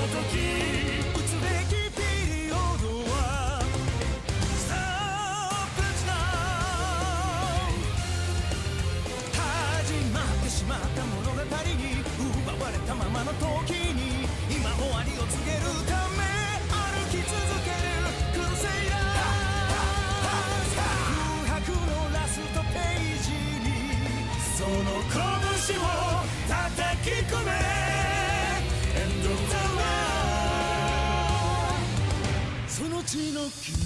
時打つべきピリオドはストップナウ始まってしまった物語に奪われたままの時に今終わりを告げるため歩き続けるクルセイダー空白のラストページにその拳を叩き込め End of the world その地の記憶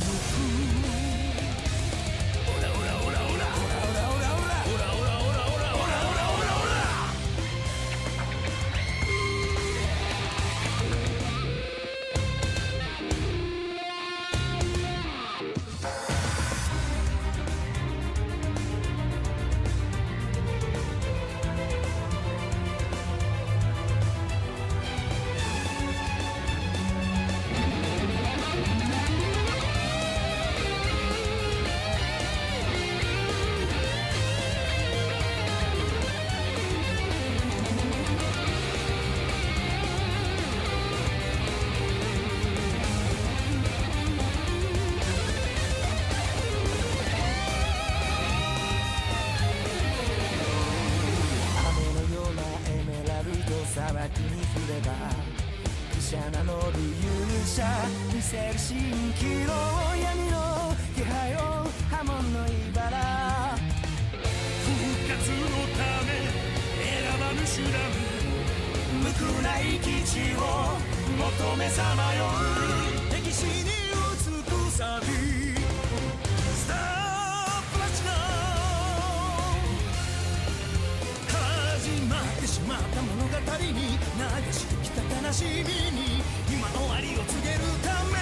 オラオラオラオラオラオラオラオラオラオラオラオラオラオラオラ見せる蜃気楼闇の気配を波紋の茨復活のため選ばぬ手段無垢ない基地を求めさまよう歴史に映くさびスタープラチナ始まってしまった物語に流してきた悲しみに今終わりを告げるため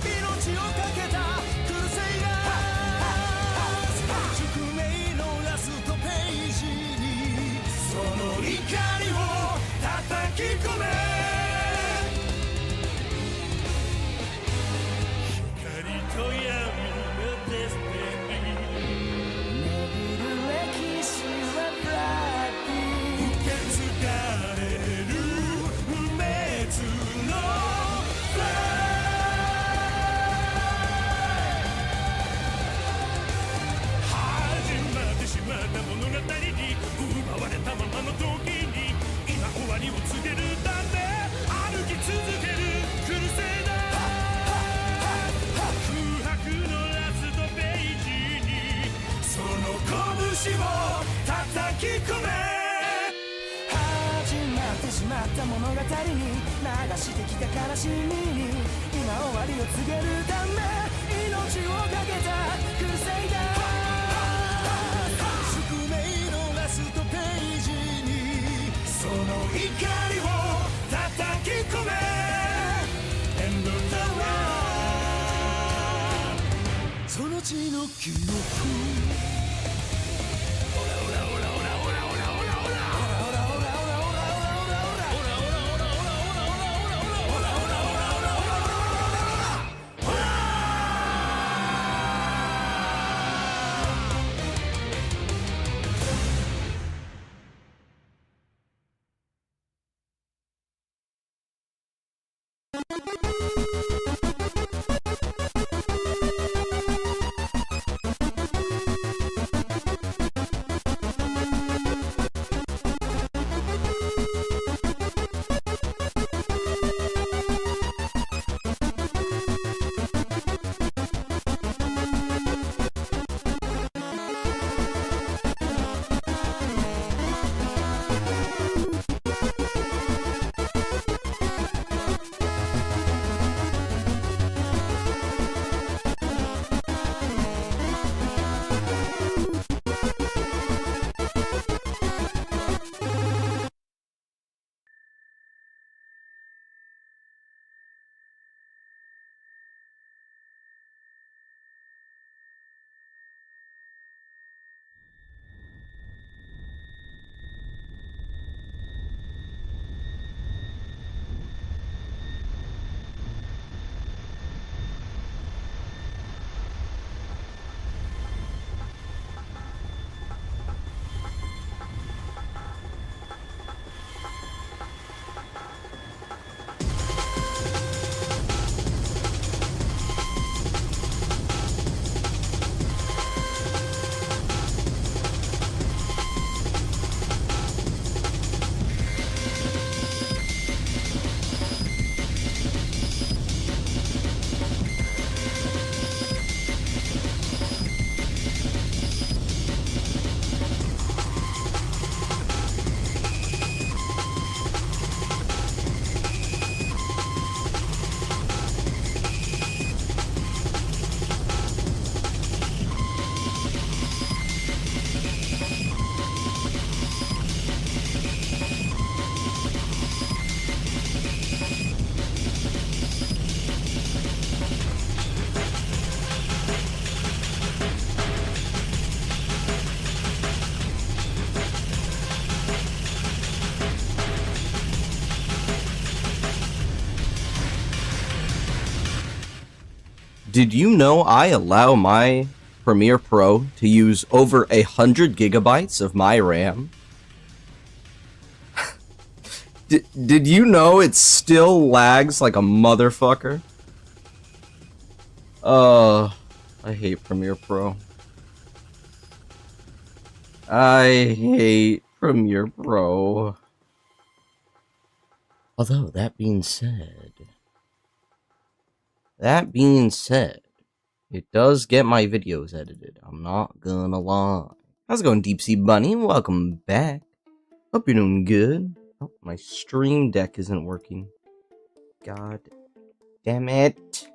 命をかけたクルセイダー宿命のラストページにその怒りを叩き込め光と闇のデスティニー巡る歴史はブラッディ受け継がれる不滅の物語に奪われたままの時に今終わりを告げるため歩き続けるクルセイダー空白のラストページにその拳を叩き込め始まってしまった物語に流してきた悲しみに今終わりを告げるため命をかけたクルセイダーラストページにその怒りを叩き込め End of the world その地の記憶 Did you know I allow my Premiere Pro to use over 100 gigabytes of my RAM? Did you know it still lags like a motherfucker? I hate Premiere Pro. I hate Premiere Pro. Although, that being said, it does get my videos edited. I'm not gonna lie. How's it going, Deep Sea Bunny? Welcome back. Hope you're doing good. Oh, my stream deck isn't working. God damn it.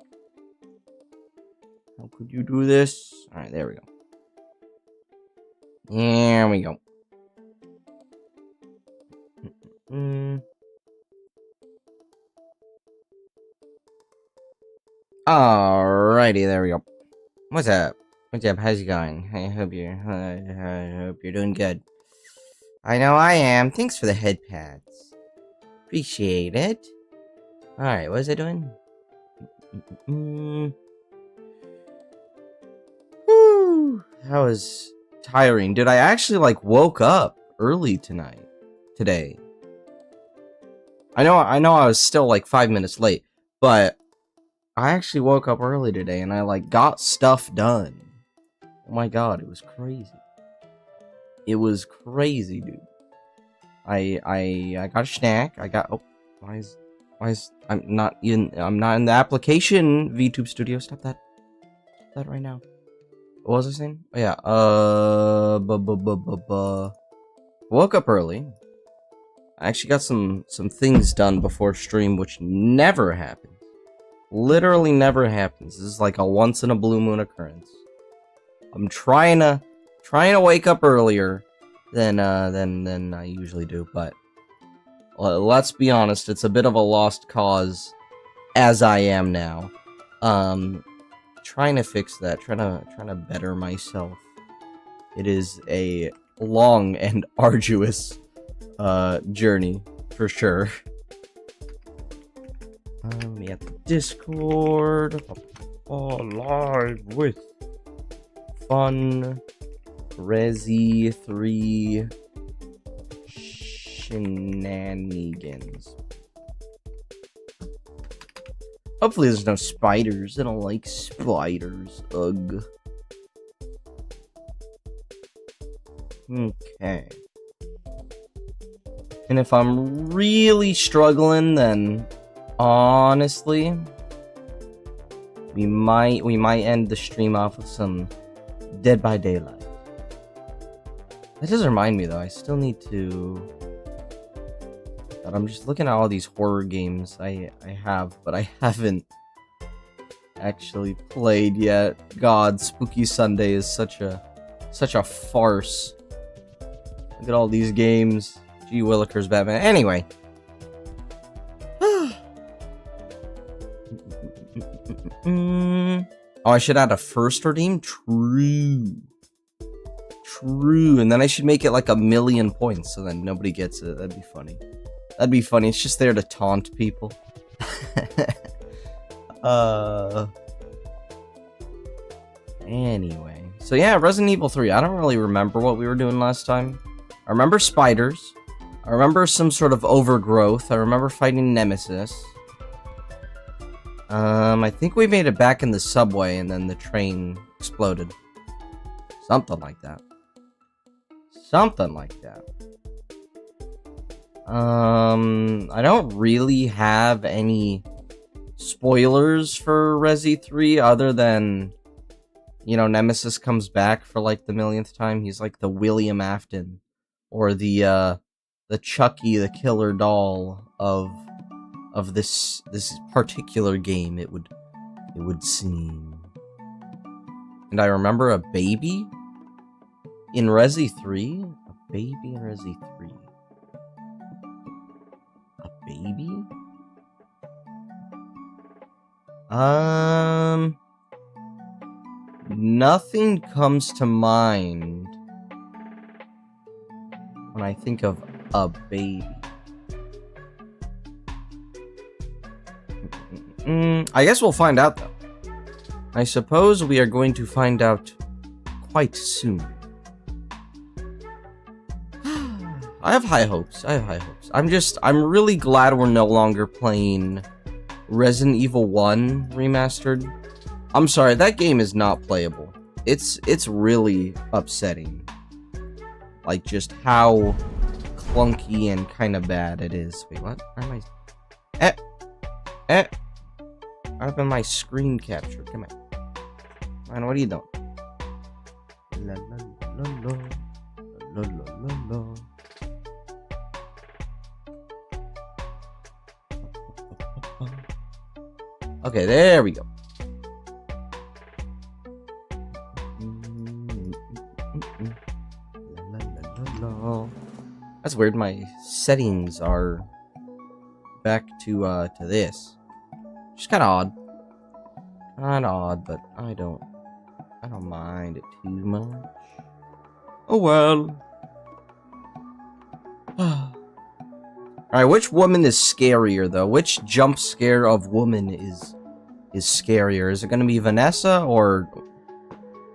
How could you do this? Alright, there we go. There we go. Alrighty, there we go. What's up? What's up? How's it going? I hope you're doing good. I know I am. Thanks for the head pads. Appreciate it. Alright, what was I doing? Whew. That was tiring. Dude, I actually, like, woke up early today. I know I was still, like, 5 minutes late, but I actually woke up early today, and I, like, got stuff done. Oh my god, it was crazy. It was crazy, dude. I got a snack. I got, oh, why is I'm not in the application, VTube Studio. Stop that right now. What was I saying? Oh yeah, woke up early. I actually got some things done before stream, which never happens. Literally never happens. This is like a once in a blue moon occurrence. I'm trying to wake up earlier than I usually do, but let's be honest, it's a bit of a lost cause as I am now. Trying to fix that, trying to better myself. It is a long and arduous journey for sure. We have the Discord live with fun Resi 3 shenanigans. Hopefully there's no spiders. I don't like spiders. Ugh. Okay. And if I'm really struggling, then honestly, we might end the stream off with some Dead by Daylight. That does remind me though, I still need to... God, I'm just looking at all these horror games I have, but I haven't actually played yet. God, Spooky Sunday is such a farce. Look at all these games. Gee Willikers, Batman. Anyway. Oh, I should add a first redeem? True. And then I should make it like 1,000,000 points so then nobody gets it. That'd be funny. It's just there to taunt people. Anyway. So yeah, Resident Evil 3. I don't really remember what we were doing last time. I remember spiders. I remember some sort of overgrowth. I remember fighting Nemesis. I think we made it back in the subway and then the train exploded. Something like that. I don't really have any spoilers for Resi 3 other than, you know, Nemesis comes back for like the 1,000,000th time. He's like the William Afton or the Chucky the killer doll of this particular game, it would seem. And I remember a baby in Resi 3? A baby in Resi 3. A baby? Nothing comes to mind when I think of a baby. I guess we'll find out though. I suppose we are going to find out quite soon. I have high hopes. I'm really glad we're no longer playing Resident Evil 1 Remastered. I'm sorry, that game is not playable. It's really upsetting. Like, just how clunky and kind of bad it is. Wait, what? Where am I? Up in my screen capture. Come on. Man, what are you doing? La la la la la la la la. Okay, there we go. That's weird. My settings are back to this. Just kind of odd. Kind of odd, but I don't mind it too much. Oh well. Alright, which woman is scarier though? Which jump scare of woman is scarier? Is it gonna be Vanessa or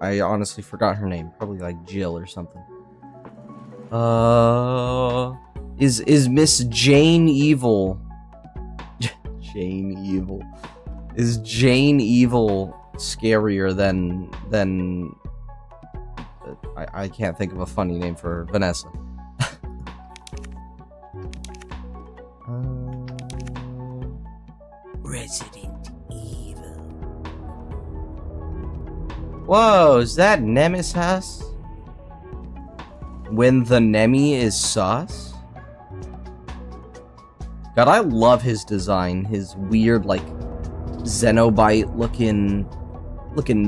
I honestly forgot her name. Probably like Jill or something. Is Miss Jane Evil Jane Evil. Is Jane Evil scarier than I can't think of a funny name for Vanessa. Resident Evil. Whoa, is that Nemesis? When the Nemi is sus? God, I love his design. His weird, like, Xenobite looking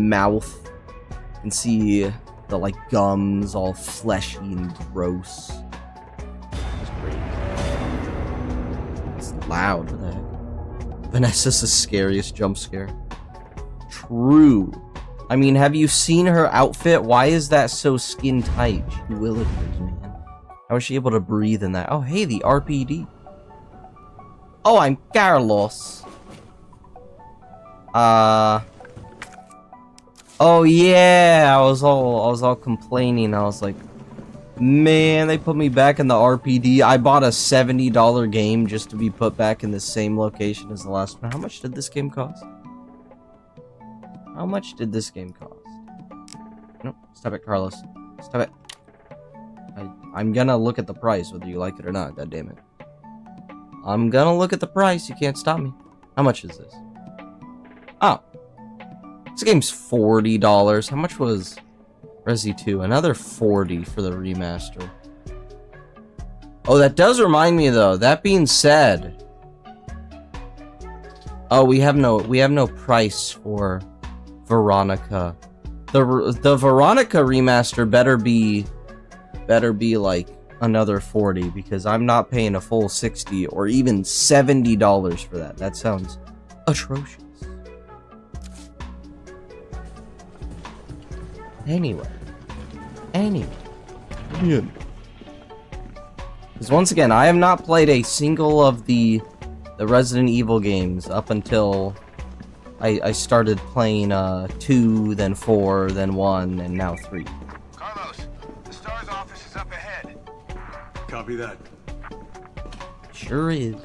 mouth. You can see the, like, gums all fleshy and gross. It's great. It's loud. What the heck? Vanessa's the scariest jump scare. True. I mean, have you seen her outfit? Why is that so skin tight? She willivers, man. How is she able to breathe in that? Oh, hey, the RPD. Oh, I'm Carlos. Oh yeah, I was all complaining. I was like, man, they put me back in the RPD. I bought a $70 game just to be put back in the same location as the last one. How much did this game cost? How much did this game cost? Nope, stop it, Carlos. Stop it. I'm gonna look at the price, whether you like it or not, god damn it. I'm gonna look at the price, you can't stop me. How much is this? Oh. This game's $40. How much was Resi 2? Another $40 for the remaster. Oh, that does remind me though. That being said, oh, we have no price for Veronica. The Veronica remaster better be like another $40 because I'm not paying a full $60 or even $70 for that. That sounds atrocious. Anyway. Because once again, I have not played a single of the Resident Evil games up until I started playing 2, then 4, then 1, and now 3. Carlos, the STARS office is up ahead. Copy that. Sure is.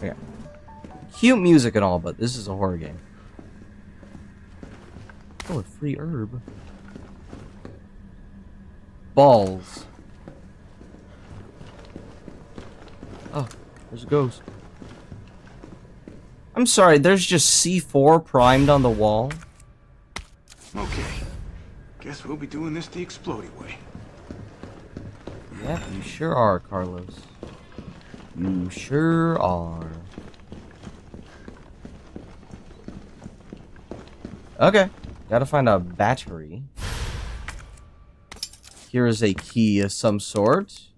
Yeah. Cute music and all, but this is a horror game. Oh, a free herb. Balls. Oh, there's a ghost. I'm sorry, there's just C4 primed on the wall. Okay. Guess we'll be doing this the explodey way. Yeah, you sure are, Carlos. You sure are. Okay, gotta find a battery. Here is a key of some sort.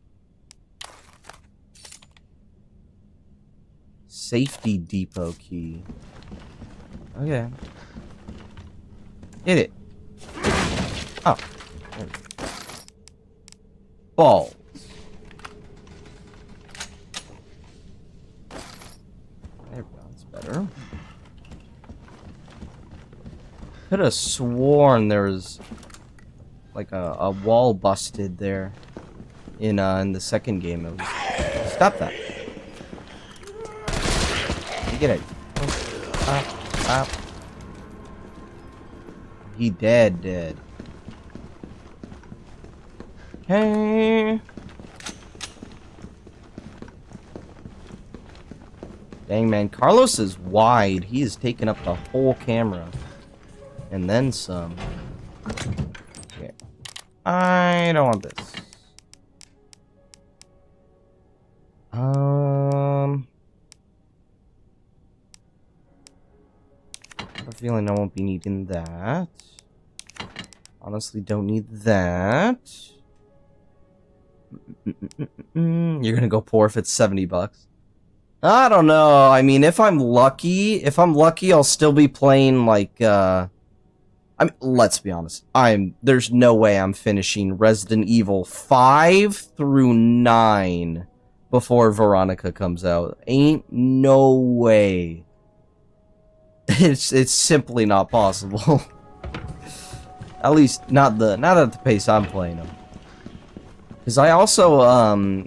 Safety depot key. Okay. Hit it. Oh. Balls. could have sworn there was like a wall busted there in the second game. It was... Stop that. You get it. Oh, he dead. Hey. Dang, man. Carlos is wide. He is taking up the whole camera. And then some. Okay. I don't want this. I have a feeling I won't be needing that. Honestly, don't need that. You're gonna go poor if it's $70. I don't know. I mean, if I'm lucky, I'll still be playing like I mean, let's be honest. There's no way I'm finishing Resident Evil 5 through 9 before Veronica comes out. Ain't no way. It's simply not possible. At least not at the pace I'm playing them. Because I also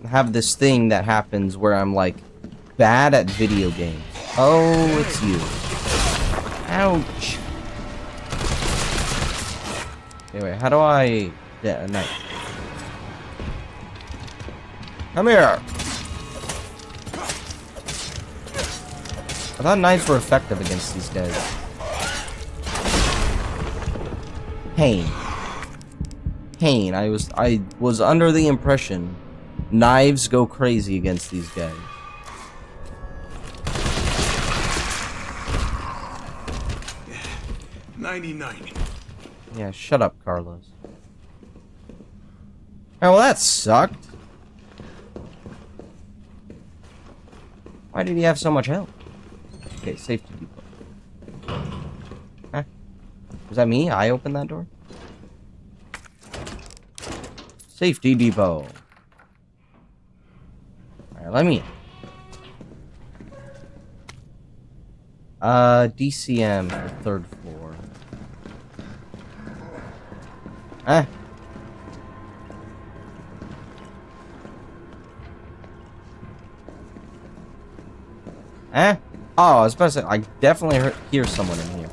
have this thing that happens where I'm like bad at video games. Oh, it's you. Ouch. Anyway, how do I... Yeah, a knife. Come here! I thought knives were effective against these guys. Pain. I was under the impression knives go crazy against these guys. Yeah, 99. Yeah, shut up, Carlos. Oh, well, that sucked. Why did he have so much health? Okay, safety depot. Huh? Was that me? I opened that door? Safety depot. Alright, let me in. DCM for the 3rd floor. Huh? Eh? Oh, I was about to say, I definitely hear someone in here.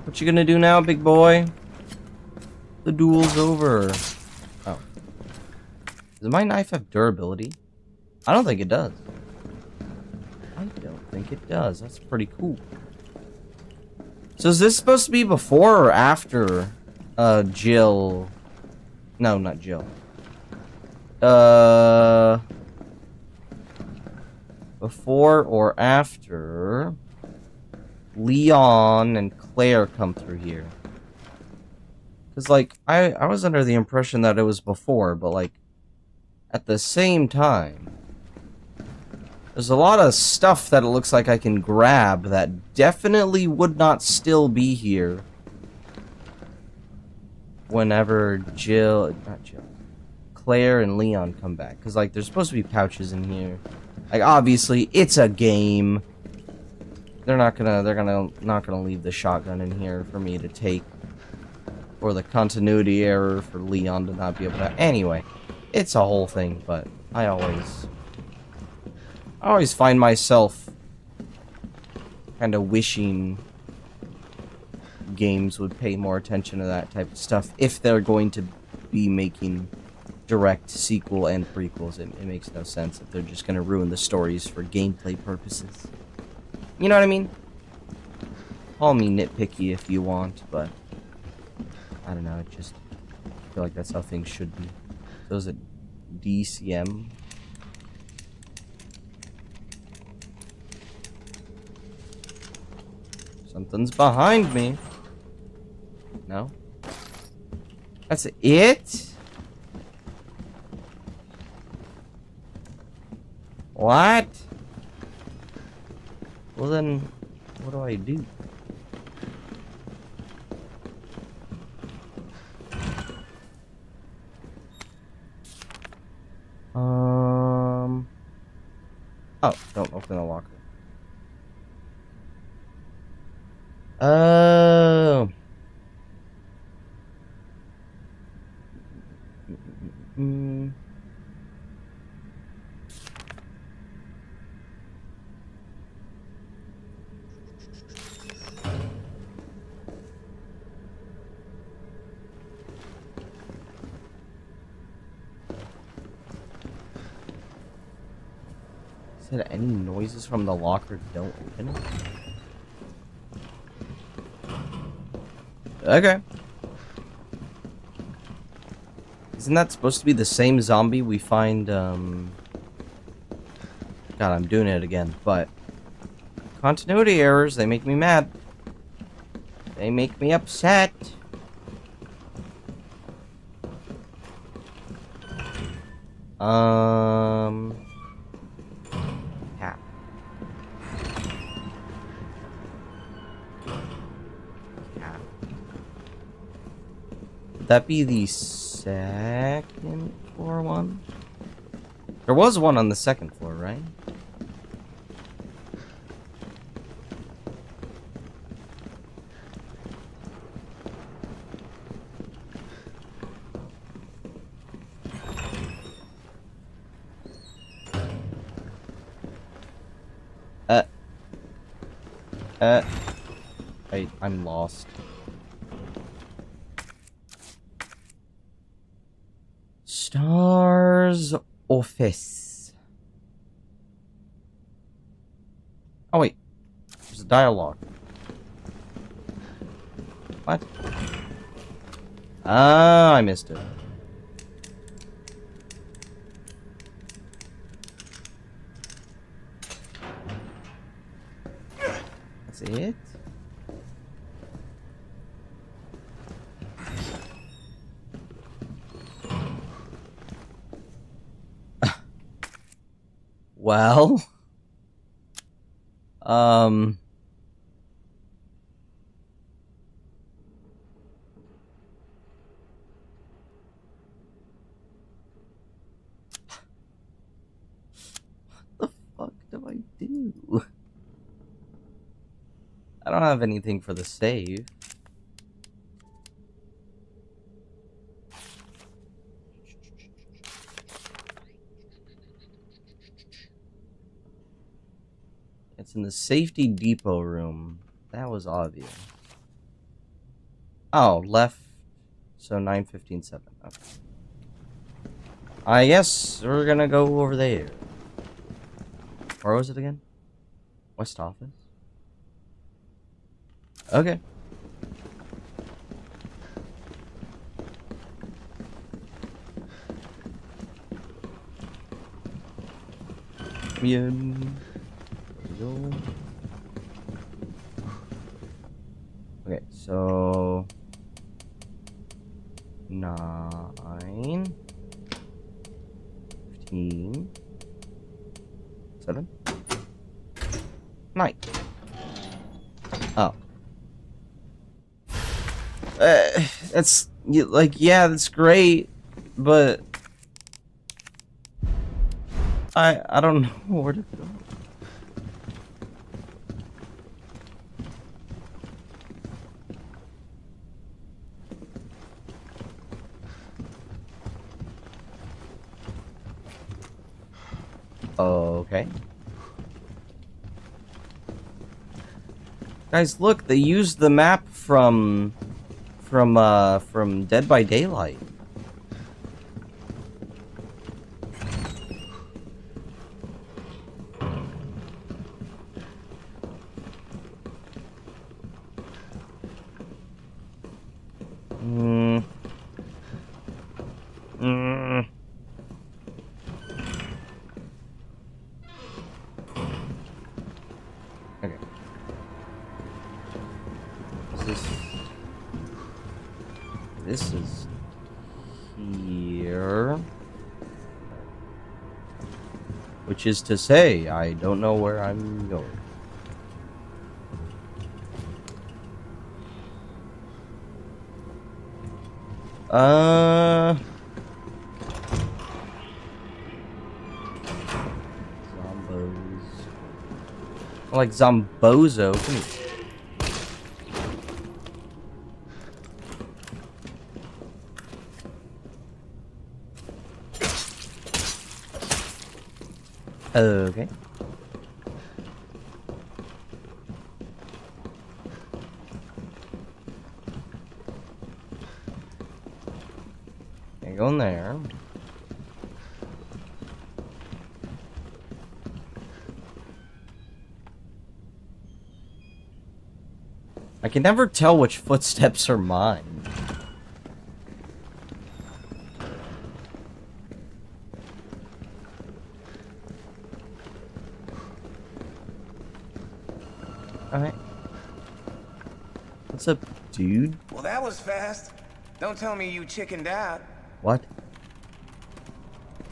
What you gonna do now, big boy? The duel's over. Oh. Does my knife have durability? I don't think it does. I don't think it does. That's pretty cool. So is this supposed to be before or after Jill? No, not Jill. Before or after Leon and Claire come through here? Because, like, I was under the impression that it was before, but, like, at the same time, there's a lot of stuff that it looks like I can grab that definitely would not still be here whenever Claire and Leon come back. Because, like, there's supposed to be pouches in here. Like, obviously, it's a game. They're not gonna leave the shotgun in here for me to take. Or the continuity error for Leon to not be able to... Anyway, it's a whole thing, but I always find myself kind of wishing games would pay more attention to that type of stuff if they're going to be making direct sequel and prequels. It makes no sense if they're just going to ruin the stories for gameplay purposes. You know what I mean? Call me nitpicky if you want, but I don't know, I feel like that's how things should be. So is it DCM? Something's behind me. No? That's it? What? Well then, what do I do? Oh, don't Open the locker. Oh. Said any noises from the locker don't open it? Okay. Isn't that supposed to be the same zombie we find, God, I'm doing it again, but... Continuity errors, they make me mad. They make me upset. Cat. Cat. Would that be the second floor one? There was one on the second floor, right? I'm lost. Stars office. Oh wait, there's a dialogue. What? Ah, I missed it. That's it? Well, what the fuck do I do? I don't have anything for the save. It's in the safety depot room. That was obvious. Oh, left. So 9:15:7. Okay. I guess we're gonna go over there. Where was it again? West office? Okay. Okay, so 9, 15, 7, 9. Oh. That's like, yeah, that's great, but I don't know where to go. Okay. Guys, look, they used the map from Dead by Daylight. Okay. This is here. Which is to say, I don't know where I'm going. Zombos. Like Zombozo. Come here. Okay. Okay, go in there. I can never tell which footsteps are mine. Alright. What's up, dude? Well, that was fast. Don't tell me you chickened out. What?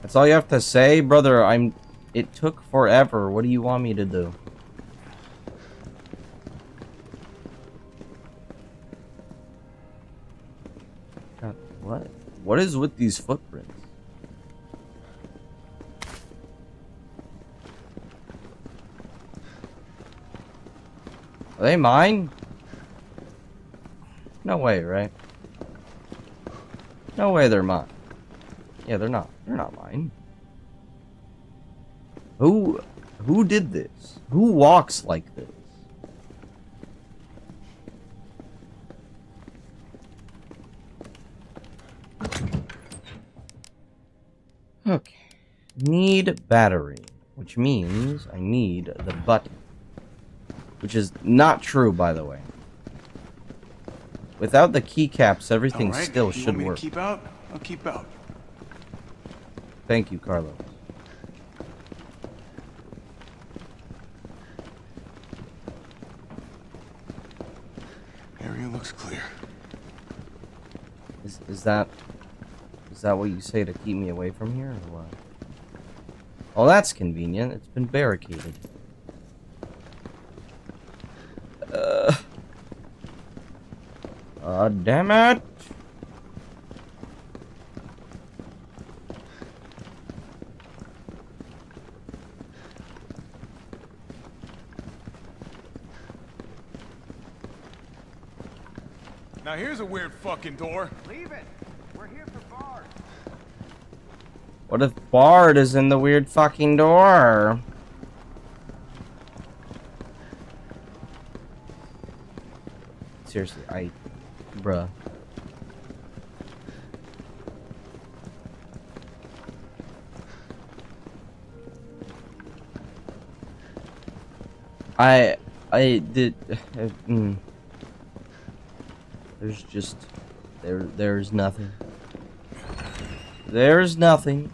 That's all you have to say? Brother, it took forever. What do you want me to do? God, what? What is with these footprints? Are they mine? No way, right? No way they're mine. Yeah, they're not. They're not mine. Who did this? Who walks like this? Okay. Need battery, which means I need the button. Which is not true, by the way. Without the keycaps, everything still should want me work. To keep out? I'll keep out. Thank you, Carlos. Area looks clear. Is that what you say to keep me away from here, or what? Oh, that's convenient. It's been barricaded. Damn it! Now here's a weird fucking door. Leave it. We're here for Bard. What if Bard is in the weird fucking door? Seriously, bruh. I did. There's just there's nothing. There's nothing.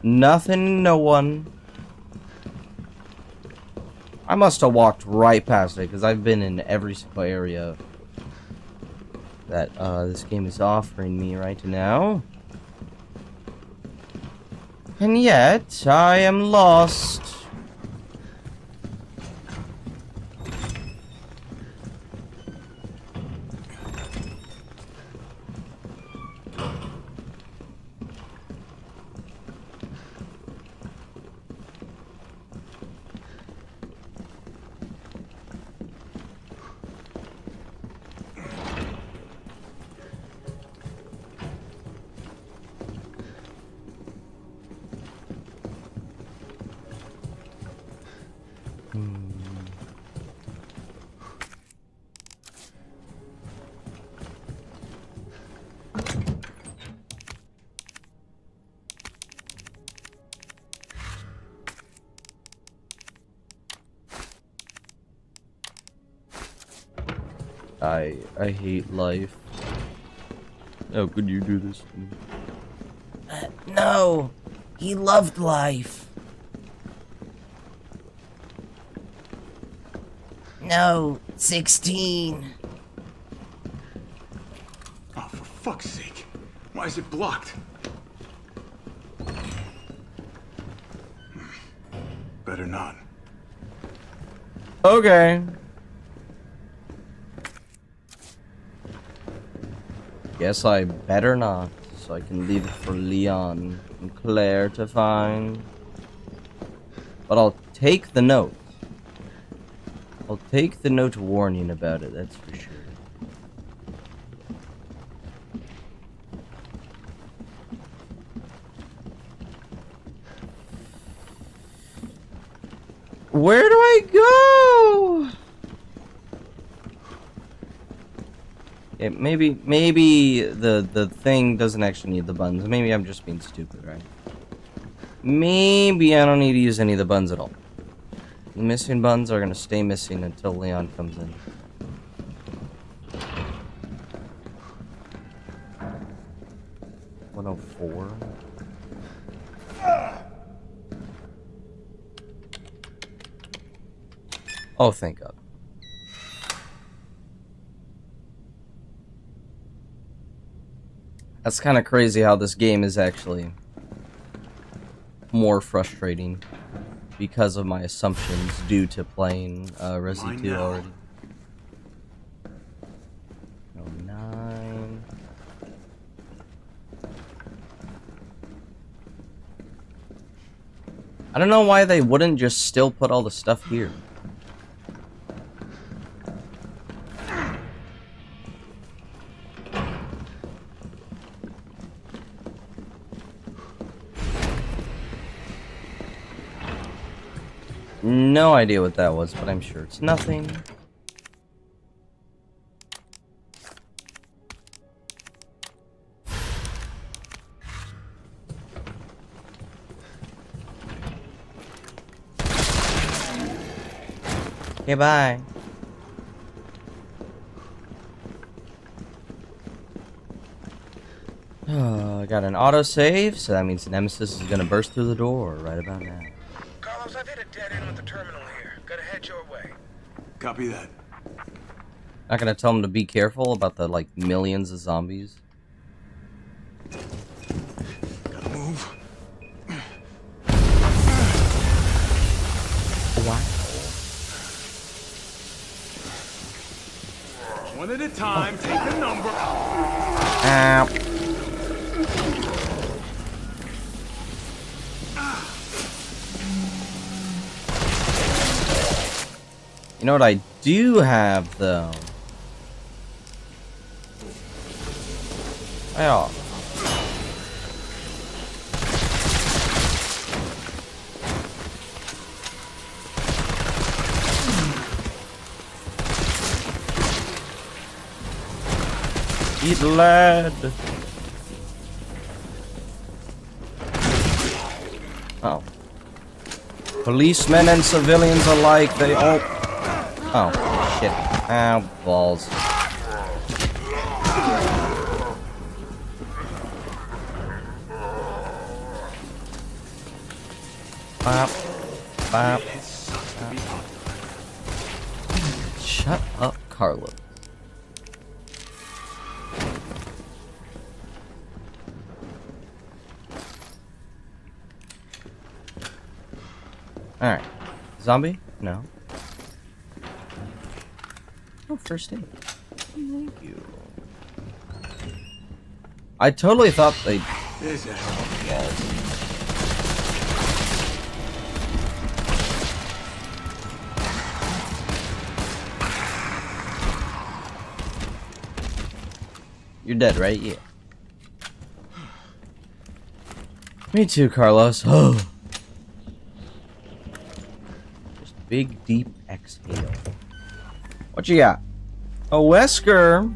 Nothing. No one. I must have walked right past it because I've been in every single area that this game is offering me right now. And yet, I am lost. I hate life. How could you do this to me? No! He loved life! No! 16! Oh, for fuck's sake. Why is it blocked? Better not. Okay. Guess I better not, so I can leave it for Leon and Claire to find. But I'll take the note. I'll take the note warning about it, that's for sure. Where do I go? Yeah, maybe the thing doesn't actually need the buttons. Maybe I'm just being stupid, right? Maybe I don't need to use any of the buttons at all. The missing buttons are gonna stay missing until Leon comes in. $104. Oh, thank God. That's kind of crazy how this game is actually more frustrating because of my assumptions due to playing Resi 2 already. 09. I don't know why they wouldn't just still put all the stuff here. No idea what that was, but I'm sure it's nothing. Okay, bye. Oh, I got an autosave, so that means Nemesis is gonna burst through the door right about now. Carlos, I've hit a dead end with the terminal here. Gotta head your way. Copy that. Not gonna tell him to be careful about the, like, millions of zombies. Gotta move. Wow. One at a time, take the number. Ow. You know what I do have, though? Oh. Eat lead. Oh. Policemen and civilians alike, they all... Oh, shit. Ow, balls. Bop. Bop. Shut up, Carlos. Alright. Zombie? No. Oh, first aid. Thank you. I totally thought they... There's a hell of You're dead, right? Yeah. Me too, Carlos. Oh. Just big, deep exhale. What you got? A Wesker.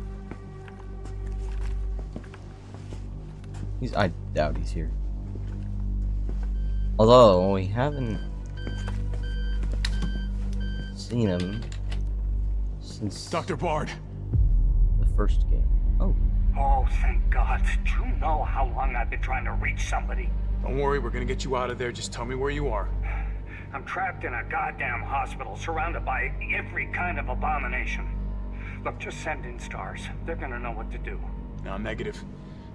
I doubt he's here. Although we haven't seen him since Dr. Bard. the first game. Oh. Oh, thank God. Do you know how long I've been trying to reach somebody? Don't worry, we're gonna get you out of there. Just tell me where you are. I'm trapped in a goddamn hospital, surrounded by every kind of abomination. Look, just send in stars. They're gonna know what to do. No, negative.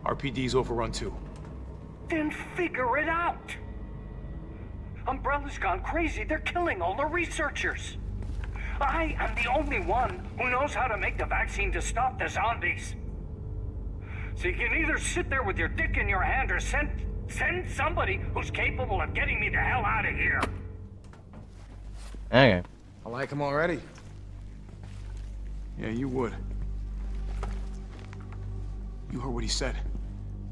RPD's overrun too. Then figure it out! Umbrella's gone crazy. They're killing all the researchers. I am the only one who knows how to make the vaccine to stop the zombies. So you can either sit there with your dick in your hand or send somebody who's capable of getting me the hell out of here. Okay. I like him already. Yeah, you would. You heard what he said.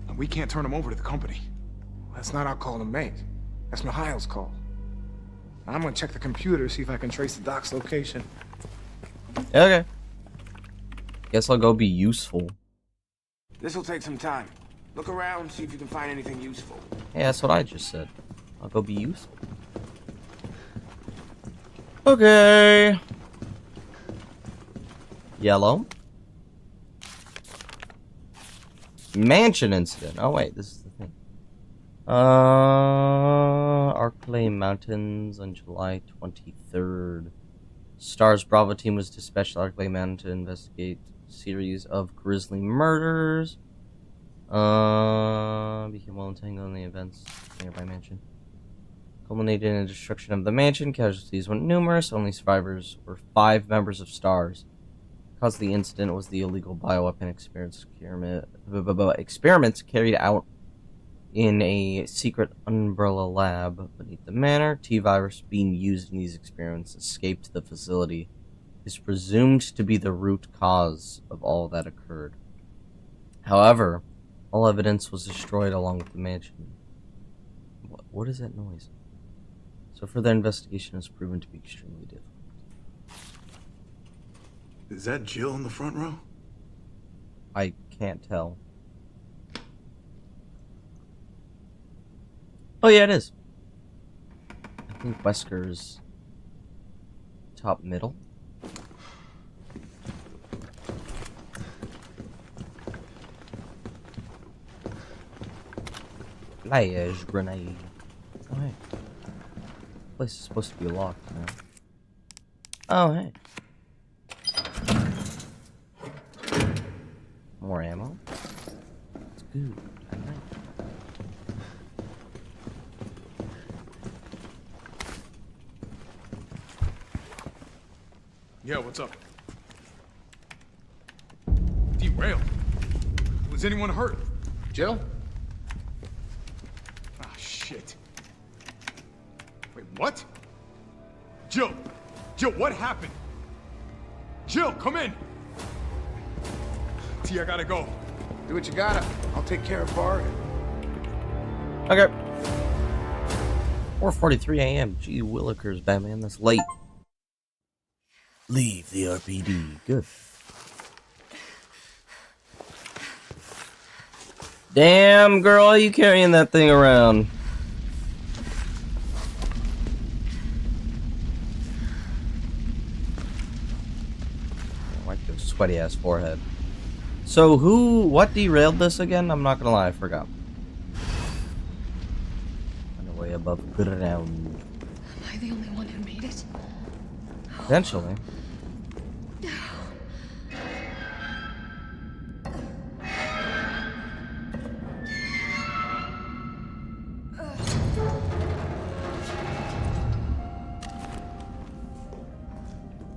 And we can't turn him over to the company. That's not our call to make. That's Mihail's call. I'm gonna check the computer, see if I can trace the doc's location. Okay. Guess I'll go be useful. This'll take some time. Look around, see if you can find anything useful. Yeah, that's what I just said. I'll go be useful. Okay. Yellow. Mansion incident. Oh wait, this is the thing. Arklay Mountains on July 23rd. Stars Bravo team was dispatched to Arklay Mountain to investigate a series of grisly murders. Became well entangled in the events nearby mansion. Culminated in the destruction of the mansion. Casualties went numerous. Only survivors were 5 members of Stars. The cause of the incident was the illegal bioweapon experiments carried out in a secret Umbrella lab beneath the manor. T-virus being used in these experiments escaped the facility. Is presumed to be the root cause of all that occurred. However, all evidence was destroyed along with the mansion. What is that noise? So further investigation has proven to be extremely difficult. Is that Jill in the front row? I can't tell. Oh yeah, it is. I think Wesker's top middle. Flash grenade. Oh hey. This place is supposed to be locked now. Oh hey. More ammo. It's good. I like it. Yeah, what's up? Derailed. Was anyone hurt? Jill? Ah, shit. Wait, what? Jill! Jill, what happened? Jill, come in! T, I gotta go. Do what you gotta. I'll take care of Bart. Okay. 4:43 a.m. Gee willikers, Batman, that's late. Leave the RPD. Good. Damn, girl, you carrying that thing around? Wipe your sweaty ass forehead. So what derailed this again? I'm not gonna lie, I forgot. On the way above ground. Am I the only one who made it? Potentially.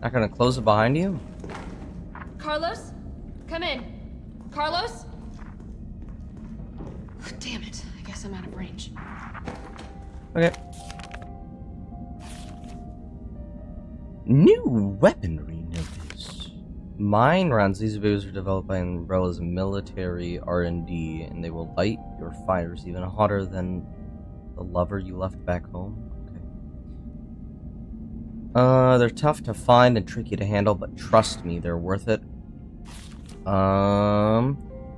Not gonna close it behind you? Carlos? Come in. Carlos? Damn it. I guess I'm out of range. Okay. New weaponry notice. Mine rounds. These abilities were developed by Umbrella's military R&D, and they will light your fires even hotter than the lover you left back home. Okay. They're tough to find and tricky to handle, but trust me, they're worth it.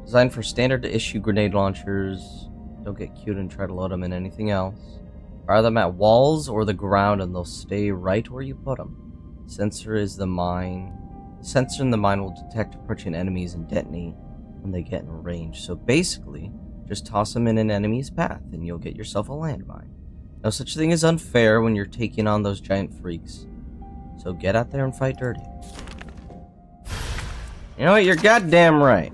Designed for standard issue grenade launchers. Don't get cute and try to load them in anything else. Fire them at walls or the ground and they'll stay right where you put them. Sensor is the mine. The sensor in the mine will detect approaching enemies and detonate when they get in range. So basically, just toss them in an enemy's path and you'll get yourself a landmine. No such thing as unfair when you're taking on those giant freaks. So get out there and fight dirty. You know what? You're goddamn right.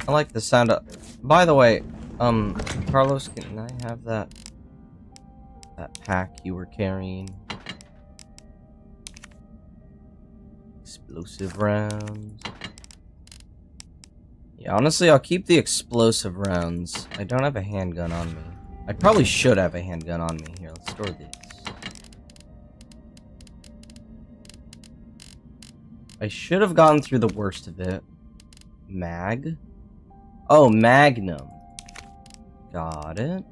I like the sound of... By the way, Carlos, can I have that pack you were carrying? Explosive rounds. Yeah, honestly, I'll keep the explosive rounds. I don't have a handgun on me. I probably should have a handgun on me. Here, let's store this. I should have gone through the worst of it. Mag? Oh, Magnum. Got it.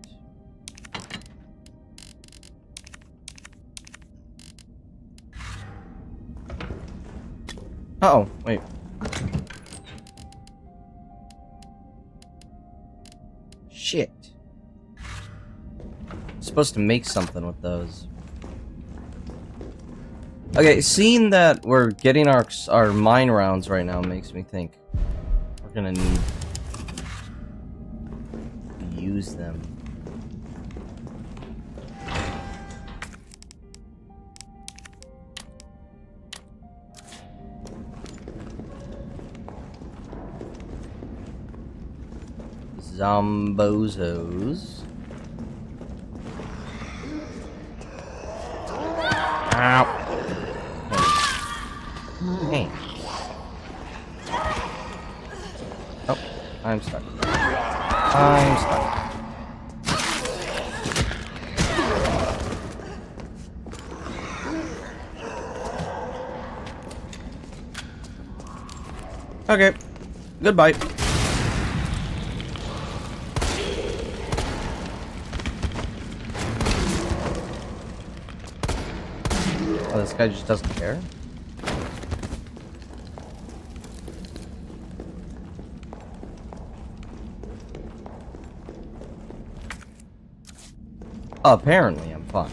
Uh-oh, wait. Shit. Supposed to make something with those. Okay, seeing that we're getting our mine rounds right now makes me think we're gonna need to use them. Zombozos. Ow. Hey. Oh, I'm stuck. I'm stuck. Okay. Goodbye. Oh, this guy just doesn't care? Apparently, I'm fine.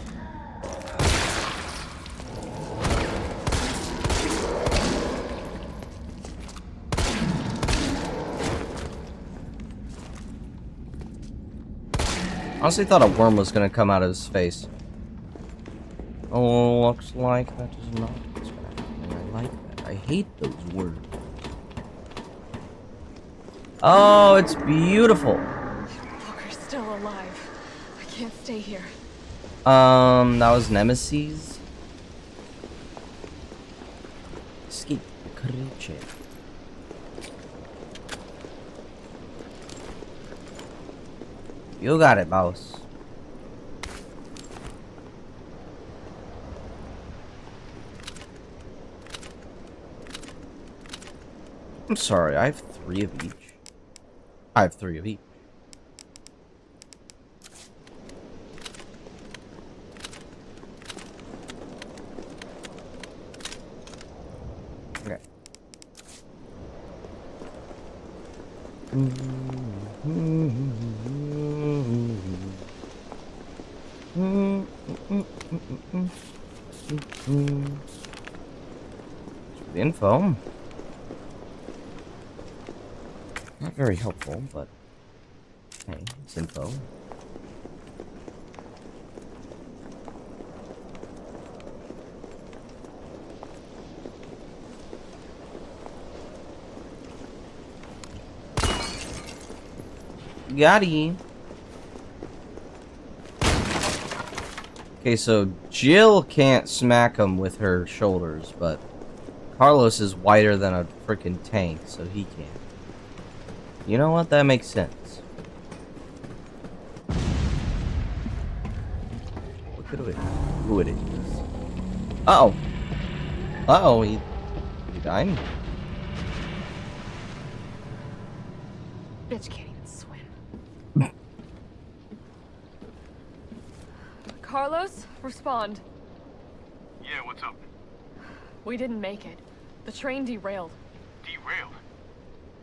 Honestly thought a worm was gonna come out of his face. Oh, looks like that is not what's gonna happen. I like that. I hate those words. Oh, it's beautiful. Walker's still alive. I can't stay here. That was Nemesis. Escape the creature. You got it, boss. I'm sorry, I have 3 of each. I have 3 of each. Okay. Info. Not very helpful, but hey, it's info. Gotti. Okay, so Jill can't smack him with her shoulders, but Carlos is wider than a freaking tank, so he can. You know what? That makes sense. Look at who it is. Uh-oh. Uh-oh, he died? Bitch can't even swim. Carlos, respond. Yeah, what's up? We didn't make it. The train derailed. Derailed?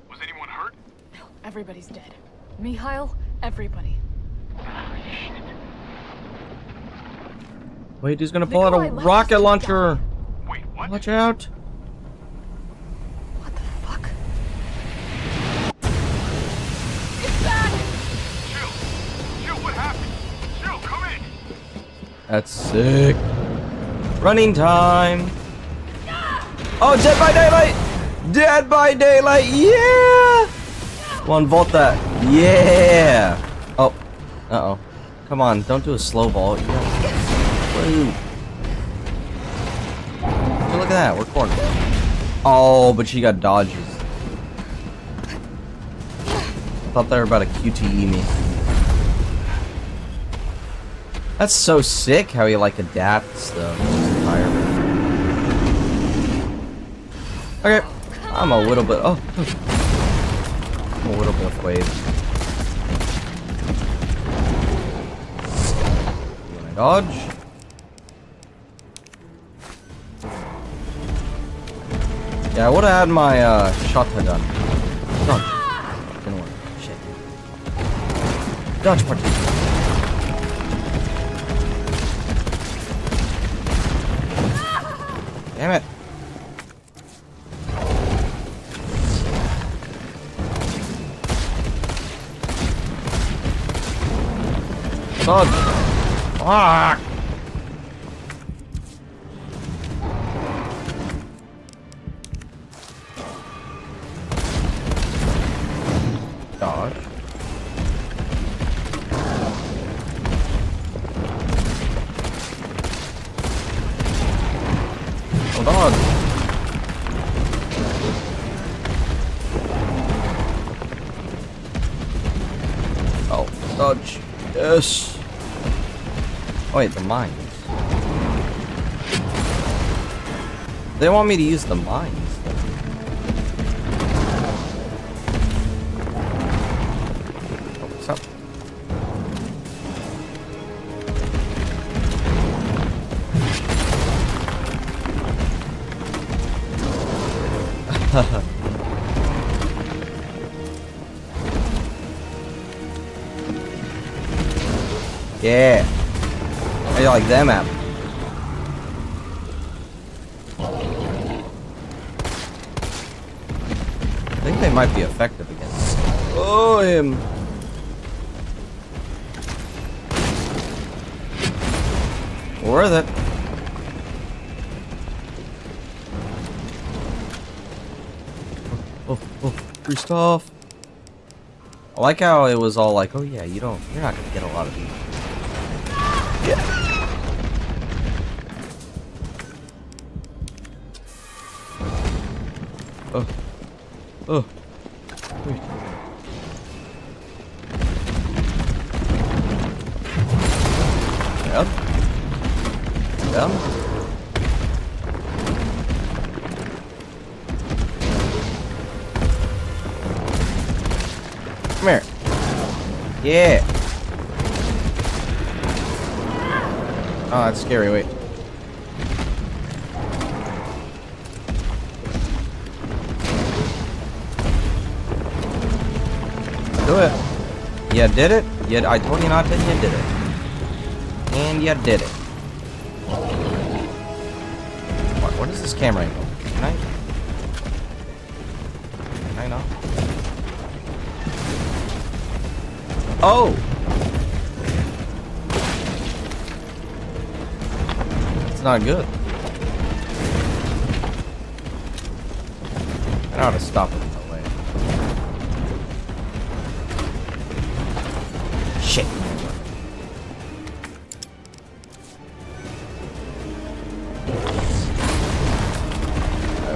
Was anyone hurt? No, everybody's dead. Mihail, everybody. Wait, he's gonna pull out Nikolai a left rocket us to launcher. die. Wait, what? Watch out. What the fuck? It's back! Jill! Jill, what happened? Jill, come in! That's sick. Running time. Oh, Dead by Daylight! Dead by Daylight, yeah! Come on, vault that. Yeah! Oh, uh-oh. Come on, don't do a slow vault. You gotta... Woo. Hey, look at that, we're cornered. Oh, but she got dodges. I thought they were about to QTE me. That's so sick how he, like, adapts, though, to his environment. Okay. I'm a little bit. Oh. I'm a little bit afraid. You wanna dodge? Yeah, I would have had my shotgun gun. Dodge. Didn't work. Shit. Dodge party. Damn it. Dodge. Ah. Dodge. Hold on. Oh, dodge. Yes. Oh, wait, the mines. They want me to use the mines. Oh, what's up? Yeah. How you like them apples? I think they might be effective against. Oh, him. Worth it. Oh, free stuff. I like how it was all like, oh yeah, you're not gonna get a lot of these. Yeah. Oh. Wait. Yep. Come here. Yeah. Oh, that's scary. Wait. Do it. You did it. I told you not to. You did it. And you did it. What is this camera angle? Can I not? Oh! It's not good. I know how to stop it in the way. Shit.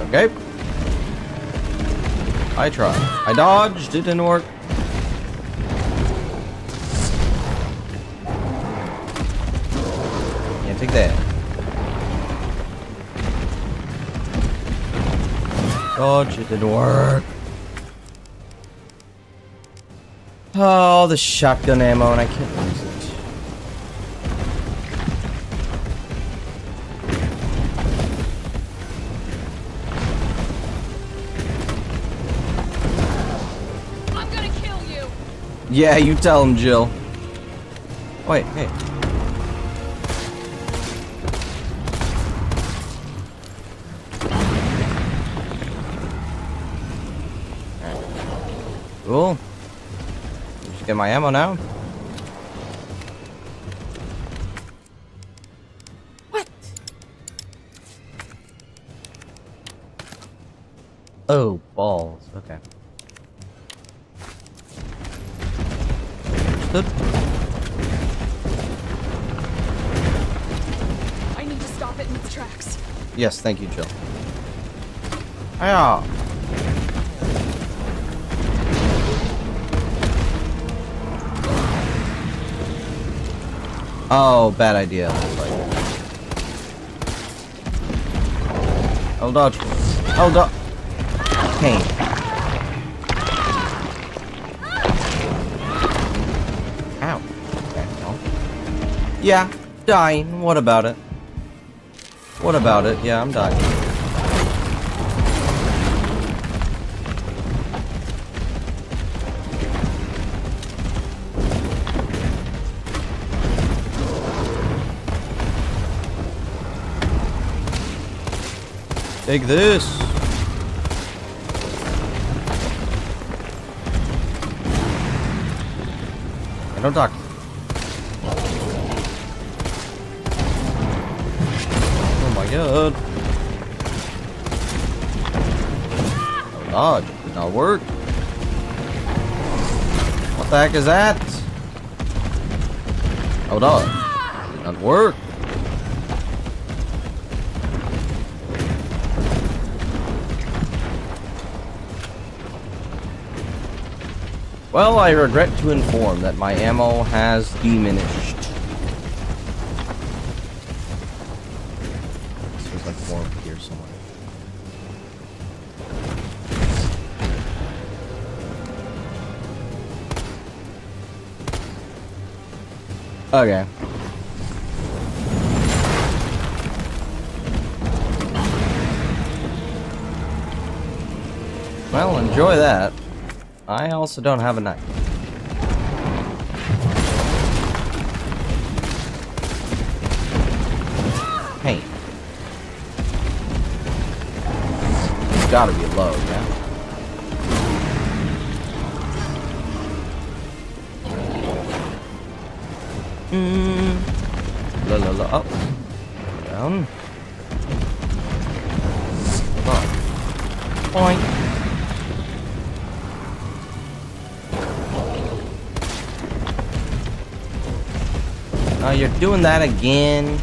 Okay. I tried. I dodged. It didn't work. Yeah, take that. Dodge. It didn't work. Oh, the shotgun ammo, and I can't use it. Yeah, you tell him, Jill. Wait, hey. Alright. Cool. Just get my ammo now. What? Oh, balls. Okay. I need to stop it in its tracks. Yes, thank you, Jill. Hiya. Oh, bad idea. Oh, dodge. Oh, dodge. Pain. Ow. Okay, well. Yeah, dying. What about it? What about it? Yeah, I'm dying. Take this. I don't talk. Oh my god. Oh, did not work. What the heck is that? Hold on. Did not work. Well, I regret to inform that my ammo has diminished. There's like more over here somewhere. Okay. Well, enjoy that. I also don't have a knife. Hey. It's gotta be low, yeah? La la la, up. Down. Up. Point. Oh, you're doing that again.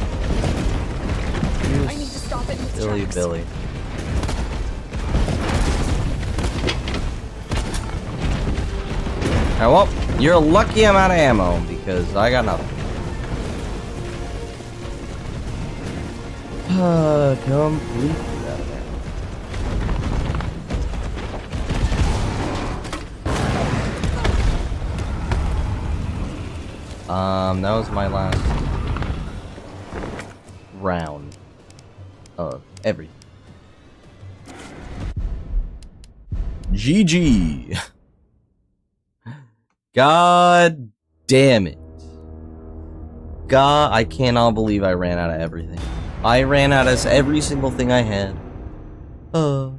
I need to stop it in its Billy, tracks. Billy. Now, well, you're lucky I'm out of ammo because I got nothing. Completely out of ammo. That was my last round of everything. GG. God damn it. God, I cannot believe I ran out of everything. I ran out of every single thing I had. Did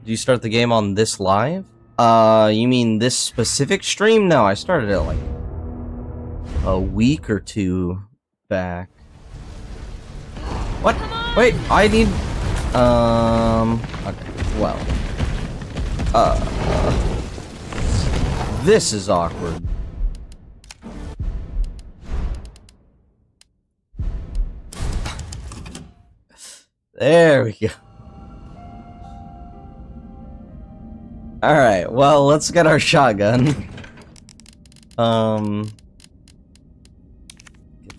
you start the game on this live? You mean this specific stream? No, I started it like a week or two back. What? Wait, I need... Okay, well. This is awkward. There we go. Alright, well, let's get our shotgun. Get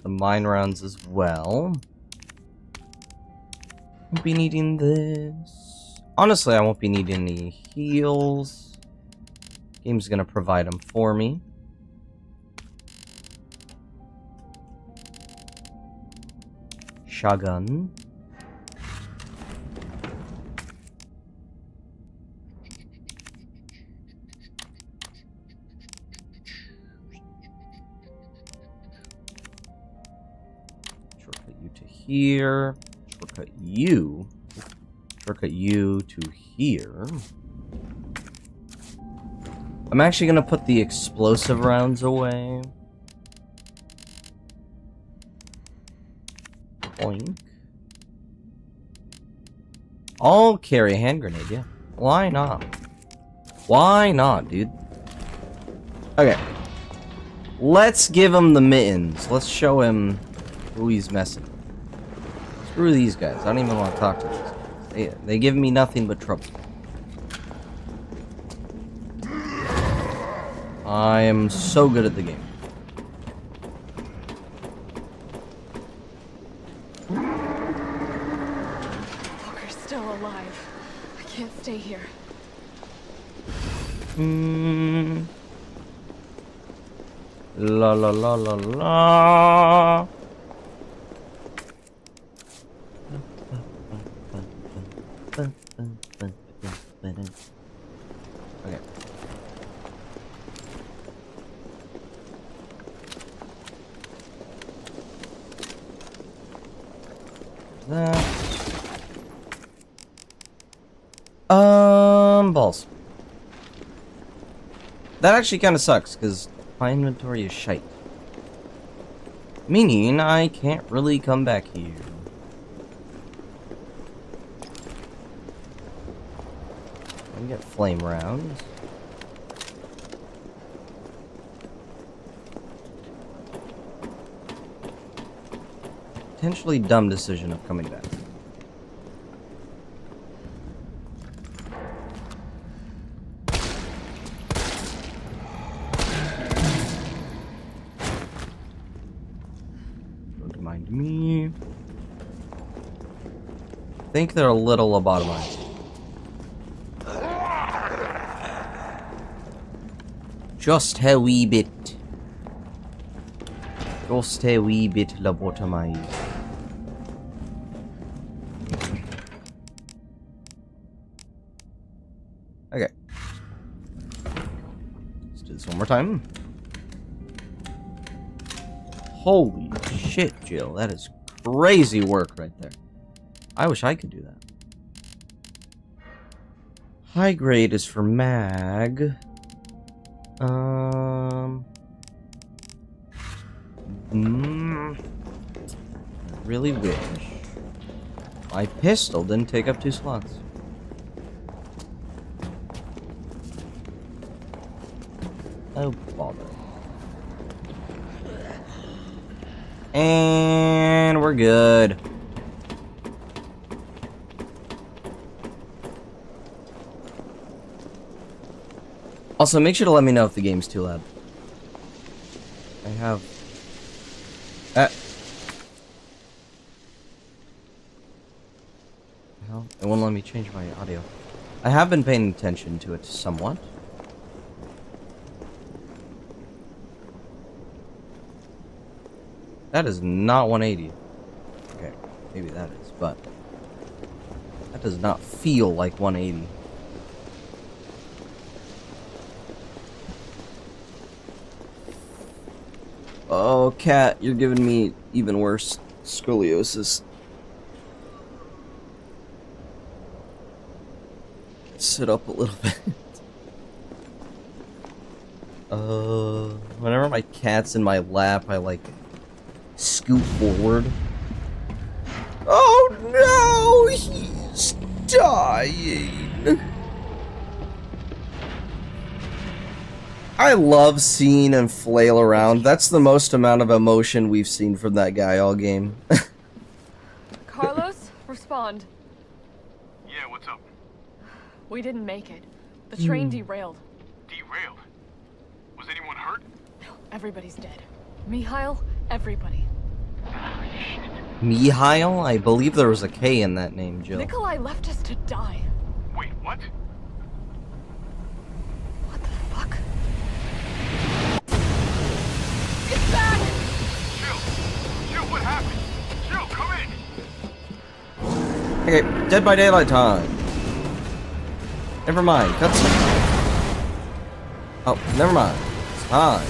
the mine rounds as well. Won't be needing this. Honestly, I won't be needing any heals. Game's gonna provide them for me. Shotgun. Shortcut you to here. Shortcut you. Shortcut you to here. I'm actually gonna put the explosive rounds away. Boink. I'll carry a hand grenade, yeah. Why not? Why not, dude? Okay. Let's give him the mittens. Let's show him who he's messing with. Screw these guys. I don't even want to talk to these guys. They give me nothing but trouble. I am so good at the game. Walker's still alive. I can't stay here. La la la la la. Okay. That. Balls. That actually kind of sucks, because my inventory is shite. Meaning, I can't really come back here. I can get flame rounds. Potentially dumb decision of coming back. Me. I think they're a little lobotomized. Just a wee bit. Just a wee bit lobotomized. Okay. Let's do this one more time. Holy shit, Jill. That is crazy work right there. I wish I could do that. High grade is for mag. I really wish my pistol didn't take up 2 slots. Oh, bother. And we're good. Also, make sure to let me know if the game's too loud. I have... Hell, it won't let me change my audio. I have been paying attention to it somewhat. That is not 180. Okay, maybe that is, but that does not feel like 180. Oh, cat, you're giving me even worse scoliosis. Sit up a little bit. Whenever my cat's in my lap, I like scoot forward. Oh no, he's dying. I love seeing him flail around. That's the most amount of emotion we've seen from that guy all game. Carlos, respond. Yeah, what's up? We didn't make it. The train derailed. Derailed? Was anyone hurt? No, everybody's dead. Mikhail, everybody. Mikhail? I believe there was a K in that name, Jill. Nikolai left us to die. Wait, what? What the fuck? Get back! Jill! Jill, what happened? Jill, come in! Okay, Dead by Daylight time. Never mind, cutscene. Oh, never mind. It's time.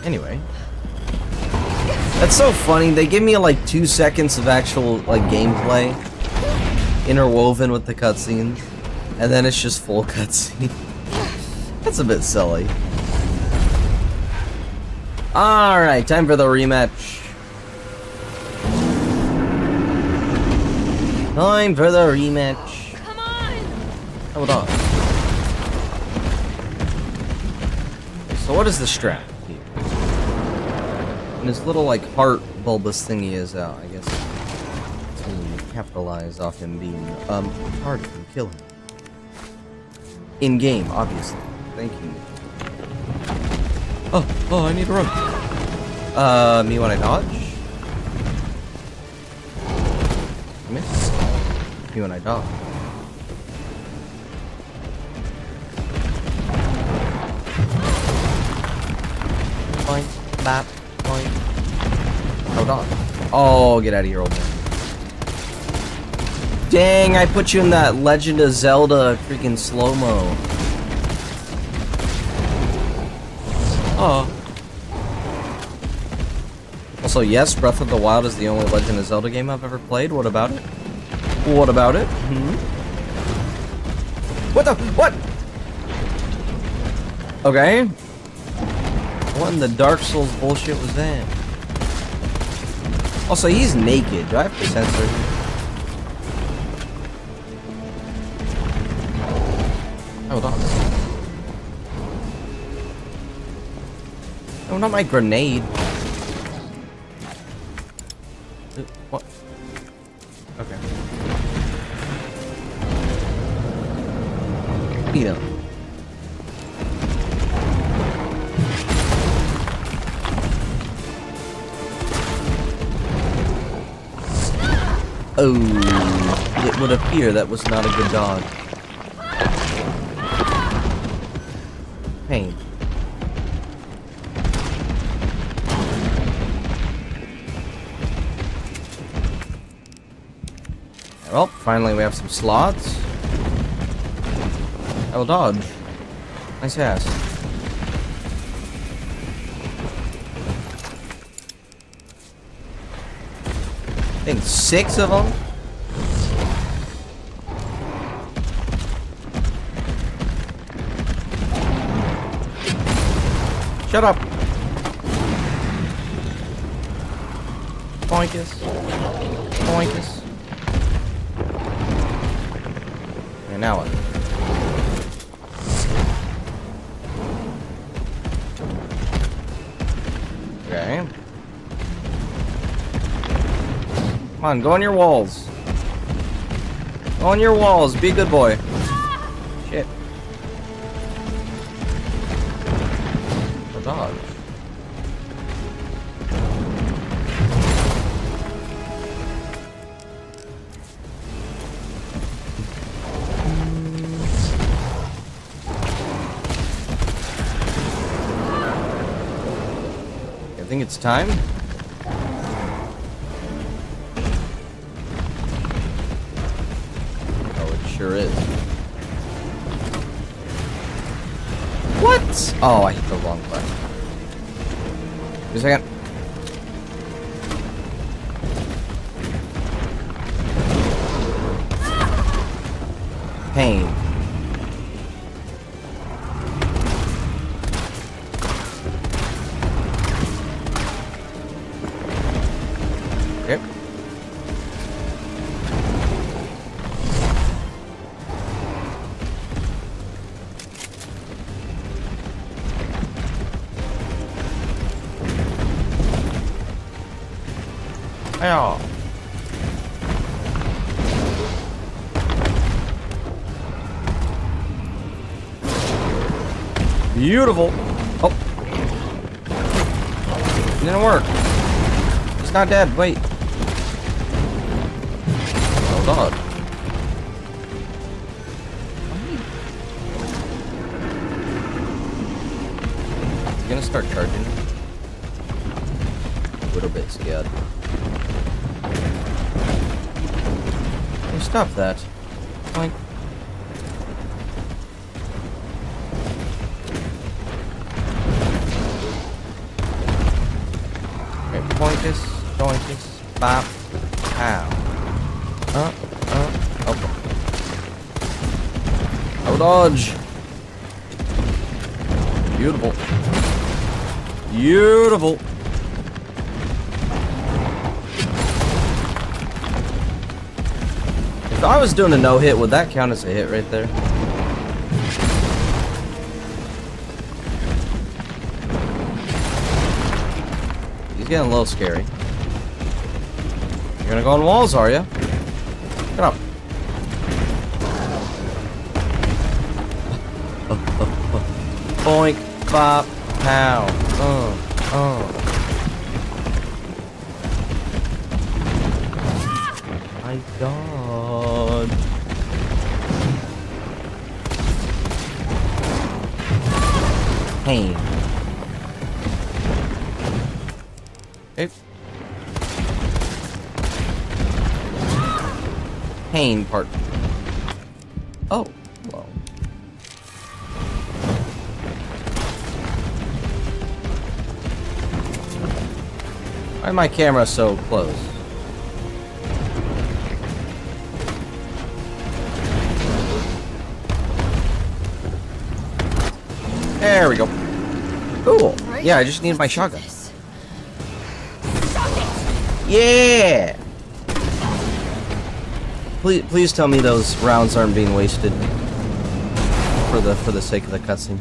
Anyway. That's so funny. They give me like 2 seconds of actual like gameplay interwoven with the cutscenes, and then it's just full cutscene. That's a bit silly. Alright, time for the rematch. Time for the rematch. Come on! Hold on. So what is the strat here? And this little like heart bulbous thingy is out, I guess. To capitalize off him being target and kill him. In game, obviously. Thank you. Oh, I need to run. Me when I dodge? Miss you and I dog. Point, bap, point. Oh, dog. Oh, get out of here, old man. Dang, I put you in that Legend of Zelda freaking slow-mo. Oh. Also, yes, Breath of the Wild is the only Legend of Zelda game I've ever played. What about it? What about it? What the? What? Okay. What in the Dark Souls bullshit was that? Also, he's naked. Do I have to censor him? Hold on. Oh, not my grenade. What? Okay. Beat him. Oh, it would appear that was not a good dog. Pain. Well, finally we have some slots. I will dodge. Nice ass. I think 6 of them. Shut up. Boinkus. Boinkus. And now what? Okay. Come on, go on your walls. Go on your walls. Be a good boy. Shit. The dog. I think it's time. Oh, it sure is. What? Oh, I hit the wrong button. Wait a second. Pain. Yep. Ow. Beautiful. Oh. It didn't work. He's not dead. Wait. Oh, God. Is he gonna start charging? A little bit scared. Hey, stop that. Like. Pointus, jointus, bop, pow. Okay. Oh, dodge. Beautiful. Beautiful. If I was doing a no-hit, would that count as a hit right there? He's getting a little scary. You're gonna go on walls, are you? Get up. Boink, bop, pow. I my god. Pain. Okay. Pain part. Oh, well. Why is my camera so close? There we go. Cool. Yeah, I just need my shotgun. Yeah. Please tell me those rounds aren't being wasted for the sake of the cutscene.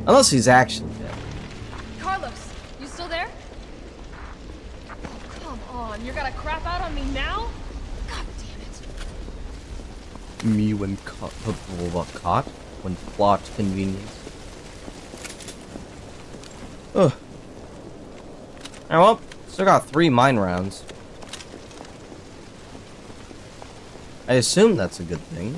Unless he's actually dead. Carlos, you still there? Oh, come on. You're gonna crap out on me now? God damn it. Me when caught when plot convenience. Ugh. Alright, well, still got 3 mine rounds. I assume that's a good thing.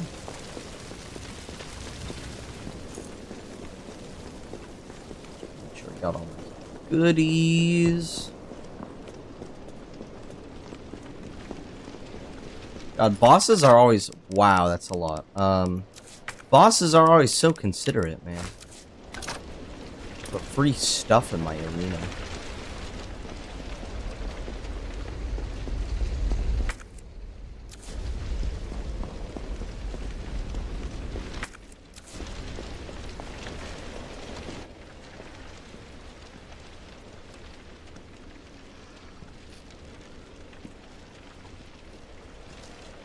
Make sure I got all my goodies. God, bosses are always... Wow, that's a lot. Bosses are always so considerate, man. Put free stuff in my arena.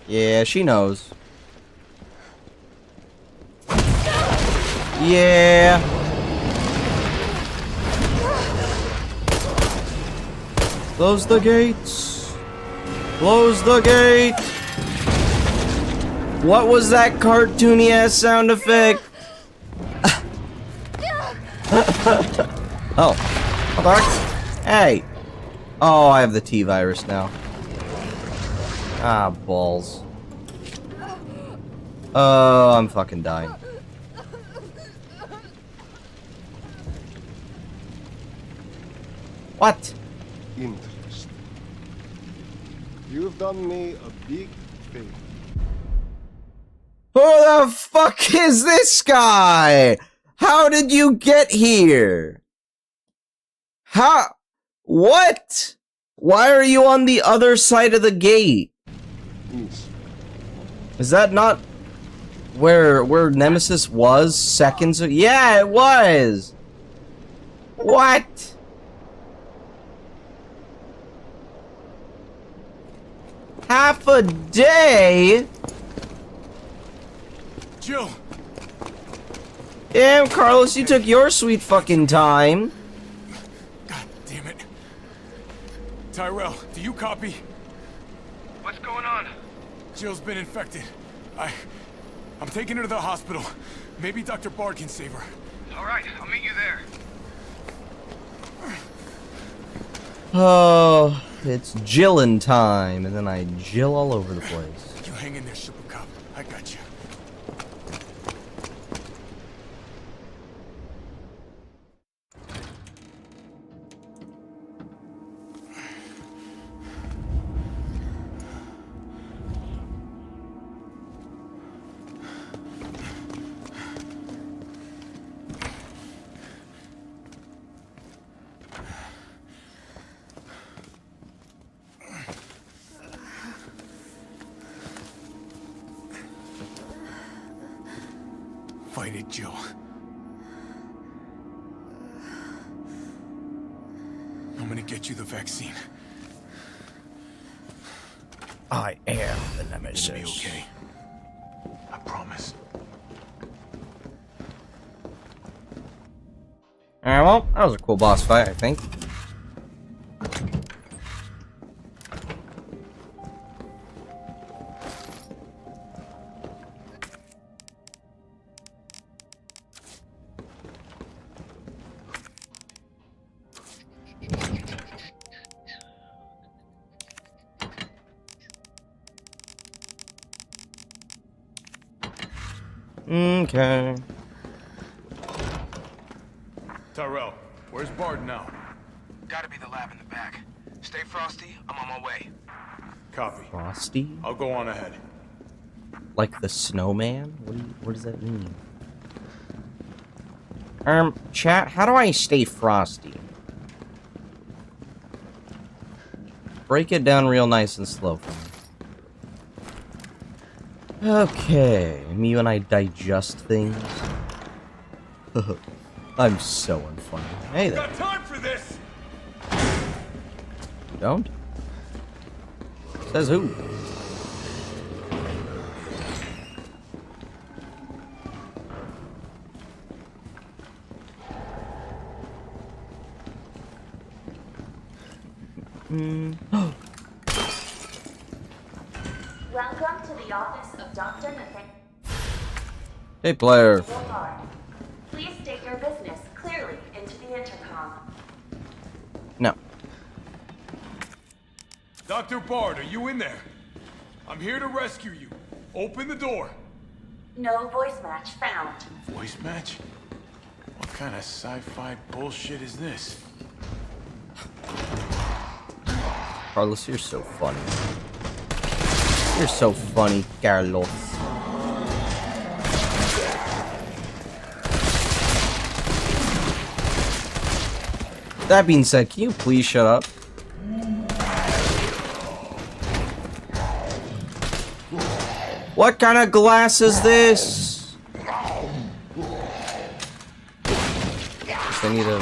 Yeah, she knows. Yeah. Close the gates. Close the gate. What was that cartoony ass sound effect? Oh. What the heck? Hey. Oh, I have the T virus now. Ah, balls. Oh, I'm fucking dying. What? Interest. You've done me a big favor. Who the fuck is this guy? How did you get here? How? What? Why are you on the other side of the gate? Yes. Is that not where Nemesis was seconds ago? Yeah, it was. What? Half a day? Jill! Damn, Carlos, you took your sweet fucking time. God damn it. Tyrell, do you copy? What's going on? Jill's been infected. I'm taking her to the hospital. Maybe Dr. Bard can save her. All right, I'll meet you there. Oh, it's Jillin' time, and then I Jill all over the place. You hang in there, Super Cop. I got you. Fight it, Jill. I'm gonna get you the vaccine. I am the It'll Nemesis. be okay. I promise. Alright, well, that was a cool boss fight, I think. Okay. Tyrell, where's Bard now? Gotta be the lab in the back. Stay frosty, I'm on my way. Copy. Frosty? I'll go on ahead. Like the snowman? What does that mean? Chat, how do I stay frosty? Break it down real nice and slow for me. Okay, me when I digest things. I'm so unfunny. Hey there. Got time for this? You don't? Says who? Welcome to the office of Dr. Nathan. Hey, player. Please state your business clearly into the intercom. No. Dr. Bard, are you in there? I'm here to rescue you. Open the door. No voice match found. Voice match? What kind of sci-fi bullshit is this? Carlos, you're so funny. You're so funny, Carlos. That being said, can you please shut up? What kind of glass is this? Guess I need to...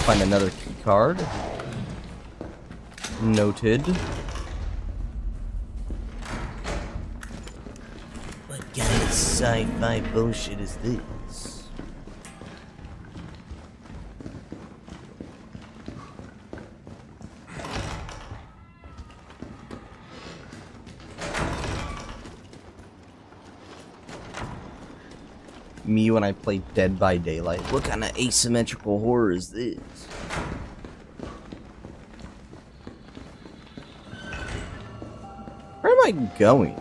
find another key card. Noted. What kind of sci-fi bullshit is this? Me when I play Dead by Daylight. What kind of asymmetrical horror is this? Where am I going?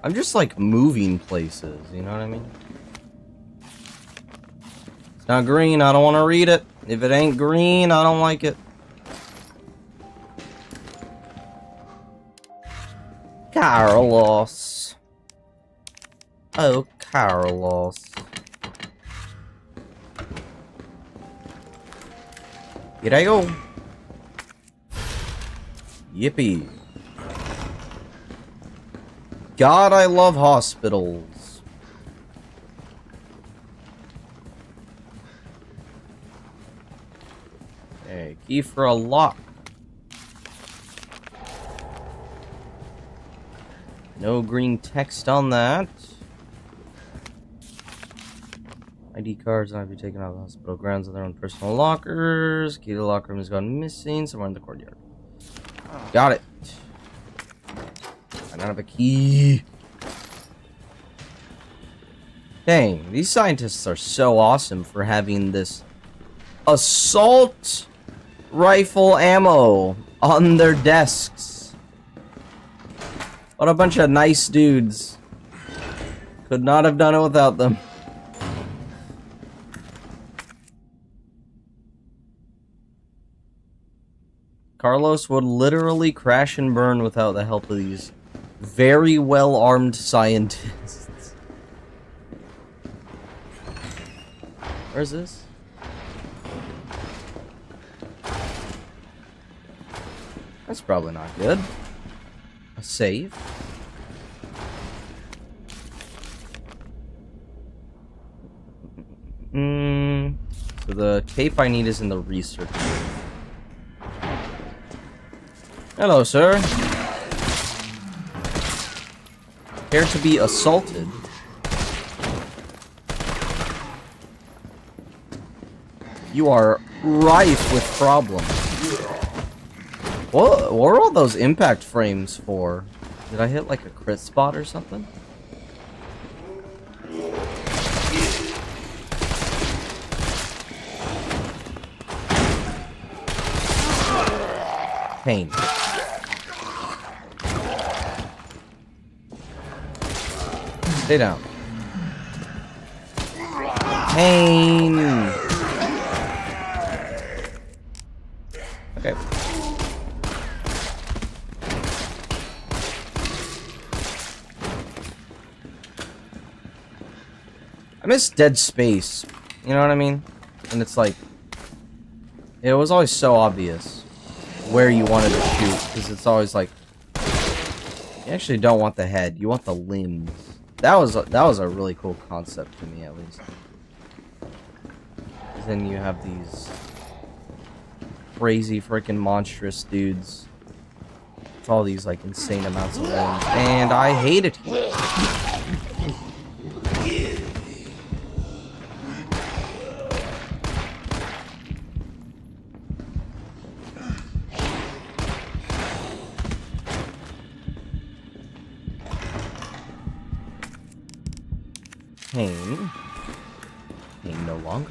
I'm just like moving places, you know what I mean? It's not green, I don't want to read it. If it ain't green, I don't like it. Carlos. Oh, Carlos. Here I go. Yippee. God, I love hospitals. Okay, key for a lock. No green text on that. ID cards not be taken out of the hospital grounds on their own personal lockers. Key to the locker room has gone missing somewhere in the courtyard. Got it. I don't have a key. Dang, these scientists are so awesome for having this assault rifle ammo on their desks. What a bunch of nice dudes. Could not have done it without them. Carlos would literally crash and burn without the help of these very well-armed scientists. Where's this? That's probably not good. A save. So the cape I need is in the research room. Hello, sir. Care to be assaulted? You are rife with problems. What are all those impact frames for? Did I hit like a crit spot or something? Pain. Stay down. Pain. Okay. I miss Dead Space. You know what I mean? And it's like, it was always so obvious where you wanted to shoot, because it's always like, you actually don't want the head, you want the limbs. That was a really cool concept to me, at least. Then you have these crazy freaking monstrous dudes with all these like insane amounts of limbs, and I hate it. Pain no longer.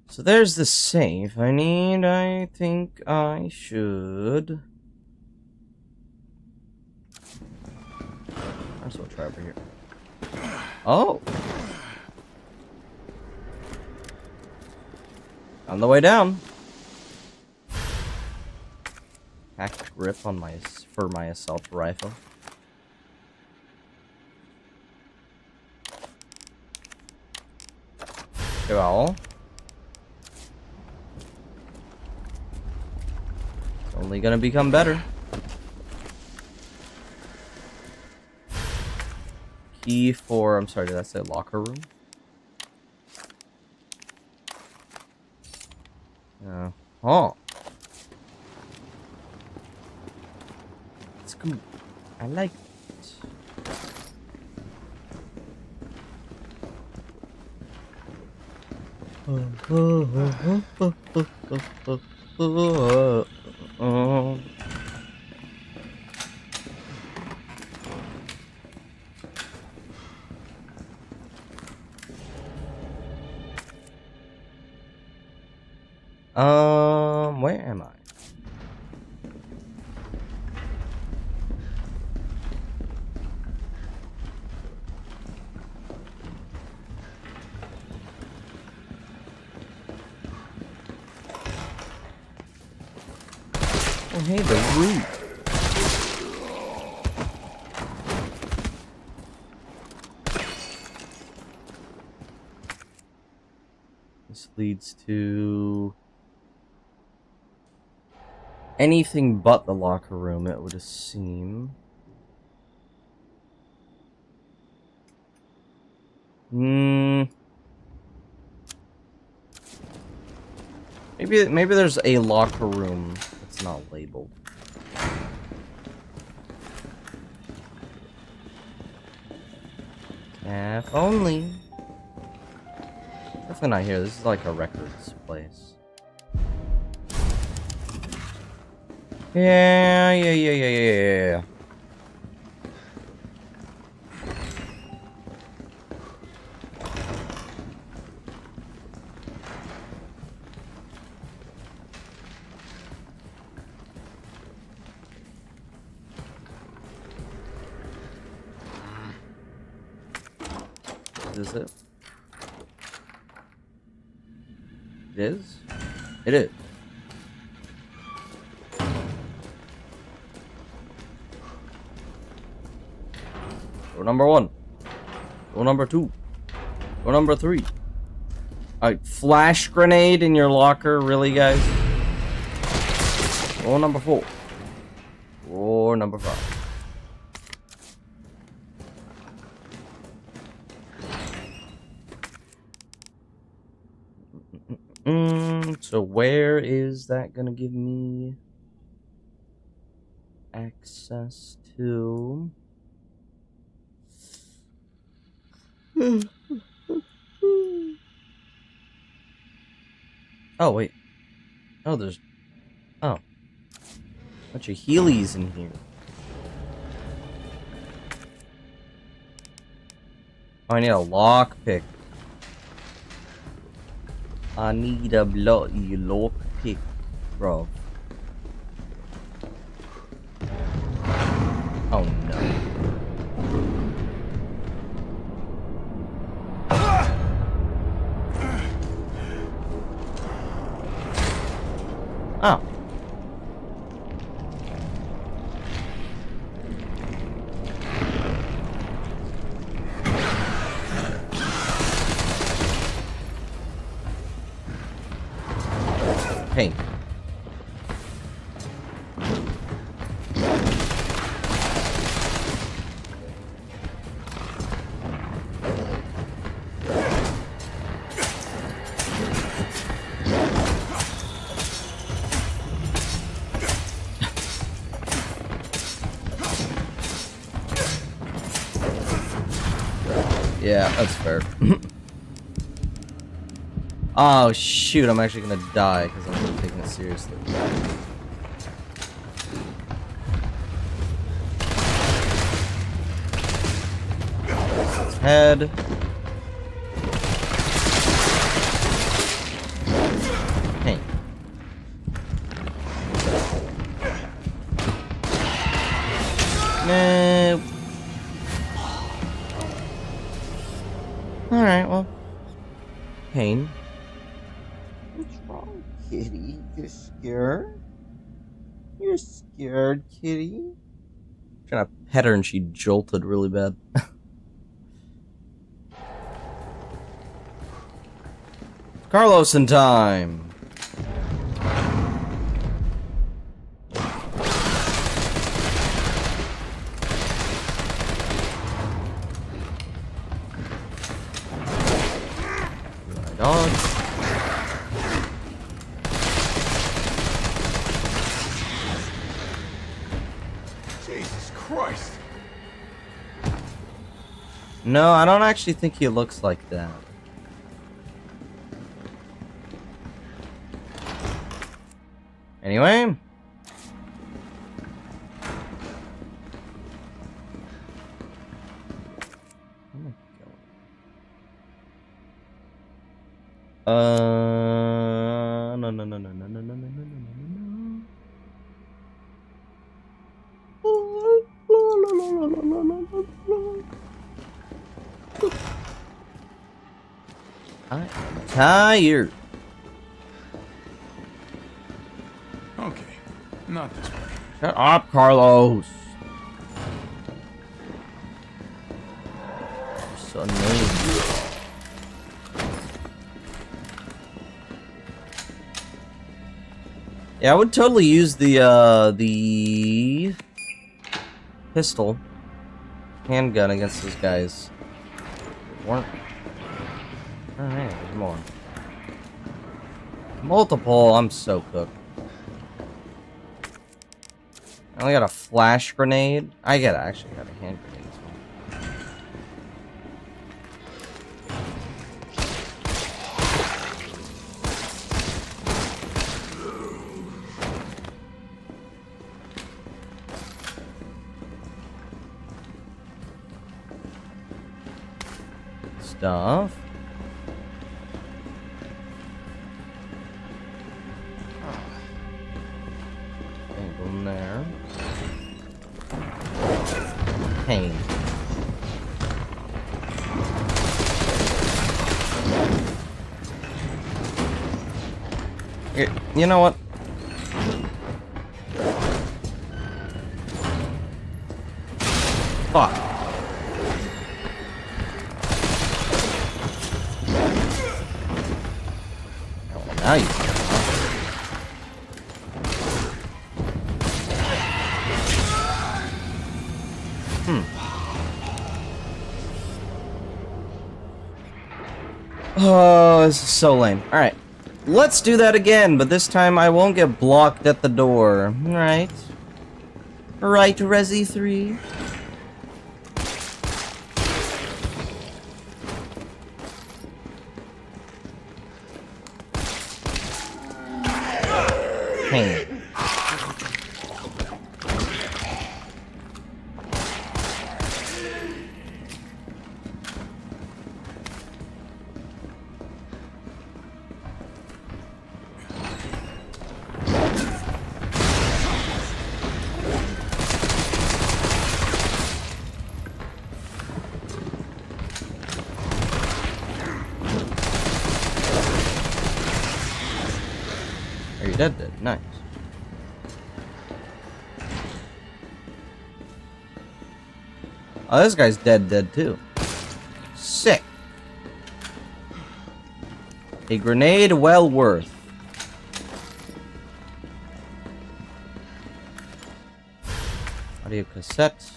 So there's the safe I think I should. Might as well try over here. Oh! On the way down. Hacked grip on my assault rifle. Well, it's only gonna become better. Key for, I'm sorry, did I say locker room? Oh. It's good. I like it. Where am I? Oh, hey, the roof. This leads to anything but the locker room, it would seem. Maybe there's a locker room that's not labeled. If only. Definitely not here. This is like a records place. Yeah. Is it? It is? It is. Door number 1. Door number 2. Door number 3. Alright, flash grenade in your locker, really, guys? Door number 4. Door number 5. So where is that gonna give me access to? Oh, wait. Oh, there's... Oh. Bunch of Heelys in here. Oh, I need a lockpick. I need a bloody lockpick, bro. Oh no. Oh. Hey. Yeah, that's fair. Oh shoot, I'm actually gonna die because I'm not taking it seriously. His head. Hey. No. Alright, well. Pain. What's wrong, kitty? You're scared? You're scared, kitty? I'm trying to pet her and she jolted really bad. Carlos in time! Dog. Jesus Christ. No, I don't actually think he looks like that. Anyway. I'm tired. Okay, not this way. Shut up, Carlos. You're so annoying. Yeah, I would totally use the pistol handgun against those guys. It weren't. Oh man, there's more. Multiple. I'm so cooked. I only got a flash grenade. Actually got a hand grenade as well. Stuff. Go in there. Pain. You know what? Fuck. Oh, now you. Oh, this is so lame. Alright. Let's do that again, but this time I won't get blocked at the door. Right? Right, Resi 3? Pain. dead. Nice. Oh, this guy's dead too. Sick. A grenade well worth. Audio cassette.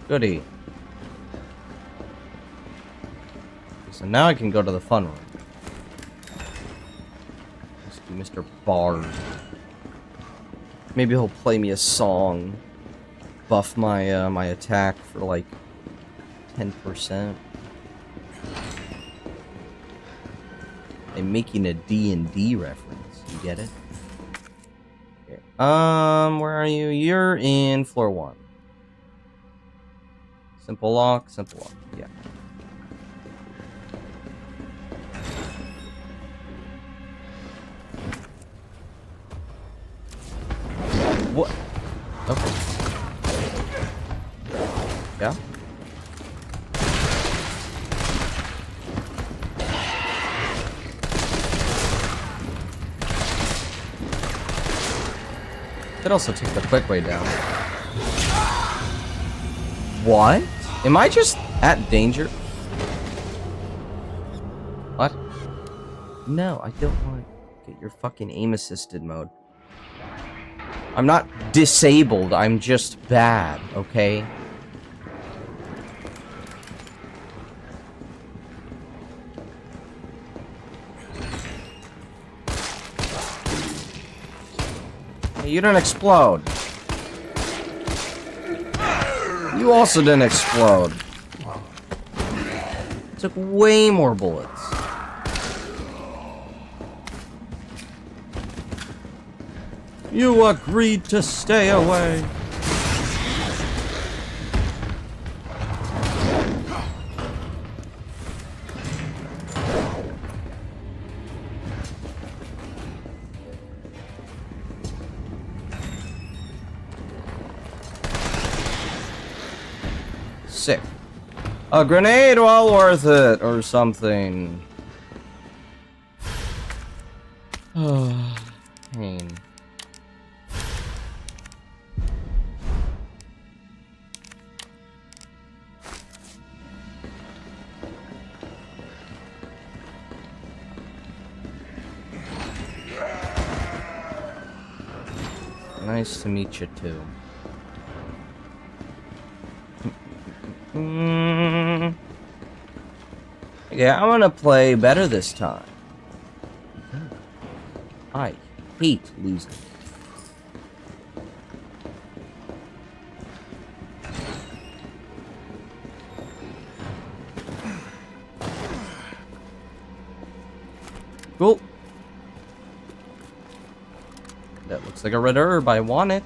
Goody. So now I can go to the fun room. Let's do Mr. Bard. Maybe he'll play me a song. Buff my my attack for like 10%. I'm making a D&D reference. You get it? Okay. Where are you? You're in floor 1. Simple lock, yeah. What? Okay. Yeah? Could also take the quick way down. What? Am I just at danger? What? No, I don't want to get your fucking aim assisted mode. I'm not disabled, I'm just bad, okay? Hey, you didn't explode. You also didn't explode. Took way more bullets. You agreed to stay away. Sick. A grenade well worth it, or something. Pain. Nice to meet you too. Okay, I'm gonna play better this time. I hate losing. Cool. That looks like a red herb. I want it.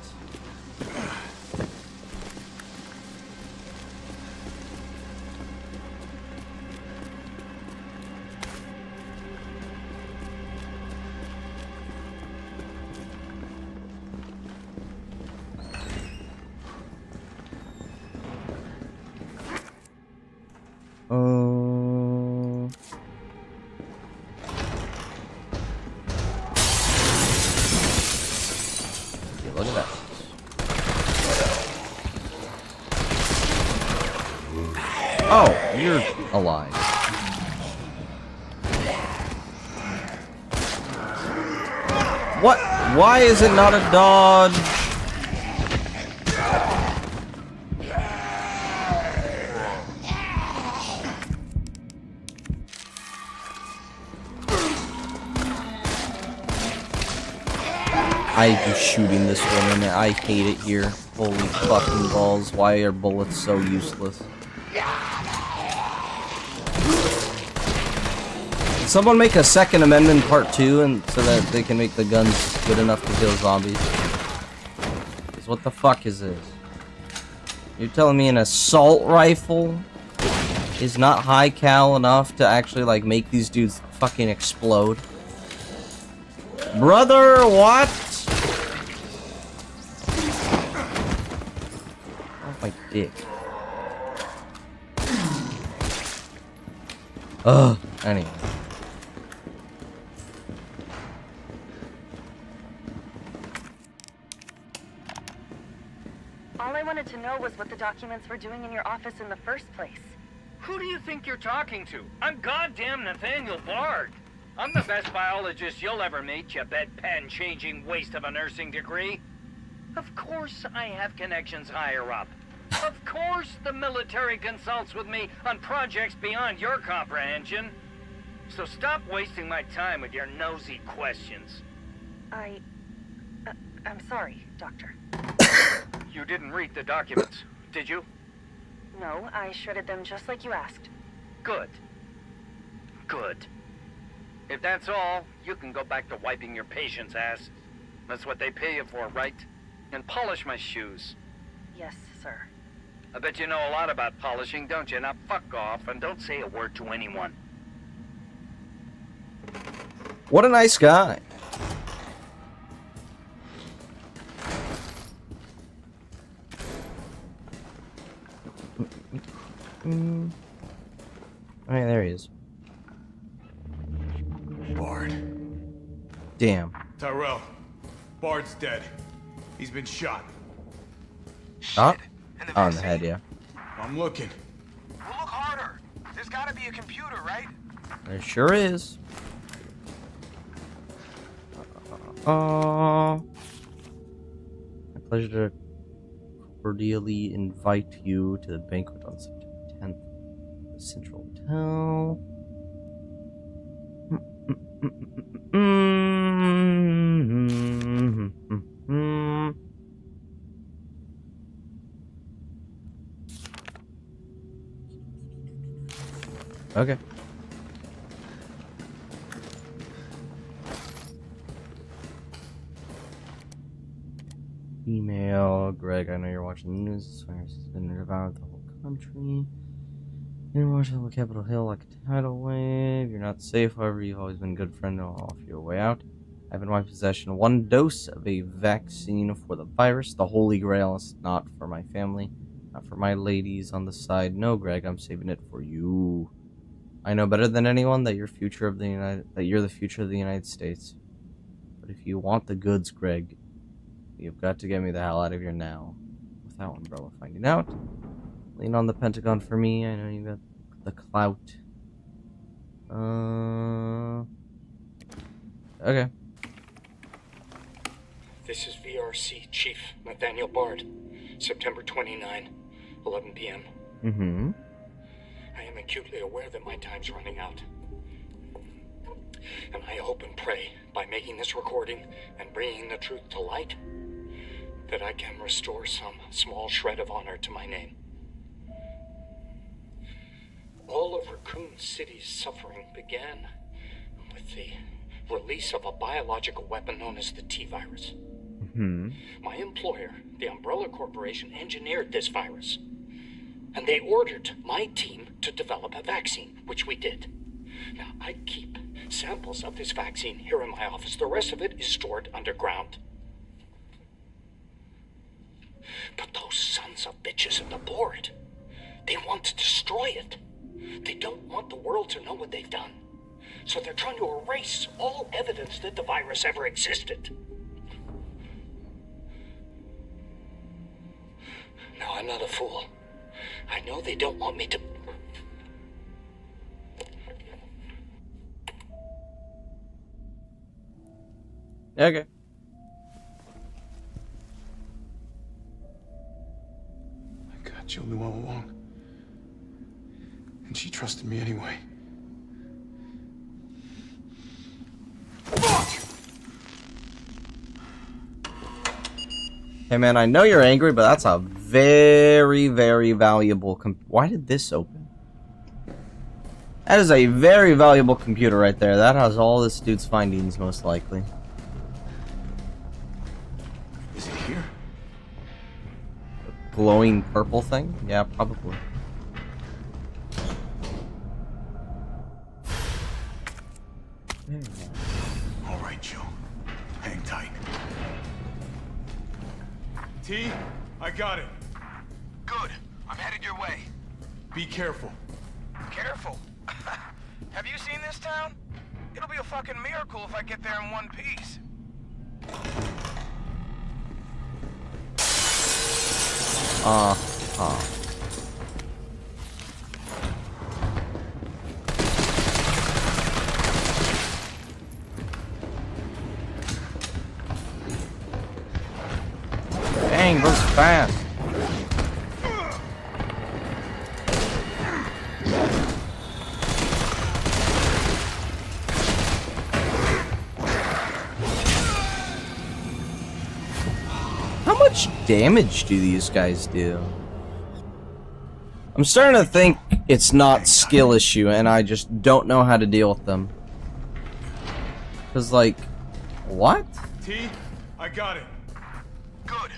Look at that. Oh, you're alive. What? Why is it not a dodge? I hate shooting this one, and I hate it here. Holy fucking balls, why are bullets so useless? Can someone make a Second Amendment Part 2 and so that they can make the guns good enough to kill zombies? 'Cause what the fuck is this? You're telling me an assault rifle is not high cal enough to actually like make these dudes fucking explode? Brother, what? Oh my dick. Ugh. Anyway. All I wanted to know was what the documents were doing in your office in the first place. Who do you think you're talking to? I'm goddamn Nathaniel Bard. I'm the best biologist you'll ever meet, you bedpan-changing waste of a nursing degree. Of course I have connections higher up. Of course the military consults with me on projects beyond your comprehension. So stop wasting my time with your nosy questions. I'm sorry, Doctor. You didn't read the documents, did you? No, I shredded them just like you asked. Good. Good. If that's all, you can go back to wiping your patient's ass. That's what they pay you for, right? And polish my shoes. Yes, sir. I bet you know a lot about polishing, don't you? Now fuck off and don't say a word to anyone. What a nice guy. Alright, there he is. Bard. Damn. Tyrell. Bard's dead. He's been shot. Shot? On the head, yeah. I'm looking. Well, look harder. There's gotta be a computer, right? There sure is. My pleasure to cordially invite you to the banquet on September 10th at the Central Hotel. Okay. Email, Greg, I know you're watching the news. This virus has been devoured the whole country. You're watching on Capitol Hill like a tidal wave. You're not safe, however, you've always been a good friend and I'll offer you a way out. I have in my possession 1 dose of a vaccine for the virus. The Holy Grail is not for my family, not for my ladies on the side. No, Greg, I'm saving it for you. I know better than anyone that you're the future of the United States. But if you want the goods, Greg, you've got to get me the hell out of here now. Without Umbrella finding out. Lean on the Pentagon for me. I know you got the clout. Okay. This is VRC Chief Nathaniel Bard. September 29, 11 p.m. Mm-hmm. I am acutely aware that my time's running out. And I hope and pray, by making this recording and bringing the truth to light, that I can restore some small shred of honor to my name. All of Raccoon City's suffering began with the release of a biological weapon known as the T-virus. Mm-hmm. My employer, the Umbrella Corporation, engineered this virus. And they ordered my team to develop a vaccine, which we did. Now, I keep samples of this vaccine here in my office. The rest of it is stored underground. But those sons of bitches at the board, they want to destroy it. They don't want the world to know what they've done. So they're trying to erase all evidence that the virus ever existed. Now, I'm not a fool. I know they don't want me to... Okay. I got Julie all along. And she trusted me anyway. Fuck! Hey man, I know you're angry, but that's a very, very valuable why did this open? That is a very valuable computer right there. That has all this dude's findings, most likely. Is it here? Glowing purple thing? Yeah, probably. All right, Joe. Hang tight. T, I got it. Good. I'm headed your way. Be careful. Careful. Have you seen this town? It'll be a fucking miracle if I get there in one piece. Dang, goes fast. How much damage do these guys do? I'm starting to think it's not skill issue and I just don't know how to deal with them. Cause like, what? T, I got it. Good.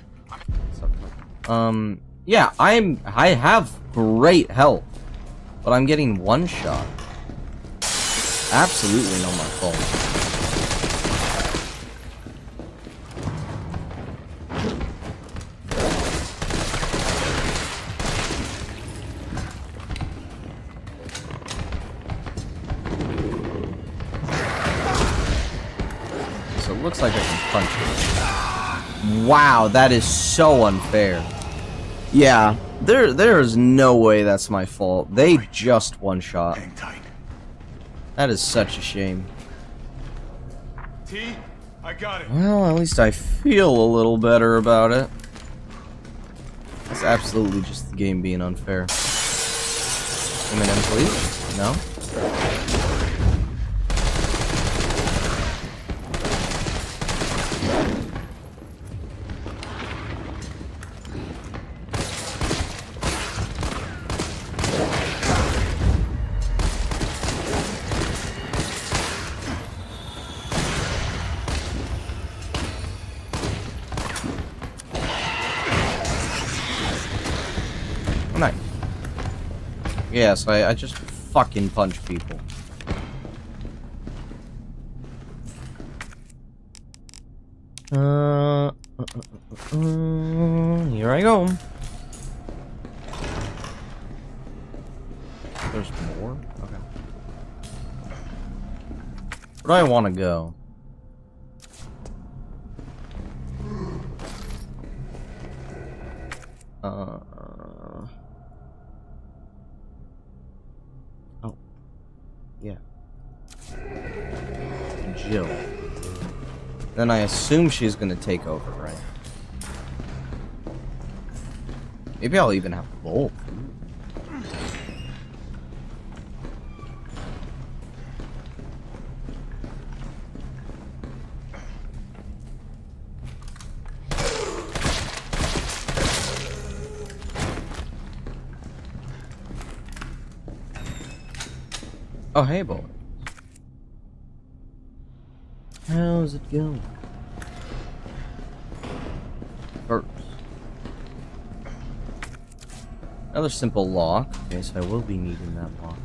Yeah, I have great health, but I'm getting one shot. Absolutely not my fault. So it looks like I can punch it. Wow, that is so unfair. Yeah, there is no way that's my fault. They just one shot. Hang tight. That is such a shame. T, I got it. Well, at least I feel a little better about it. It's absolutely just the game being unfair. M&M, please? No? Nice. Yes, I just fucking punch people. Here I go. There's more? Okay. Where do I want to go? Oh. Yeah. Jill. Then I assume she's gonna take over, right? Maybe I'll even have both. Oh, hey, boy. How's it going? First. Another simple lock. Okay, so I will be needing that lock.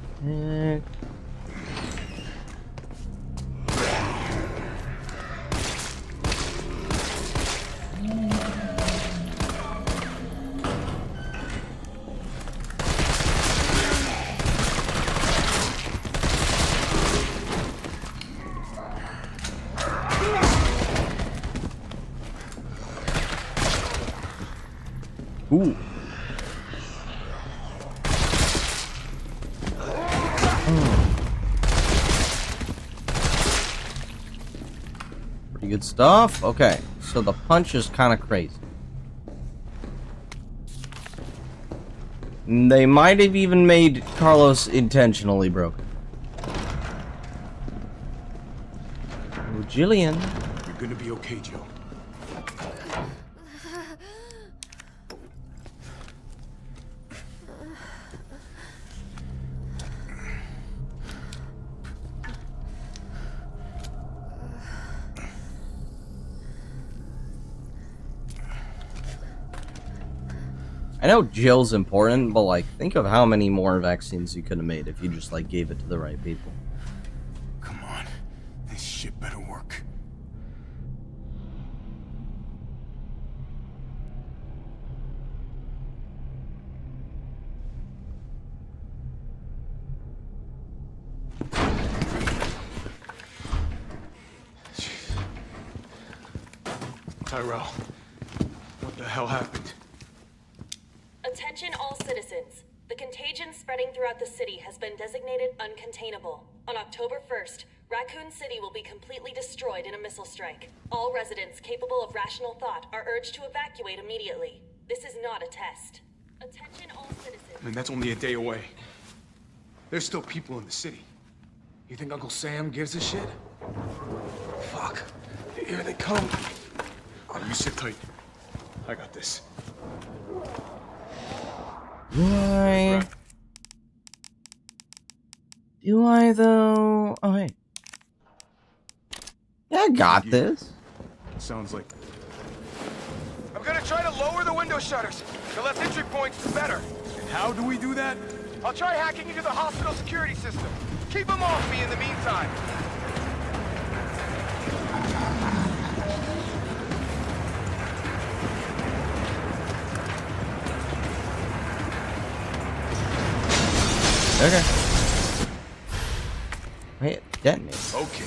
Ooh. Pretty good stuff. Okay, so the punch is kind of crazy. They might have even made Carlos intentionally broken. Oh, Jillian. You're gonna be okay, Joe. I know Jill's important, but like, think of how many more vaccines you could have made if you just like gave it to the right people. Come on. This shit better work. Tyrell, what the hell happened? Attention all citizens. The contagion spreading throughout the city has been designated uncontainable. On October 1st, Raccoon City will be completely destroyed in a missile strike. All residents capable of rational thought are urged to evacuate immediately. This is not a test. Attention all citizens. I mean, that's only a day away. There's still people in the city. You think Uncle Sam gives a shit? Fuck. Here they come. Oh, you sit tight. I got this. Why? Do I though? Oh hey. Yeah, I got this. Sounds like... I'm gonna try to lower the window shutters. The less entry points, the better. And how do we do that? I'll try hacking into the hospital security system. Keep them off me in the meantime. Okay. Wait, detonate. Okay.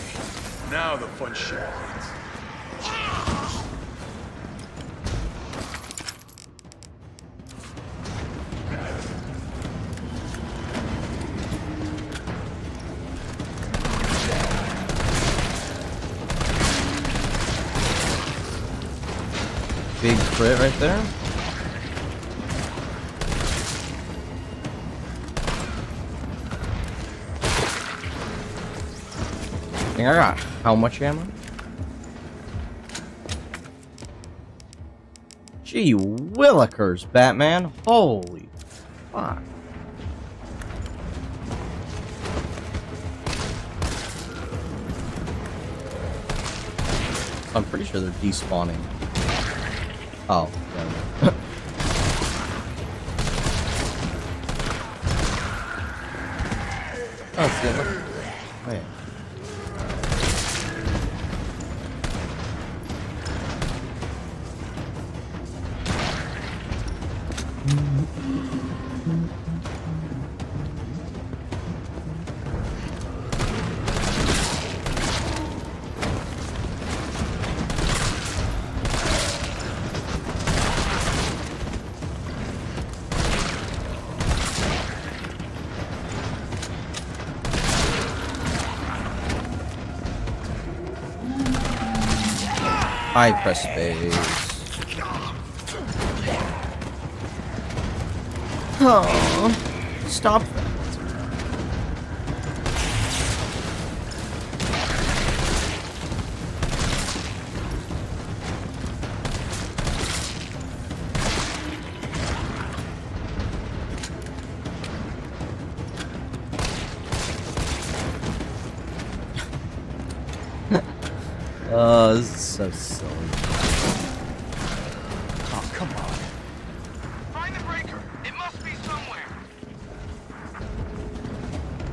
Now the fun shit begins. Big crit right there. I think I got how much ammo? Gee willikers, Batman. Holy fuck. I'm pretty sure they're despawning. Oh, yeah. Oh, it's good. Oh, yeah. I press space. Oh, stop that. Oh, this is so silly. Oh, come on. Find the breaker. It must be somewhere.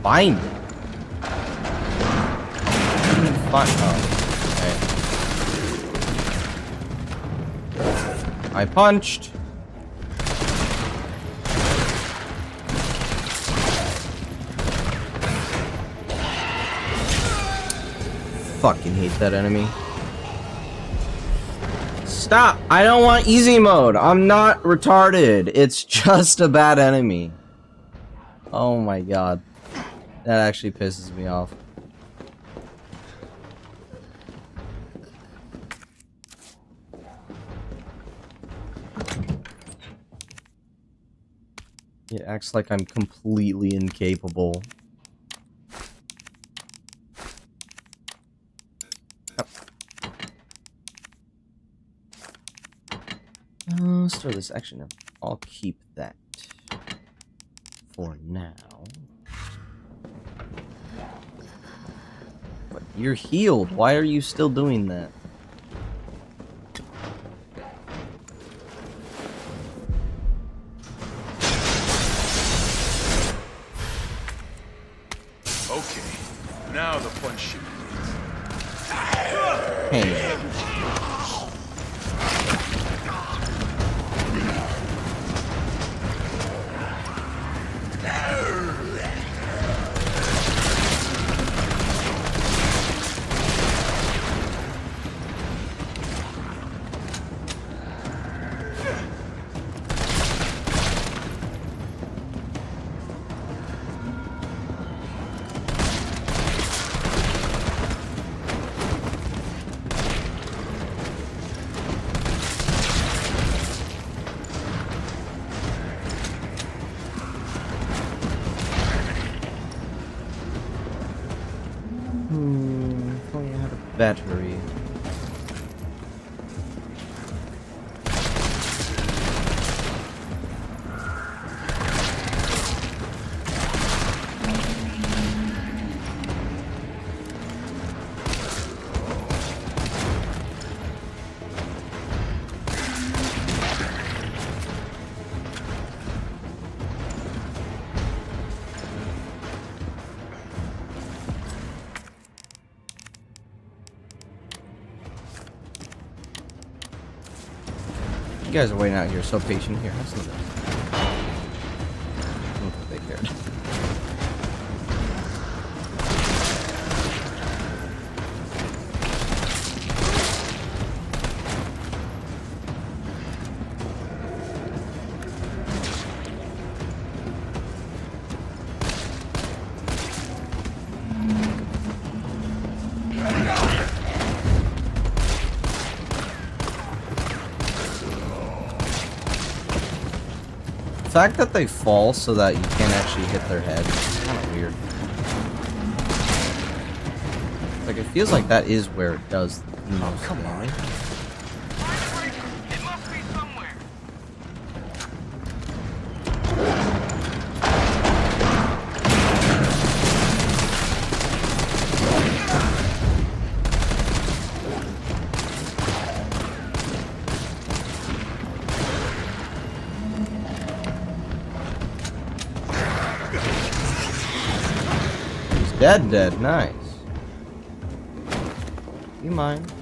Find it. Find. Oh, okay. I punched. Fucking hate that enemy. Stop! I don't want easy mode. I'm not retarded. It's just a bad enemy. Oh my god. That actually pisses me off. It acts like I'm completely incapable. Let's throw this action up. I'll keep that for now. But you're healed. Why are you still doing that? Okay. Now the fun shit begins. Hey. battery. You guys are waiting out here, so patient. Here, have some of this. They cared. The fact that they fall so that you can't actually hit their head is kind of weird. Like, it feels like that is where it does the most damage. It must be somewhere. Dead, nice. You mind?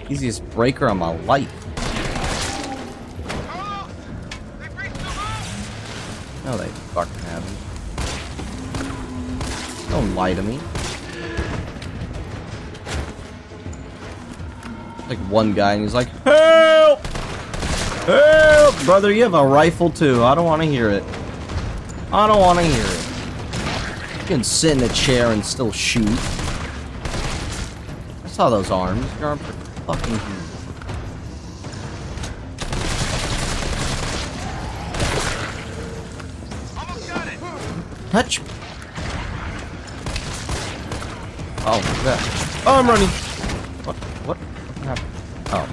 Easiest breaker on my life. No, they fucking haven't. Don't lie to me. Like one guy and he's like, help! Help! Brother, you have a rifle too. I don't want to hear it. I don't want to hear it. You can sit in a chair and still shoot. I saw those arms. Your arms are fucking huge. Almost got it. Touch. Oh, that. Oh, I'm running. What happened? Oh.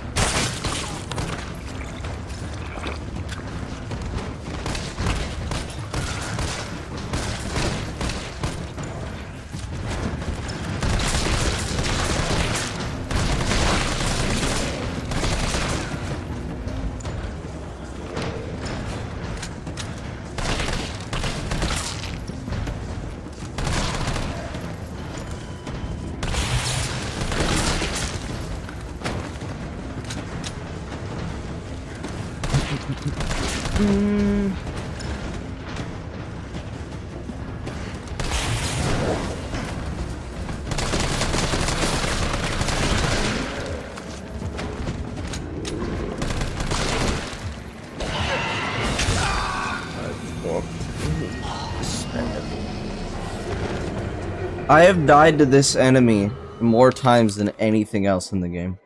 I have died to this enemy more times than anything else in the game.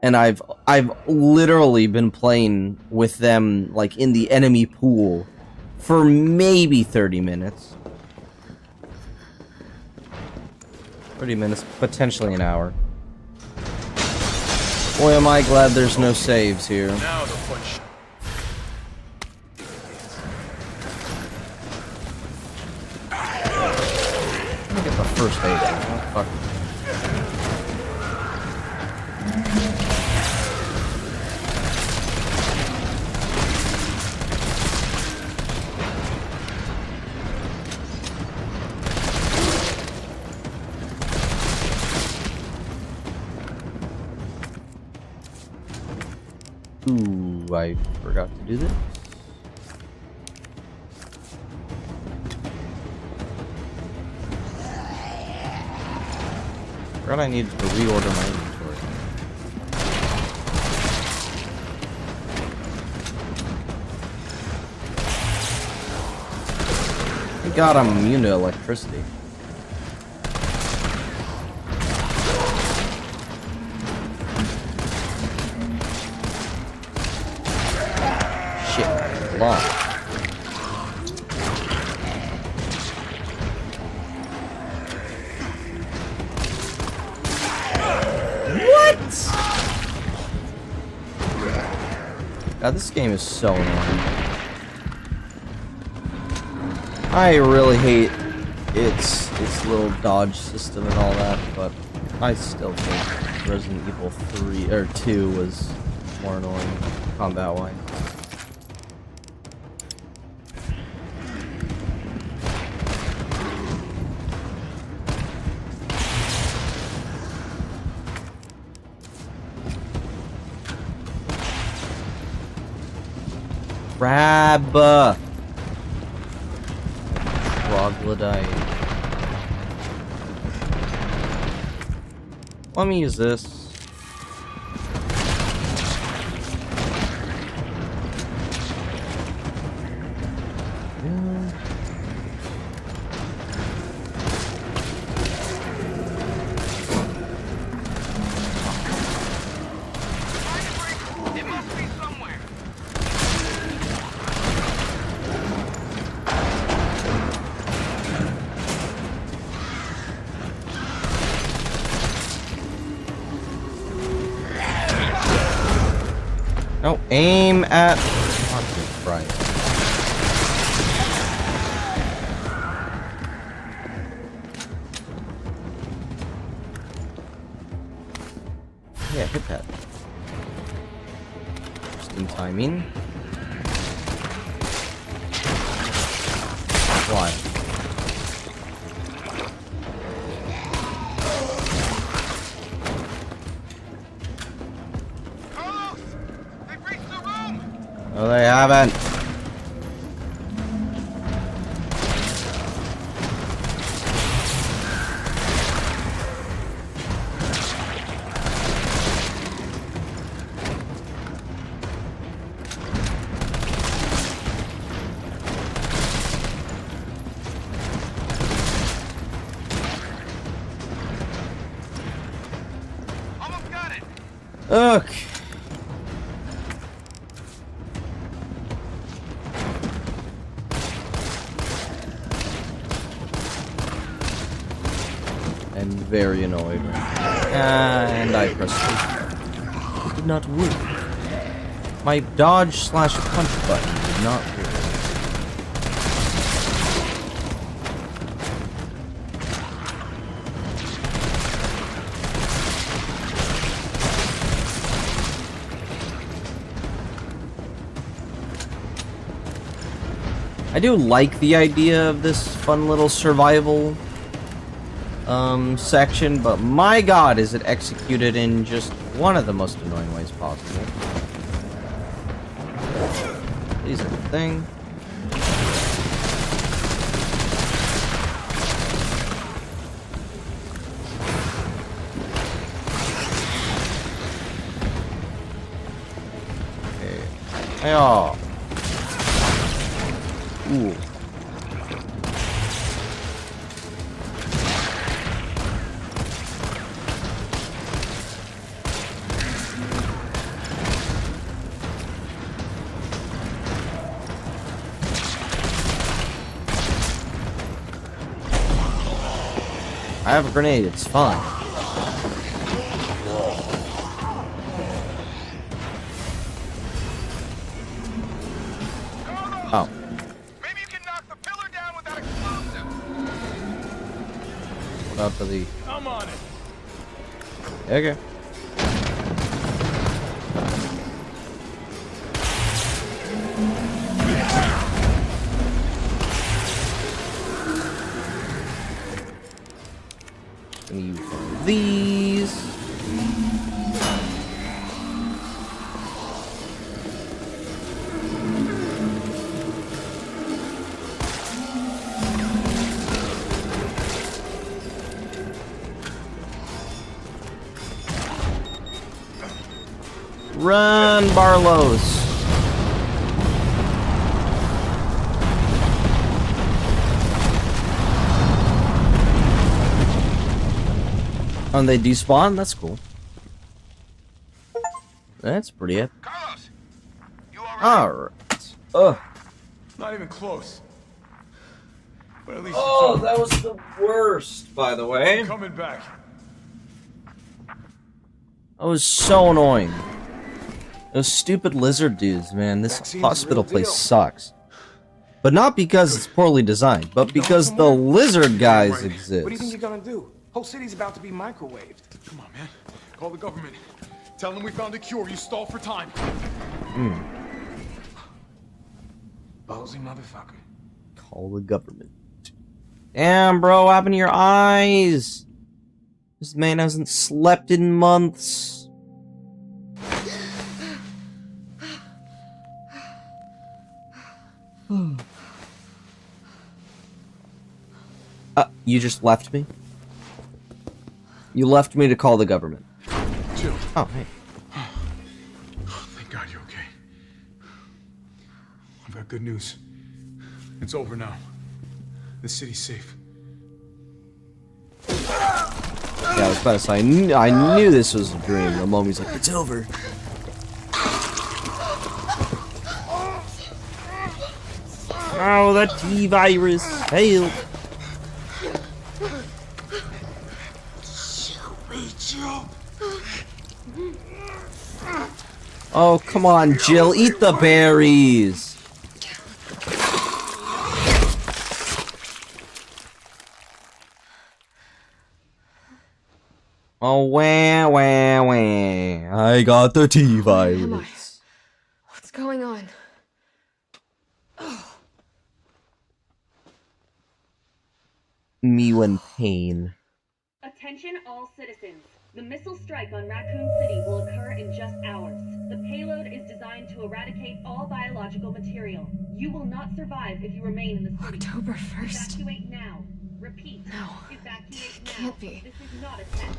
And I've literally been playing with them like in the enemy pool for maybe 30 minutes. 30 minutes, potentially an hour. Boy, am I glad there's no saves here. Now the push. Let me get the first aid. Oh, fuck. Ooh, I forgot to do this. Forgot I needed to reorder my inventory. Thank God I'm immune to electricity. Shit, long. God, this game is so annoying. I really hate its little dodge system and all that, but I still think Resident Evil 3 or 2 was more annoying combat-wise. Crab! Troglodyte. Let me use this. It must be somewhere. No, aim at. Oh, right. Yeah, hit that. Just in timing. Why? No, they haven't. Almost got it. Okay. I'm very annoyed right now. And I pressed it. It did not work. My dodge/punch button did not work. I do like the idea of this fun little survival section, but my god, is it executed in just one of the most annoying ways possible. These are the thing. Okay. Oh. Ooh. I have a grenade, it's fine. Oh. Maybe you can knock the pillar down without explosive. What up to the... I'm on it. Okay. Gonna use one of these. Run, Barlos. Oh, and they despawn? That's cool. That's pretty epic. Carlos, you all right? Alright. Ugh. Not even close. But at least Oh, it's that was the worst, by the way. coming back. That was so annoying. Those stupid lizard dudes, man. This Vaccine's a hospital real place deal. sucks. But not because it's poorly designed, but because the lizard guys exist. What do you think you're gonna do? Whole city's about to be microwaved. Come on, man. Call the government. Tell them we found a cure. You stall for time. Ballsy motherfucker. Call the government. Damn, bro, what happened to your eyes? This man hasn't slept in months. You just left me? You left me to call the government. Jill. Oh, hey. Thank God you're okay. I've got good news. It's over now. The city's safe. Yeah, I was about to say, I knew this was a dream. The mommy's like, it's over. Oh, that T-virus failed. Oh, come on, Jill, eat the berries. Oh, wah, wah, wah. I got the T-virus. What's going on? Me when pain. Attention all citizens. The missile strike on Raccoon City will occur in just hours. The payload is designed to eradicate all biological material. You will not survive if you remain in the city. October 1st. Evacuate now. Repeat. No. Evacuate now. Can't be. This is not a test.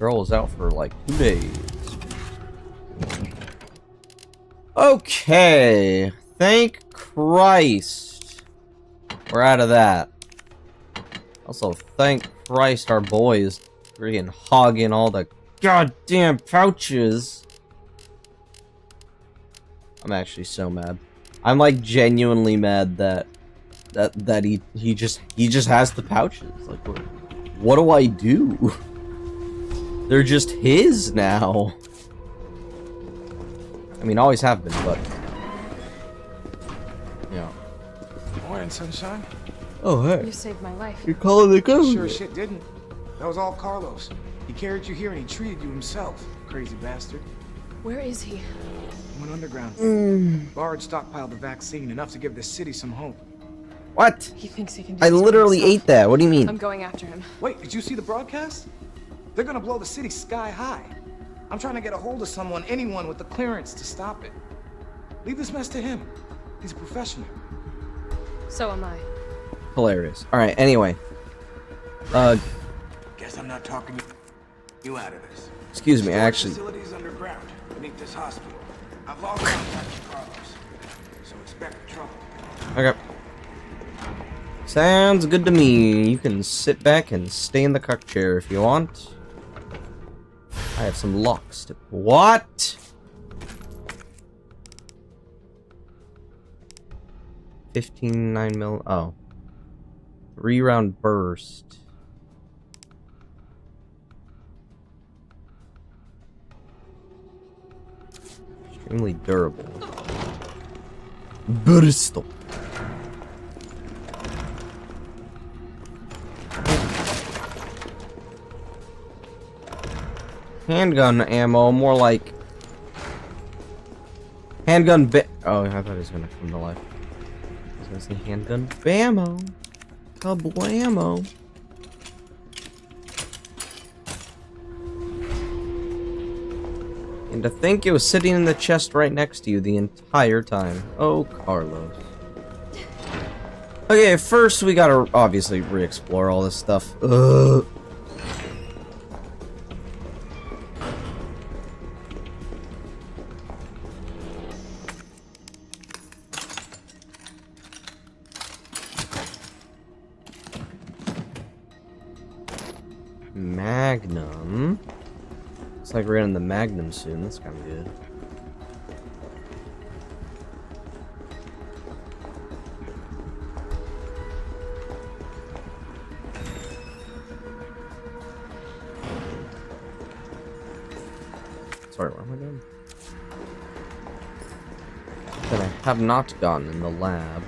Girl was out for like 2 days. Okay. Thank Christ. We're out of that. Also, thank Christ our boy is freaking hogging all the goddamn pouches. I'm actually so mad. I'm like genuinely mad that he just has the pouches. Like, what do I do? They're just his now. I mean, always have been, but yeah. Morning, sunshine. Oh, hey. You saved my life. You're calling the government. Sure as shit didn't. That was all Carlos. He carried you here and he treated you himself. Crazy bastard. Where is he? He went underground. Bard stockpiled the vaccine, enough to give this city some hope. What? He thinks he can do I this by literally himself. ate that. What do you mean? I'm going after him. Wait, did you see the broadcast? They're gonna blow the city sky high. I'm trying to get a hold of someone, anyone with the clearance to stop it. Leave this mess to him. He's a professional. So am I. Hilarious. Alright, anyway. Guess I'm not talking you out of this. Excuse me, actually. Facilities underground, beneath this hospital. I've lost contact with Carlos, so expect trouble. Okay. Sounds good to me. You can sit back and stay in the cuck chair if you want. I have some locks to... What? 15 9mm... Oh. 3-round burst. Extremely durable. Bristol. Handgun ammo, more like handgun oh, I thought he was gonna come to life. I was gonna say handgun bammo. Kablammo. And to think it was sitting in the chest right next to you the entire time. Oh, Carlos. Okay, first we gotta obviously re-explore all this stuff. Ugh. Magnum. Looks like we're getting the Magnum soon. That's kind of good. Sorry, where am I going? That I have not gone in the lab.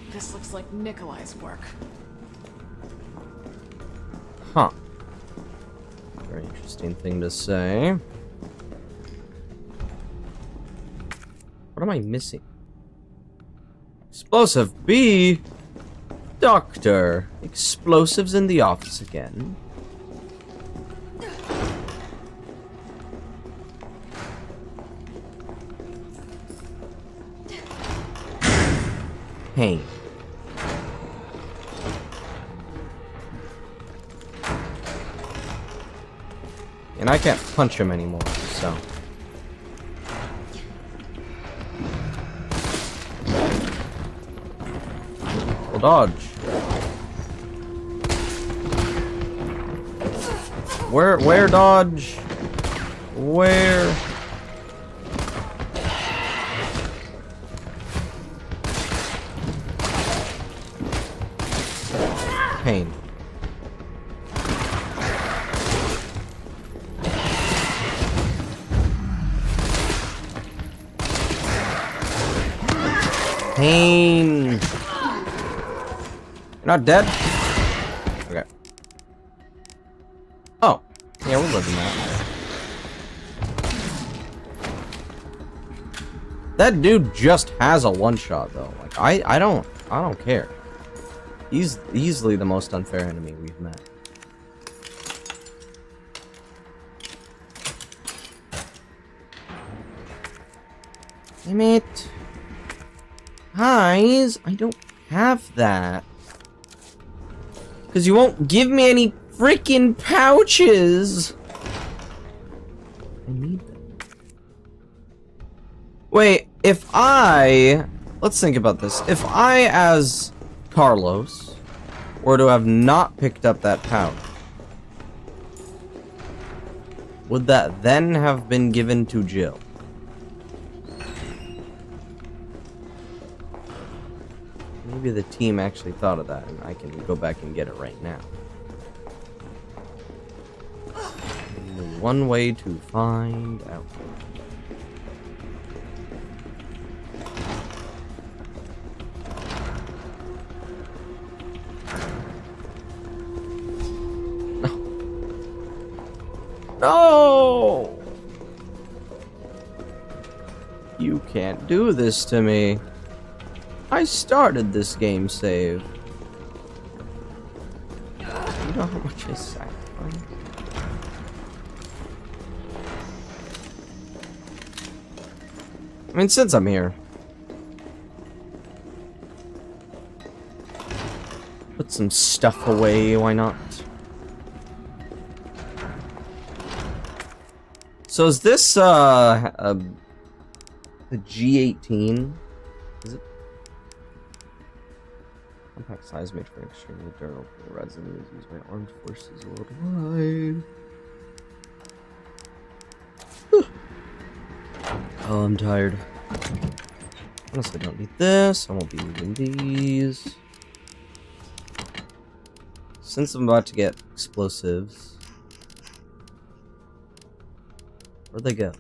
This looks like Nikolai's work. Huh. Very interesting thing to say. What am I missing? Explosive B. Doctor. Explosives in the office again. Pain. And I can't punch him anymore, so. Well, dodge. Where dodge? Where? Pain. Pain. You're not dead? Okay. Oh. Yeah, we're living that. That dude just has a one-shot though. Like I don't care. He's easily the most unfair enemy we've met. Damn it. Guys, I don't have that. Because you won't give me any freaking pouches. I need them. Wait, if I... Let's think about this. If I, as Carlos, were to have not picked up that pouch, would that then have been given to Jill? Maybe the team actually thought of that, and I can go back and get it right now. Only one way to find out. No! You can't do this to me. I started this game save. You know how much I sacrificed? I mean, since I'm here. Put some stuff away, why not? So is this, the G18? Is it? Compact size made for extremely durable resin is used by armed forces worldwide. Oh, I'm tired. Honestly, I don't need this. I won't be using these. Since I'm about to get explosives. Where'd they go?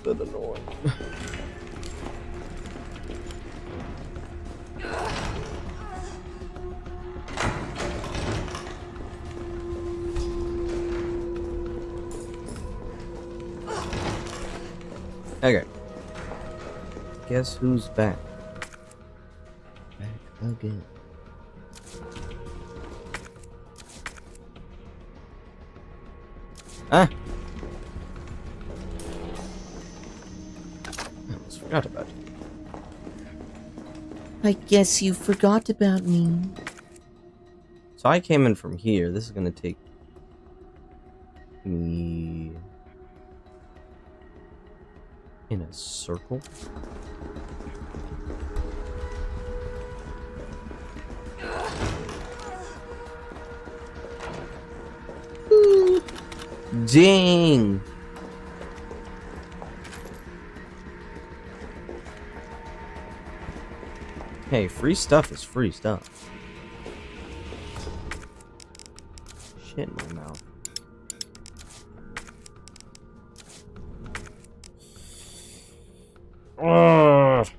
Bit annoying. Okay. Guess who's back? Back again. Ah! Forgot about you. I guess you forgot about me. So I came in from here. This is gonna take circle. Ooh. Dang. Hey, free stuff is free stuff. Shit in my mouth. Ugh.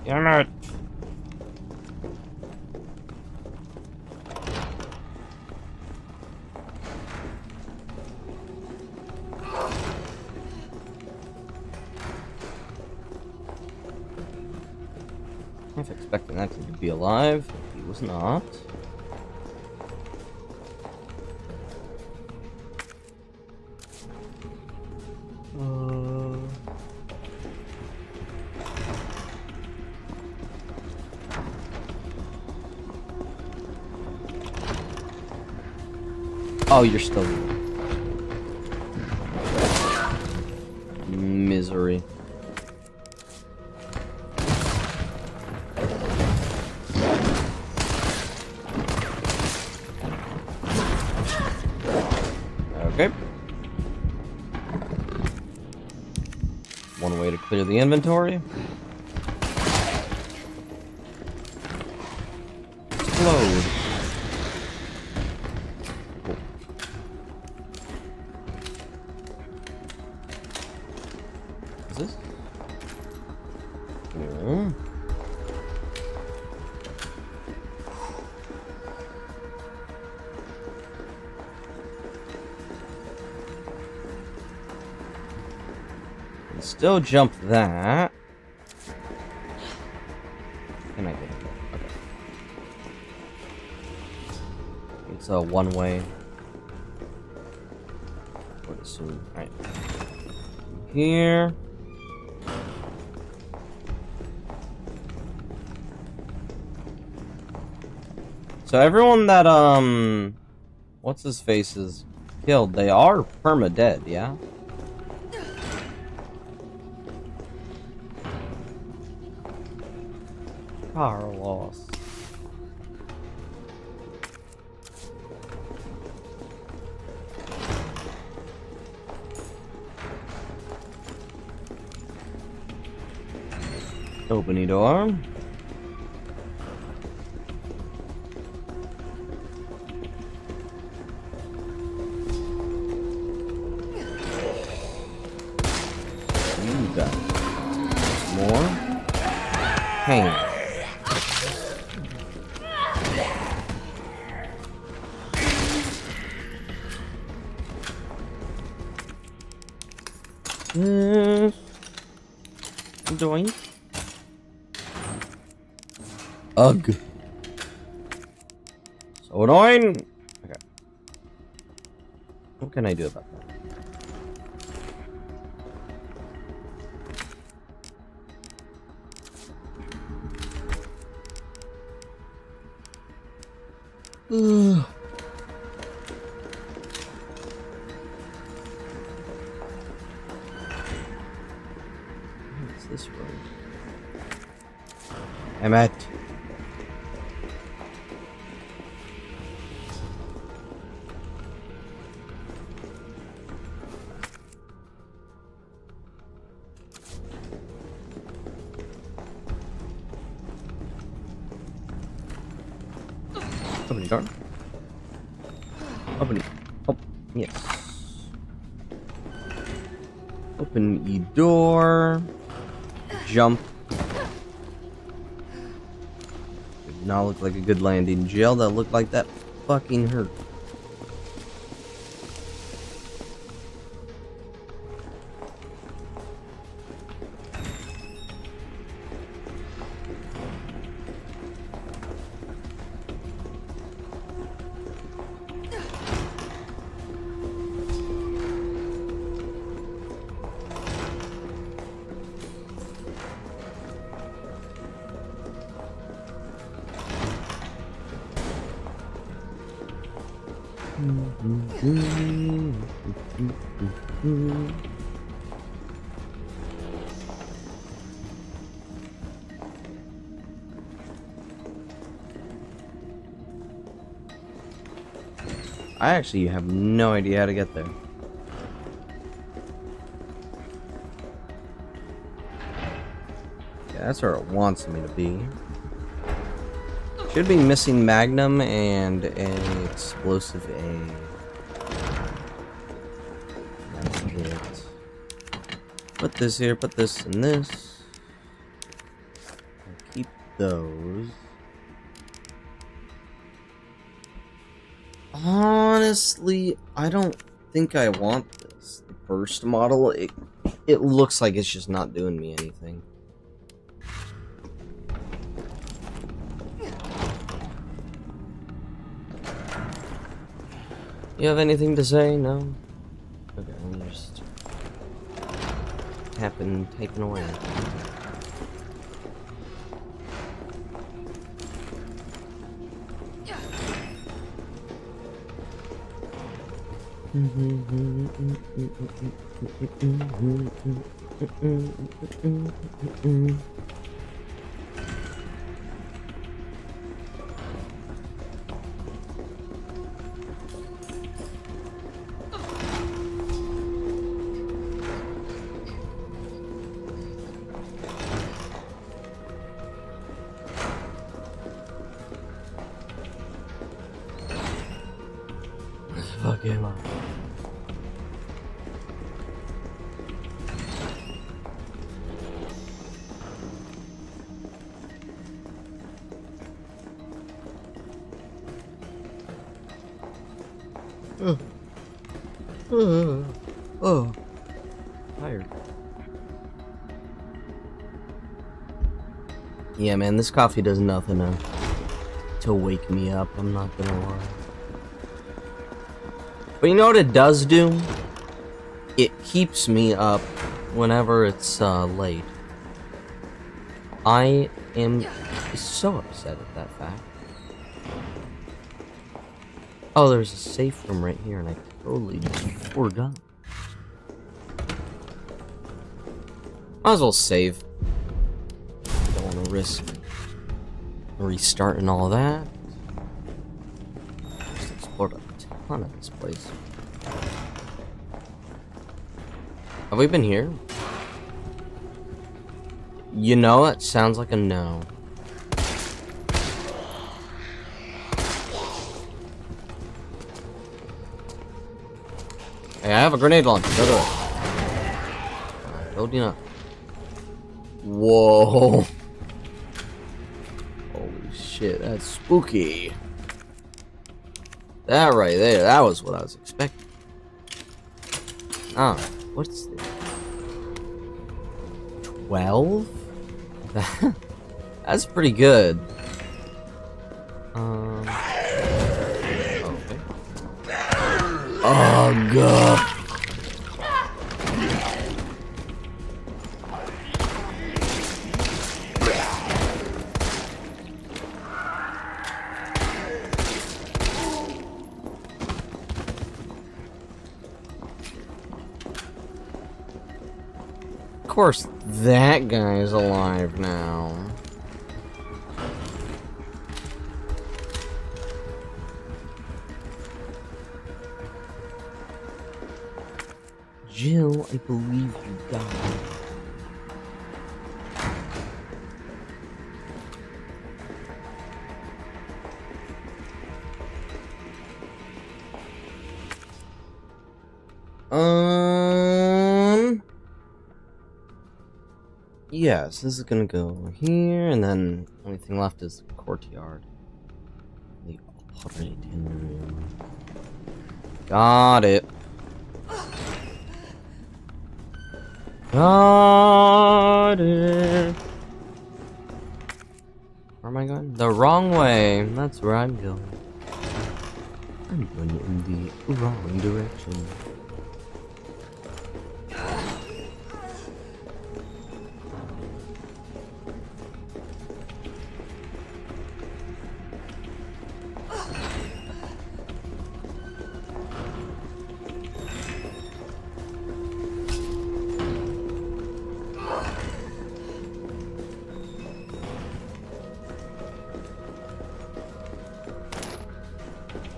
Damn it. I was expecting that to be alive. He was not. Oh, you're still misery. Okay. One way to clear the inventory. Explode. Cool. Is this? No. Still jump that. Can I get it? Okay. It's a one-way. Would assume. Right. Here. So everyone that what's his face is killed, they are perma-dead, yeah? Carlos. Open the door. You got more pain. Doink. Ugh. So annoying. Okay. What can I do about that? Ugh. This road. I'm at. Open the door. Open it. Oh, yes. Open the door. Jump. Did not look like a good landing. Jail that looked like that fucking hurt. I actually have no idea how to get there. Yeah, that's where it wants me to be. Should be missing Magnum and an explosive A. That's it. Put this here, put this in this. I'll keep those. Honestly, I don't think I want this. The first model, it looks like it's just not doing me anything. You have anything to say? No? Okay, I'm just tapping away. Fuck him up. Oh, tired. Yeah, man, this coffee does nothing to wake me up. I'm not gonna lie. But you know what it does do? It keeps me up whenever it's late. I am so upset at that fact. Oh, there's a safe room right here, and I totally just forgot. Might as well save. Don't want to risk restarting all that. Just explored a ton of this place. Have we been here? You know, it sounds like a no. Hey, I have a grenade launcher. Go to it. I told you not. Whoa. Holy shit, that's spooky. That right there, that was what I was expecting. Ah, what's this? 12? That's pretty good. Okay. Oh god. Of course, that guy is alive now. Jill, I believe you died. Yes, this is gonna go here, and then only thing left is the courtyard. The operating room. Got it. Got it. Where am I going? The wrong way. That's where I'm going. I'm going in the wrong direction.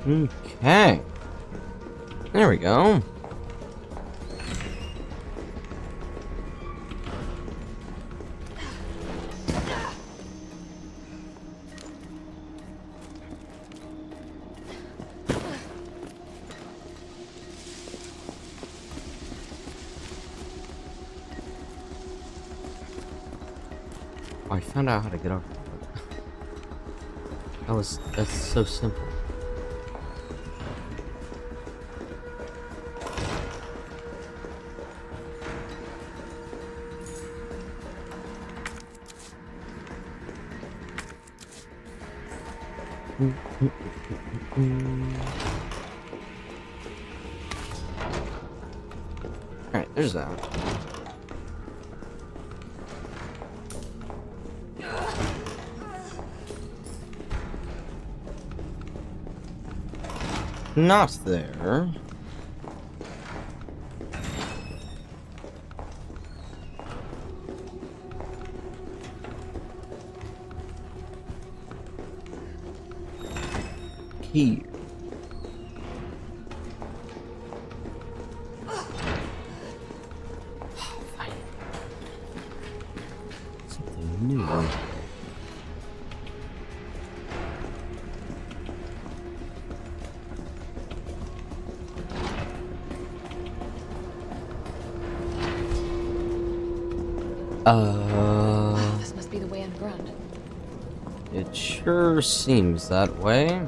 Okay. we go. Oh, I found out how to get over. That's so simple. Alright, there's that. Not there. Here. Fine. Something new. This must be the way underground. It sure seems that way.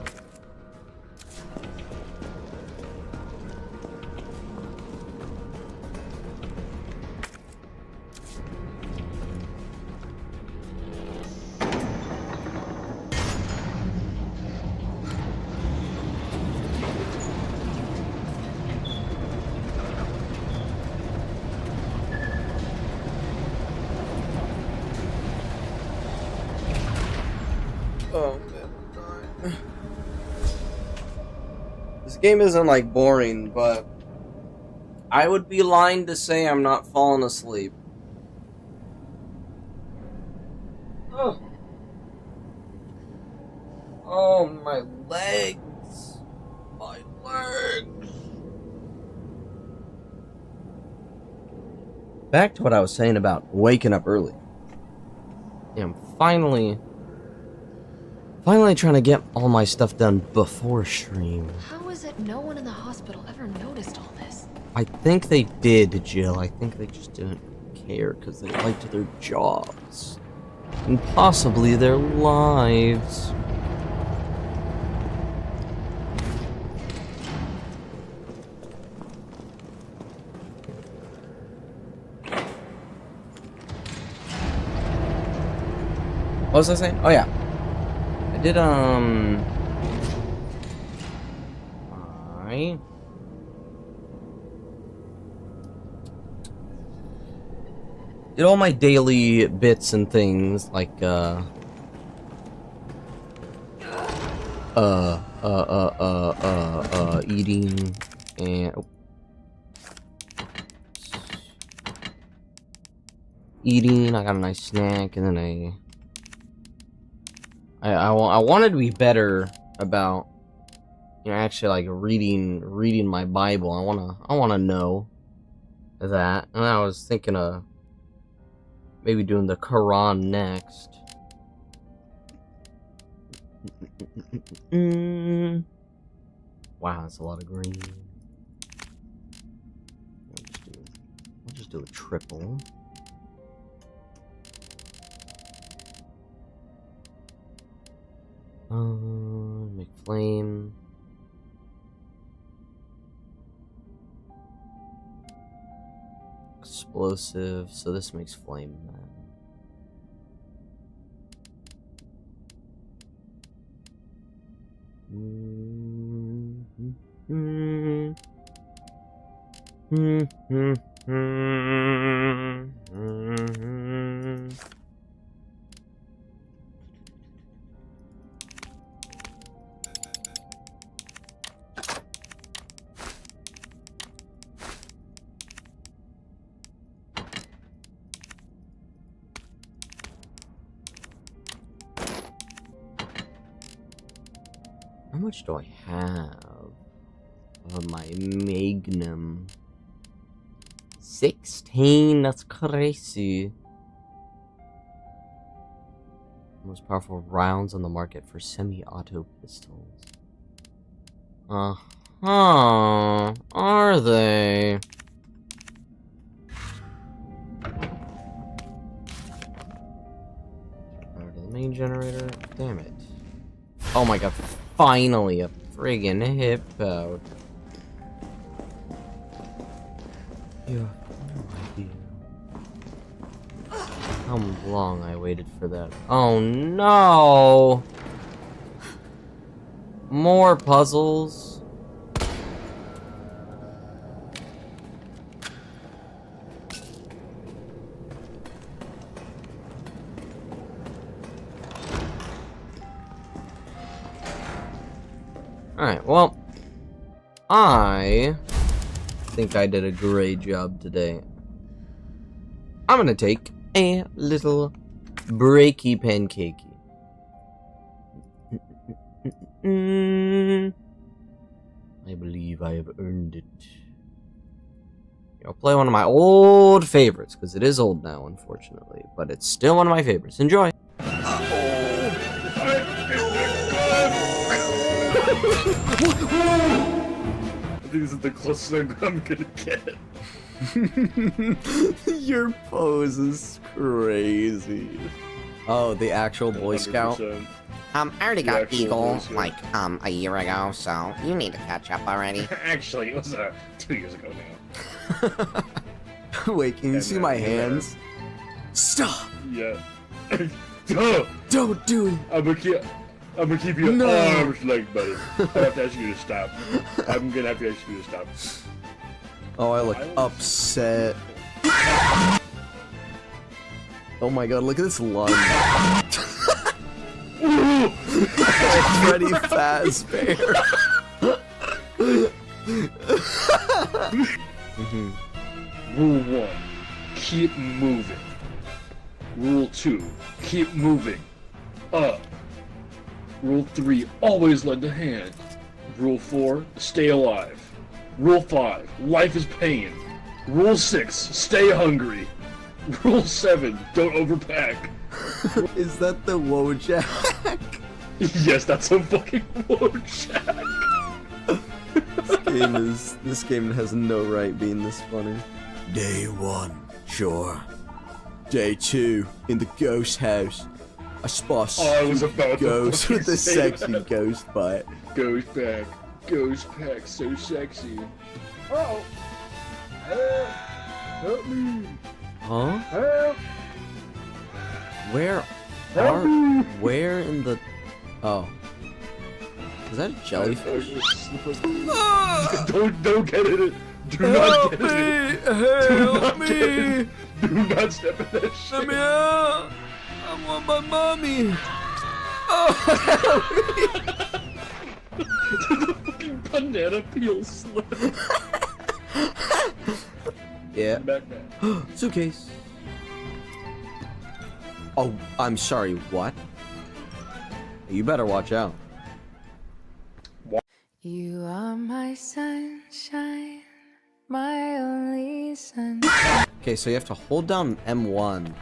Oh man, I'm dying. This game isn't like boring, but I would be lying to say I'm not falling asleep. Oh, oh my legs. My legs. Back to what I was saying about waking up early. Yeah, I'm finally trying to get all my stuff done before stream. How is it no one in the hospital ever noticed all this? I think they did, Jill. I think they just didn't care because they liked their jobs. And possibly their lives. What was I saying? Oh yeah. I did did all my daily bits and things like eating and eating. I got a nice snack, and then I wanted to be better about, you know, actually like reading my Bible. I wanna know that, and I was thinking of maybe doing the Quran next. Wow, that's a lot of green. I'll just do a triple. Make flame. Explosive, so this makes flame then. How much do I have? of my Magnum. 16, that's crazy. Most powerful rounds on the market for semi-auto pistols. Uh-huh. Are they? Power to the main generator. Damn it. Oh my god, finally a friggin' hip out. You have no idea how long I waited for that. Oh no! More puzzles. Alright, well, I think I did a great job today. I'm gonna take a little breaky pancakey. I believe I have earned it. I'll play one of my old favorites, because it is old now, unfortunately, but it's still one of my favorites. Enjoy! I think this is the closest I'm gonna get. Your pose is crazy. Oh, the actual Boy Scout? 100%. I already got actual Eagle, voice, yeah. like, a year ago, so you need to catch up already. Actually, it was 2 years ago now. Wait, can you And see then- my and hands? Stop! Yeah. Oh, Don't do it! I'm gonna keep your No. arms like, buddy. I have to ask you to stop. I'm gonna have to ask you to stop. Oh, I look upset. Oh my god, look at this lunge. Freddy Fazbear. Rule 1, keep moving. Rule 2, keep moving. Up. Rule 3, always lend a hand. Rule 4, stay alive. Rule 5, life is pain. Rule 6, stay hungry. Rule 7, don't overpack. Is that the Wojak? Yes, that's a fucking Wojak. This game has no right being this funny. Day 1, sure. Day 2, in the ghost house. I spot I was about to ghost fucking with a say sexy that. ghost butt. Ghost pack, so sexy. Oh! Help me! Huh? Help! Where in the... Oh. Is that a jellyfish? Don't get in it! Do not get in it! Help Get in it. Do not step in that shit! Let me out! I want my mommy! The fucking banana peel slip! Yeah. Backpack. Suitcase. Oh, I'm sorry, what? You better watch out. You are my sunshine, my only sunshine. Okay, so you have to hold down M1.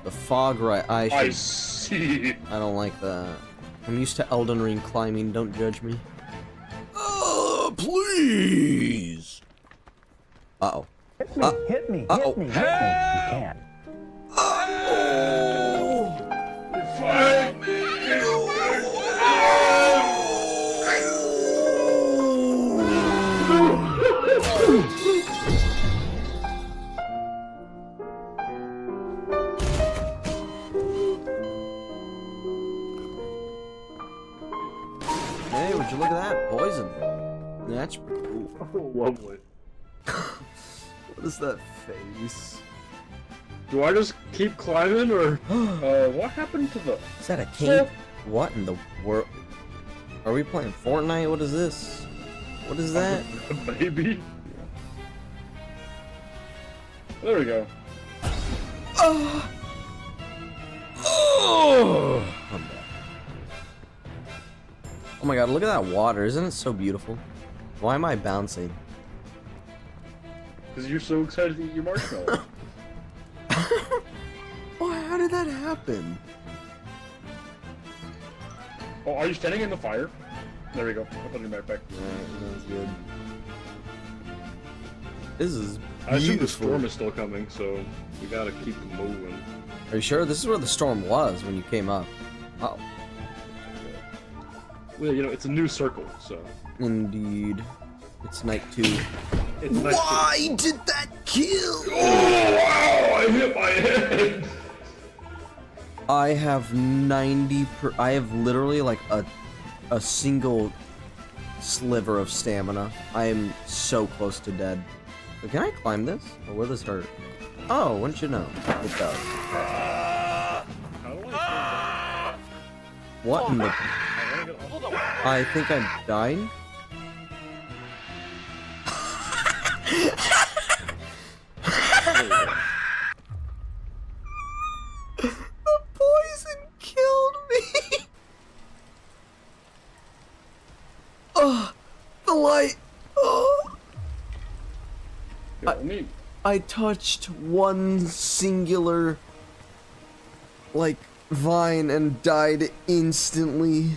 The fog right. I see. I don't like that. I'm used to Elden Ring climbing, don't judge me. Please! Uh-oh. Hit me, Uh-oh. You can't. Fight me! Hey, would you look at that? Poison. That's pretty cool. Lovely. What is that face? Do I just keep climbing, or what happened to the? Is that a cape? What in the world? Are we playing Fortnite? What is this? What is that? Baby. There we go. Oh, I'm back. Oh my god, look at that water. Isn't it so beautiful? Why am I bouncing? Because you're so excited to eat your marshmallow. How did that happen? Oh, are you standing in the fire? There we go. I'll put your backpack. Alright, that's good. This is I assume the beautiful. storm is still coming, so we gotta keep moving. Are you sure? This is where the storm was when you came up. Oh. Well, you know, it's a new circle, so. Indeed. It's night 2. It's night Why did that kill? Oh, wow! I hit my head! I have 90 I have literally like a single sliver of stamina. I am so close to dead. But can I climb this? Or will this hurt? Oh, wouldn't you know? It does. What in the... I think I'm dying? The poison killed me! Oh, the light! Oh. I touched one singular, like, vine and died instantly.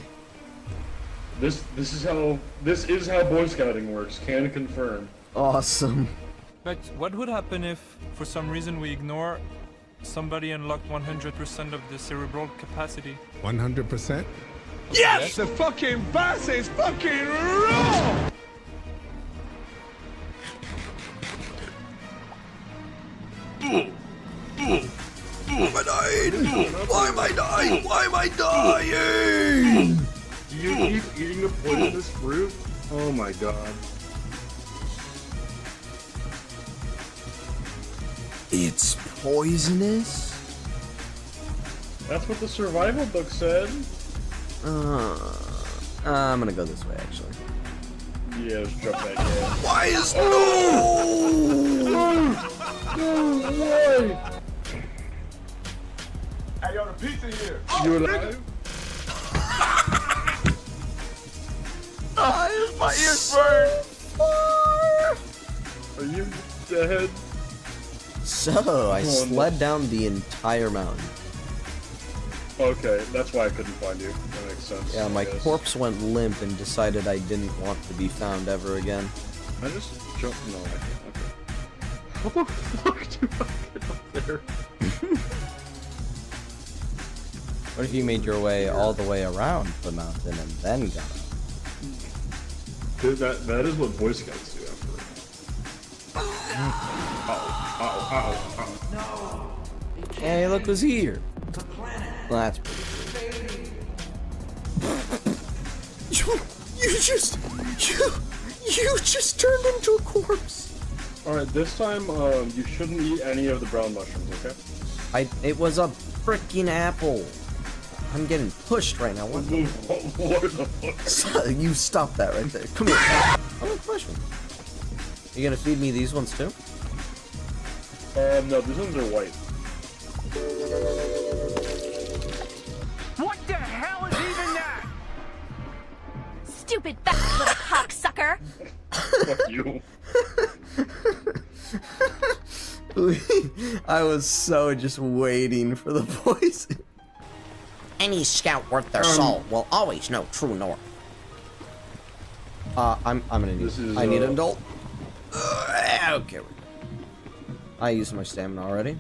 This is how Boy Scouting works. Can confirm. Awesome. But what would happen if, for some reason, we ignore somebody unlocked 100% of the cerebral capacity? 100%? Yes! The fucking boss is fucking raw! I died! Why am I dying? Why am I dying? Do you keep eating the poisonous fruit? Oh my god. It's poisonous? That's what the survival book said. I'm gonna go this way, actually. Yeah, let's jump back in. Why is No way! Hey, yo, the pizza here. You alive? My ears burn. Are you dead? So, I slid down the entire mountain. Okay, that's why I couldn't find you. That makes sense. Yeah, my I guess. corpse went limp and decided I didn't want to be found ever again. I just jumped. No, okay. How the fuck do I get up there? What if you made your way all the way around the mountain and then got up? Dude, that is what Boy Scouts do after. Ow. Hey, look who's here. Well, that's pretty You just turned into a corpse. Alright, this time, you shouldn't eat any of the brown mushrooms, okay? It was a freaking apple. I'm getting pushed right now. What the fuck? You stop that right there. Come here. I want a mushroom. You gonna feed me these ones too? No, these ones are white. What the hell is even that? Stupid fat little cocksucker! Fuck you. I was so just waiting for the poison. Any scout worth their salt will always know true north. I'm gonna need. I need an adult. Okay. I used my stamina already.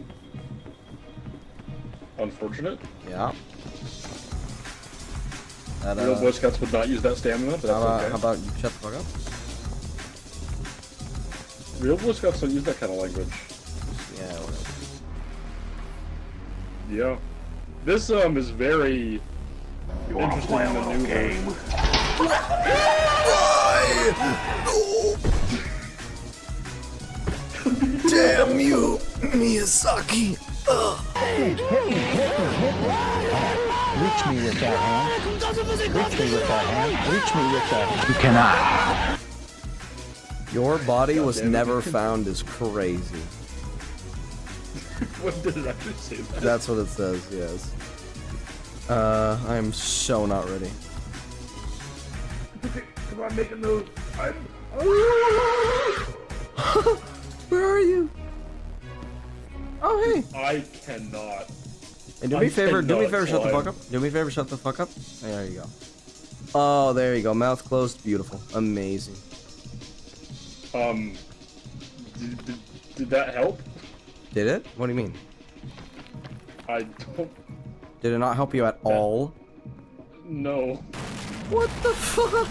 Unfortunate. Yeah. Real Boy Scouts would not use that stamina, but that's okay. How about you shut the fuck up? Real Boy Scouts don't use that kind of language. Yeah, whatever. Yeah. This is very interesting in the new game. Damn you, Miyazaki! Reach me with that hand. Reach me with that hand. Reach me with that hand. You cannot. Your body was never found is crazy. What did it actually say that? That's what it says, yes. I'm so not ready. Come on, make a move. Where are you? Oh, hey. I cannot. Hey, do me a favor, shut the fuck up. Do me a favor, shut the fuck up. There you go. Oh, there you go. Mouth closed. Beautiful. Amazing. Did that help? Did it? What do you mean? I don't... Did it not help you at all? No. What the fuck?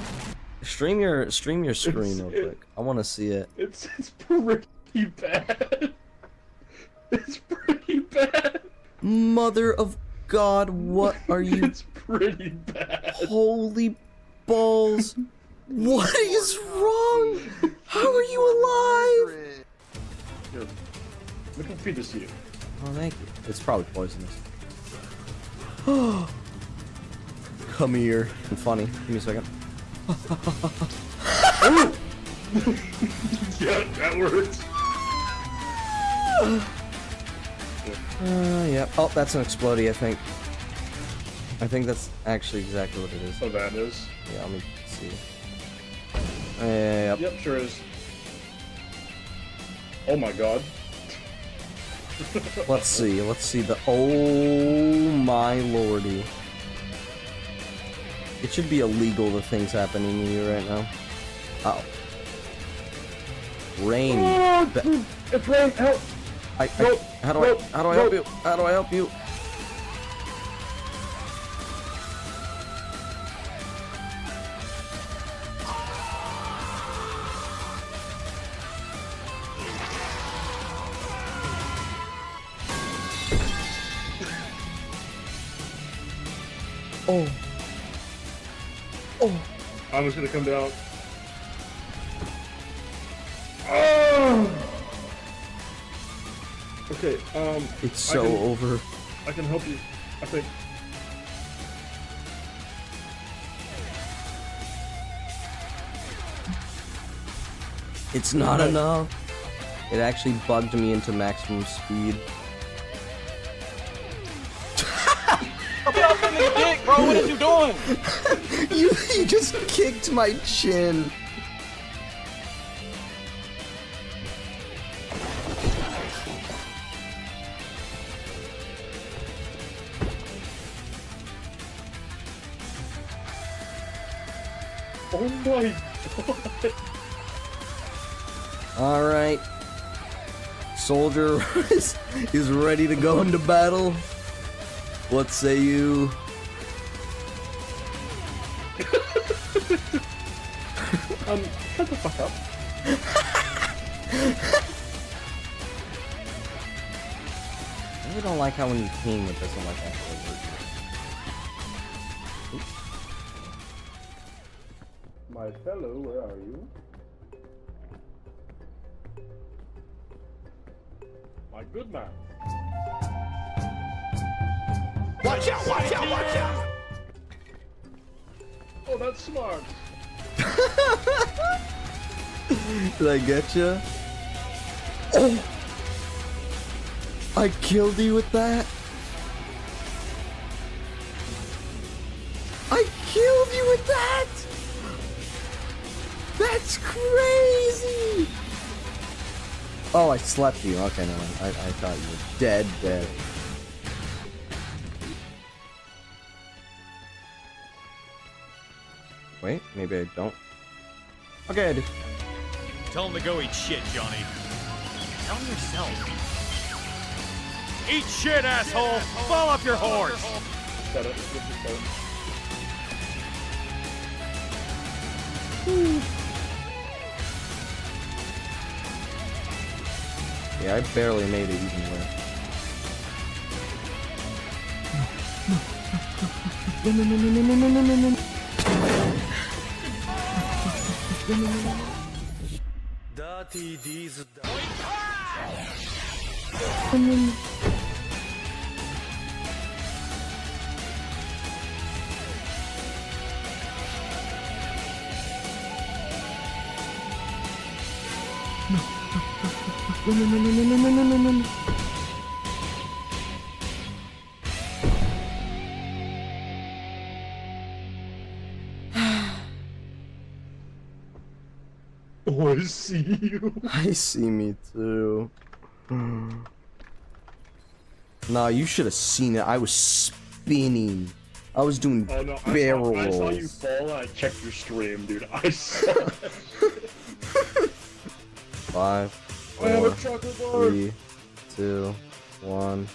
Stream your screen real quick. I want to see it. It's pretty bad. It's pretty bad. Mother of God, what are you? It's pretty bad. Holy balls. What is wrong? How are you alive? Here, let me feed this to you. Oh, thank you. It's probably poisonous. Come here. I'm funny. Give me a second. Yeah, that works. Yeah. Oh, that's an explodey, I think. I think that's actually exactly what it is. Oh, that is? Yeah, let me see. Yep. Yep, sure is. Oh my god. Let's see the... Oh my lordy. It should be illegal, the things happening to you right now. Uh oh. Rain. It's rain, help! How do I help you? How do I help you? Oh. Oh. I'm just gonna come down. Oh. Okay, It's so over. I can help you, I think. It's not enough. It actually bugged me into maximum speed. Dick, bro, what are you doing? You just kicked my chin. Oh my god. Alright. Soldier is ready to go into battle. What say you? Shut the fuck up. I really don't like how when you ping it doesn't like actually work. My fellow, where are you? My good man. Watch out, watch out, watch out! Oh, that's smart. Did I get you? Oh! I killed you with that? I killed you with that? That's crazy! Oh, I slept you. Okay, no, I thought you were dead. Wait, maybe I don't. Okay, I do. Tell him to go eat shit, Johnny. Tell him yourself. Eat shit, asshole! Fall off your horse! Shut up. Shut up. Yeah, I barely made it even there. Dirty these. No. Oh, I see you. I see me too. Nah, you should have seen it. I was spinning. I was doing barrel rolls. I saw you fall and I checked your stream, dude. I saw that. 5, 4, 3, 2, 1.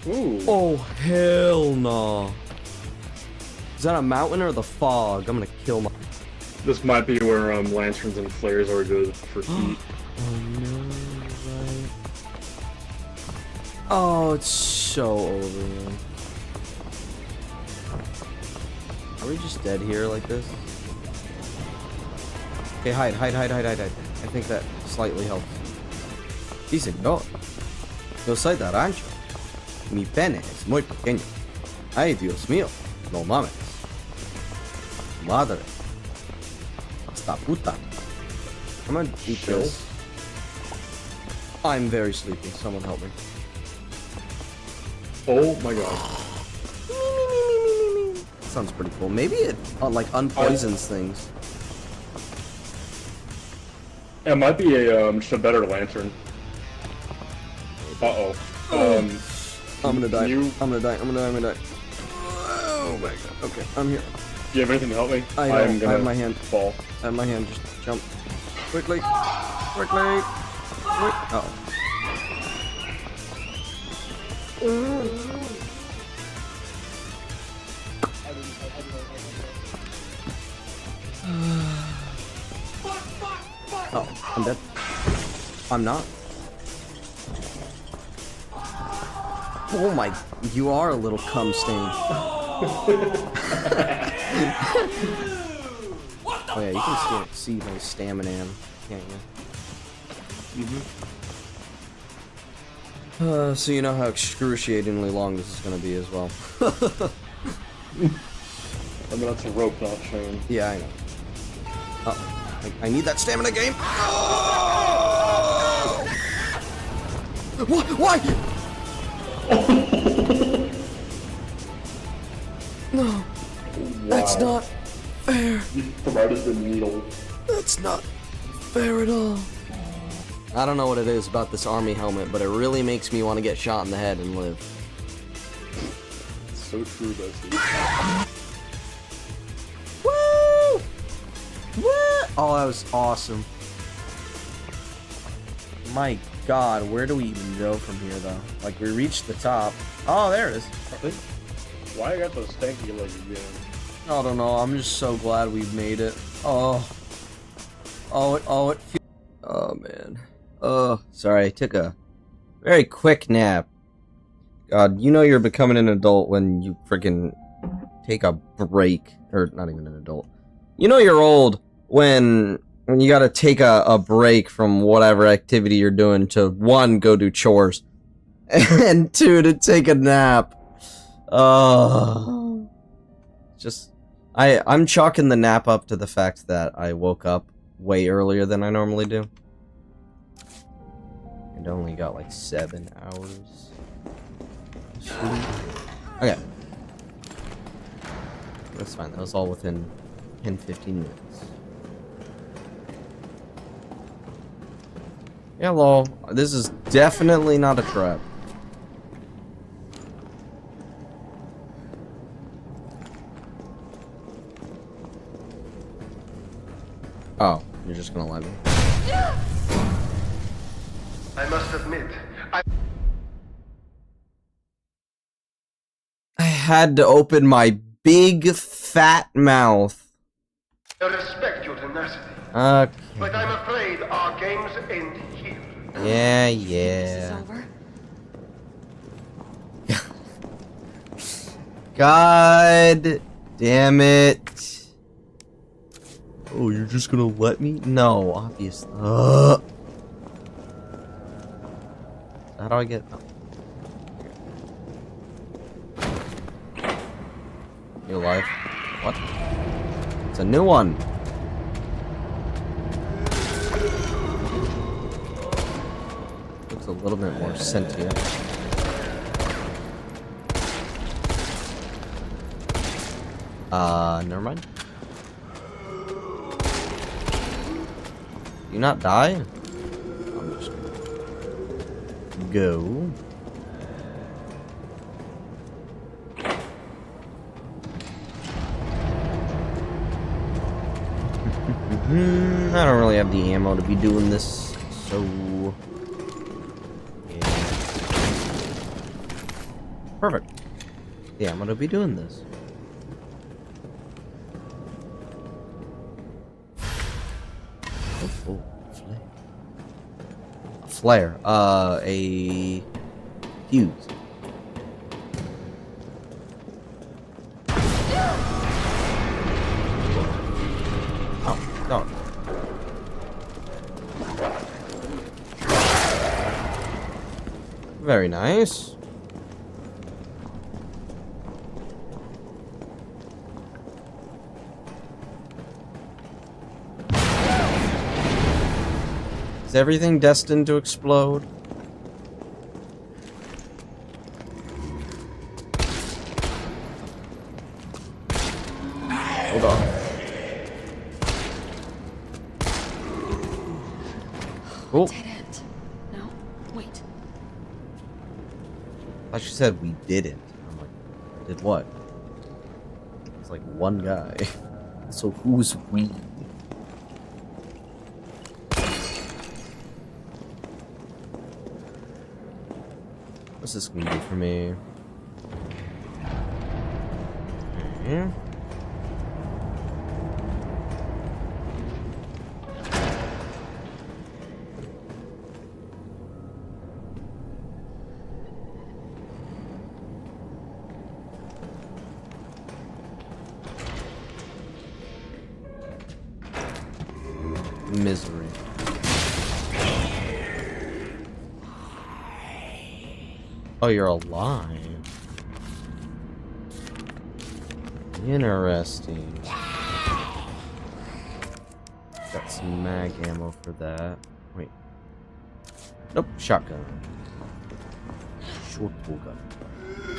Ooh. Oh, hell no. Is that a mountain or the fog? I'm gonna kill my... This might be where lanterns and flares are good for heat. Oh no, right. Oh, it's so over, man. Are we just dead here like this? Okay, hide. I think that slightly helps. Sí, señor. Yo soy de rancho. Mi pene es muy pequeño. Ay, Dios mío. No mames. Madre. Hasta puta. I'm gonna eat this. I'm very sleepy. Someone help me. Oh my god. Sounds pretty cool. Maybe it like unpoisons things. It might be a just a better lantern. Uh-oh. I'm gonna die. I'm gonna die. Oh my god. Okay, I'm here. Do you have anything to help me? I have my hand. Fall. I have my hand. Just jump. Quickly. Oh. Oh, I'm dead. I'm not. Oh my, you are a little cum stain. Oh yeah, you can see my stamina, can't you? So you know how excruciatingly long this is gonna be as well. I mean, that's a rope, not a chain. Yeah, I know. Oh, I need that stamina game. Oh! What? Why? No, that's not fair. You provided the needle. That's not fair at all. I don't know what it is about this army helmet, but it really makes me want to get shot in the head and live. It's so true, Bessie. Woo! Woo! Oh, that was awesome. My god, where do we even go from here, though? Like, we reached the top. Oh, there it is. Why I got those stanky legs again? I don't know. I'm just so glad we made it. Oh, man. Oh, sorry. I took a very quick nap. God, you know you're becoming an adult when you freaking take a break. Or, not even an adult. You know you're old when you gotta take a break from whatever activity you're doing to, 1, go do chores. And 2, to take a nap. Just... I'm chalking the nap up to the fact that I woke up way earlier than I normally do. And only got like 7 hours. Okay. That's fine. That was all within 10-15 minutes. Hello. This is definitely not a trap. Oh, you're just gonna let me. I must admit, I had to open my big fat mouth. I respect your tenacity. Okay. But I'm afraid our games end here. Yeah. This is over. God damn it. Oh, you're just gonna let me? No, obviously. How do I get... Oh. You alive? What? It's a new one. Looks a little bit more sentient. Never mind. You not die? I'm just gonna go. I don't really have the ammo to be doing this, so yeah. Perfect. Yeah, I'm gonna be doing this. Oh, flare. A flare. A fuse. Oh, no. Very nice. Is everything destined to explode? Hold on. Cool. Dead end. No, wait. I thought she said we didn't. I'm like, did what? It's like one guy. So who's we? What's this gonna do for me? Okay. Misery. Oh, you're alive. Interesting. Got some mag ammo for that. Wait. Nope, shotgun. Short gun.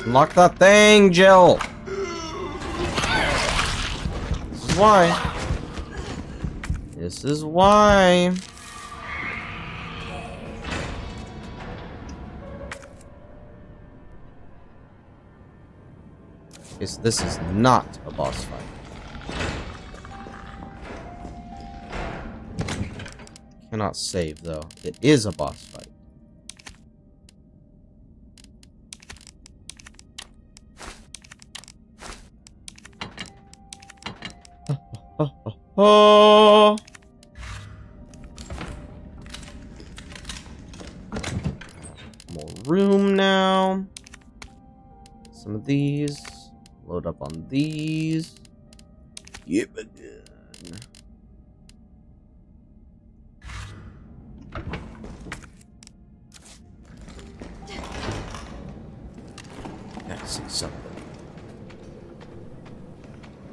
Unlock that thing, Jill! This is why. This is why. This is not a boss fight. Cannot save though. It is a boss fight. Oh. More room now. Some of these. Load up on these. Yep, again. Gotta say something.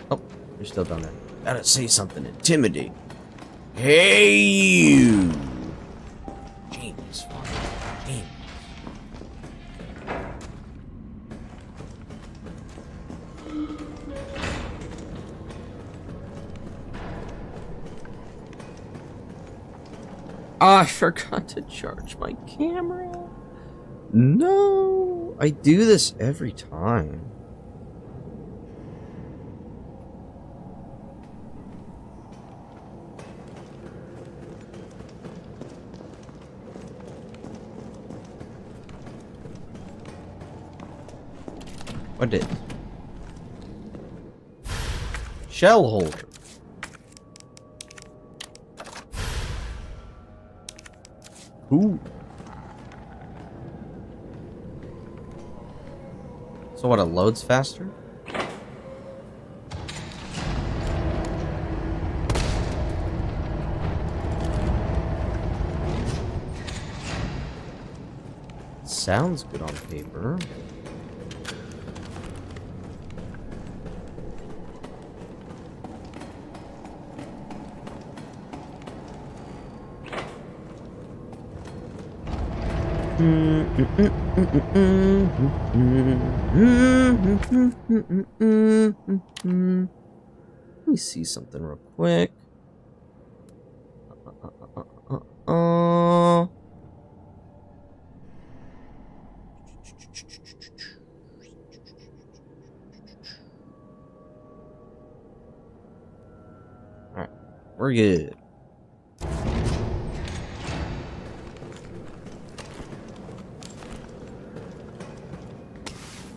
Oh, you're still down there. Gotta say something intimidating. Hey, you! Genius, father. Genius. I forgot to charge my camera. No, I do this every time. What did? Shell holder. Ooh. So what, it loads faster? Sounds good on paper. Let me see something real quick. Alright, we're good.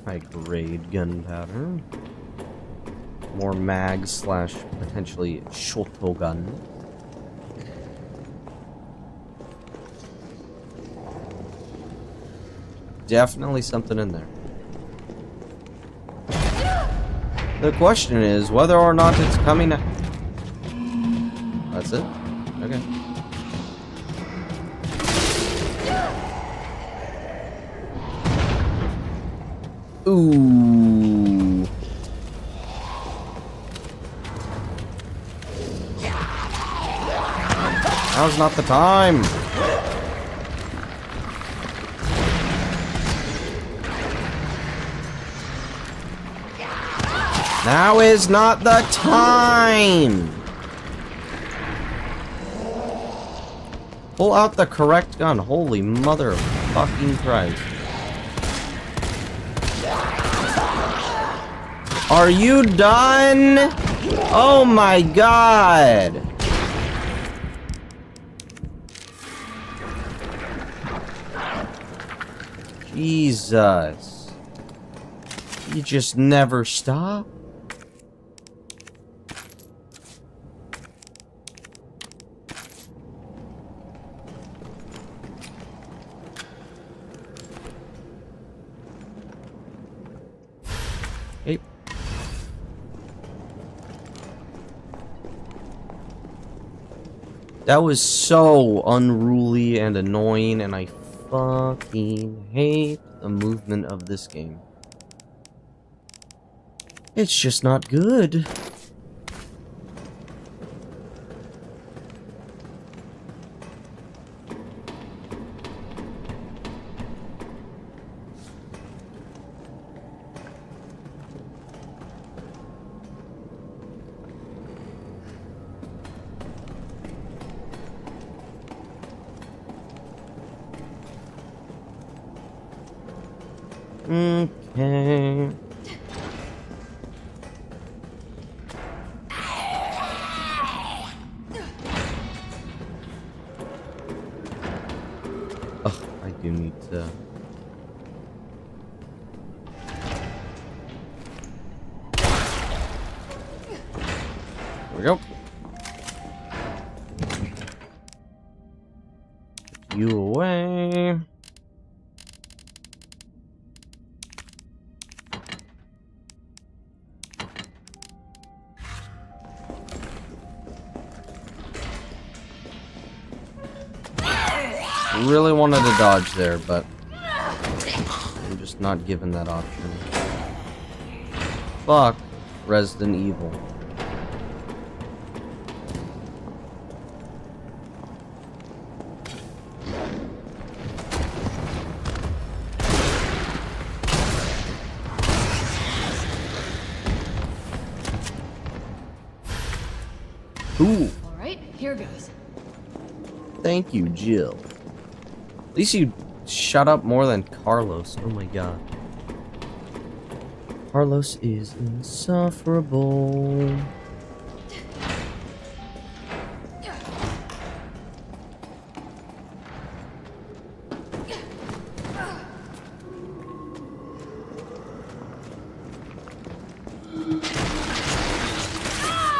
High grade gunpowder. More mags slash potentially shotgun. Definitely something in there. The question is whether or not it's coming out. That's it? Okay. Ooh. Now's not the time. Now is not the time. Pull out the correct gun. Holy mother fucking Christ. Are you done? Oh my god. Jesus. You just never stop? Hey. That was so unruly and annoying, and I fucking hate the movement of this game. It's just not good. Okay. Oh, I do need to. There we go. Put you away. Really wanted to dodge there, but I'm just not given that option. Fuck Resident Evil. Ooh. All right, here goes. Thank you, Jill. At least you shut up more than Carlos. Oh my god. Carlos is insufferable.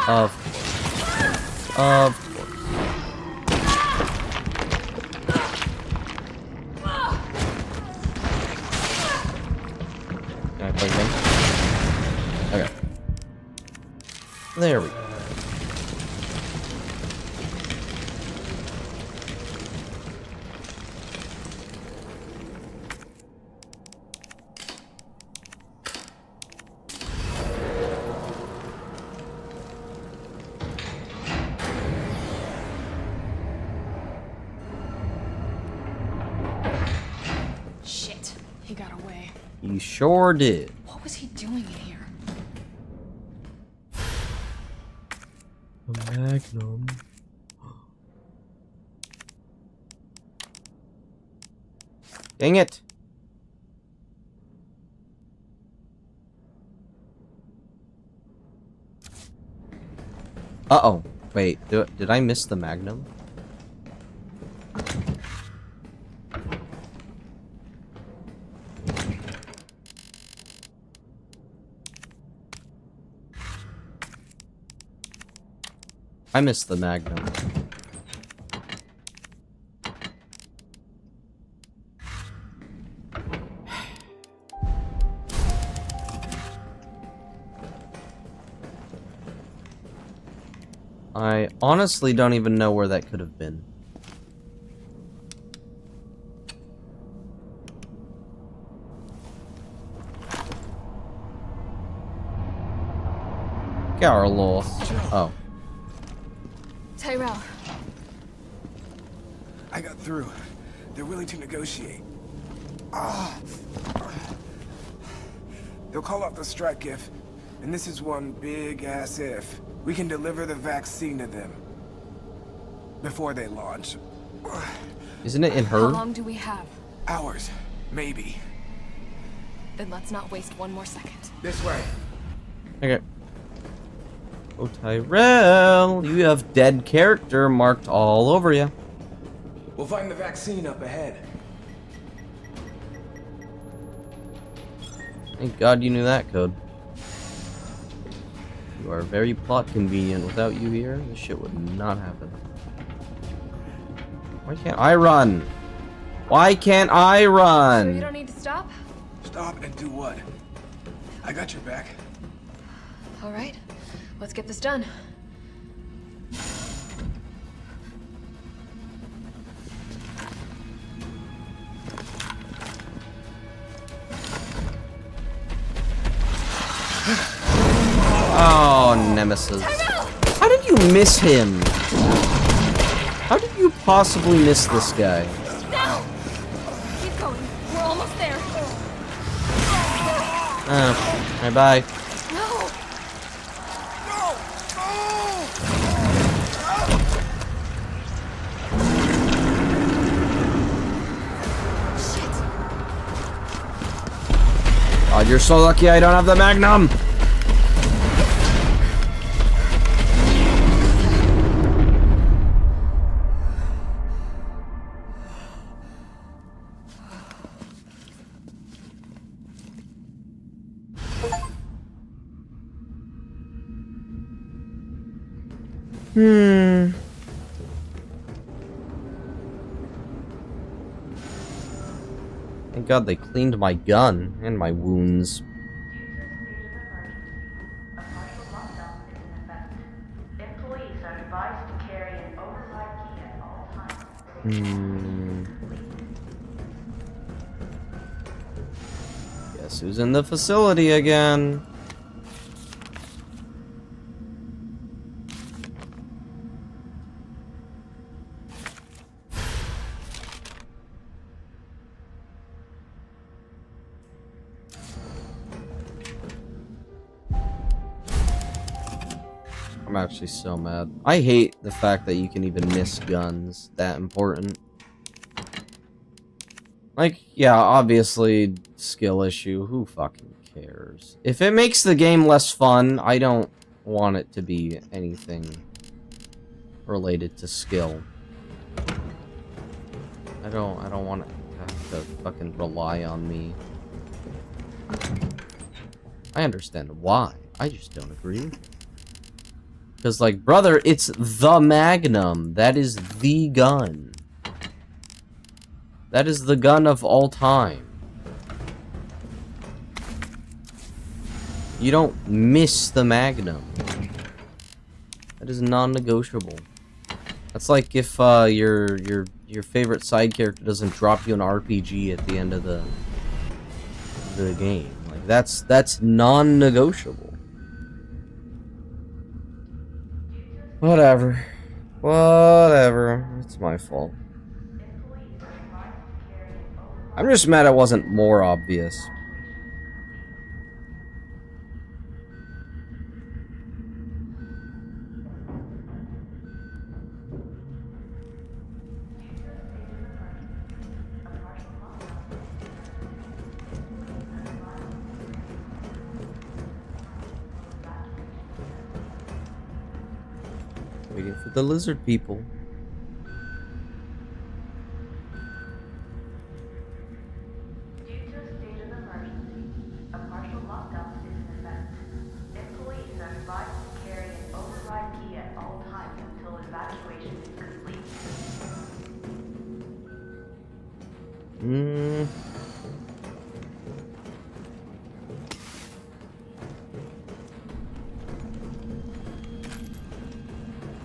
Of course. Can I play again? Okay. There we go. He got away. He sure did. What was he doing in here? A magnum. Dang it. Uh-oh. Wait, did I miss the magnum? I missed the magnum. I honestly don't even know where that could have been. Carlos. Oh. Tyrell. I got through. They're willing to negotiate. They'll call off the strike if, and this is one big ass if, we can deliver the vaccine to them before they launch. Isn't it in her? How long do we have? Hours, maybe. Then let's not waste one more second. This way. Okay. Oh, Tyrell, you have dead character marked all over you. We'll find the vaccine up ahead. Thank God you knew that code. You are very plot convenient. Without you here, this shit would not happen. Why can't I run? Why can't I run? Sure you don't need to stop? Stop and do what? I got your back. All right, let's get this done. Oh, Nemesis. How did you miss him? How did you possibly miss this guy? Now! Keep going. We're almost there. Bye-bye. No! God, you're so lucky I don't have the Magnum. Thank God they cleaned my gun and my wounds. Guess who's in the facility again? I'm actually so mad. I hate the fact that you can even miss guns that important. Like, yeah, obviously, skill issue. Who fucking cares? If it makes the game less fun, I don't want it to be anything related to skill. I don't want it to have to fucking rely on me. I understand why. I just don't agree with it. Because, like, brother, it's the Magnum. That is the gun. That is the gun of all time. You don't miss the Magnum. That is non-negotiable. That's like if your favorite side character doesn't drop you an RPG at the end of the game. Like that's non-negotiable. Whatever. Whatever. It's my fault. I'm just mad it wasn't more obvious. Waiting for the lizard people.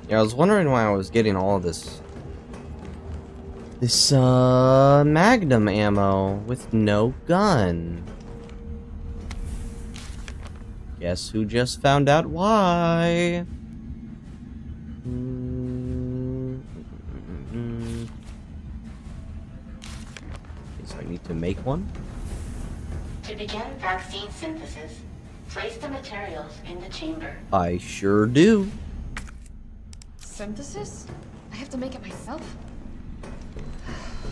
Yeah, I was wondering why I was getting all this Magnum ammo with no gun. Guess who just found out why? So I need to make one? To begin vaccine synthesis, place the materials in the chamber. I sure do. Synthesis? I have to make it myself?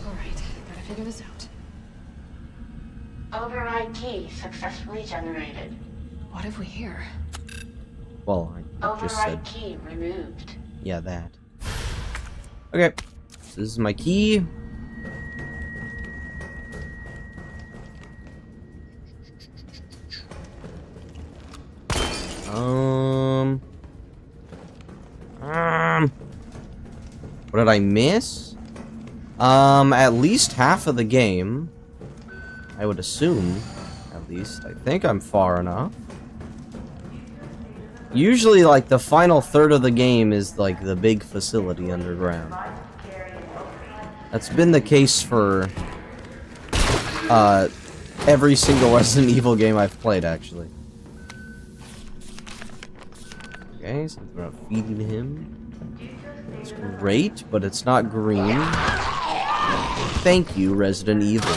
Alright, gotta figure this out. Override key successfully generated. What have we here? Well, I just said... Override key removed. Yeah, that. Okay. So this is my key. What did I miss? At least half of the game. I would assume. At least. I think I'm far enough. Usually, like, the final third of the game is, like, the big facility underground. That's been the case for, every single Resident Evil game I've played, actually. Okay, so I'm feeding him. It's great, but it's not green. Thank you, Resident Evil.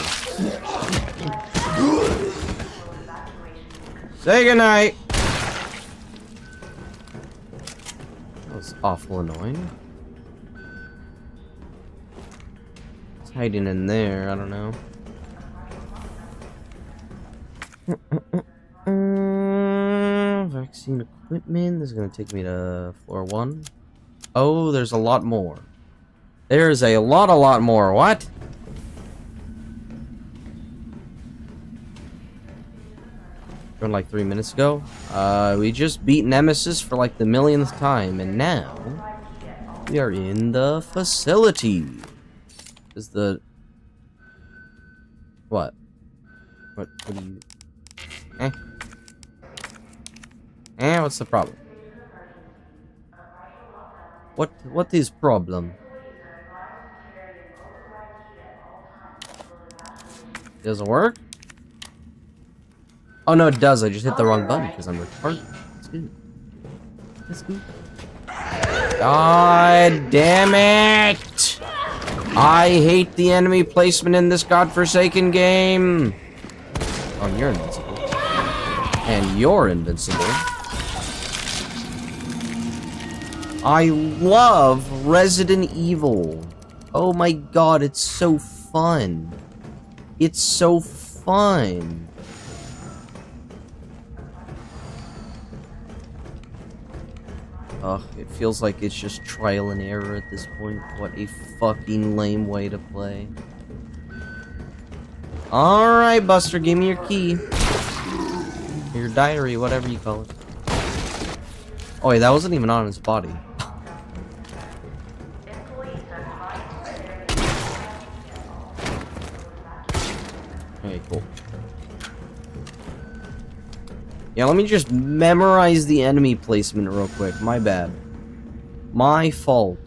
Say goodnight! That was awful annoying. It's hiding in there, I don't know. Vaccine equipment. This is gonna take me to floor 1. Oh, there's a lot more. There's a lot more. What? From like 3 minutes ago. We just beat Nemesis for like the millionth time, and now we are in the facility. Is the what? What do you? What's the problem? What is problem? Doesn't work? Oh no, it does. I just hit the wrong button because I'm retarded. That's good. That's good. God damn it! I hate the enemy placement in this godforsaken game. Oh, you're invincible. And you're invincible. I love Resident Evil. Oh my god, it's so fun. It's so fun. Ugh, it feels like it's just trial and error at this point. What a fucking lame way to play. Alright, Buster, give me your key. Your diary, whatever you call it. Oh wait, that wasn't even on his body. Okay, cool. Yeah, let me just memorize the enemy placement real quick. My bad. My fault.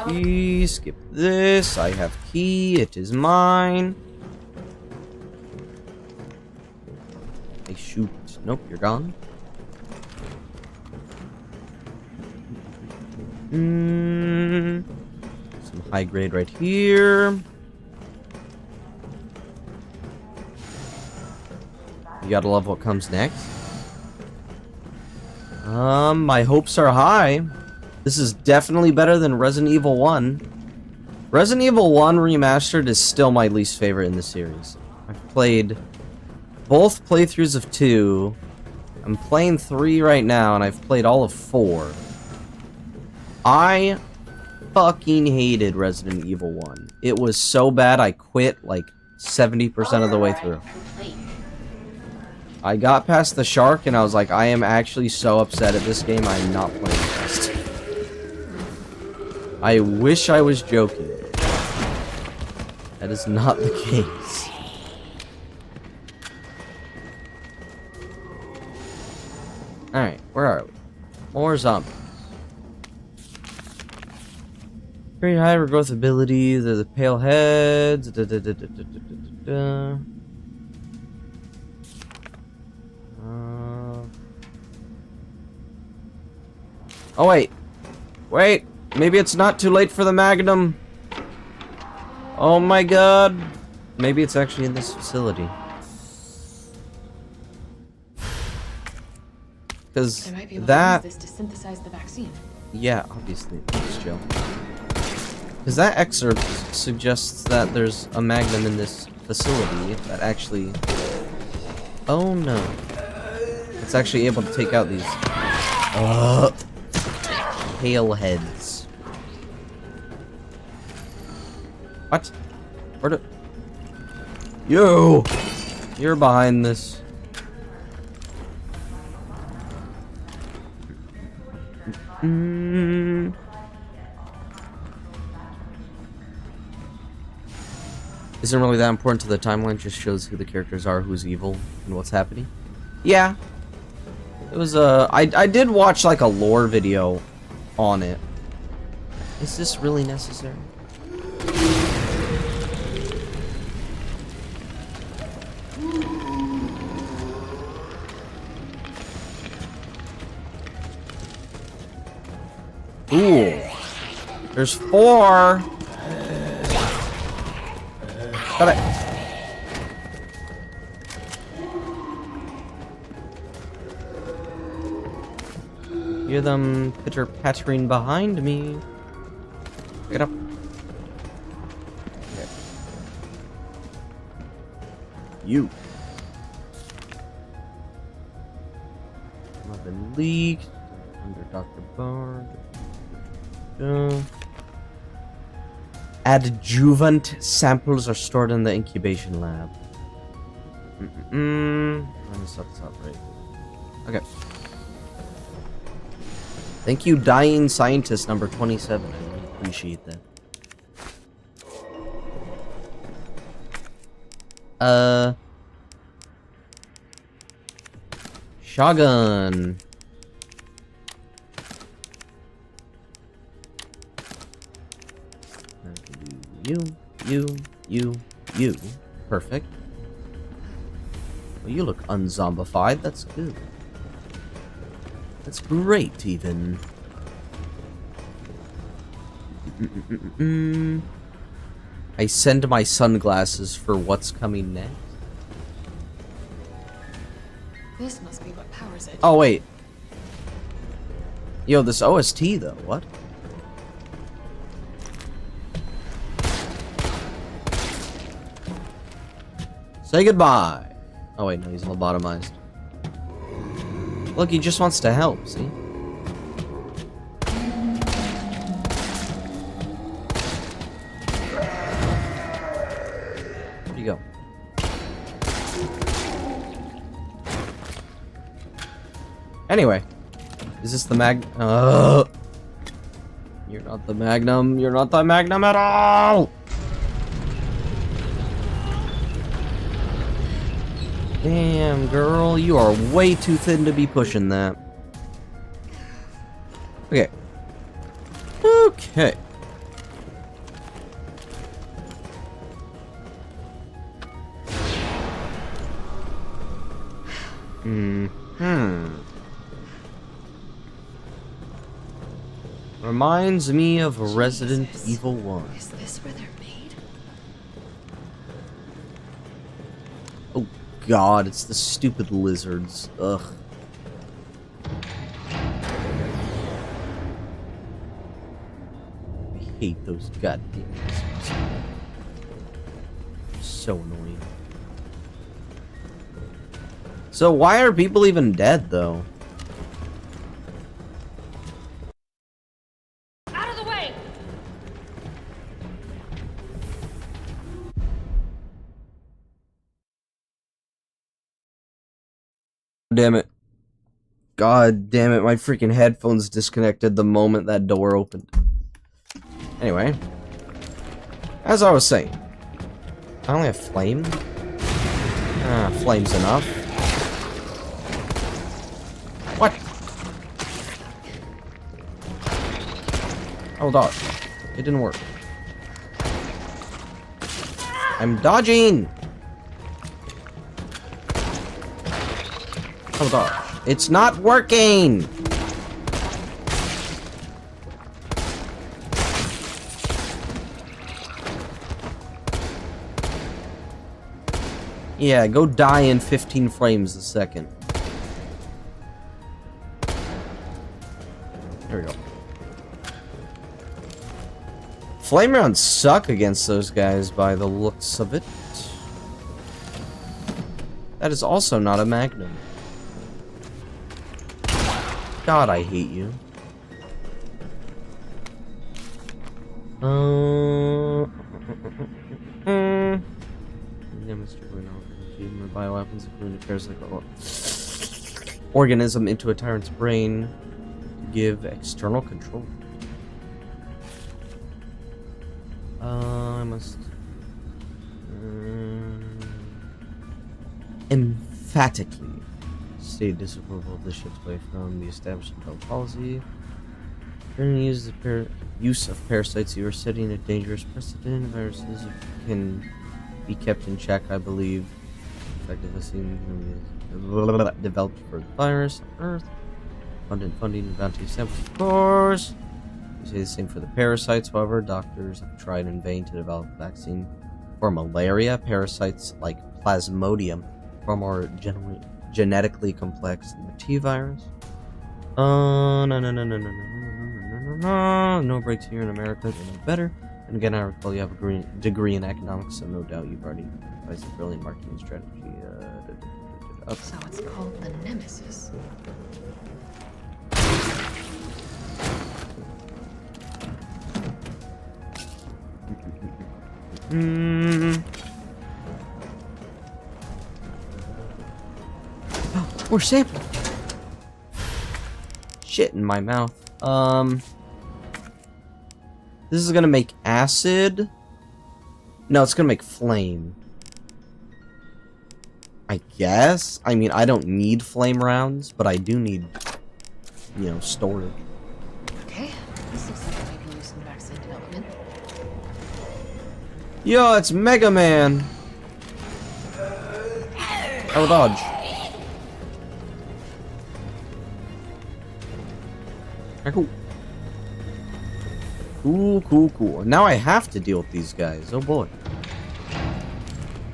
Key, skip this. I have key. It is mine. I shoot. Nope, you're gone. Some high grade right here. You gotta love what comes next. My hopes are high. This is definitely better than Resident Evil 1. Resident Evil 1 Remastered is still my least favorite in the series. I've played both playthroughs of 2. I'm playing 3 right now, and I've played all of 4. I fucking hated Resident Evil 1. It was so bad I quit like 70% of the way through. I got past the shark and I was like, I am actually so upset at this game, I'm not playing the rest. I wish I was joking. That is not the case. Alright, where are we? More zombies. Very high regrowth ability, the pale heads. Oh wait. Wait. Maybe it's not too late for the Magnum. Oh my god. Maybe it's actually in this facility. Because that... to use this to synthesize the vaccine. Yeah, obviously. It's chill. Because that excerpt suggests that there's a Magnum in this facility that actually... Oh no. It's actually able to take out these... pale heads. What? Where do... Yo! You're behind this. Isn't really that important to the timeline, just shows who the characters are, who's evil, and what's happening. Yeah. It was I did watch like a lore video on it. Is this really necessary? Ooh. There's 4. Got it. Hear them pitter-pattering behind me. Get up. Okay. You. Nothing leaked. Under Dr. Bard. Adjuvant samples are stored in the incubation lab. Let me set this up right. Okay. Thank you, Dying Scientist number 27. I really appreciate that. Shotgun. You. Perfect. Well, you look unzombified. That's good. That's great, even. I send my sunglasses for what's coming next. This must be what powers it. Oh, wait. Yo, this OST, though. What? Say goodbye. Oh, wait, no, he's lobotomized. Look, he just wants to help, see? Where'd you go? Anyway. Is this the You're not the Magnum. You're not the Magnum at all! Damn, girl, you are way too thin to be pushing that. Okay. Okay. Reminds me of Resident Evil 1. Is this where they're made? Oh god, it's the stupid lizards. Ugh. I hate those goddamn lizards. So annoying. So why are people even dead, though? Out of the way! Damn it. God damn it, my freaking headphones disconnected the moment that door opened. Anyway. As I was saying. I only have flame. Ah, flame's enough. What? Oh, dodge. It didn't work. I'm dodging! Oh, dodge. It's not working! Yeah, go die in 15 frames a second. There we go. Flame rounds suck against those guys by the looks of it. That is also not a magnum. God, I hate you. Bioweapons, including parasite organism into a tyrant's brain to give external control. I must emphatically state disapproval of the ship's way from the established health policy. During the use of parasites, you are setting a dangerous precedent. Viruses can be kept in check, I believe. Developed for the virus on Earth. Funding and bounty samples, of course. You say the same for the parasites, however. Doctors have tried in vain to develop a vaccine for malaria. Parasites like Plasmodium, far more genetically complex than the T virus. No breaks here in America, they're no better. And again, I recall you have a degree in economics, so no doubt you've already devised a brilliant marketing strategy. So it's called the Nemesis. More sample. Shit in my mouth. This is gonna make acid. No, it's gonna make flame. I guess. I mean, I don't need flame rounds, but I do need, you know, storage. Okay, this looks like I can use some vaccine development. Yo, it's Mega Man. Oh, dodge. Cool. Cool. Now I have to deal with these guys. Oh boy.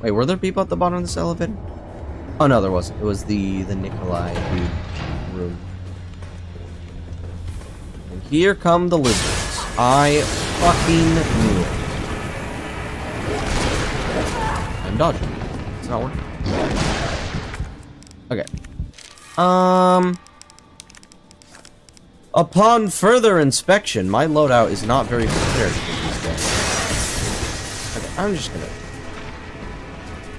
Wait, were there people at the bottom of this elevator? Oh no, there wasn't. It was the Nikolai dude room. And here come the lizards. I fucking knew it. I'm dodging. It's not working. Okay. Upon further inspection, my loadout is not very prepared for these guys. Okay, I'm just gonna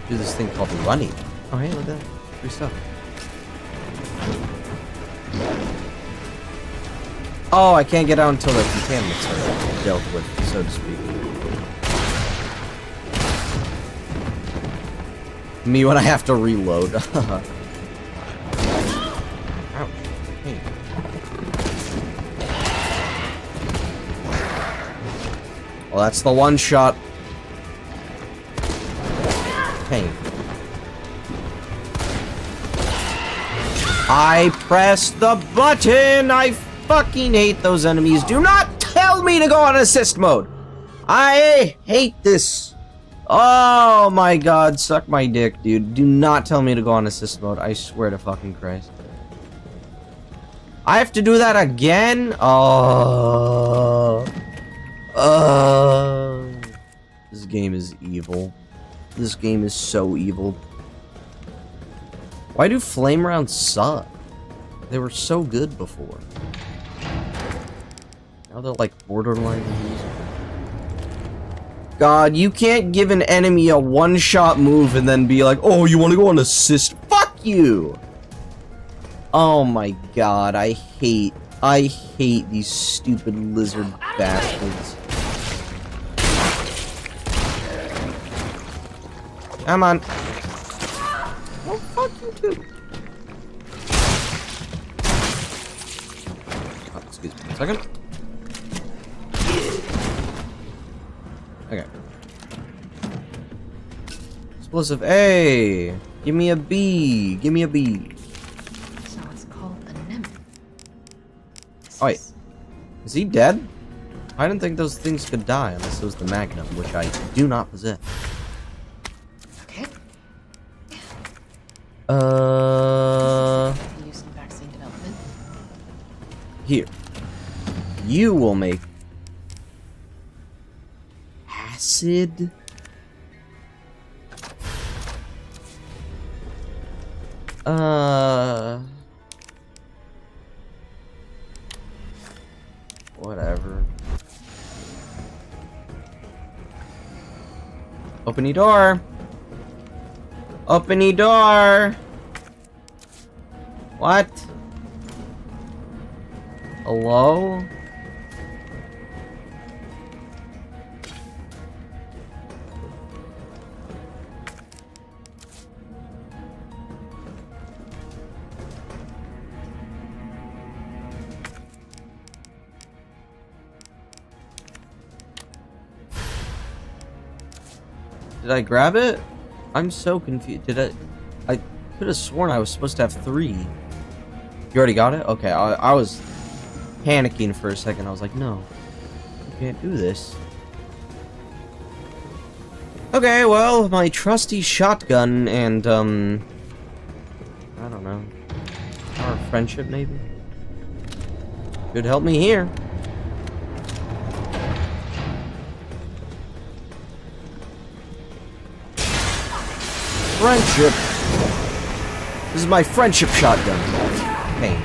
do this thing called running. Oh, hey, look at that. Free stuff. Oh, I can't get out until the contaminants are dealt with, so to speak. Me when I have to reload. Ouch. Hey. Well, that's the one shot. Pain. I pressed the button! I fucking hate those enemies. Do not tell me to go on assist mode. I hate this. Oh my god, suck my dick, dude. Do not tell me to go on assist mode. I swear to fucking Christ. I have to do that again? This game is evil. This game is so evil. Why do flame rounds suck? They were so good before. Now they're like borderline usable. God, you can't give an enemy a one-shot move and then be like, oh, you want to go on assist? Fuck you! Oh my god, I hate these stupid lizard bastards. Come on. Oh, fuck you too. Oh, excuse me a second. Okay. Explosive A. Give me a B. Give me a B. So it's called a nymph. Oh, wait. Is he dead? I didn't think those things could die unless it was the Magnum, which I do not possess. Okay. Use in vaccine development. Here. You will make acid. Whatever. Open the door. Open the door. What? Hello? Did I grab it? I'm so confused. I could have sworn I was supposed to have 3. You already got it? Okay, I was panicking for a second. I was like, no, you can't do this. Okay, well, my trusty shotgun and, I don't know, our friendship maybe? Could help me here. Friendship. This is my friendship shotgun. Hey.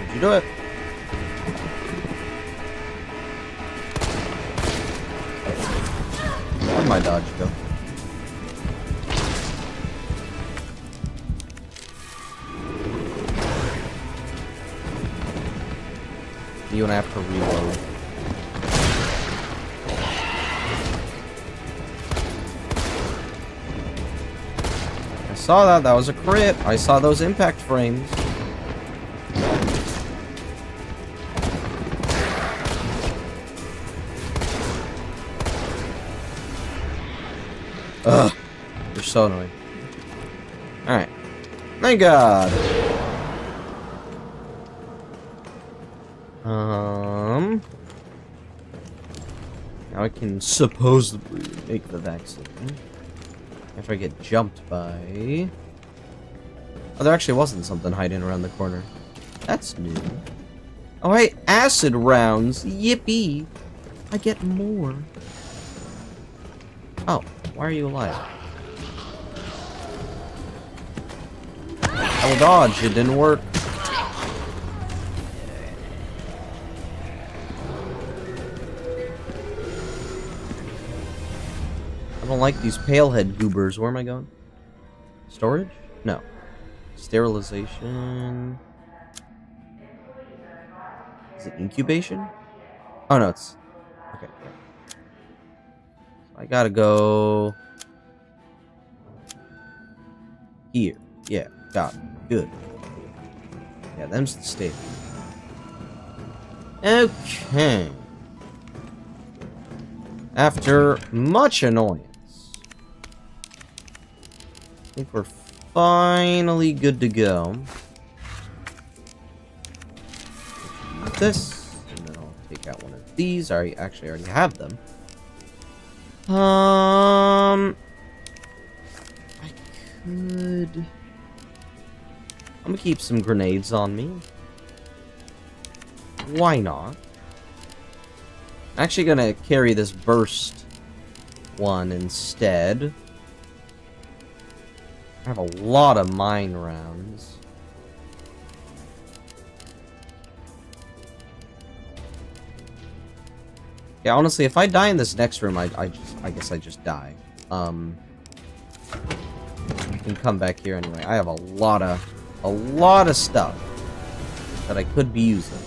Did you do it? Where'd my dodge go? You and I have to reload. I saw that. That was a crit. I saw those impact frames. Ugh. You're so annoying. Alright. Thank God. Now I can supposedly make the vaccine. If I get jumped by... Oh, there actually wasn't something hiding around the corner. That's new. Oh, hey, acid rounds. Yippee. I get more. Oh, why are you alive? Oh, dodge. It didn't work. I don't like these palehead goobers. Where am I going? Storage? No. Sterilization. Is it incubation? Oh no, it's... Okay. I gotta go... here. Yeah, got it. Good. Yeah, them's the state. Okay. After much annoyance, I think we're finally good to go. Use this, and then I'll take out one of these. I actually already have them. I could... I'm gonna keep some grenades on me. Why not? I'm actually gonna carry this burst one instead. I have a lot of mine rounds. Yeah, honestly, if I die in this next room, I guess I just die. I can come back here anyway. I have a lot of stuff that I could be using.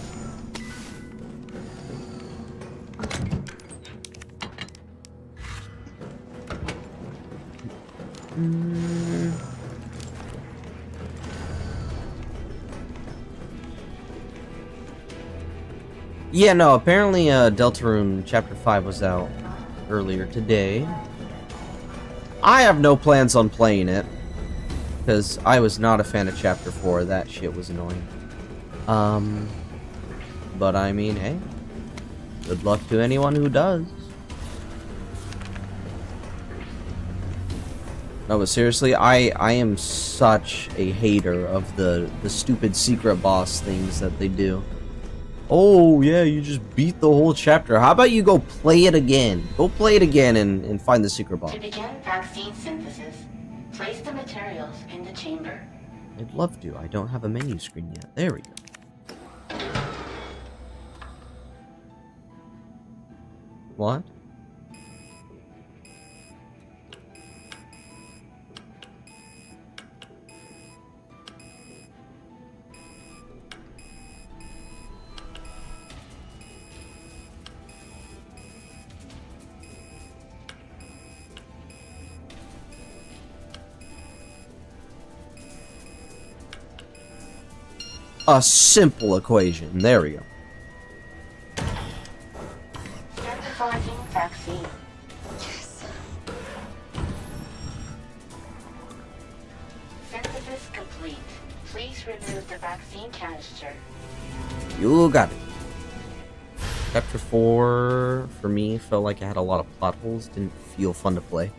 Yeah, no, apparently Deltarune Chapter 5 was out earlier today. I have no plans on playing it, because I was not a fan of Chapter 4. That shit was annoying. But I mean, hey, good luck to anyone who does. No, but seriously, I am such a hater of the stupid secret boss things that they do. Oh, yeah, you just beat the whole chapter. How about you go play it again? Go play it again and find the secret boss. To begin vaccine synthesis, place the materials in the chamber. I'd love to. I don't have a menu screen yet. There we go. What? A simple equation. There we go. Synthesizing vaccine. Yes. Synthesis complete. Please remove the vaccine canister. You got it. Chapter 4, for me, felt like it had a lot of plot holes. Didn't feel fun to play.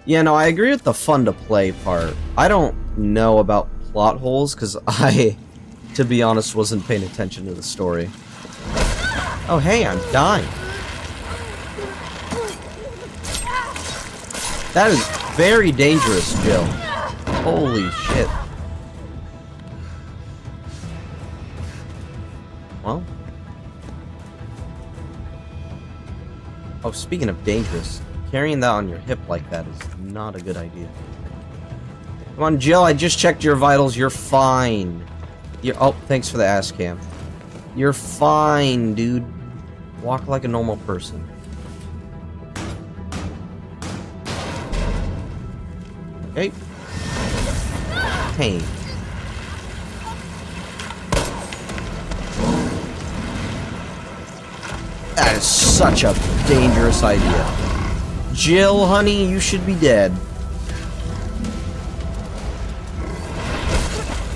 Yeah, no, I agree with the fun to play part. I don't know about plot holes, because to be honest, wasn't paying attention to the story. Oh, hey, I'm dying. That is very dangerous, Jill. Holy shit. Well. Oh, speaking of dangerous, carrying that on your hip like that is not a good idea. Come on, Jill, I just checked your vitals. You're fine. Oh, thanks for the ass cam. You're fine, dude. Walk like a normal person. Okay. Hey. That is such a dangerous idea. Jill, honey, you should be dead.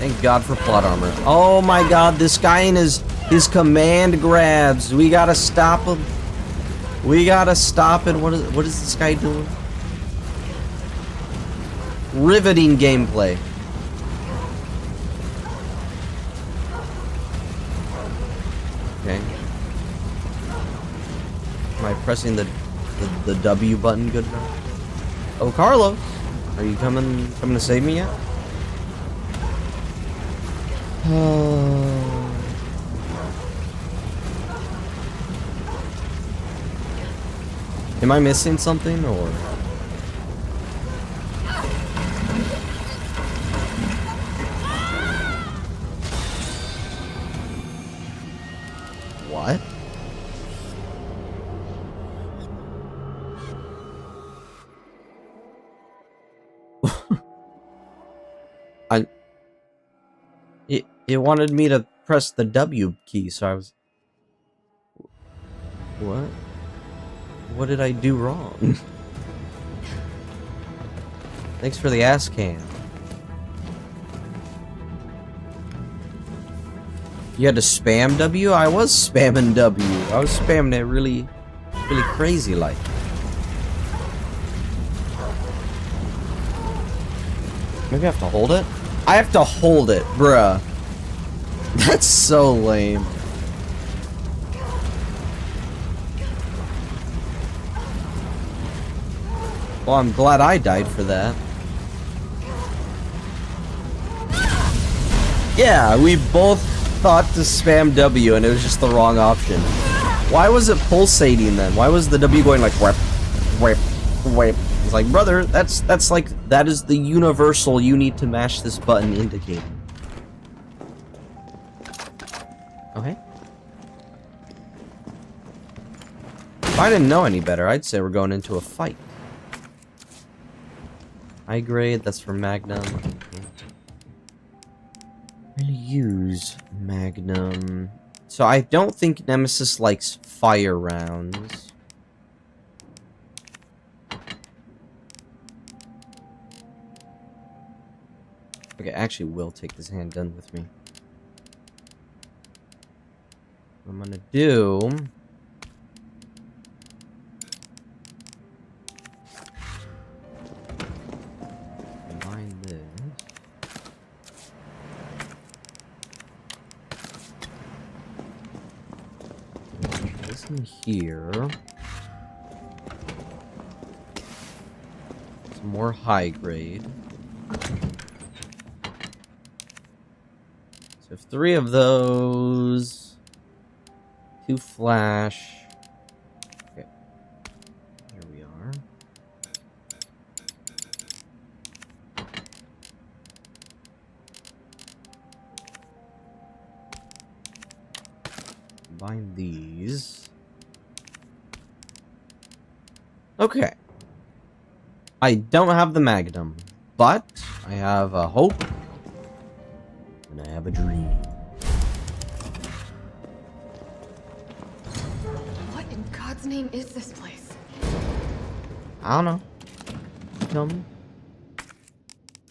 Thank God for plot armor. Oh my God, this guy and his command grabs. We gotta stop him. We gotta stop it. What is this guy doing? Riveting gameplay. Okay. Am I pressing the W button good enough? Oh, Carlos, are you coming to save me yet? Am I missing something, or? What? It wanted me to press the W key, so I was... What? What did I do wrong? Thanks for the ass can. You had to spam W? I was spamming W. I was spamming it really crazy like. Maybe I have to hold it? I have to hold it, bruh. That's so lame. Well, I'm glad I died for that. Yeah, we both thought to spam W and it was just the wrong option. Why was it pulsating then? Why was the W going like whip, whip, whip? It's like, brother, that's like, that is the universal you need to mash this button indicator. Okay. If I didn't know any better, I'd say we're going into a fight. High grade, that's for Magnum. Okay. Really use Magnum. So I don't think Nemesis likes fire rounds. Okay, I actually will take this handgun with me. What I'm gonna do... combine this. This in here. Some more high grade. So 3 of those. 2 flash. Okay. Here we are. Combine these. Okay. I don't have the Magnum, but I have a hope and I have a dream. What in God's name is this place? I don't know. Tell me.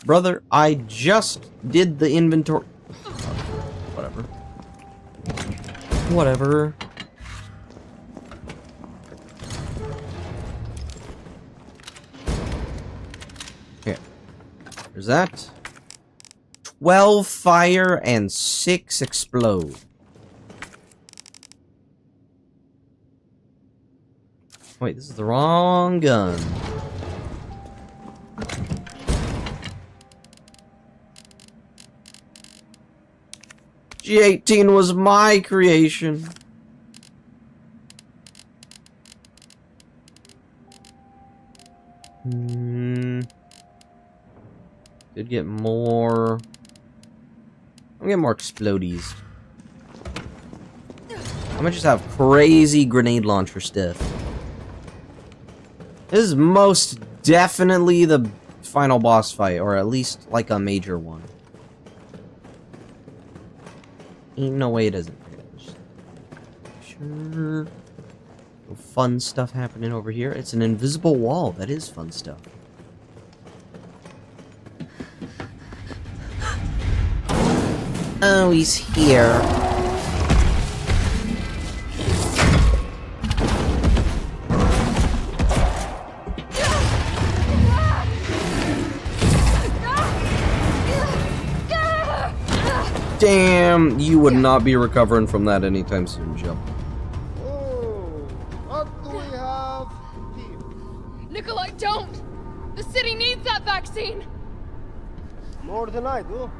Brother, I just did the inventory. Whatever. Whatever. Here. There's that. 12 fire and 6 explode. Wait, this is the wrong gun. G18 was my creation. Did get more. I'm gonna get more explodies. I'm gonna just have crazy grenade launcher stuff. This is most definitely the final boss fight, or at least like a major one. Ain't no way it isn't. Sure. No fun stuff happening over here. It's an invisible wall. That is fun stuff. Oh, he's here. Damn, you would not be recovering from that anytime soon, Jill. Oh, what do we have here? Nikolai, don't! The city needs that vaccine! More than I do.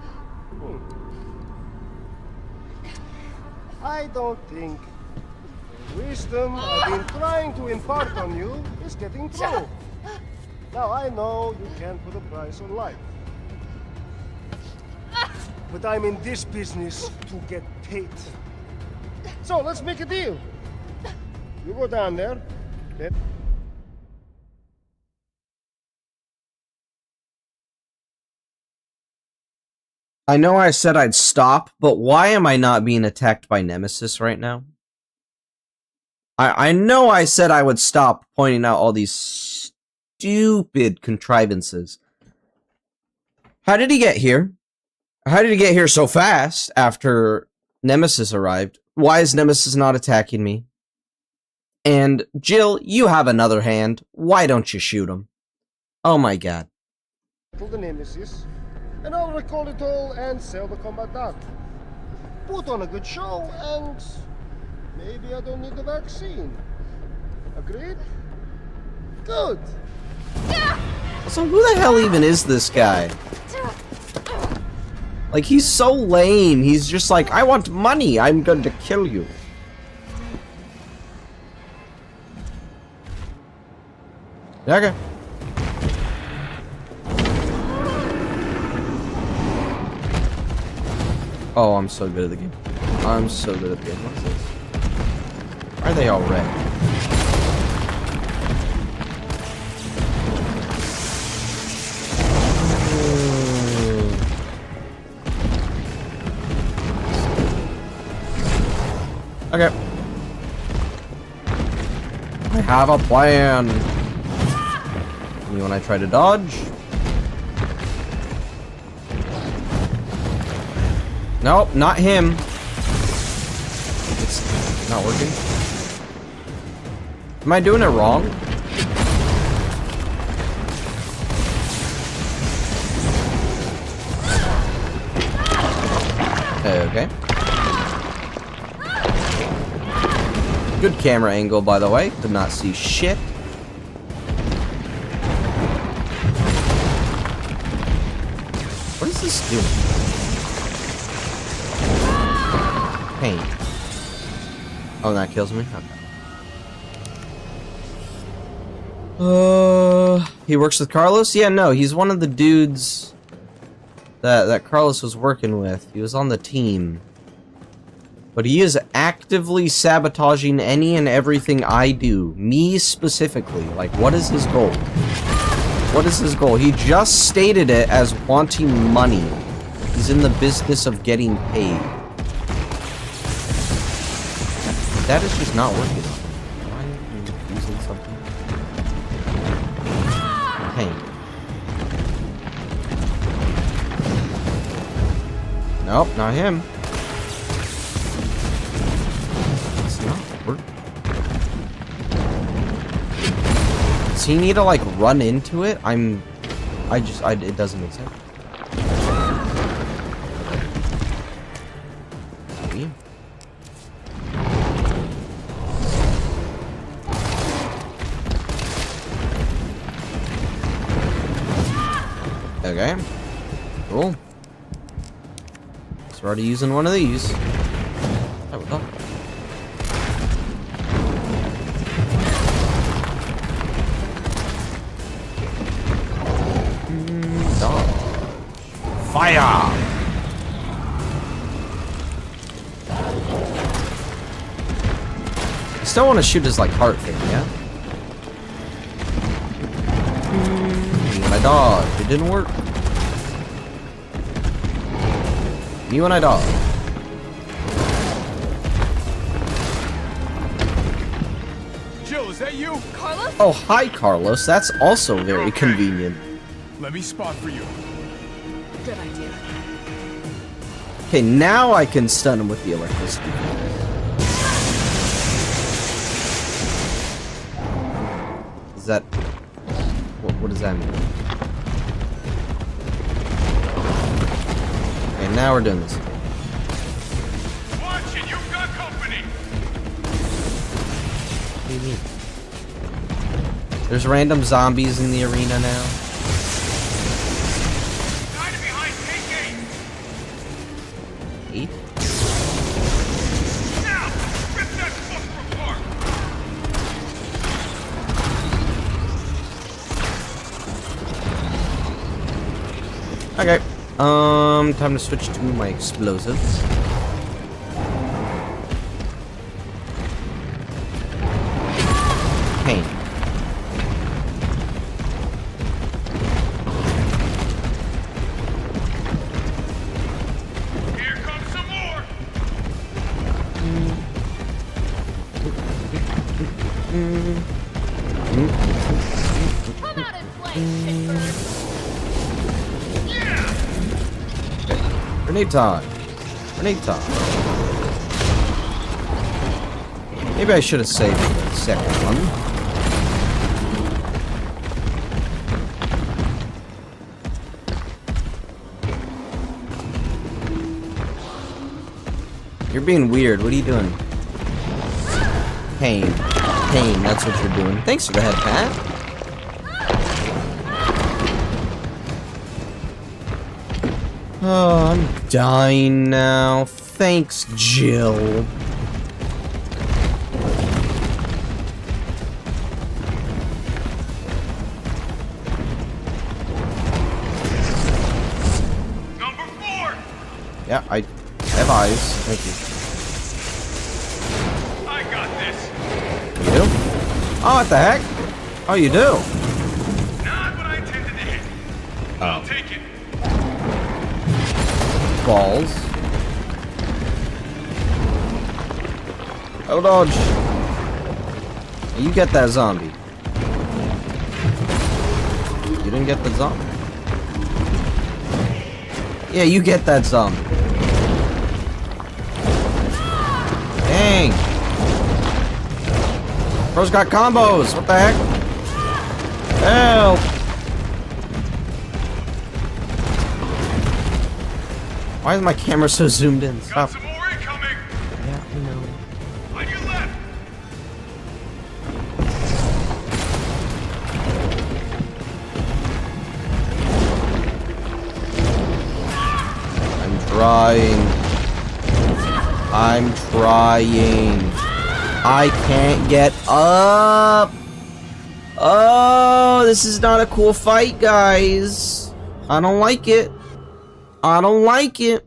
I don't think the wisdom I've been trying to impart on you is getting through. Now I know you can't put a price on life. But I'm in this business to get paid. So let's make a deal. You go down there. I know I said I'd stop, but why am I not being attacked by Nemesis right now? I know I said I would stop pointing out all these stupid contrivances. How did he get here? How did he get here so fast after Nemesis arrived? Why is Nemesis not attacking me? And Jill, you have another hand. Why don't you shoot him? Oh my god. The Nemesis, and I'll recall it all and sell the combat dart. Put on a good show, and maybe I don't need the vaccine. Agreed? Good. So who the hell even is this guy? Like, he's so lame. He's just like, I want money. I'm going to kill you. Okay. Oh, I'm so good at the game. I'm so good at the game. What's this? Why are they all red? Okay. I have a plan. Me when I try to dodge. Nope, not him. It's not working. Am I doing it wrong? Okay. Good camera angle, by the way. Could not see shit. What is this doing? Pain. Oh, that kills me? Okay. He works with Carlos? Yeah, no, he's one of the dudes that Carlos was working with. He was on the team. But he is actively sabotaging any and everything I do. Me specifically. Like, what is his goal? What is his goal? He just stated it as wanting money. He's in the business of getting paid. That is just not working. Why am I using something? Hey. Nope, not him. It's not working. Does he need to like run into it? It doesn't make sense. Okay. Cool. So we're already using one of these. Oh, what the? Dodge. Fire! I still want to shoot his like heart thing, yeah? I dodged. It didn't work. Me when I dodge. Jill, is that you? Carlos? Oh, hi, Carlos. That's also very convenient. Let me spot for you. Good idea. Okay, now I can stun him with the electricity. Is that... What does that mean? Okay, now we're doing this. Watch it, you've got company. What do you mean? There's random zombies in the arena now. Eight? Now, rip that fucker apart. Okay. Time to switch to my explosives. Pain. Here comes some more. Grenade time. Grenade time. Maybe I should have saved the second one. You're being weird. What are you doing? Pain. Pain, that's what you're doing. Thanks for the head pat. Oh, I'm dying now. Thanks, Jill. Number 4! Yeah, I have eyes. Thank you. I got this. You do? Oh, what the heck? Oh, you do? Not what I intended to hit. I'll take it. Balls. Oh, dodge. You get that zombie. You didn't get the zombie. Yeah, you get that zombie. Dang. Bro's got combos. What the heck? Help. Why is my camera so zoomed in? Stop. Got some more incoming. Yeah, I know. On your left. I'm trying. I'm trying. I can't get up. Oh, this is not a cool fight, guys. I don't like it. I don't like it.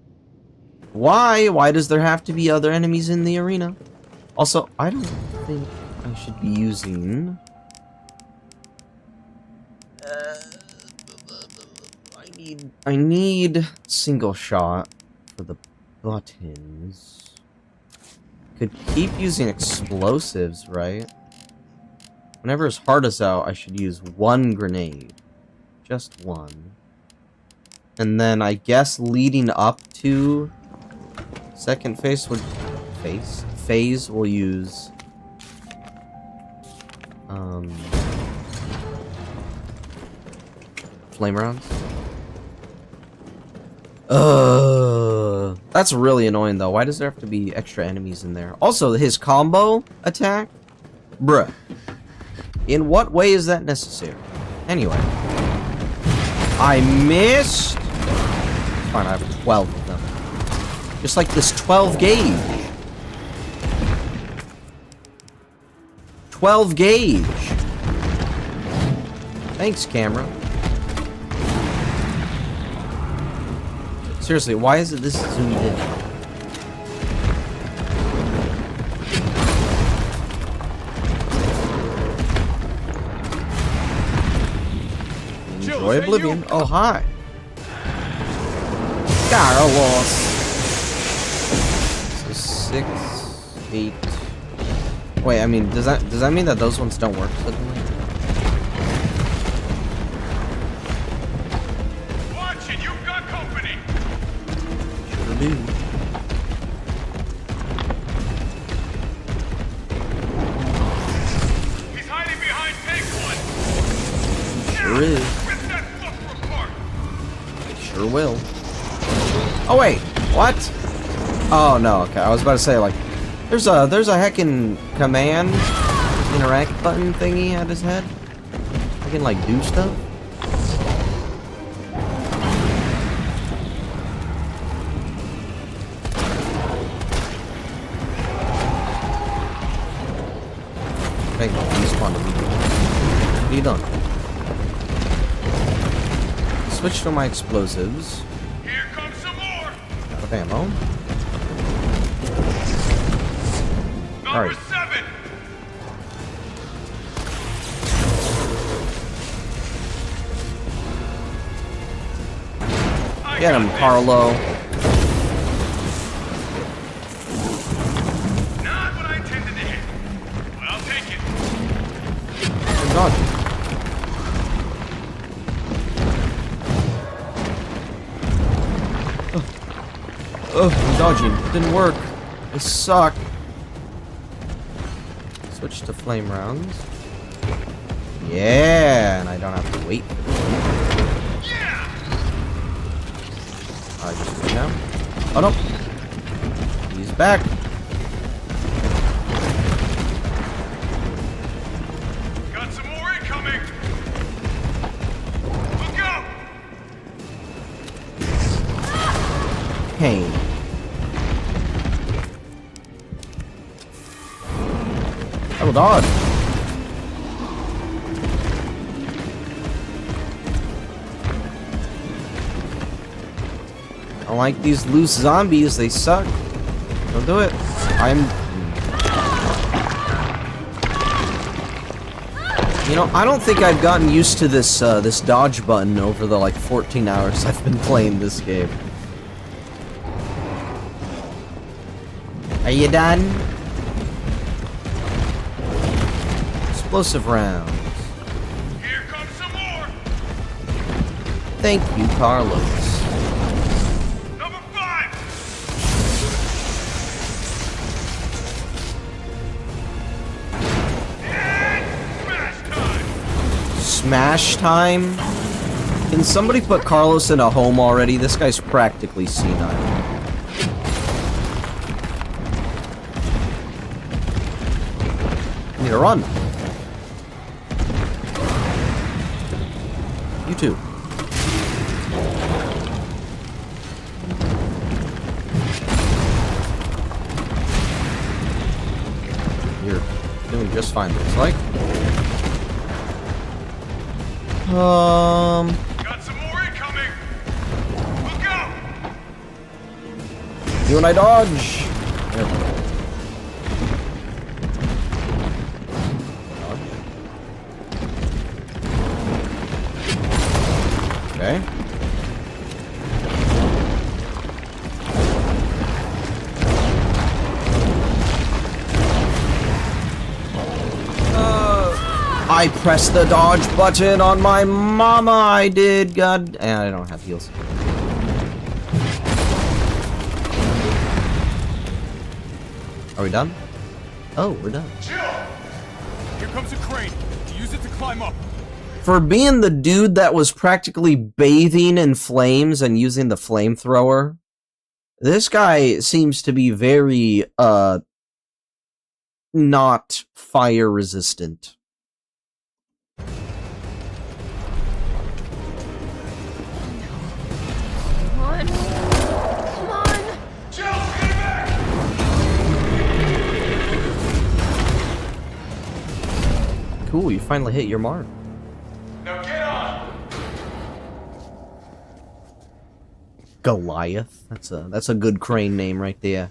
Why? Why does there have to be other enemies in the arena? Also, I don't think I should be using... I need single shot for the buttons. Could keep using explosives, right? Whenever his heart is out, I should use one grenade. Just one. And then I guess leading up to second phase would phase will use flame rounds. That's really annoying though. Why does there have to be extra enemies in there? Also, his combo attack? Bruh. In what way is that necessary? Anyway. I missed. Fine, I have 12 of them. Just like this 12 gauge. 12 gauge. Thanks, camera. Seriously, why is it this zoomed in? Enjoy Oblivion. Oh, hi. Carlos. So 6, 8. Wait, I mean, does that mean that those ones don't work suddenly? Watch it, you've got company. Sure do. He's hiding behind Tank 1. Sure is. Rip that fucker apart. Sure will. Oh wait, what? Oh no, okay. I was about to say like, there's a heckin' command interact button thingy at his head. I can like do stuff. Hey, respawn immediately. What are you doing? Switch to my explosives. Here comes some more. Out of ammo. Number 7. Get him, Carlo. Not what I intended to hit. But I'll take it. Good dodge. Ugh, I'm dodging. Didn't work. I suck. Switch to flame rounds. Yeah, and I don't have to wait. I just go down. Oh no. He's back. Got some more incoming. Look out! Pain. I will dodge. I don't like these loose zombies, they suck. Don't do it. You know, I don't think I've gotten used to this this dodge button over the like 14 hours I've been playing this game. Are you done? Explosive rounds. Here comes some more. Thank you, Carlos. Number 5. Smash time? Can somebody put Carlos in a home already? This guy's practically senile. I need to run. You too. You're doing just fine, looks like. Got some more incoming. Look out! You and I dodge. There we go. Okay. I pressed the dodge button on my mama. I did. God, I don't have heals. Are we done? Oh, we're done. Chill. Here comes a crane. Use it to climb up. For being the dude that was practically bathing in flames and using the flamethrower, this guy seems to be very, not fire resistant. Come on. Come on. Chill, get back. Cool, you finally hit your mark. Now get on. Goliath. That's a good crane name right there.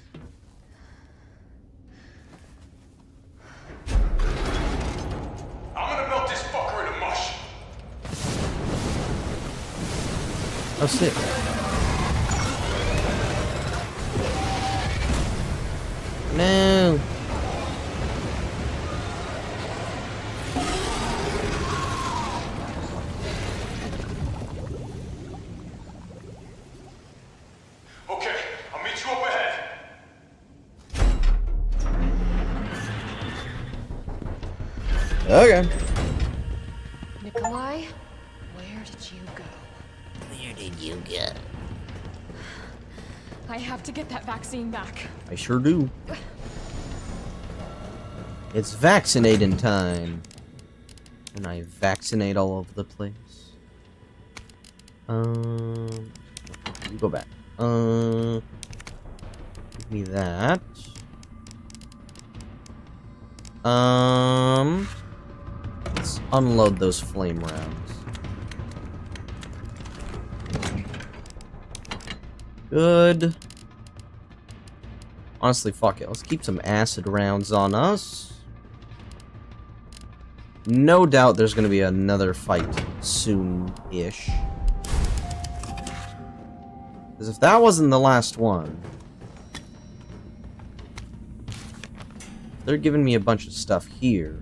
I'm gonna melt this fucker into mush. Oh, sick. No. Okay, I'll meet you up ahead. Okay. Nikolai, where did you go? Where did you go? I have to get that vaccine back. I sure do. It's vaccinating time. And I vaccinate all over the place. You go back. Give me that. Let's unload those flame rounds. Good. Honestly, fuck it. Let's keep some acid rounds on us. No doubt there's gonna be another fight soon-ish. Because if that wasn't the last one... They're giving me a bunch of stuff here.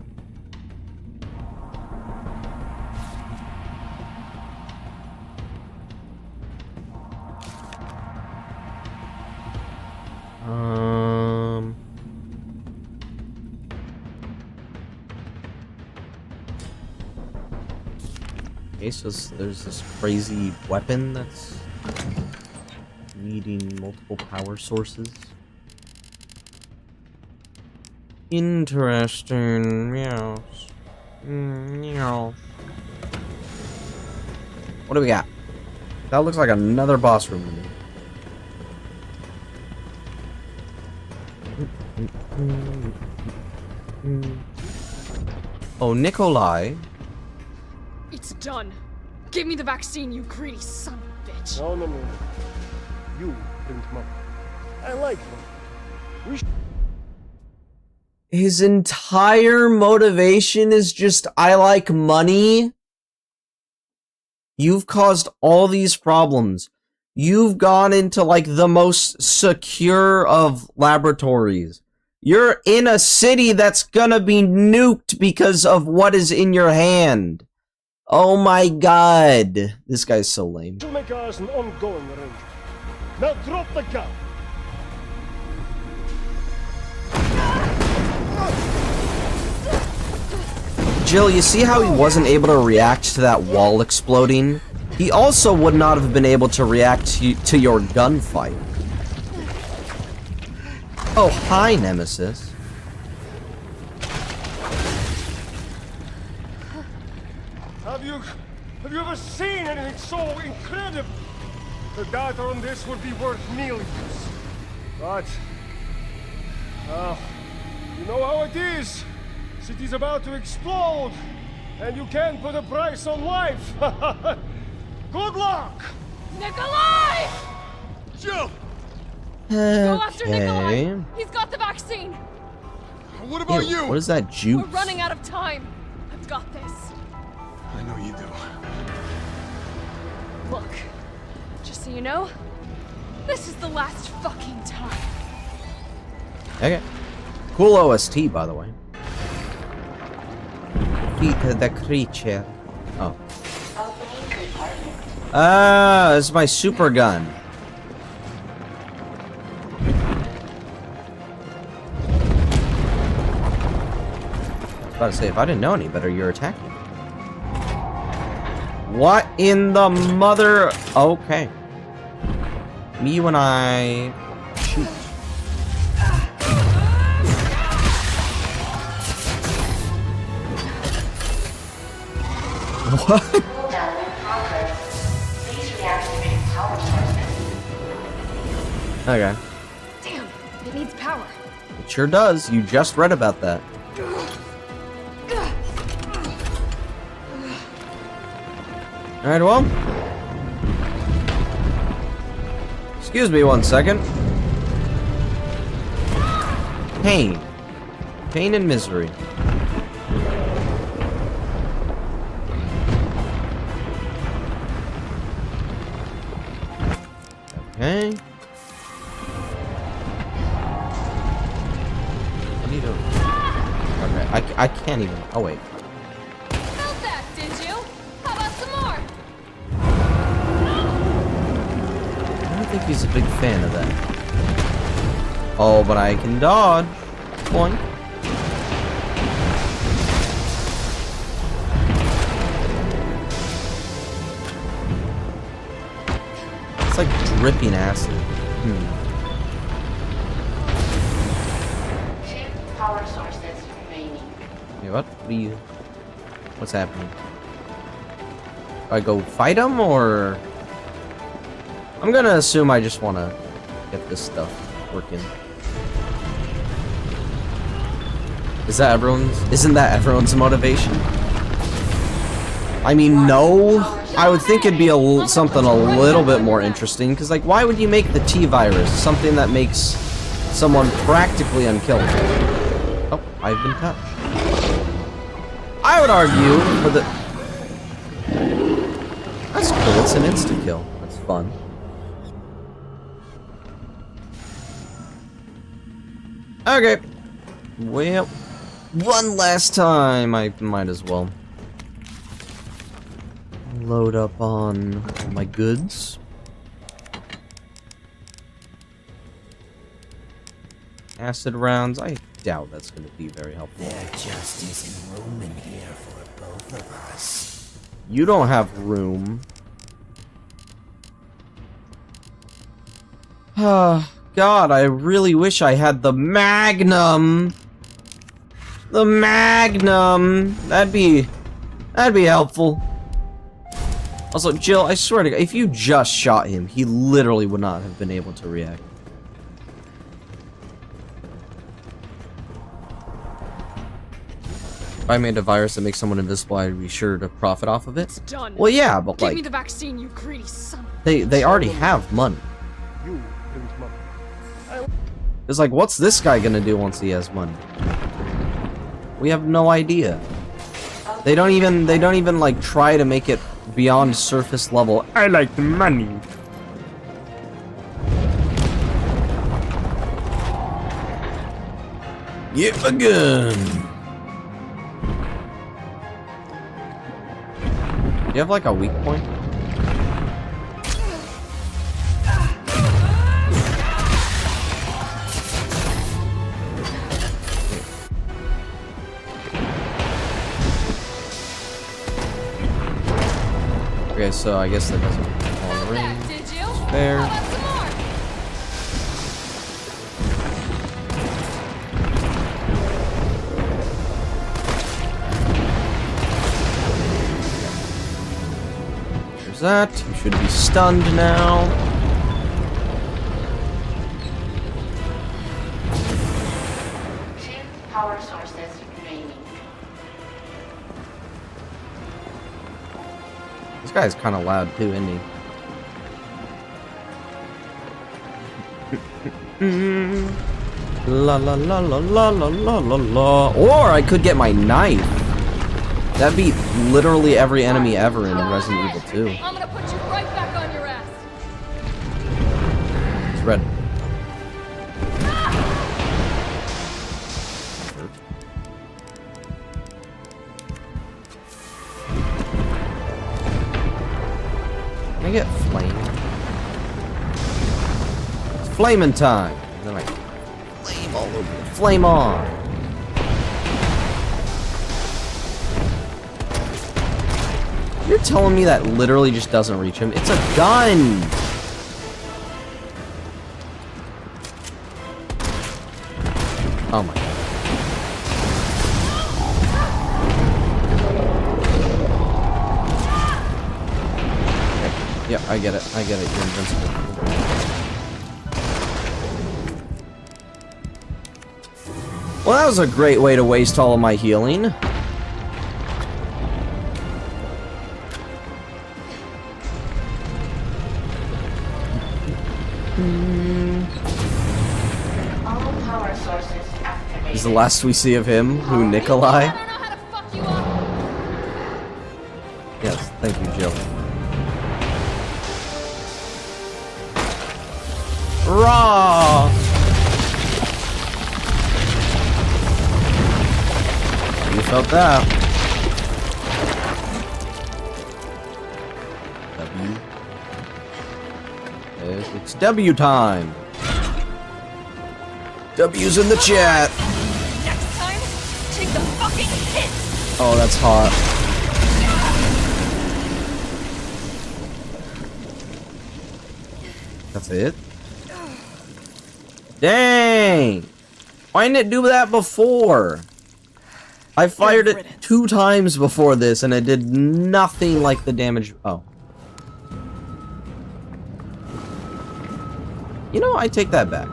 Okay, so there's this crazy weapon that's needing multiple power sources. Interesting. Yes. Meow. What do we got? That looks like another boss room to me. Oh, Nikolai. It's done. Give me the vaccine, you greedy son of a bitch. No. You bring him up. I like him. His entire motivation is just, I like money. You've caused all these problems. You've gone into, like, the most secure of laboratories. You're in a city that's gonna be nuked because of what is in your hand. Oh my god. This guy's so lame. To make us an ongoing arrangement. Now drop the gun. Jill, you see how he wasn't able to react to that wall exploding? He also would not have been able to react to your gunfight. Oh, hi, Nemesis. Have you ever seen anything so incredible? The data on this would be worth millions. But, you know how it is. City's about to explode, and you can't put a price on life. Good luck! Nikolai! Jill! Go after Nikolai! He's got the vaccine! What about Ew, you? what is that juice? We're running out of time. I've got this. I know you do. Look, just so you know, this is the last fucking time. Okay. Cool OST, by the way. Defeat the creature. Oh. Ah, this is my super gun. I was about to say, if I didn't know any better, you're attacking. What in the mother? Okay. Me when I shoot. What? Okay. Damn, it needs power. It sure does. You just read about that. Alright, well. Excuse me 1 second. Pain. Pain and misery. Okay. I need to... Okay, I can't even... Oh, wait. Felt that, did you? How about some more? I don't think he's a big fan of that. Oh, but I can dodge. Boink. It's like dripping acid. Two power sources remaining. Wait, what? What's happening? Do I go fight him, or... I'm gonna assume I just want to get this stuff working. Isn't that everyone's motivation? I mean, no. I would think it'd be something a little bit more interesting, because, like, why would you make the T-virus something that makes someone practically unkillable? Oh, I've been touched. I would argue for the... That's cool, it's an insta-kill. That's fun. Okay. Well, one last time, I might as well load up on all my goods. acid rounds. I doubt that's going to be very helpful. There just isn't room in here for both of us. You don't have room. God, I really wish I had the Magnum. The Magnum. That'd be helpful. Also, Jill, I swear to God, if you just shot him, he literally would not have been able to react. If I made a virus that makes someone invisible, I'd be sure to profit off of it. It's done. Well, yeah, but Give like, me the vaccine, you greedy son. they already have money. It's like, what's this guy gonna do once he has money? We have no idea. They don't even like try to make it beyond surface level. I like the money. Get my gun. Do you have like a weak point? Okay, so I guess that doesn't fall in the ring. Did you? Fair. There's that. You should be stunned now. Power sources remaining. This guy's kind of loud too, isn't he? La la la la la la la la la. Or I could get my knife. That'd beat literally every enemy ever in Resident Evil 2. I'm gonna put you right back on your ass. It's red. Can I get flame? It's flaming time. And then I flame all over. Flame on. You're telling me that literally just doesn't reach him? It's a gun! Oh my god. Yeah, I get it. I get it. You're invincible. Well, that was a great way to waste all of my healing. All power sources activated. This is the last we see of him. Who, Nikolai? Yes, thank you, Jill. Raw! You felt that. W. It's W time. W's in the chat. Next time, take the fucking hit. Oh, that's hot. That's it? Dang! Why didn't it do that before? I fired it 2 times before this and it did nothing like the damage. Oh. You know, I take that back.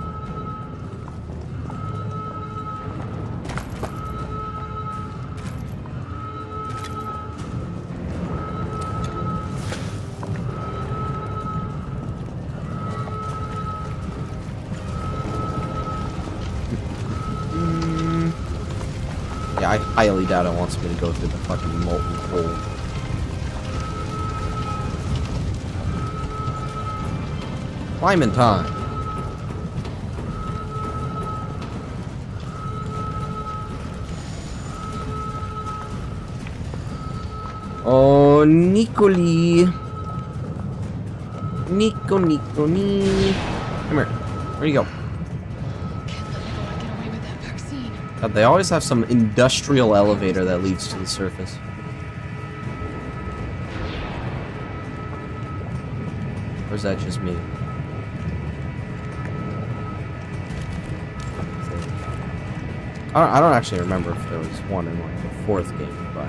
Yeah, I highly doubt it wants me to go through the fucking molten hole. Climbing time. Oh, Nicoli. Nico. Come here. Where you go? God, they always have some industrial elevator that leads to the surface. Or is that just me? I don't actually remember if there was one in like the 4th game, but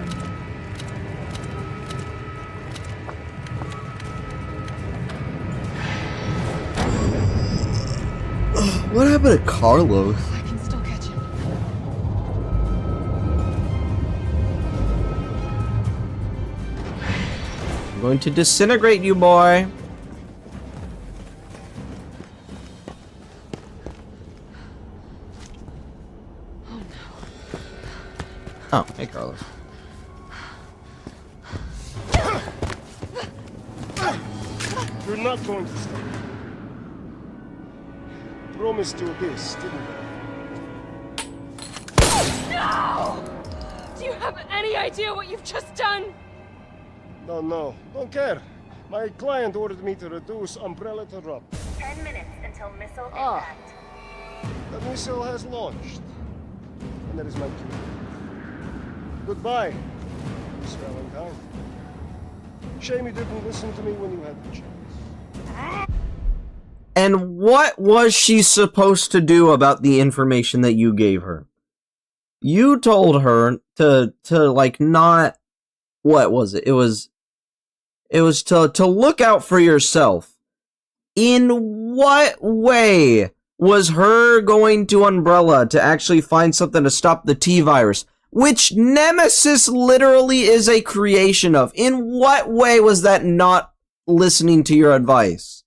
what happened to Carlos? I can still catch him. I'm going to disintegrate you, boy. Oh, hey, Carlos. You're not going to stop. Promised you this, didn't I? No! Do you have any idea what you've just done? No, don't care. My client ordered me to reduce Umbrella to rub. 10 minutes until missile impact. The missile has launched. And that is my cue. Goodbye, Miss Valentine. Shame you didn't listen to me when you had the chance. And what was she supposed to do about the information that you gave her? You told her to like not... What was it? It was to look out for yourself. In what way was her going to Umbrella to actually find something to stop the T-virus? Which Nemesis literally is a creation of. In what way was that not listening to your advice?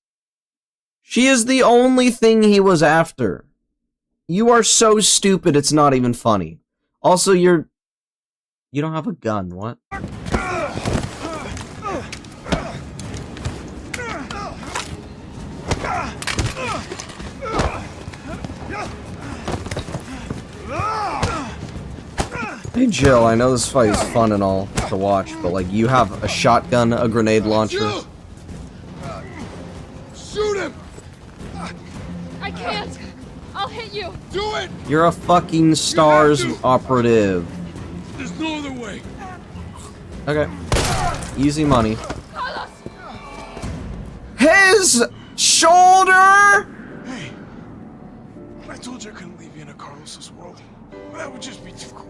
She is the only thing he was after. You are so stupid, it's not even funny. Also, you don't have a gun, what? Hey Jill, I know this fight is fun and all to watch, but like, you have a shotgun, a grenade launcher. Jill! Shoot him! I can't! I'll hit you! Do it! You're a fucking STARS operative. There's no other way. Okay. Easy money. Carlos! His shoulder! Hey, I told you I couldn't leave you in a Carlos's world. That would just be too cruel.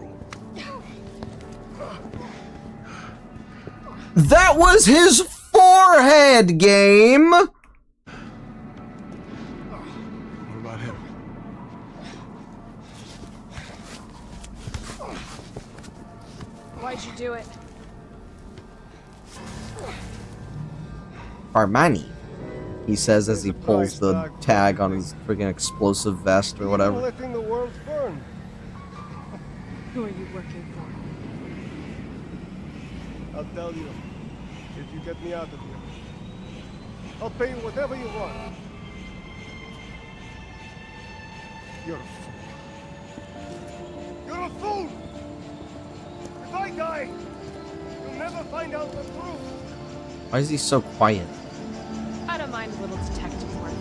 That was his forehead, game! What about him? Why'd you do it? Armani, he says as he pulls the tag on his friggin' explosive vest or whatever. Letting the world burn. Who are you working for? I'll tell you, if you get me out of here. I'll pay you whatever you want. You're a fool. You're a fool! If I die, you'll never find out the truth. Why is he so quiet? I don't mind a little detective work.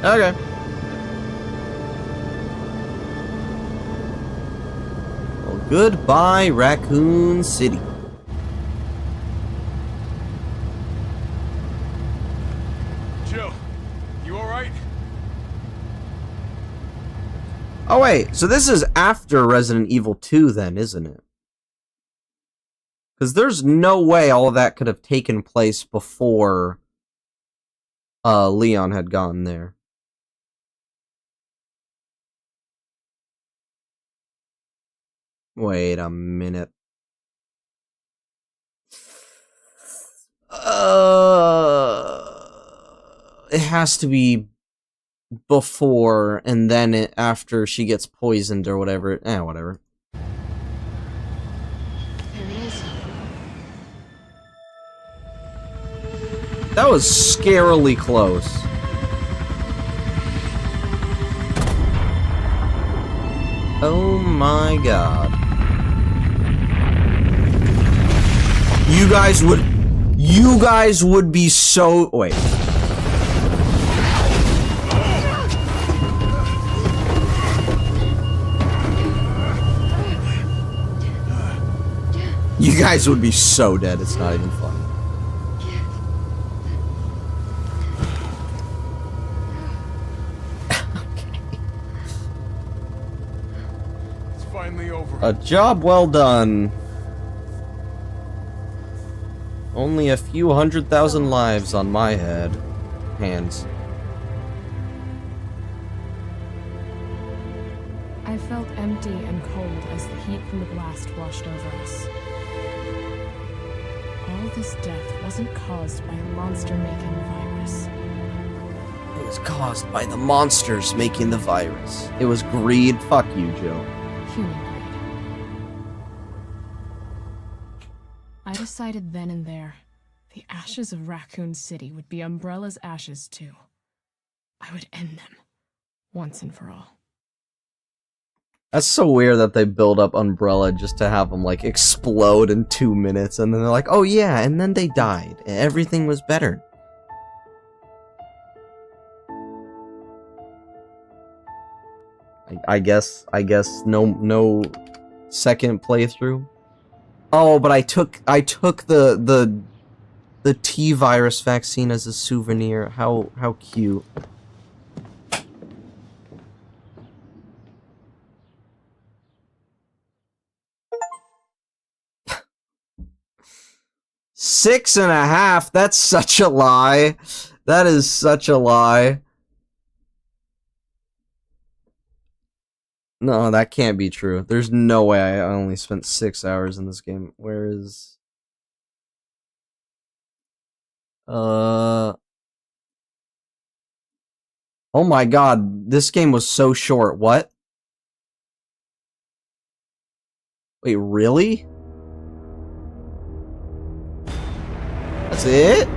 Okay. Well, goodbye, Raccoon City. Jill, you alright? Oh wait, so this is after Resident Evil 2 then, isn't it? Because there's no way all of that could have taken place before Leon had gone there. Wait a minute. It has to be before and then after she gets poisoned or whatever. Whatever. There it is. That was scarily close. Oh my god. You guys would be so... Wait. You guys would be so dead, it's not even funny. It's finally over. A job well done. Only a few 100,000 lives on my hands. I felt empty and cold as the heat from the blast washed over us. All this death wasn't caused by a monster-making virus. It was caused by the monsters making the virus. It was greed. Fuck you, Joe. Human greed. I decided then and there, the ashes of Raccoon City would be Umbrella's ashes too. I would end them, once and for all. That's so weird that they build up Umbrella just to have them, like, explode in 2 minutes, and then they're like, oh yeah, and then they died, and everything was better. I guess no second playthrough. Oh, but I took the T-virus vaccine as a souvenir. How cute. Six and a half? That's such a lie. That is such a lie. No, that can't be true. There's no way I only spent 6 hours in this game. Where is... Oh my god, this game was so short. What? Wait, really? That's it?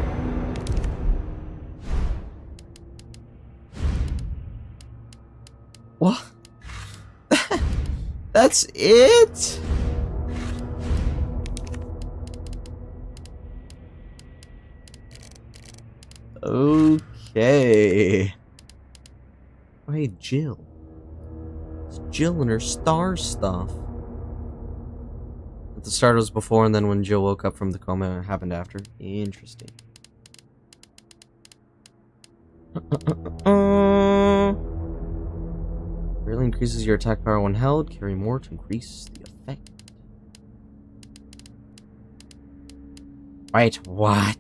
What? That's it? Okay. Oh, hey, Jill. It's Jill and her star stuff. At the start it was before, and then when Jill woke up from the coma, it happened after. Interesting. Really increases your attack power when held. Carry more to increase the effect. Wait, what?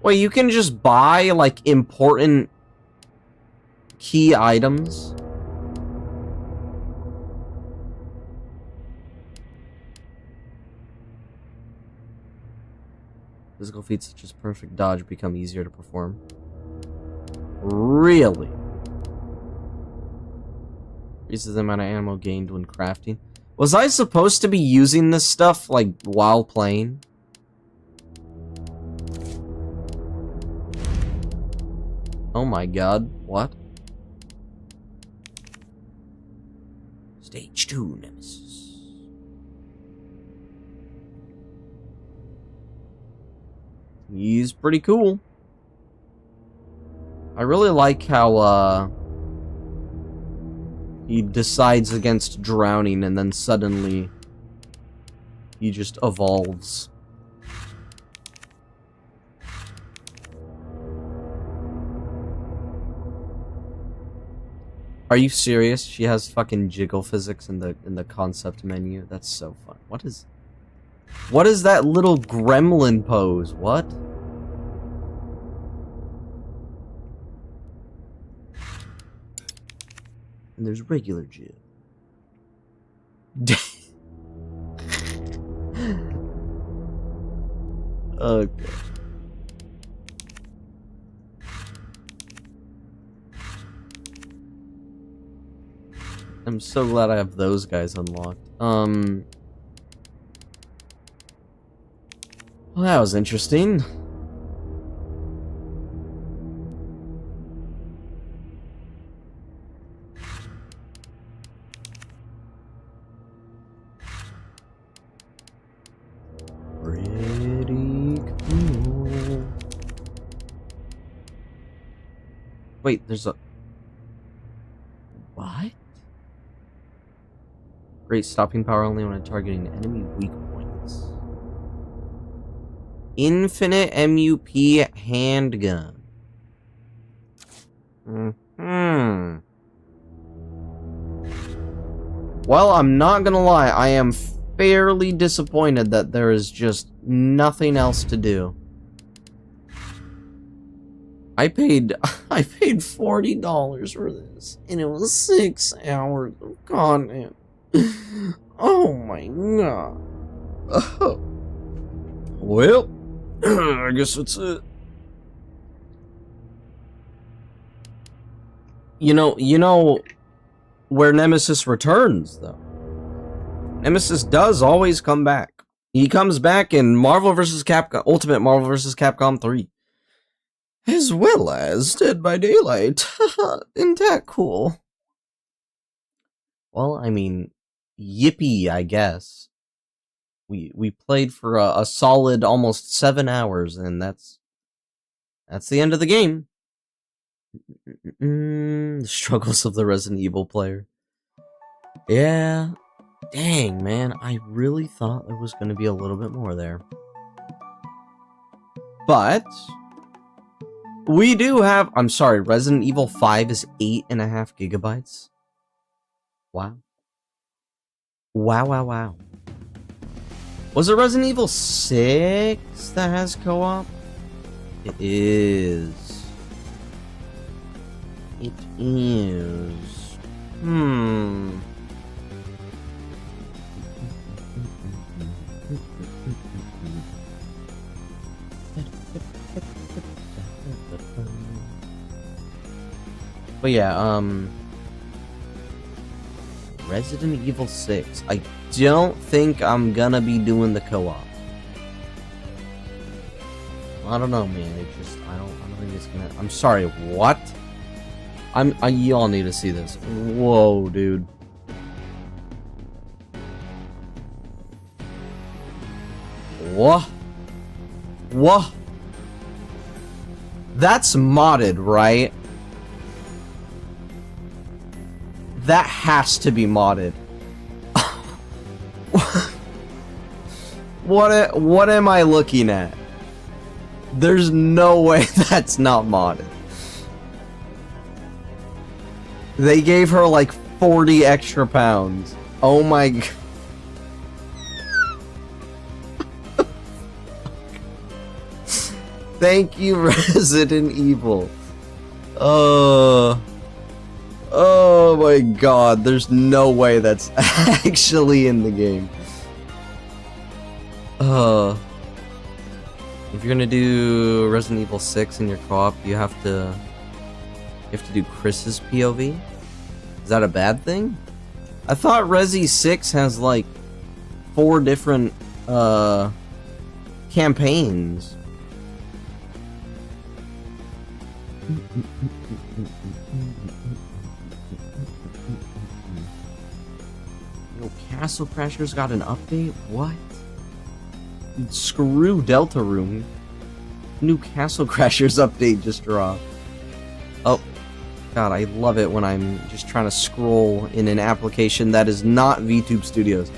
Wait, you can just buy, like, important key items? Physical feats such as perfect dodge become easier to perform. Really? Increases the amount of ammo gained when crafting. Was I supposed to be using this stuff, like, while playing? Oh my god, what? Stage 2 Nemesis. He's pretty cool. I really like how, he decides against drowning and then suddenly he just evolves. Are you serious? She has fucking jiggle physics in the concept menu. That's so fun. What is that little gremlin pose? What? And there's regular Jill. Okay. I'm so glad I have those guys unlocked. Well, that was interesting. Pretty cool. Wait, there's a... What? Great stopping power only when targeting enemy weak points. Infinite MUP handgun. Well, I'm not gonna lie, I am fairly disappointed that there is just nothing else to do. I paid $40 for this, and it was 6 hours of content. Oh my god. Well, I guess that's it. You know where Nemesis returns, though. Nemesis does always come back. He comes back in Marvel vs. Capcom, Ultimate Marvel vs. Capcom 3. As well as Dead by Daylight. Isn't that cool? Well, I mean, yippee, I guess. We played for a solid almost 7 hours, and that's the end of the game. The struggles of the Resident Evil player. Yeah. Dang, man. I really thought there was going to be a little bit more there. But we do have... I'm sorry, Resident Evil 5 is 8.5 gigabytes. Wow. Wow. Was it Resident Evil 6 that has co-op? It is. It is. But yeah, Resident Evil 6. I don't think I'm gonna be doing the co-op. I don't know, man. It just I don't think it's gonna. I'm sorry. What? Y'all need to see this. Whoa, dude. What? What? That's modded, right? That has to be modded. What am I looking at? There's no way that's not modded. They gave her like 40 extra pounds. Oh my god. Thank you, Resident Evil. Oh my god, there's no way that's actually in the game. If you're gonna do Resident Evil 6 in your co-op, you have to do Chris's POV. Is that a bad thing? I thought Resi 6 has like 4 different campaigns. Yo, Castle Crashers got an update? What? Screw Delta Room. New Castle Crashers update just dropped. Oh, god, I love it when I'm just trying to scroll in an application that is not VTube Studios,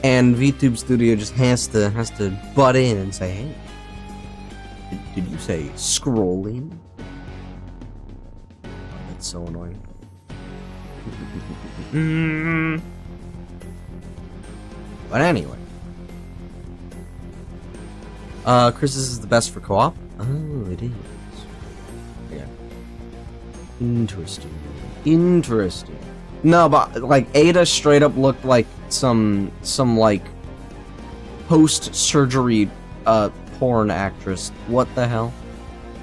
and VTube Studio just has to butt in and say, "Hey, did you say scrolling?" Oh, that's so annoying. But anyway. Chris's is the best for co-op? Oh, it is. Yeah. Interesting. No, but like Ada straight up looked like some like post-surgery porn actress. What the hell?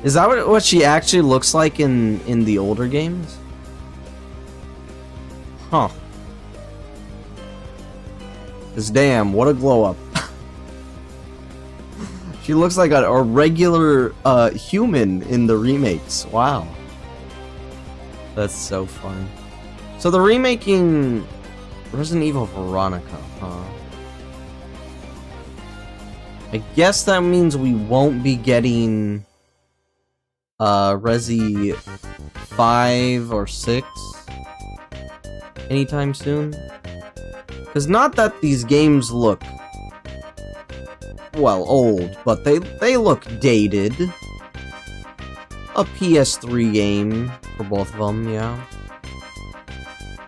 Is that what she actually looks like in the older games? Huh. 'Cause damn, what a glow up. She looks like a regular human in the remakes. Wow. That's so funny. So they're remaking Resident Evil Veronica, huh? I guess that means we won't be getting Resi 5 or 6 anytime soon. Because not that these games look, well, old, but they look dated. A PS3 game for both of them, yeah.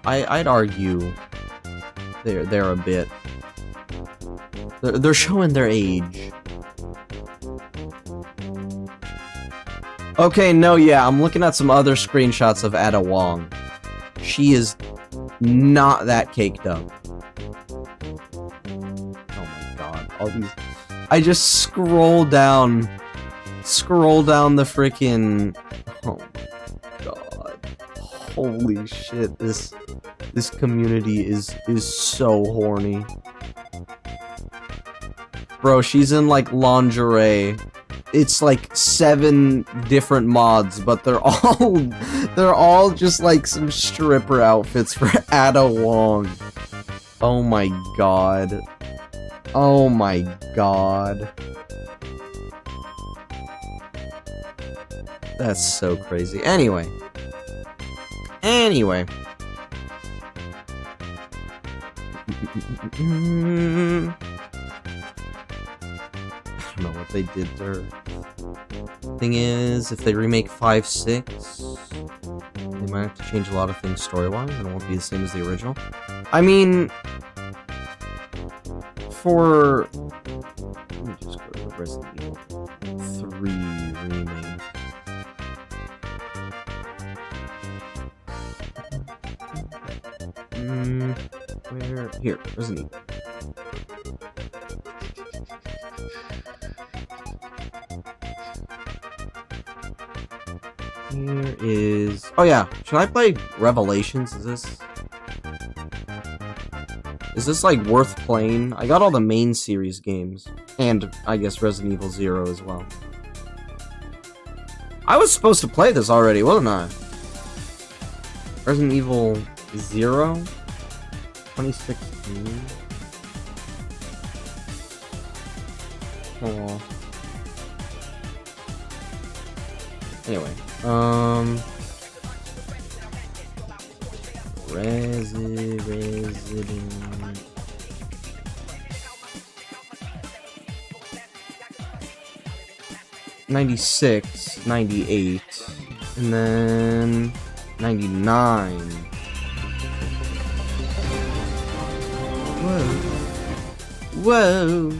I'd argue they're a bit. They're showing their age. Okay, no, yeah, I'm looking at some other screenshots of Ada Wong. She is not that caked up. Oh my god, all these... I just scroll down the freaking... Oh my god. Holy shit, this community is so horny. Bro, she's in like lingerie. It's like 7 different mods, but they're all just like some stripper outfits for Ada Wong. Oh my god. Oh my god. That's so crazy. Anyway. I don't know what they did there. Thing is, if they remake 5, 6, they might have to change a lot of things story-wise, and it won't be the same as the original. I mean, for... Let me just go to the Resident Evil 3 remake. Where? Here, Resident Evil. Here is... Oh yeah, should I play Revelations? Is this like worth playing? I got all the main series games. And I guess Resident Evil 0 as well. I was supposed to play this already, wasn't I? Resident Evil 0? 2016? Oh. Anyway, Resident 96, 98, and then 99. Whoa. Whoa.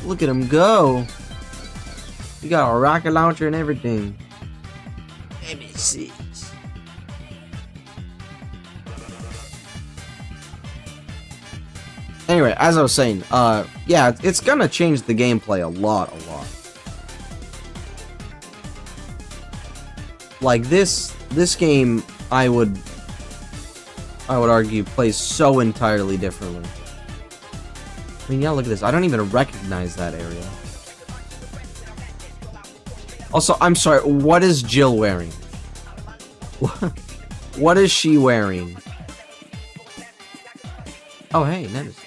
Look at him go. You got a rocket launcher and everything. M6. Anyway, as I was saying, yeah, it's gonna change the gameplay a lot. Like this game, I would argue plays so entirely differently. I mean, yeah, look at this. I don't even recognize that area. Also, I'm sorry, what is Jill wearing? What is she wearing? Oh, hey, Nemesis.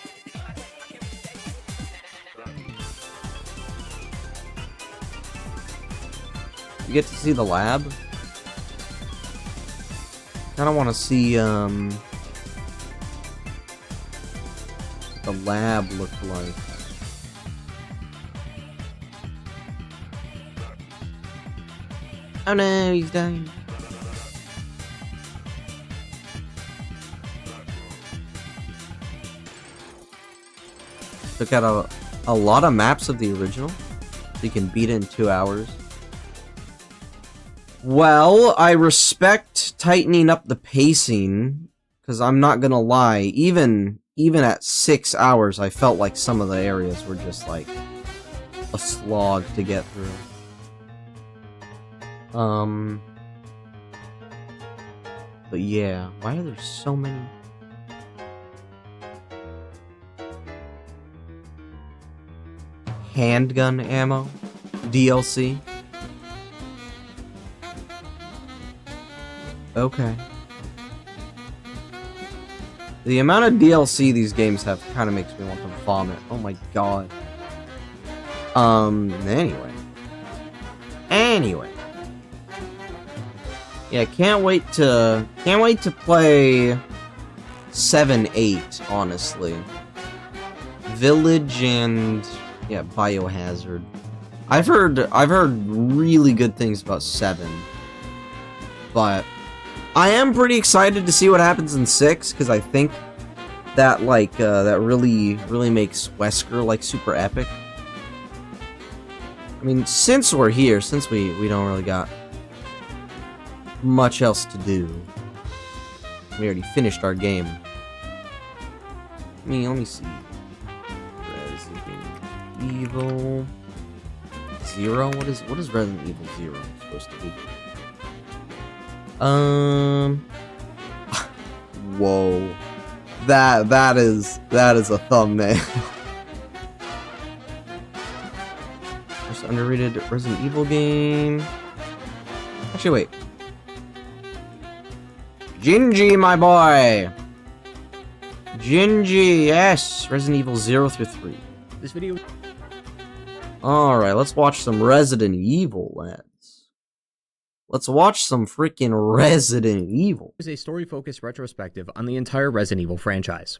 You get to see the lab? Kinda wanna see, what the lab looked like. Oh no, he's dying. Took out a lot of maps of the original, so you can beat it in 2 hours. Well, I respect tightening up the pacing, because I'm not gonna lie, even at 6 hours, I felt like some of the areas were just like a slog to get through. But yeah, why are there so many? handgun ammo DLC. Okay. The amount of DLC these games have kind of makes me want to vomit. Oh my god. Anyway. Yeah, can't wait to play 7-8, honestly. Village and yeah, Biohazard. I've heard really good things about 7. But I am pretty excited to see what happens in 6, because I think that that really makes Wesker like super epic. I mean, since we're here, since we don't really got much else to do. We already finished our game. Let me see. Resident Evil 0? What is Resident Evil 0 supposed to be? Whoa. That is a thumbnail. Most underrated Resident Evil game. Actually, wait. Gingy, my boy! Gingy, yes! Resident Evil 0 through 3. This video... Alright, let's watch some Resident Evil, lads. Let's watch some freaking Resident Evil. This is a story-focused retrospective on the entire Resident Evil franchise.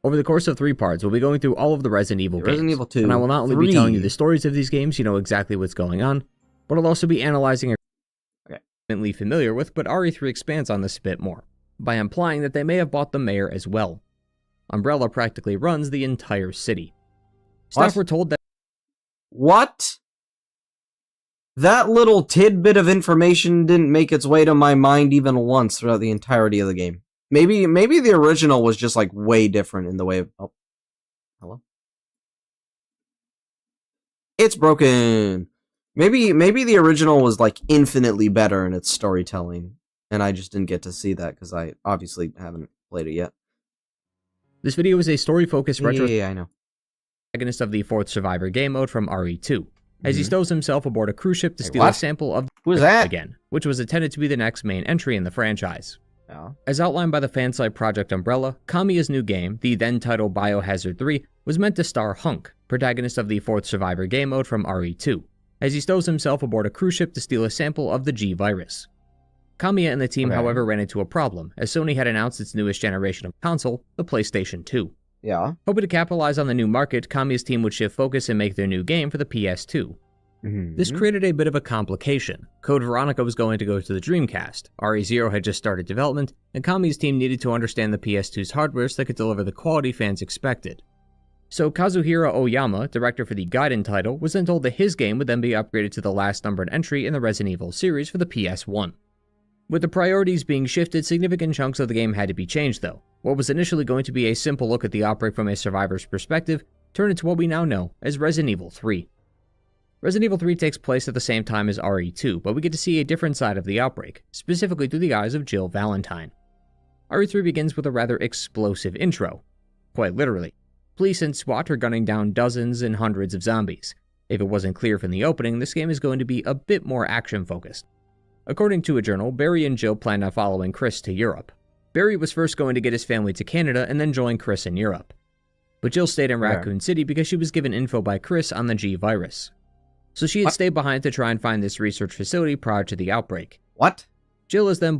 Over the course of 3 parts, we'll be going through all of the Resident Evil games. Resident Evil 2, and I will not only 3. be telling you the stories of these games, you know exactly what's going on, but I'll also be analyzing familiar with, but RE3 expands on this a bit more, by implying that they may have bought the mayor as well. Umbrella practically runs the entire city. Staff were told that... What? That little tidbit of information didn't make its way to my mind even once throughout the entirety of the game. Maybe the original was just like way different in the way of... Oh. Hello? It's broken. Maybe the original was like infinitely better in its storytelling, and I just didn't get to see that because I obviously haven't played it yet. This video is a story-focused retro... Yeah, I know. ...protagonist of the 4th Survivor game mode from RE2, as he stows himself aboard a cruise ship to steal a sample of... Who's that? ...again, which was intended to be the next main entry in the franchise. Yeah. As outlined by the fansite Project Umbrella, Kamiya's new game, the then-titled Biohazard 3, was meant to star Hunk, protagonist of the 4th Survivor game mode from RE2, as he stows himself aboard a cruise ship to steal a sample of the G virus. Kamiya and the team, however, ran into a problem, as Sony had announced its newest generation of console, the PlayStation 2. Yeah. Hoping to capitalize on the new market, Kamiya's team would shift focus and make their new game for the PS2. This created a bit of a complication. Code Veronica was going to go to the Dreamcast, RE0 had just started development, and Kamiya's team needed to understand the PS2's hardware so they could deliver the quality fans expected. So Kazuhira Oyama, director for the Gaiden title, was then told that his game would then be upgraded to the last numbered entry in the Resident Evil series for the PS1. With the priorities being shifted, significant chunks of the game had to be changed though. What was initially going to be a simple look at the outbreak from a survivor's perspective turned into what we now know as Resident Evil 3. Resident Evil 3 takes place at the same time as RE2, but we get to see a different side of the outbreak, specifically through the eyes of Jill Valentine. RE3 begins with a rather explosive intro. Quite literally. Police and SWAT are gunning down dozens and hundreds of zombies. If it wasn't clear from the opening, this game is going to be a bit more action-focused. According to a journal, Barry and Jill planned on following Chris to Europe. Barry was first going to get his family to Canada and then join Chris in Europe. But Jill stayed in Raccoon City because she was given info by Chris on the G virus. So she had stayed behind to try and find this research facility prior to the outbreak. What? Jill is then...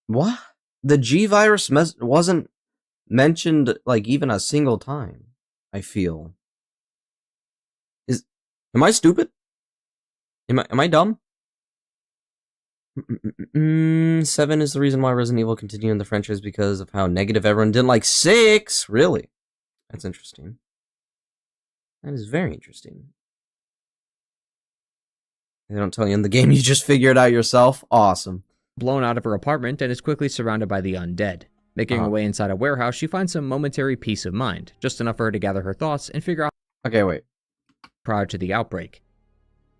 What? The G virus wasn't mentioned like even a single time, I feel. Am I stupid? Am I dumb? 7 is the reason why Resident Evil continued in the franchise because of how negative everyone didn't like 6. Really? That's interesting. That is very interesting. They don't tell you in the game, you just figure it out yourself. Awesome. Blown out of her apartment and is quickly surrounded by the undead. Making her way inside a warehouse, she finds some momentary peace of mind, just enough for her to gather her thoughts and figure out... Okay, wait. Prior to the outbreak.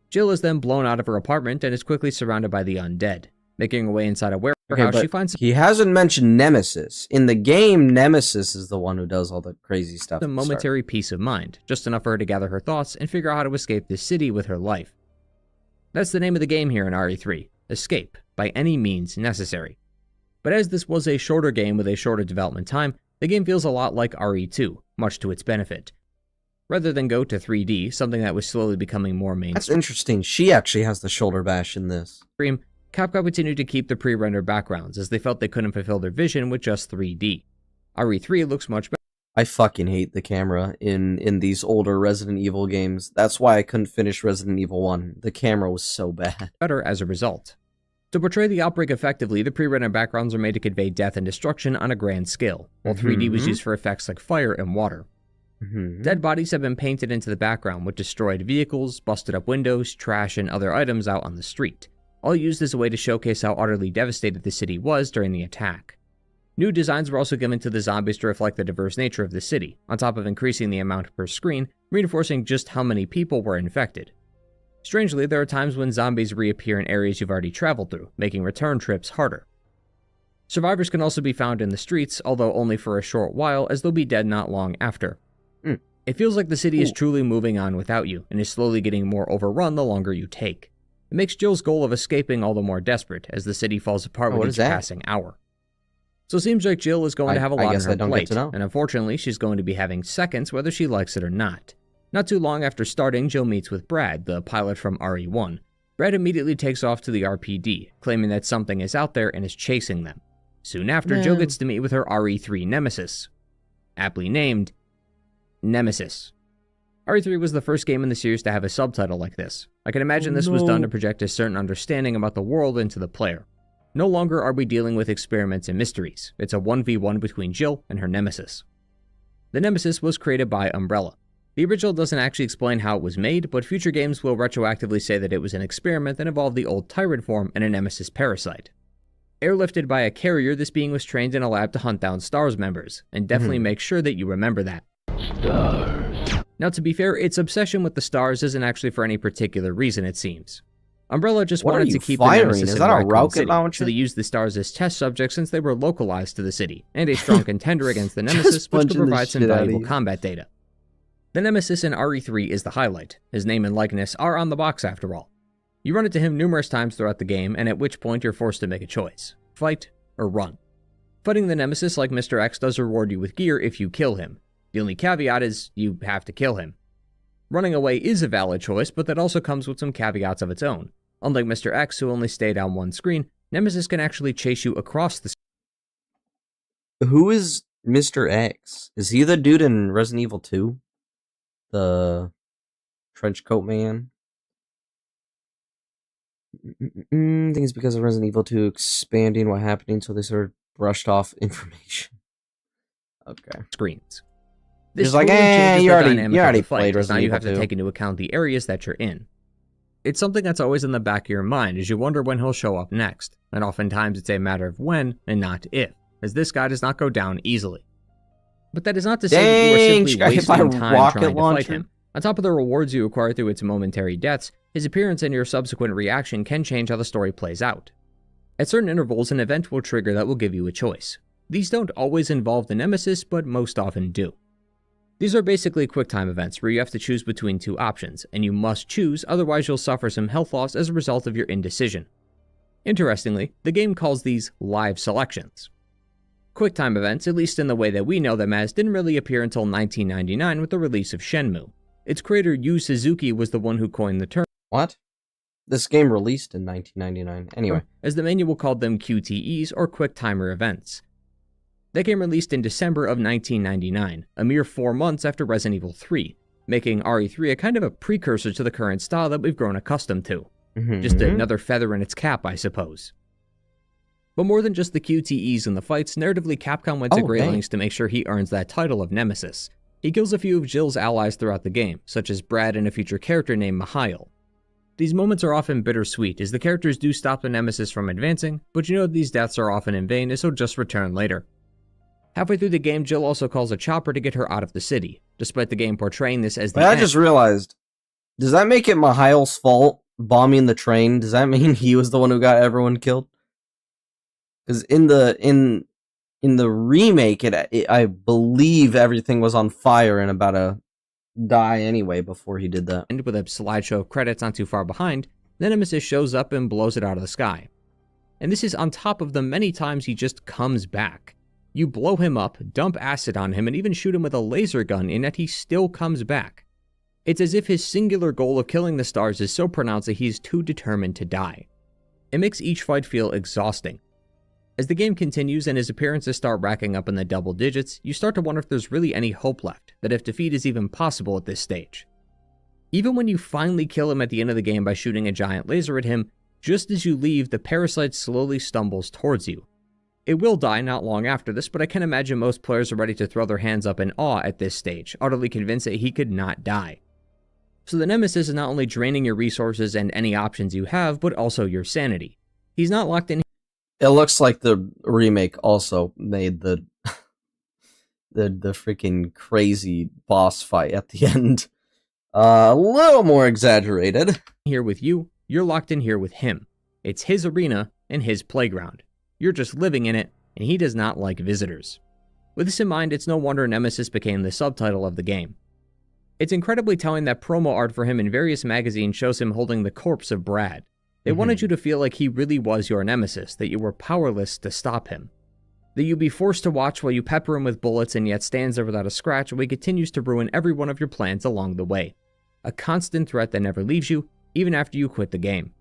Jill is then blown out of her apartment and is quickly surrounded by the undead. Making her way inside a warehouse, she finds he hasn't mentioned Nemesis. In the game, Nemesis is the one who does all the crazy stuff. some momentary peace of mind, just enough for her to gather her thoughts and figure out how to escape this city with her life. That's the name of the game here in RE3, Escape, by any means necessary. But as this was a shorter game with a shorter development time, the game feels a lot like RE2, much to its benefit. Rather than go to 3D, something that was slowly becoming more mainstream. That's interesting. She actually has the shoulder bash in this. Capcom continued to keep the pre-rendered backgrounds as they felt they couldn't fulfill their vision with just 3D. RE3 looks much better. I fucking hate the camera in these older Resident Evil games. That's why I couldn't finish Resident Evil 1. The camera was so bad. Better as a result. To portray the outbreak effectively, the pre-rendered backgrounds are made to convey death and destruction on a grand scale, while 3D was used for effects like fire and water. Dead bodies have been painted into the background with destroyed vehicles, busted up windows, trash, and other items out on the street, all used as a way to showcase how utterly devastated the city was during the attack. New designs were also given to the zombies to reflect the diverse nature of the city, on top of increasing the amount per screen, reinforcing just how many people were infected. Strangely, there are times when zombies reappear in areas you've already traveled through, making return trips harder. Survivors can also be found in the streets, although only for a short while, as they'll be dead not long after. It feels like the city is truly moving on without you, and is slowly getting more overrun the longer you take. It makes Jill's goal of escaping all the more desperate, as the city falls apart with each passing hour. So it seems like Jill is going to have a lot on her plate, and unfortunately she's going to be having seconds whether she likes it or not. Not too long after starting, Jill meets with Brad, the pilot from RE1. Brad immediately takes off to the RPD, claiming that something is out there and is chasing them. Soon after, Jill gets to meet with her RE3 nemesis, aptly named Nemesis. RE3 was the first game in the series to have a subtitle like this. I can imagine this was done to project a certain understanding about the world into the player. No longer are we dealing with experiments and mysteries. It's a 1v1 between Jill and her nemesis. The nemesis was created by Umbrella. The original doesn't actually explain how it was made, but future games will retroactively say that it was an experiment that involved the old tyrant form and a nemesis parasite. Airlifted by a carrier, this being was trained in a lab to hunt down STARS members, and definitely make sure that you remember that. STARS. Now, to be fair, its obsession with the stars isn't actually for any particular reason, it seems. Umbrella just wanted to keep the nemesis in Raccoon City, so they used the stars as test subjects since they were localized to the city, and a strong contender against the nemesis, which could provide some valuable combat data. The nemesis in RE3 is the highlight. His name and likeness are on the box after all. You run into him numerous times throughout the game, and at which point you're forced to make a choice. Fight or run. Fighting the nemesis like Mr. X does reward you with gear if you kill him. The only caveat is you have to kill him. Running away is a valid choice, but that also comes with some caveats of its own. Unlike Mr. X, who only stayed on one screen, Nemesis can actually chase you across the screen. Who is Mr. X? Is he the dude in Resident Evil 2? The trench coat man? I think it's because of Resident Evil 2 expanding what happening, so they sort of brushed off information. Okay. Screens. This like, you already played Resident Evil 2. Now you have to take into account the areas that you're in. It's something that's always in the back of your mind as you wonder when he'll show up next, and oftentimes it's a matter of when and not if, as this guy does not go down easily. But that is not to say that you are simply wasting time trying to fight him. On top of the rewards you acquire through its momentary deaths, his appearance and your subsequent reaction can change how the story plays out. At certain intervals, an event will trigger that will give you a choice. These don't always involve the nemesis, but most often do. These are basically QuickTime events where you have to choose between two options, and you must choose, otherwise you'll suffer some health loss as a result of your indecision. Interestingly, the game calls these live selections. QuickTime events, at least in the way that we know them as, didn't really appear until 1999 with the release of Shenmue. Its creator Yu Suzuki was the one who coined the term. What? This game released in 1999. Anyway. As the manual called them QTEs, or QuickTimer events. That game released in December of 1999, a mere 4 months after Resident Evil 3, making RE3 a kind of a precursor to the current style that we've grown accustomed to. Just another feather in its cap, I suppose. But more than just the QTEs and the fights, narratively Capcom went to great lengths to make sure he earns that title of Nemesis. He kills a few of Jill's allies throughout the game, such as Brad and a future character named Mihail. These moments are often bittersweet, as the characters do stop the Nemesis from advancing, but you know these deaths are often in vain, as he'll just return later. Halfway through the game, Jill also calls a chopper to get her out of the city, despite the game portraying this as the end. I just realized, does that make it Mihail's fault, bombing the train? Does that mean he was the one who got everyone killed? Because in the remake, I believe everything was on fire and about to die anyway before he did that. And with a slideshow of credits not too far behind, the Nemesis shows up and blows it out of the sky. And this is on top of the many times he just comes back. You blow him up, dump acid on him, and even shoot him with a laser gun, and yet he still comes back. It's as if his singular goal of killing the stars is so pronounced that he's too determined to die. It makes each fight feel exhausting. As the game continues and his appearances start racking up in the double digits, you start to wonder if there's really any hope left, that if defeat is even possible at this stage. Even when you finally kill him at the end of the game by shooting a giant laser at him, just as you leave, the parasite slowly stumbles towards you. It will die not long after this, but I can imagine most players are ready to throw their hands up in awe at this stage, utterly convinced that he could not die. So the Nemesis is not only draining your resources and any options you have, but also your sanity. He's not locked in. It looks like the remake also made the freaking crazy boss fight at the end a little more exaggerated. Here with you, you're locked in here with him. It's his arena and his playground. You're just living in it, and he does not like visitors. With this in mind, it's no wonder Nemesis became the subtitle of the game. It's incredibly telling that promo art for him in various magazines shows him holding the corpse of Brad. They wanted you to feel like he really was your nemesis, that you were powerless to stop him. That you'd be forced to watch while you pepper him with bullets and yet stands there without a scratch while he continues to ruin every one of your plans along the way. A constant threat that never leaves you, even after you quit the game.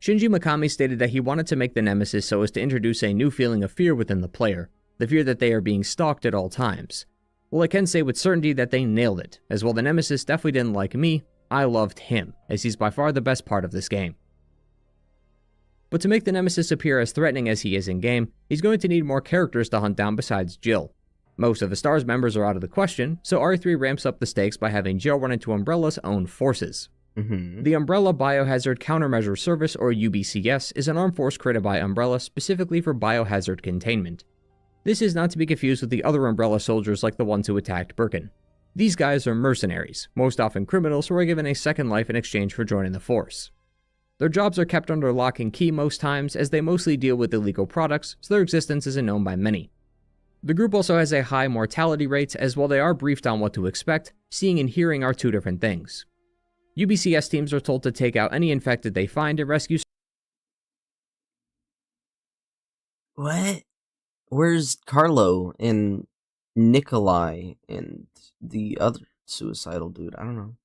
Shinji Mikami stated that he wanted to make the nemesis so as to introduce a new feeling of fear within the player, the fear that they are being stalked at all times. Well, I can say with certainty that they nailed it, as while the nemesis definitely didn't like me, I loved him, as he's by far the best part of this game. But to make the nemesis appear as threatening as he is in-game, he's going to need more characters to hunt down besides Jill. Most of the STARS members are out of the question, so RE3 ramps up the stakes by having Jill run into Umbrella's own forces. The Umbrella Biohazard Countermeasure Service, or UBCS, is an armed force created by Umbrella specifically for biohazard containment. This is not to be confused with the other Umbrella soldiers like the ones who attacked Birkin. These guys are mercenaries, most often criminals who are given a second life in exchange for joining the force. Their jobs are kept under lock and key most times, as they mostly deal with illegal products, so their existence isn't known by many. The group also has a high mortality rate, as while they are briefed on what to expect, seeing and hearing are two different things. UBCS teams are told to take out any infected they find and rescue. What? Where's Carlo and Nikolai and the other suicidal dude? I don't know.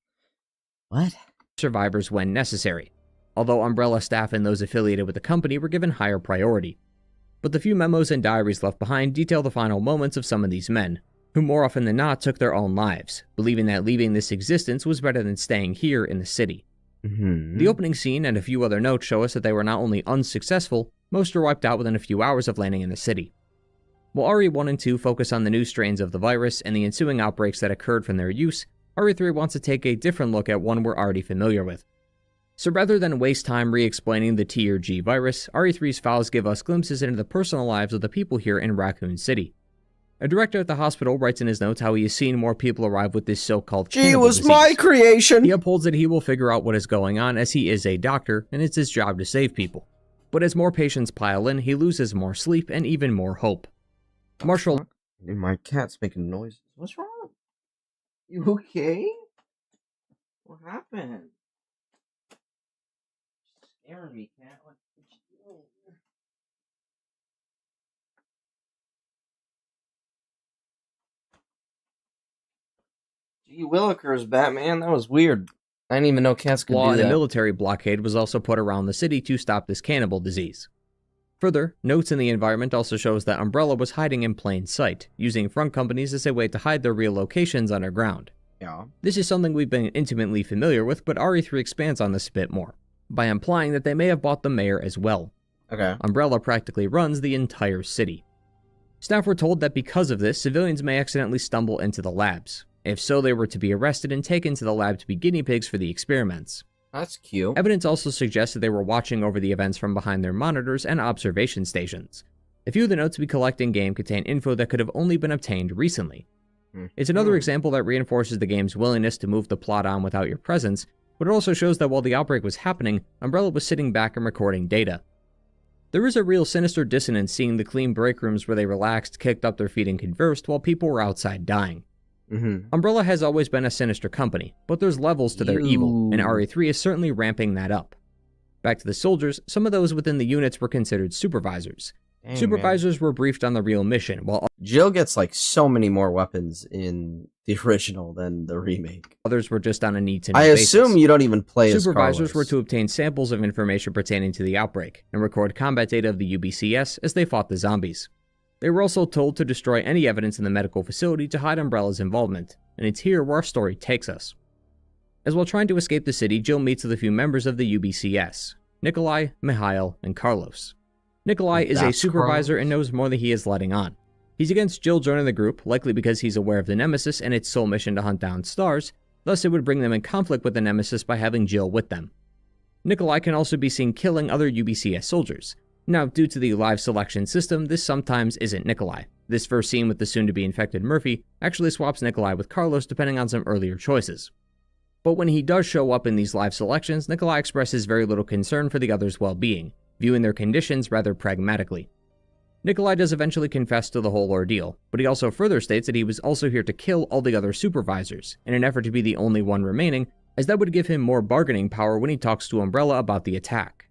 What? Survivors when necessary, although Umbrella staff and those affiliated with the company were given higher priority. But the few memos and diaries left behind detail the final moments of some of these men, who more often than not took their own lives, believing that leaving this existence was better than staying here in the city. The opening scene and a few other notes show us that they were not only unsuccessful, most were wiped out within a few hours of landing in the city. While RE1 and 2 focus on the new strains of the virus and the ensuing outbreaks that occurred from their use, RE3 wants to take a different look at one we're already familiar with. So rather than waste time re-explaining the T or G virus, RE3's files give us glimpses into the personal lives of the people here in Raccoon City. A director at the hospital writes in his notes how he has seen more people arrive with this so-called cannibal disease. My creation! He upholds that he will figure out what is going on as he is a doctor, and it's his job to save people. But as more patients pile in, he loses more sleep and even more hope. Marshall... My cat's making noises. What's wrong? You okay? What happened? Scaring me, cat. What you doing? Gee willikers, Batman. That was weird. I didn't even know cats could do that. Law and a military blockade was also put around the city to stop this cannibal disease. Further, notes in the environment also shows that Umbrella was hiding in plain sight, using front companies as a way to hide their real locations underground. Yeah. This is something we've been intimately familiar with, but RE3 expands on this a bit more, by implying that they may have bought the mayor as well. Okay. Umbrella practically runs the entire city. Staff were told that because of this, civilians may accidentally stumble into the labs. If so, they were to be arrested and taken to the lab to be guinea pigs for the experiments. That's cute. Evidence also suggests that they were watching over the events from behind their monitors and observation stations. A few of the notes we collect in-game contain info that could have only been obtained recently. It's another example that reinforces the game's willingness to move the plot on without your presence, but it also shows that while the outbreak was happening, Umbrella was sitting back and recording data. There is a real sinister dissonance seeing the clean break rooms where they relaxed, kicked up their feet, and conversed while people were outside dying. Umbrella has always been a sinister company, but there's levels to their evil, and RE3 is certainly ramping that up. Back to the soldiers, some of those within the units were considered supervisors. Dang, Supervisors were briefed on the real mission, while Jill gets like so many more weapons in the original than the remake. Others were just on a need-to-know I basis. assume you don't even play as Supervisors Carlos. were to obtain samples of information pertaining to the outbreak, and record combat data of the UBCS as they fought the zombies. They were also told to destroy any evidence in the medical facility to hide Umbrella's involvement, and it's here where our story takes us. As while trying to escape the city, Jill meets with a few members of the UBCS, Nikolai, Mikhail, and Carlos. Nikolai is a supervisor and knows more than he is letting on. He's against Jill joining the group, likely because he's aware of the Nemesis and its sole mission to hunt down stars, thus it would bring them in conflict with the Nemesis by having Jill with them. Nikolai can also be seen killing other UBCS soldiers. Now, due to the live selection system, this sometimes isn't Nikolai. This first scene with the soon-to-be infected Murphy actually swaps Nikolai with Carlos depending on some earlier choices. But when he does show up in these live selections, Nikolai expresses very little concern for the others' well-being, viewing their conditions rather pragmatically. Nikolai does eventually confess to the whole ordeal, but he also further states that he was also here to kill all the other supervisors, in an effort to be the only one remaining, as that would give him more bargaining power when he talks to Umbrella about the attack.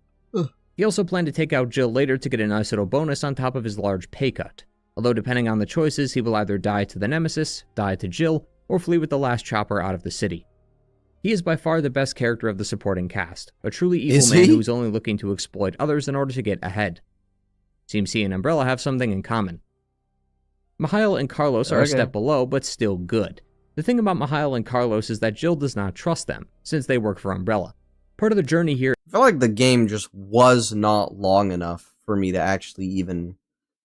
He also planned to take out Jill later to get a nice little bonus on top of his large pay cut, although depending on the choices, he will either die to the Nemesis, die to Jill, or flee with the last chopper out of the city. He is by far the best character of the supporting cast, a truly evil man who is only looking to exploit others in order to get ahead. Seems he and Umbrella have something in common. Mikhail and Carlos are a step below, but still good. The thing about Mikhail and Carlos is that Jill does not trust them, since they work for Umbrella. Part of the journey here... I feel like the game just was not long enough for me to actually even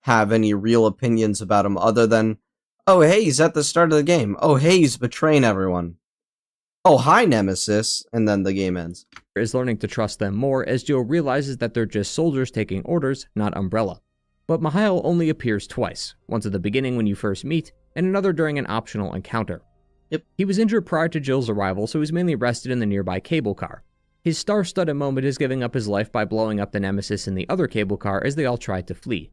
have any real opinions about him other than, oh hey, he's at the start of the game. Oh hey, he's betraying everyone. Oh hi, Nemesis. And then the game ends. Is learning to trust them more as Jill realizes that they're just soldiers taking orders, not Umbrella. But Mikhail only appears twice, once at the beginning when you first meet, and another during an optional encounter. He was injured prior to Jill's arrival, so he's mainly rested in the nearby cable car. His star-studded moment is giving up his life by blowing up the Nemesis in the other cable car as they all tried to flee.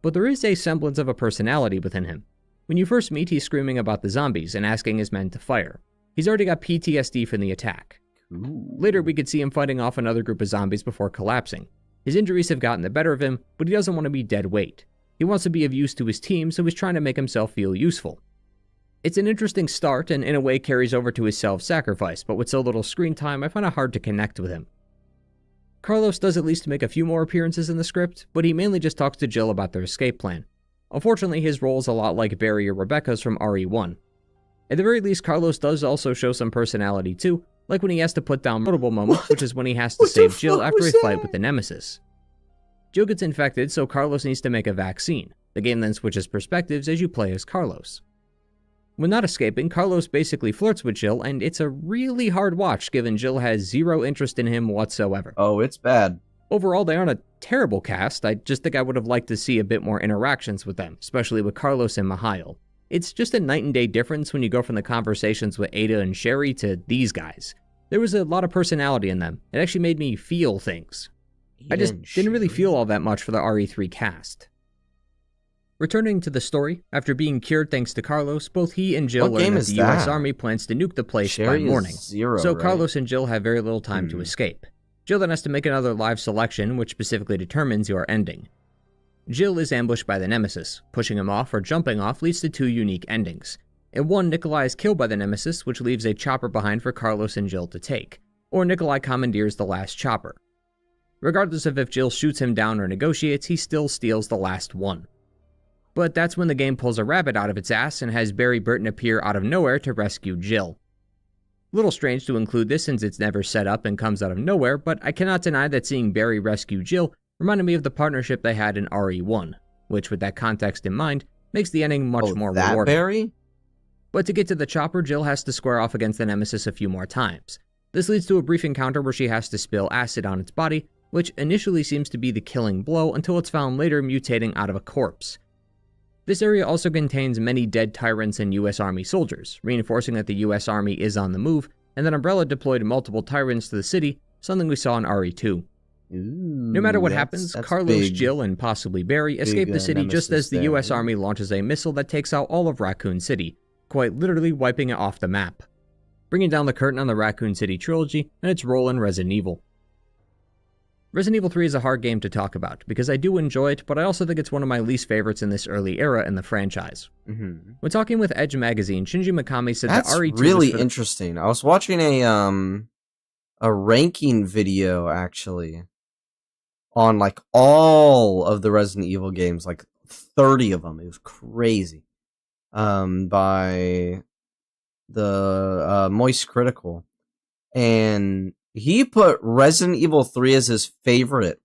But there is a semblance of a personality within him. When you first meet, he's screaming about the zombies and asking his men to fire. He's already got PTSD from the attack. Later, we could see him fighting off another group of zombies before collapsing. His injuries have gotten the better of him, but he doesn't want to be dead weight. He wants to be of use to his team, so he's trying to make himself feel useful. It's an interesting start, and in a way carries over to his self-sacrifice, but with so little screen time, I find it hard to connect with him. Carlos does at least make a few more appearances in the script, but he mainly just talks to Jill about their escape plan. Unfortunately, his role is a lot like Barry or Rebecca's from RE1. At the very least, Carlos does also show some personality too, like when he has to put down notable moments, which is when he has to save Jill after a fight with the Nemesis. Jill gets infected, so Carlos needs to make a vaccine. The game then switches perspectives as you play as Carlos. When not escaping, Carlos basically flirts with Jill, and it's a really hard watch given Jill has zero interest in him whatsoever. Oh, it's bad. Overall, they aren't a terrible cast, I just think I would have liked to see a bit more interactions with them, especially with Carlos and Mikhail. It's just a night and day difference when you go from the conversations with Ada and Sherry to these guys. There was a lot of personality in them. It actually made me feel things. I just didn't really feel all that much for the RE3 cast. Returning to the story, after being cured thanks to Carlos, both he and Jill learn that the US Army plans to nuke the place by morning, so Carlos and Jill have very little time to escape. Jill then has to make another live selection, which specifically determines your ending. Jill is ambushed by the Nemesis. Pushing him off or jumping off leads to two unique endings. In one, Nikolai is killed by the Nemesis, which leaves a chopper behind for Carlos and Jill to take, or Nikolai commandeers the last chopper. Regardless of if Jill shoots him down or negotiates, he still steals the last one. But that's when the game pulls a rabbit out of its ass and has Barry Burton appear out of nowhere to rescue Jill. Little strange to include this since it's never set up and comes out of nowhere, but I cannot deny that seeing Barry rescue Jill reminded me of the partnership they had in RE1, which with that context in mind, makes the ending much more rewarding. Barry? But to get to the chopper, Jill has to square off against the Nemesis a few more times. This leads to a brief encounter where she has to spill acid on its body, which initially seems to be the killing blow until it's found later mutating out of a corpse. This area also contains many dead tyrants and US Army soldiers, reinforcing that the US Army is on the move, and that Umbrella deployed multiple tyrants to the city, something we saw in RE2. No matter what happens, Carlos, Jill, and possibly Barry escape the city just as the US Army launches a missile that takes out all of Raccoon City, quite literally wiping it off the map, bringing down the curtain on the Raccoon City trilogy and its role in Resident Evil. Resident Evil 3 is a hard game to talk about, because I do enjoy it, but I also think it's one of my least favorites in this early era in the franchise. When talking with Edge magazine, Shinji Mikami said that RE2 That's really was interesting. I was watching a ranking video, actually, on, like, all of the Resident Evil games, like 30 of them. It was crazy. By the Moist Critical. And he put Resident Evil 3 as his favorite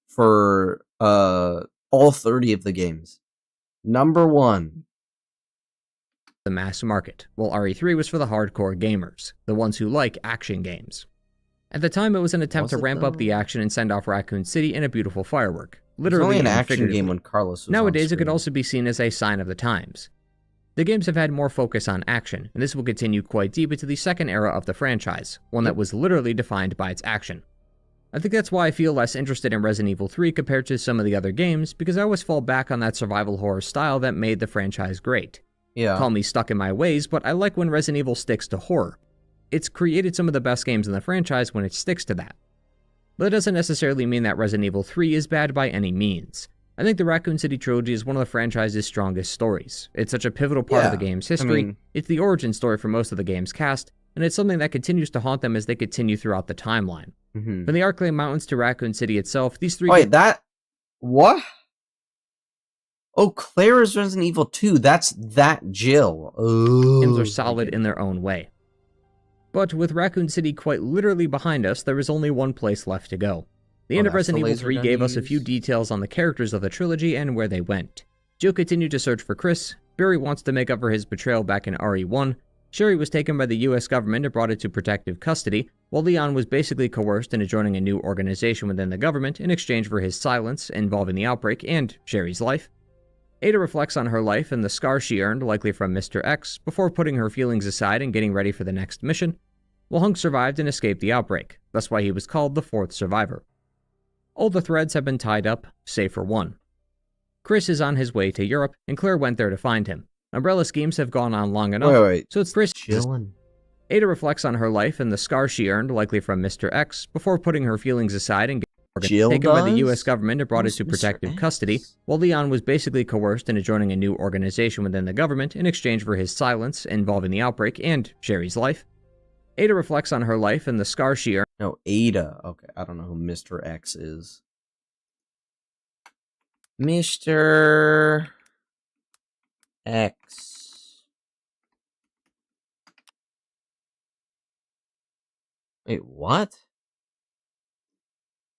for all 30 of the games. Number 1. The mass market, while RE3 was for the hardcore gamers, the ones who like action games. At the time, it was an attempt to ramp up the action and send off Raccoon City in a beautiful firework. Literally only an and action figuratively. game when Carlos was Nowadays, on it could screen. also be seen as a sign of the times. The games have had more focus on action, and this will continue quite deep into the second era of the franchise, one that was literally defined by its action. I think that's why I feel less interested in Resident Evil 3 compared to some of the other games, because I always fall back on that survival horror style that made the franchise great. Yeah. Call me stuck in my ways, but I like when Resident Evil sticks to horror. It's created some of the best games in the franchise when it sticks to that. But it doesn't necessarily mean that Resident Evil 3 is bad by any means. I think the Raccoon City trilogy is one of the franchise's strongest stories. It's such a pivotal part of the game's history, it's the origin story for most of the game's cast, and it's something that continues to haunt them as they continue throughout the timeline. From the Arklay Mountains to Raccoon City itself, these three... Wait, what? Oh, Claire is Resident Evil 2. That's that Jill. games are solid in their own way. But with Raccoon City quite literally behind us, there is only one place left to go. The end of Resident Evil 3 gave us a few details on the characters of the trilogy and where they went. Jill continued to search for Chris, Barry wants to make up for his betrayal back in RE1, Sherry was taken by the US government and brought into protective custody, while Leon was basically coerced into joining a new organization within the government in exchange for his silence involving the outbreak and Sherry's life. Ada reflects on her life and the scars she earned, likely from Mr. X, before putting her feelings aside and getting ready for the next mission, while Hunk survived and escaped the outbreak, that's why he was called the fourth survivor. All the threads have been tied up, save for one. Chris is on his way to Europe, and Claire went there to find him. Umbrella schemes have gone on long enough, so it's Chris. Ada reflects on her life and the scars she earned, likely from Mr. X, before putting her feelings aside and getting taken by the US government and brought into protective custody, while Leon was basically coerced into joining a new organization within the government in exchange for his silence involving the outbreak and Sherry's life. Ada reflects on her life and the scars she earned. No, Ada. Okay, I don't know who Mr. X is. Mr. X. Wait, what?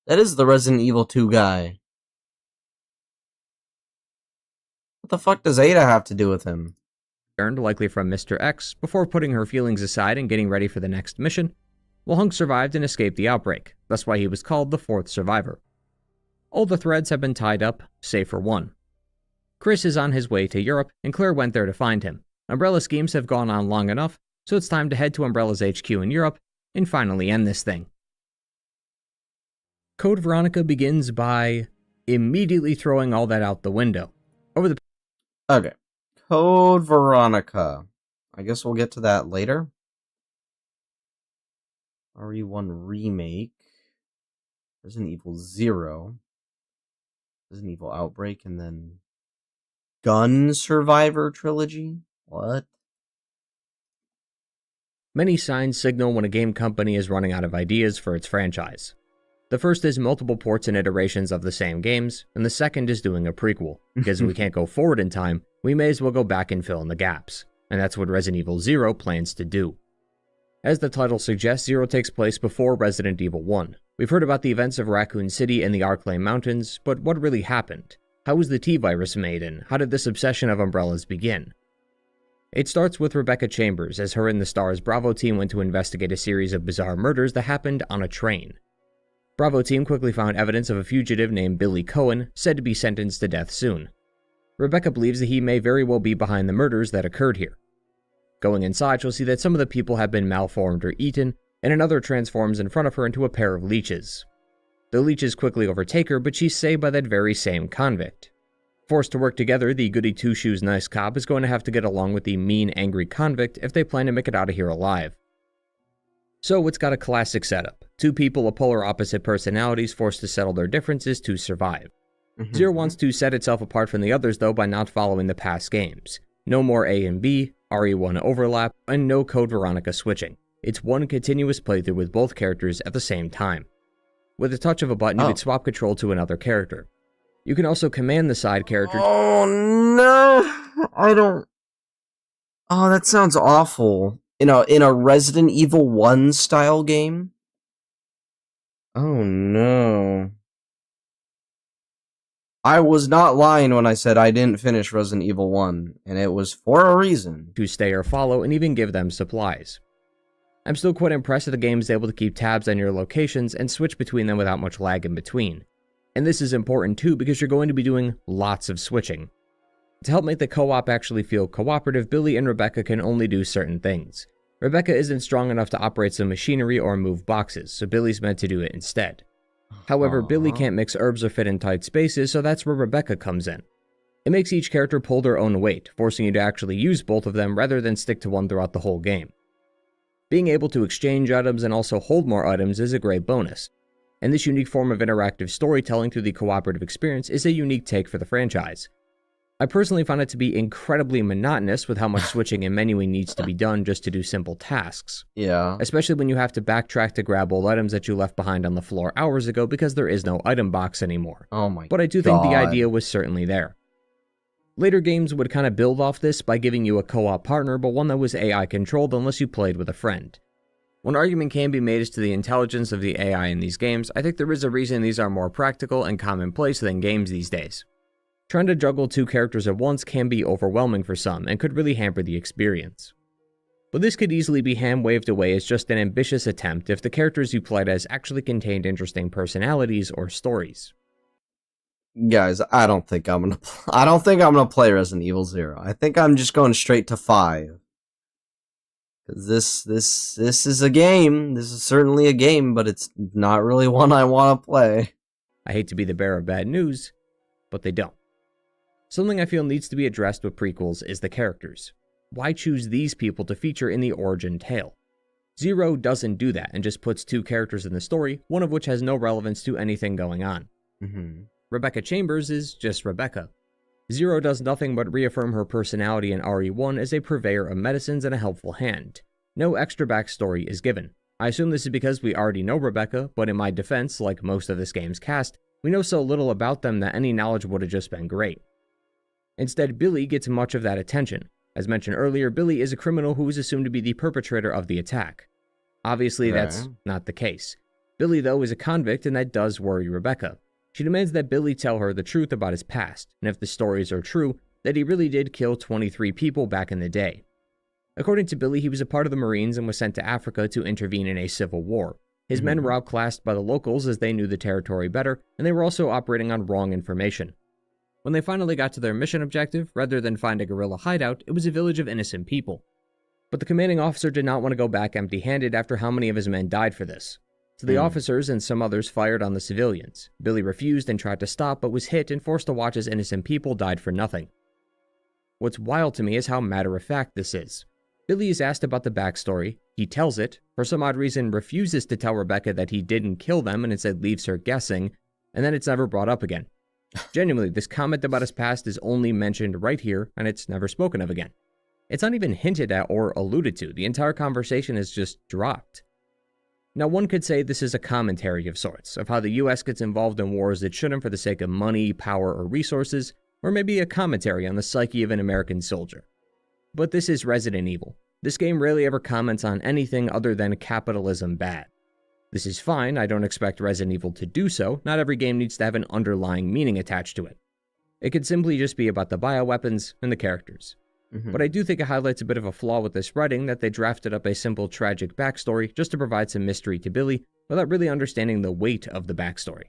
That is the Resident Evil 2 guy. What the fuck does Ada have to do with him? Earned, likely from Mr. X, before putting her feelings aside and getting ready for the next mission, while Hunk survived and escaped the outbreak, that's why he was called the fourth survivor. All the threads have been tied up, save for one. Chris is on his way to Europe, and Claire went there to find him. Umbrella schemes have gone on long enough, so it's time to head to Umbrella's HQ in Europe, and finally end this thing. Code Veronica begins by immediately throwing all that out the window. Okay. Code Veronica. I guess we'll get to that later. RE1 Remake. Resident Evil 0. Resident Evil Outbreak, and then Gun Survivor Trilogy? What? Many signs signal when a game company is running out of ideas for its franchise. The first is multiple ports and iterations of the same games, and the second is doing a prequel, because if we can't go forward in time, we may as well go back and fill in the gaps, and that's what Resident Evil 0 plans to do. As the title suggests, 0 takes place before Resident Evil 1. We've heard about the events of Raccoon City and the Arklay Mountains, but what really happened? How was the T-Virus made, and how did this obsession of umbrellas begin? It starts with Rebecca Chambers, as her and the STARS Bravo team went to investigate a series of bizarre murders that happened on a train. Bravo team quickly found evidence of a fugitive named Billy Cohen, said to be sentenced to death soon. Rebecca believes that he may very well be behind the murders that occurred here. Going inside, she'll see that some of the people have been malformed or eaten, and another transforms in front of her into a pair of leeches. The leeches quickly overtake her, but she's saved by that very same convict. Forced to work together, the goody two-shoes nice cop is going to have to get along with the mean, angry convict if they plan to make it out of here alive. So it's got a classic setup. Two people of polar opposite personalities forced to settle their differences to survive. Zero wants to set itself apart from the others though by not following the past games. No more A and B, RE1 overlap, and no Code Veronica switching. It's one continuous playthrough with both characters at the same time. With a touch of a button, you can swap control to another character. You can also command the side character. Oh no! I don't. Oh, that sounds awful. In a Resident Evil 1 style game? Oh no. I was not lying when I said I didn't finish Resident Evil 1, and it was for a reason. To stay or follow, and even give them supplies. I'm still quite impressed that the game is able to keep tabs on your locations and switch between them without much lag in between. And this is important too because you're going to be doing lots of switching. To help make the co-op actually feel cooperative, Billy and Rebecca can only do certain things. Rebecca isn't strong enough to operate some machinery or move boxes, so Billy's meant to do it instead. However, Billy can't mix herbs or fit in tight spaces, so that's where Rebecca comes in. It makes each character pull their own weight, forcing you to actually use both of them rather than stick to one throughout the whole game. Being able to exchange items and also hold more items is a great bonus, and this unique form of interactive storytelling through the cooperative experience is a unique take for the franchise. I personally found it to be incredibly monotonous with how much switching and menuing needs to be done just to do simple tasks. Yeah. Especially when you have to backtrack to grab old items that you left behind on the floor hours ago because there is no item box anymore. Oh my god. But I do think the idea was certainly there. Later games would kind of build off this by giving you a co-op partner, but one that was AI controlled unless you played with a friend. One argument can be made as to the intelligence of the AI in these games. I think there is a reason these are more practical and commonplace than games these days. Trying to juggle two characters at once can be overwhelming for some and could really hamper the experience. But this could easily be hand-waved away as just an ambitious attempt if the characters you played as actually contained interesting personalities or stories. Guys, I don't think I'm gonna play Resident Evil 0. I think I'm just going straight to 5. This is a game. This is certainly a game, but it's not really one I want to play. I hate to be the bearer of bad news, but they don't. Something I feel needs to be addressed with prequels is the characters. Why choose these people to feature in the origin tale? Zero doesn't do that and just puts two characters in the story, one of which has no relevance to anything going on. Rebecca Chambers is just Rebecca. Zero does nothing but reaffirm her personality in RE1 as a purveyor of medicines and a helpful hand. No extra backstory is given. I assume this is because we already know Rebecca, but in my defense, like most of this game's cast, we know so little about them that any knowledge would have just been great. Instead, Billy gets much of that attention. As mentioned earlier, Billy is a criminal who is assumed to be the perpetrator of the attack. Obviously, that's not the case. Billy, though, is a convict, and that does worry Rebecca. She demands that Billy tell her the truth about his past, and if the stories are true, that he really did kill 23 people back in the day. According to Billy, he was a part of the Marines and was sent to Africa to intervene in a civil war. His men were outclassed by the locals as they knew the territory better, and they were also operating on wrong information. When they finally got to their mission objective, rather than find a guerrilla hideout, it was a village of innocent people. But the commanding officer did not want to go back empty-handed after how many of his men died for this. So the officers and some others fired on the civilians. Billy refused and tried to stop, but was hit and forced to watch as innocent people died for nothing. What's wild to me is how matter-of-fact this is. Billy is asked about the backstory, he tells it, for some odd reason refuses to tell Rebecca that he didn't kill them and instead leaves her guessing, and then it's never brought up again. Genuinely, this comment about his past is only mentioned right here, and it's never spoken of again. It's not even hinted at or alluded to, the entire conversation is just dropped. Now, one could say this is a commentary of sorts, of how the US gets involved in wars it shouldn't for the sake of money, power, or resources, or maybe a commentary on the psyche of an American soldier. But this is Resident Evil. This game rarely ever comments on anything other than capitalism bad. This is fine, I don't expect Resident Evil to do so, not every game needs to have an underlying meaning attached to it. It could simply just be about the bioweapons and the characters. But I do think it highlights a bit of a flaw with this writing that they drafted up a simple tragic backstory just to provide some mystery to Billy without really understanding the weight of the backstory.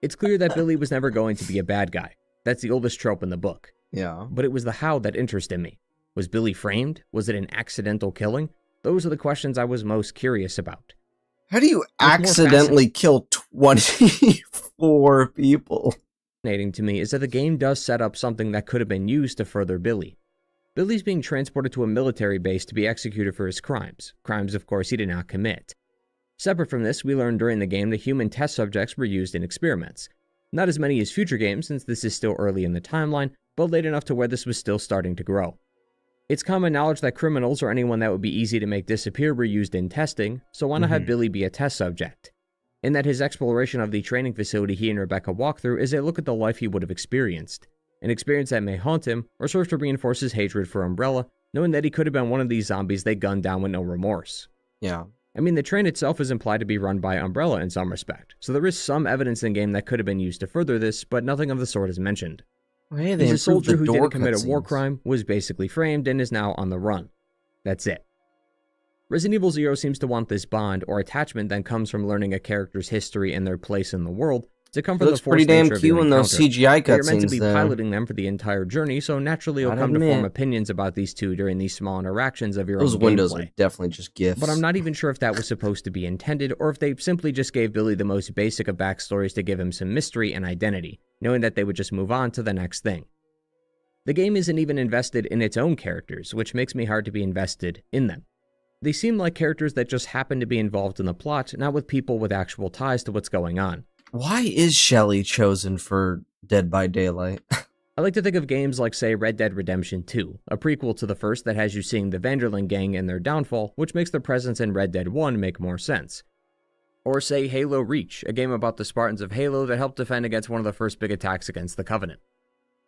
It's clear that Billy was never going to be a bad guy. That's the oldest trope in the book. Yeah. But it was the how that interested me. Was Billy framed? Was it an accidental killing? Those are the questions I was most curious about. How do you accidentally kill 24 people? Fascinating to me is that the game does set up something that could have been used to further Billy. Billy's being transported to a military base to be executed for his crimes. Crimes, of course, he did not commit. Separate from this, we learned during the game that human test subjects were used in experiments. Not as many as future games, since this is still early in the timeline, but late enough to where this was still starting to grow. It's common knowledge that criminals or anyone that would be easy to make disappear were used in testing, so why not have Billy be a test subject? In that his exploration of the training facility he and Rebecca walk through is a look at the life he would have experienced. An experience that may haunt him, or serve to reinforce his hatred for Umbrella, knowing that he could have been one of these zombies they gunned down with no remorse. Yeah. I mean, the train itself is implied to be run by Umbrella in some respect, so there is some evidence in-game that could have been used to further this, but nothing of the sort is mentioned. Well, hey, they He's a soldier the who door didn't commit a war cutscenes. crime, was basically framed, and is now on the run. That's it. Resident Evil 0 seems to want this bond, or attachment, that comes from learning a character's history and their place in the world, to come from the Looks forced pretty damn nature of your cute in those encounter. CGI You're meant to cutscenes, be though. piloting them for the entire journey, so naturally you'll Gotta come to form admit. opinions about these two during these small interactions of your Those own windows gameplay. are definitely just GIFs. But I'm not even sure if that was supposed to be intended, or if they simply just gave Billy the most basic of backstories to give him some mystery and identity, knowing that they would just move on to the next thing. The game isn't even invested in its own characters, which makes me hard to be invested in them. They seem like characters that just happen to be involved in the plot, not with people with actual ties to what's going on. Why is Shelly chosen for Dead by Daylight? I like to think of games like, say, Red Dead Redemption 2, a prequel to the first that has you seeing the Vanderlyn gang and their downfall, which makes their presence in Red Dead 1 make more sense. Or say Halo Reach, a game about the Spartans of Halo that helped defend against one of the first big attacks against the Covenant.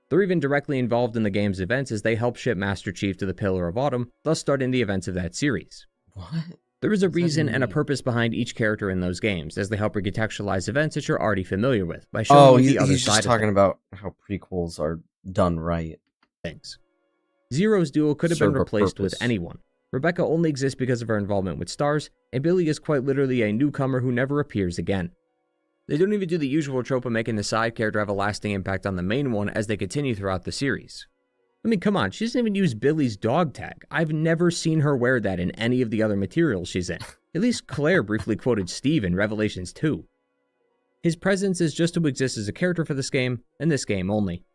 They're even directly involved in the game's events as they help ship Master Chief to the Pillar of Autumn, thus starting the events of that series. What? There is a reason and a purpose behind each character in those games, as they help recontextualize events that you're already familiar with, by showing you the other he's side just of talking them. about how prequels are done right. Things. Zero's duo could have been Serve a replaced with purpose. anyone. Rebecca only exists because of her involvement with Stars, and Billy is quite literally a newcomer who never appears again. They don't even do the usual trope of making the side character have a lasting impact on the main one as they continue throughout the series. I mean, come on, she doesn't even use Billy's dog tag. I've never seen her wear that in any of the other materials she's in. At least Claire briefly quoted Steve in Revelations 2. His presence is just to exist as a character for this game, and this game only.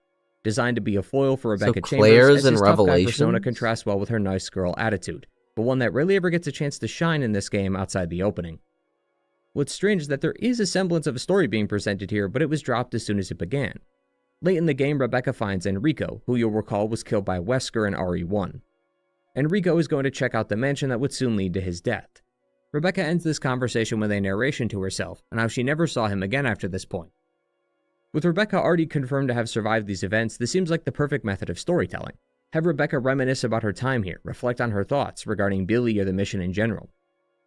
Designed to be a foil for Rebecca Claire's Chambers, as his in tough guy persona Revelations? contrasts well with her nice girl attitude, but one that rarely ever gets a chance to shine in this game outside the opening. What's strange is that there is a semblance of a story being presented here, but it was dropped as soon as it began. Late in the game, Rebecca finds Enrico, who you'll recall was killed by Wesker in RE1. Enrico is going to check out the mansion that would soon lead to his death. Rebecca ends this conversation with a narration to herself, and how she never saw him again after this point. With Rebecca already confirmed to have survived these events, this seems like the perfect method of storytelling. Have Rebecca reminisce about her time here, reflect on her thoughts regarding Billy or the mission in general.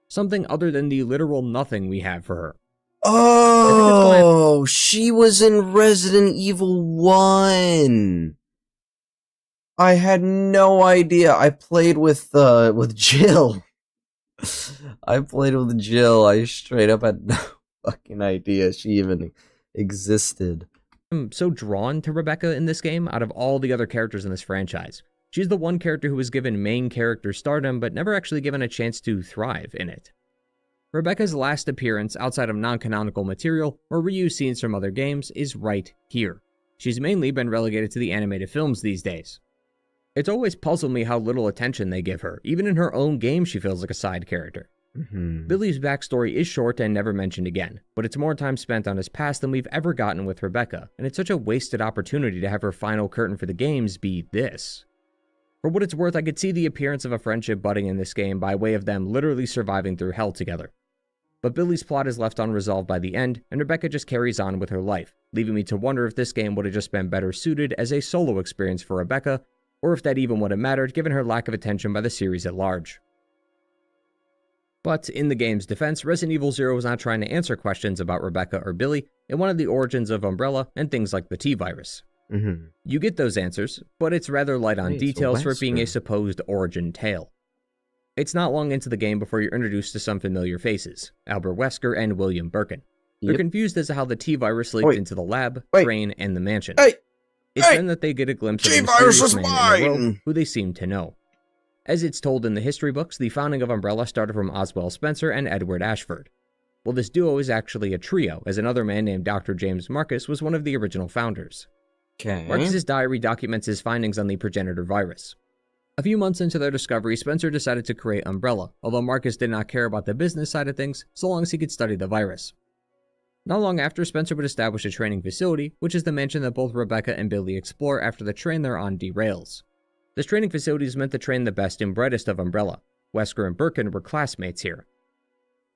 Something other than the literal nothing we have for her. Oh, she was in Resident Evil 1. I had no idea. I played with Jill. I played with Jill. I straight up had no fucking idea she even existed. I'm so drawn to Rebecca in this game out of all the other characters in this franchise. She's the one character who was given main character stardom, but never actually given a chance to thrive in it. Rebecca's last appearance outside of non-canonical material or reused scenes from other games is right here. She's mainly been relegated to the animated films these days. It's always puzzled me how little attention they give her. Even in her own game, she feels like a side character. Billy's backstory is short and never mentioned again, but it's more time spent on his past than we've ever gotten with Rebecca, and it's such a wasted opportunity to have her final curtain for the games be this. For what it's worth, I could see the appearance of a friendship budding in this game by way of them literally surviving through hell together. But Billy's plot is left unresolved by the end, and Rebecca just carries on with her life, leaving me to wonder if this game would have just been better suited as a solo experience for Rebecca, or if that even would have mattered given her lack of attention by the series at large. But in the game's defense, Resident Evil 0 was not trying to answer questions about Rebecca or Billy. It wanted the origins of Umbrella and things like the T-Virus. You get those answers, but it's rather light on details for it being a supposed origin tale. It's not long into the game before you're introduced to some familiar faces, Albert Wesker and William Birkin. They're confused as to how the T-Virus leaked into the lab, train, and the mansion. It's then that they get a glimpse of a mysterious man in a robe who they seem to know. As it's told in the history books, the founding of Umbrella started from Oswald Spencer and Edward Ashford. Well, this duo is actually a trio, as another man named Dr. James Marcus was one of the original founders. Okay. Marcus's diary documents his findings on the progenitor virus. A few months into their discovery, Spencer decided to create Umbrella, although Marcus did not care about the business side of things, so long as he could study the virus. Not long after, Spencer would establish a training facility, which is the mansion that both Rebecca and Billy explore after the train they're on derails. This training facility is meant to train the best and brightest of Umbrella. Wesker and Birkin were classmates here.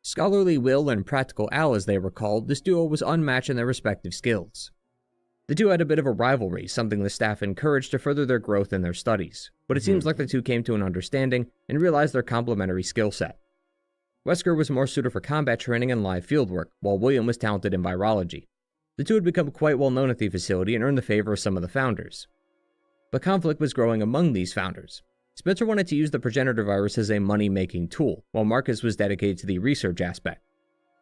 Scholarly Will and Practical Al, as they were called, this duo was unmatched in their respective skills. The two had a bit of a rivalry, something the staff encouraged to further their growth in their studies, but it seems like the two came to an understanding and realized their complementary skill set. Wesker was more suited for combat training and live fieldwork, while William was talented in virology. The two had become quite well known at the facility and earned the favor of some of the founders. But conflict was growing among these founders. Spencer wanted to use the progenitor virus as a money-making tool, while Marcus was dedicated to the research aspect.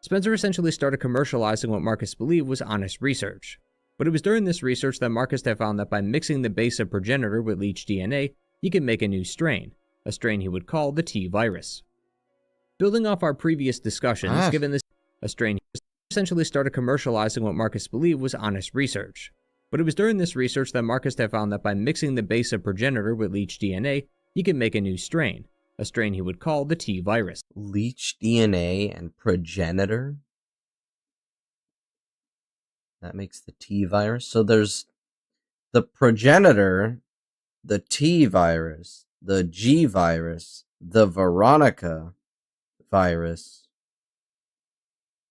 Spencer essentially started commercializing what Marcus believed was honest research. But it was during this research that Marcus had found that by mixing the base of progenitor with leech DNA, he could make a new strain, a strain he would call the T virus. Building off our previous discussions, given this a strain, he essentially started commercializing what Marcus believed was honest research. But it was during this research that Marcus had found that by mixing the base of progenitor with leech DNA, he could make a new strain, a strain he would call the T virus. Leech DNA and progenitor? That makes the T virus. So there's the progenitor, the T virus, the G virus, the Veronica virus.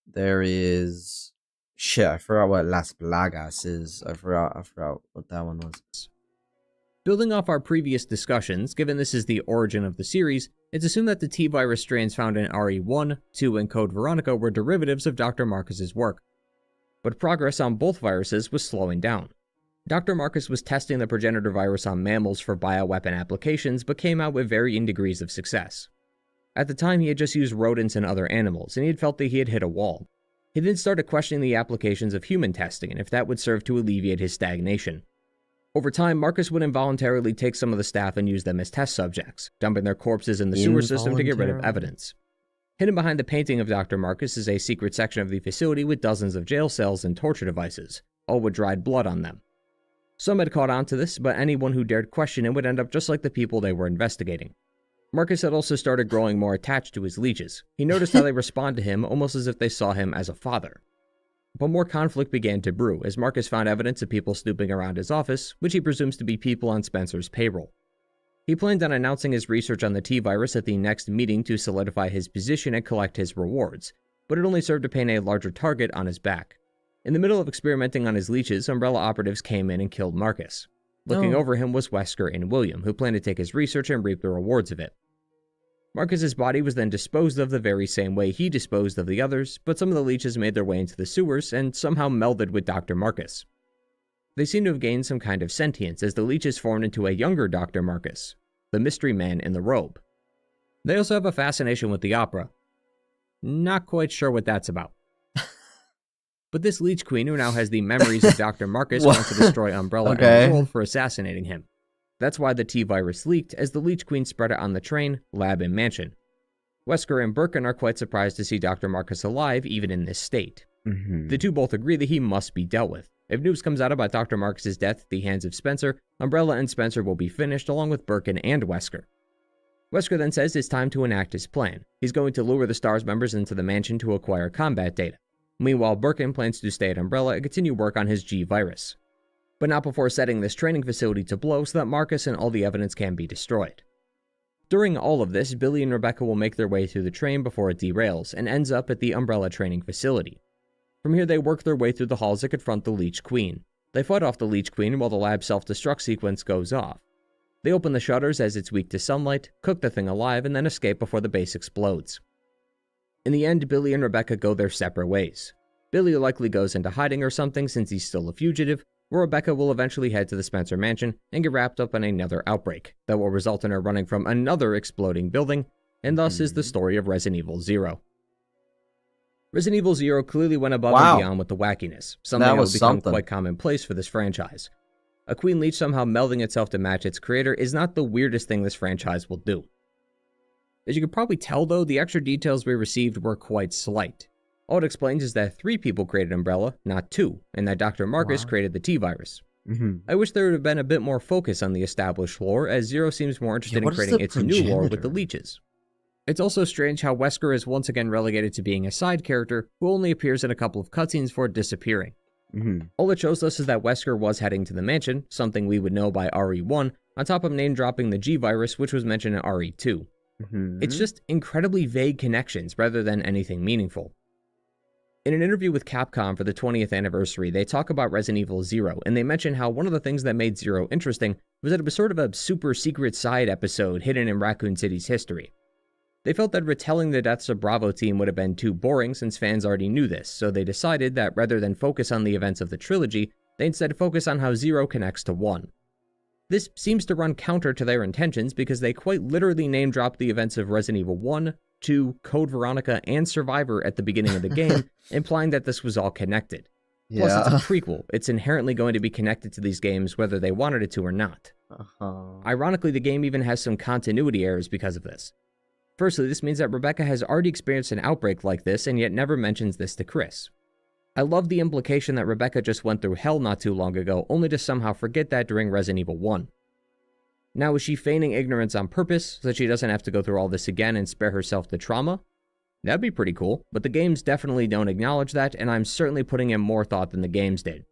There is shit, I forgot what Las Plagas is. I forgot what that one was. Building off our previous discussions, given this is the origin of the series, it's assumed that the T virus strains found in RE1, 2, and Code Veronica were derivatives of Dr. Marcus's work. But progress on both viruses was slowing down. Dr. Marcus was testing the progenitor virus on mammals for bioweapon applications, but came out with varying degrees of success. At the time, he had just used rodents and other animals, and he had felt that he had hit a wall. He then started questioning the applications of human testing and if that would serve to alleviate his stagnation. Over time, Marcus would involuntarily take some of the staff and use them as test subjects, dumping their corpses in the sewer system to get rid of evidence. Hidden behind the painting of Dr. Marcus is a secret section of the facility with dozens of jail cells and torture devices, all with dried blood on them. Some had caught on to this, but anyone who dared question it would end up just like the people they were investigating. Marcus had also started growing more attached to his leeches. He noticed how they respond to him almost as if they saw him as a father. But more conflict began to brew as Marcus found evidence of people snooping around his office, which he presumes to be people on Spencer's payroll. He planned on announcing his research on the T-virus at the next meeting to solidify his position and collect his rewards, but it only served to paint a larger target on his back. In the middle of experimenting on his leeches, Umbrella operatives came in and killed Marcus. Looking over him was Wesker and William, who planned to take his research and reap the rewards of it. Marcus's body was then disposed of the very same way he disposed of the others, but some of the leeches made their way into the sewers and somehow melded with Dr. Marcus. They seem to have gained some kind of sentience as the leeches formed into a younger Dr. Marcus, the mystery man in the robe. They also have a fascination with the opera. Not quite sure what that's about. But this Leech Queen, who now has the memories of Dr. Marcus, wants to destroy Umbrella and the world for assassinating him. That's why the T-virus leaked, as the Leech Queen spread it on the train, lab, and mansion. Wesker and Birkin are quite surprised to see Dr. Marcus alive, even in this state. The two both agree that he must be dealt with. If news comes out about Dr. Marcus's death at the hands of Spencer, Umbrella and Spencer will be finished, along with Birkin and Wesker. Wesker then says it's time to enact his plan. He's going to lure the STARS members into the mansion to acquire combat data. Meanwhile, Birkin plans to stay at Umbrella and continue work on his G-virus. But not before setting this training facility to blow so that Marcus and all the evidence can be destroyed. During all of this, Billy and Rebecca will make their way through the train before it derails and ends up at the Umbrella training facility. From here, they work their way through the halls that confront the Leech Queen. They fight off the Leech Queen while the lab self-destruct sequence goes off. They open the shutters as it's weak to sunlight, cook the thing alive, and then escape before the base explodes. In the end, Billy and Rebecca go their separate ways. Billy likely goes into hiding or something since he's still a fugitive, where Rebecca will eventually head to the Spencer mansion and get wrapped up in another outbreak that will result in her running from another exploding building, and thus is the story of Resident Evil 0. Resident Evil 0 clearly went above and beyond with the wackiness, something that would become quite commonplace for this franchise. A Queen Leech somehow melding itself to match its creator is not the weirdest thing this franchise will do. As you can probably tell though, the extra details we received were quite slight. All it explains is that 3 people created Umbrella, not 2, and that Dr. Marcus created the T-Virus. I wish there would have been a bit more focus on the established lore, as Zero seems more interested in creating its new lore with the leeches. It's also strange how Wesker is once again relegated to being a side character who only appears in a couple of cutscenes before disappearing. All it shows us is that Wesker was heading to the mansion, something we would know by RE1, on top of name-dropping the G-Virus, which was mentioned in RE2. It's just incredibly vague connections rather than anything meaningful. In an interview with Capcom for the 20th anniversary, they talk about Resident Evil 0, and they mention how one of the things that made 0 interesting was that it was sort of a super secret side episode hidden in Raccoon City's history. They felt that retelling the deaths of Bravo Team would have been too boring since fans already knew this, so they decided that rather than focus on the events of the trilogy, they instead focus on how 0 connects to 1. This seems to run counter to their intentions because they quite literally name-dropped the events of Resident Evil 1, 2, Code Veronica, and Survivor at the beginning of the game, implying that this was all connected. Plus, it's a prequel. It's inherently going to be connected to these games whether they wanted it to or not. Ironically, the game even has some continuity errors because of this. Firstly, this means that Rebecca has already experienced an outbreak like this and yet never mentions this to Chris. I love the implication that Rebecca just went through hell not too long ago, only to somehow forget that during Resident Evil 1. Now, is she feigning ignorance on purpose so that she doesn't have to go through all this again and spare herself the trauma? That'd be pretty cool, but the games definitely don't acknowledge that, and I'm certainly putting in more thought than the games did.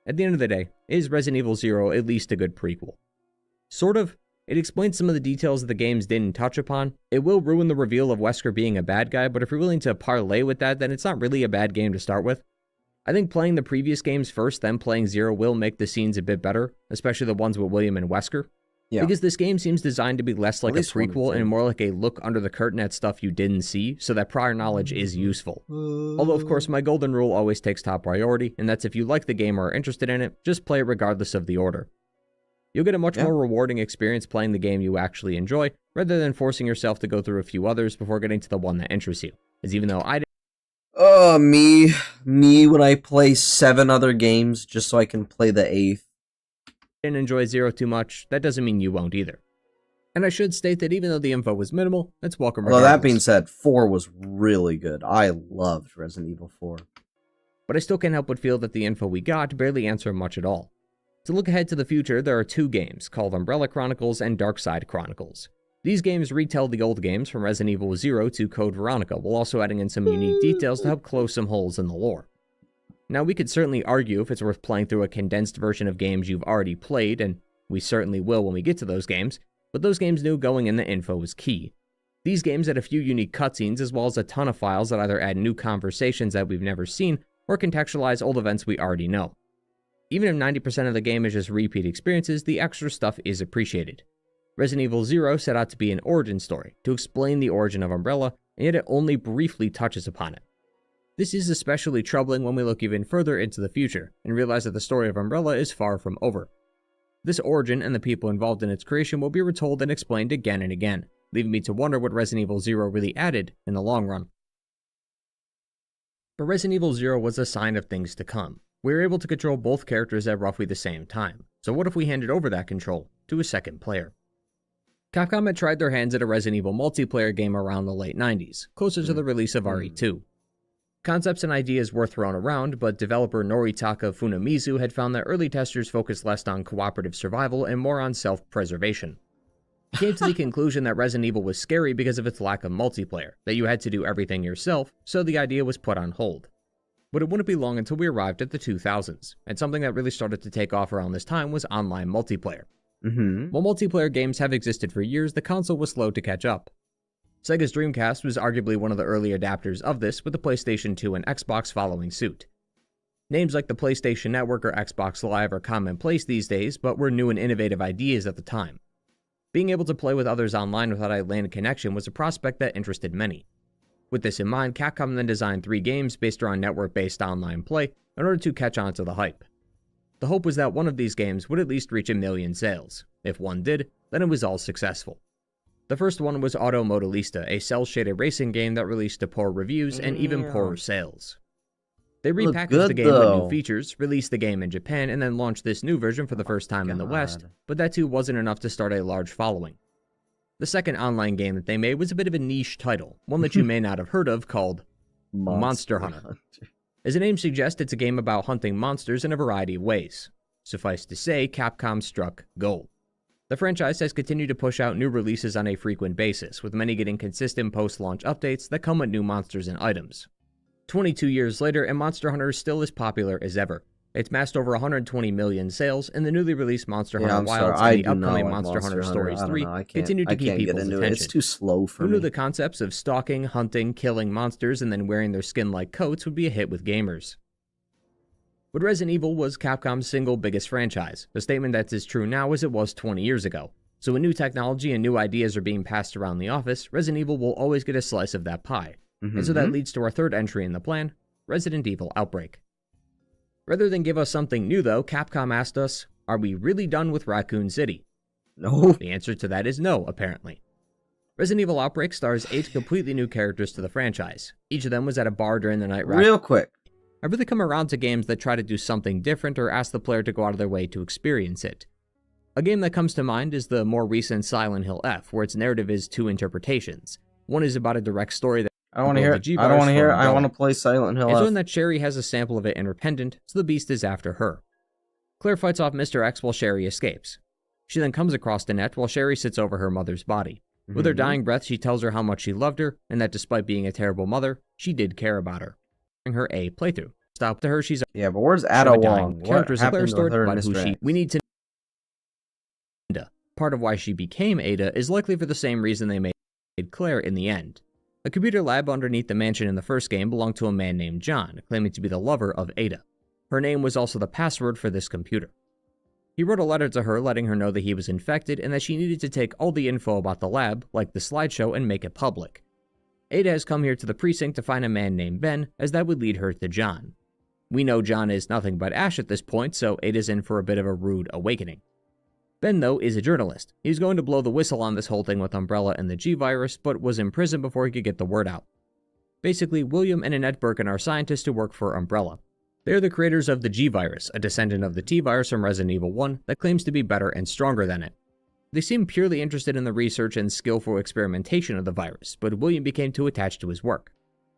At the end of the day, is Resident Evil 0 at least a good prequel? Sort of. It explains some of the details that the games didn't touch upon. It will ruin the reveal of Wesker being a bad guy, but if you're willing to parlay with that, then it's not really a bad game to start with. I think playing the previous games first, then playing 0 will make the scenes a bit better, especially the ones with William and Wesker. Yeah. Because this game seems designed to be less like a prequel and more like a look under the curtain at stuff you didn't see, so that prior knowledge is useful. Although, of course, my golden rule always takes top priority, and that's if you like the game or are interested in it, just play it regardless of the order. You'll get a much more rewarding experience playing the game you actually enjoy, rather than forcing yourself to go through a few others before getting to the one that interests you. As even though I me when I play 7 other games just so I can play the 8th. Didn't enjoy 0 too much, that doesn't mean you won't either. And I should state that even though the info was minimal, it's welcome regardless. Well, that being said, 4 was really good. I loved Resident Evil 4. But I still can't help but feel that the info we got barely answered much at all. To look ahead to the future, there are 2 games, called Umbrella Chronicles and Darkside Chronicles. These games retell the old games from Resident Evil 0 to Code Veronica, while also adding in some unique details to help close some holes in the lore. Now, we could certainly argue if it's worth playing through a condensed version of games you've already played, and we certainly will when we get to those games, but those games knew going in the info was key. These games had a few unique cutscenes as well as a ton of files that either add new conversations that we've never seen or contextualize old events we already know. Even if 90% of the game is just repeat experiences, the extra stuff is appreciated. Resident Evil 0 set out to be an origin story, to explain the origin of Umbrella, and yet it only briefly touches upon it. This is especially troubling when we look even further into the future, and realize that the story of Umbrella is far from over. This origin and the people involved in its creation will be retold and explained again and again, leaving me to wonder what Resident Evil 0 really added in the long run. But Resident Evil 0 was a sign of things to come. We were able to control both characters at roughly the same time, so what if we handed over that control to a second player? Capcom had tried their hands at a Resident Evil multiplayer game around the late 90s, closer to the release of RE2. Concepts and ideas were thrown around, but developer Noritaka Funamizu had found that early testers focused less on cooperative survival and more on self-preservation. He came to the conclusion that Resident Evil was scary because of its lack of multiplayer, that you had to do everything yourself, so the idea was put on hold. But it wouldn't be long until we arrived at the 2000s, and something that really started to take off around this time was online multiplayer. While multiplayer games have existed for years, the console was slow to catch up. Sega's Dreamcast was arguably one of the early adapters of this, with the PlayStation 2 and Xbox following suit. Names like the PlayStation Network or Xbox Live are commonplace these days, but were new and innovative ideas at the time. Being able to play with others online without a LAN connection was a prospect that interested many. With this in mind, Capcom then designed 3 games based around network-based online play in order to catch on to the hype. The hope was that one of these games would at least reach 1 million sales. If one did, then it was all successful. The first one was Auto Modelista, a cel-shaded racing game that released to poor reviews and even poorer sales. They repackaged the game with new features, released the game in Japan, and then launched this new version for the first time in the West, but that too wasn't enough to start a large following. The second online game that they made was a bit of a niche title, one that you may not have heard of, called Monster Hunter. As the name suggests, it's a game about hunting monsters in a variety of ways. Suffice to say, Capcom struck gold. The franchise has continued to push out new releases on a frequent basis, with many getting consistent post-launch updates that come with new monsters and items. 22 years later, and Monster Hunter is still as popular as ever. It's massed over 120 million sales, and the newly released Monster Hunter Wilds and the upcoming Monster Hunter Stories 3 continue to keep people's attention. It's too slow for me. Who knew the concepts of stalking, hunting, killing monsters, and then wearing their skin-like coats would be a hit with gamers? But Resident Evil was Capcom's single biggest franchise, a statement that's as true now as it was 20 years ago. So when new technology and new ideas are being passed around the office, Resident Evil will always get a slice of that pie. And so that leads to our third entry in the plan, Resident Evil Outbreak. Rather than give us something new though, Capcom asked us, are we really done with Raccoon City? No. The answer to that is no, apparently. Resident Evil Outbreak stars 8 completely new characters to the franchise. Each of them was at a bar during the night. Real quick. I've really come around to games that try to do something different or ask the player to go out of their way to experience it. A game that comes to mind is the more recent Silent Hill F, where its narrative is 2 interpretations. One is about a direct story that I don't want to hear it. I don't want to hear it. I want to play Silent Hill F. It's one that Sherry has a sample of it in her pendant, so the beast is after her. Claire fights off Mr. X while Sherry escapes. She then comes across Annette while Sherry sits over her mother's body. With her dying breath, she tells her how much she loved her, and that despite being a terrible mother, she did care about her. Her A playthrough. Stop to her, she's yeah, but where's Ada Wong? Characters What Claire happened stored with her about and who Mr. she. X? We need to. Part of why she became Ada is likely for the same reason they made Claire in the end. A computer lab underneath the mansion in the first game belonged to a man named John, claiming to be the lover of Ada. Her name was also the password for this computer. He wrote a letter to her letting her know that he was infected and that she needed to take all the info about the lab, like the slideshow, and make it public. Ada has come here to the precinct to find a man named Ben, as that would lead her to John. We know John is nothing but Ash at this point, so Ada's in for a bit of a rude awakening. Ben, though, is a journalist. He's going to blow the whistle on this whole thing with Umbrella and the G-Virus, but was in prison before he could get the word out. Basically, William and Annette Birkin are scientists who work for Umbrella. They are the creators of the G-Virus, a descendant of the T-Virus from Resident Evil 1 that claims to be better and stronger than it. They seem purely interested in the research and skillful experimentation of the virus, but William became too attached to his work.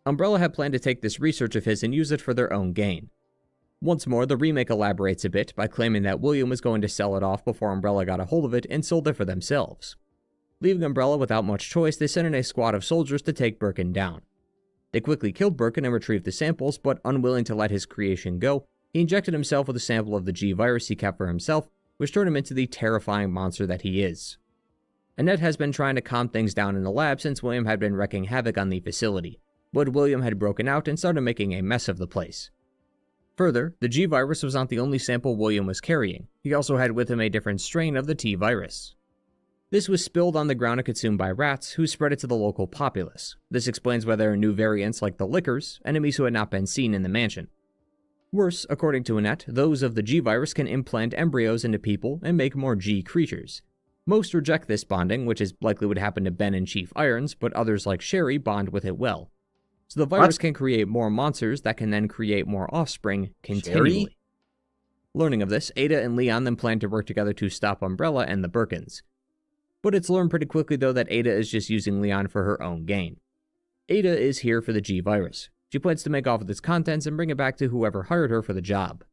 Umbrella had planned to take this research of his and use it for their own gain. Once more, the remake elaborates a bit by claiming that William was going to sell it off before Umbrella got a hold of it and sold it for themselves. Leaving Umbrella without much choice, they sent in a squad of soldiers to take Birkin down. They quickly killed Birkin and retrieved the samples, but unwilling to let his creation go, he injected himself with a sample of the G-Virus he kept for himself, which turned him into the terrifying monster that he is. Annette has been trying to calm things down in the lab since William had been wreaking havoc on the facility, but William had broken out and started making a mess of the place. Further, the G-Virus was not the only sample William was carrying. He also had with him a different strain of the T-Virus. This was spilled on the ground and consumed by rats, who spread it to the local populace. This explains why there are new variants like the Lickers, enemies who had not been seen in the mansion. Worse, according to Annette, those of the G-Virus can implant embryos into people and make more G creatures. Most reject this bonding, which is likely what happened to Ben and Chief Irons, but others like Sherry bond with it well. So the virus can create more monsters that can then create more offspring continually. Sherry? Learning of this, Ada and Leon then plan to work together to stop Umbrella and the Birkins. But it's learned pretty quickly though that Ada is just using Leon for her own gain. Ada is here for the G-Virus. She plans to make off with its contents and bring it back to whoever hired her for the job.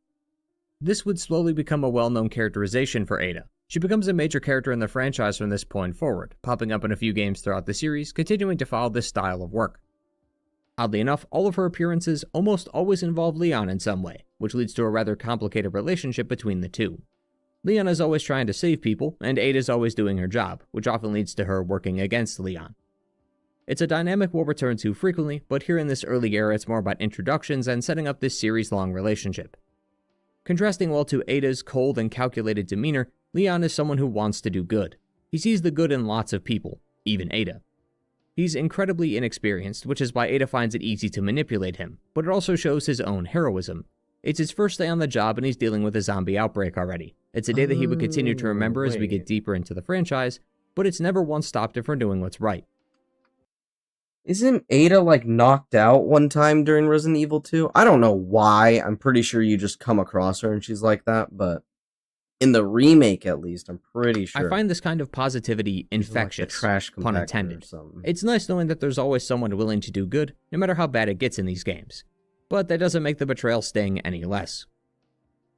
This would slowly become a well-known characterization for Ada. She becomes a major character in the franchise from this point forward, popping up in a few games throughout the series, continuing to follow this style of work. Oddly enough, all of her appearances almost always involve Leon in some way, which leads to a rather complicated relationship between the two. Leon is always trying to save people, and Ada is always doing her job, which often leads to her working against Leon. It's a dynamic we'll return to frequently, but here in this early era it's more about introductions and setting up this series-long relationship. Contrasting well to Ada's cold and calculated demeanor, Leon is someone who wants to do good. He sees the good in lots of people, even Ada. He's incredibly inexperienced, which is why Ada finds it easy to manipulate him, but it also shows his own heroism. It's his first day on the job and he's dealing with a zombie outbreak already. It's a day that he would continue to remember as we get deeper into the franchise, but it's never once stopped him from doing what's right. Isn't Ada, like, knocked out one time during Resident Evil 2? I don't know why. I'm pretty sure you just come across her and she's like that, but In the remake, at least, I'm pretty sure. I find this kind of positivity infectious, like trash pun compactor intended. or something. It's nice knowing that there's always someone willing to do good, no matter how bad it gets in these games. But that doesn't make the betrayal sting any less.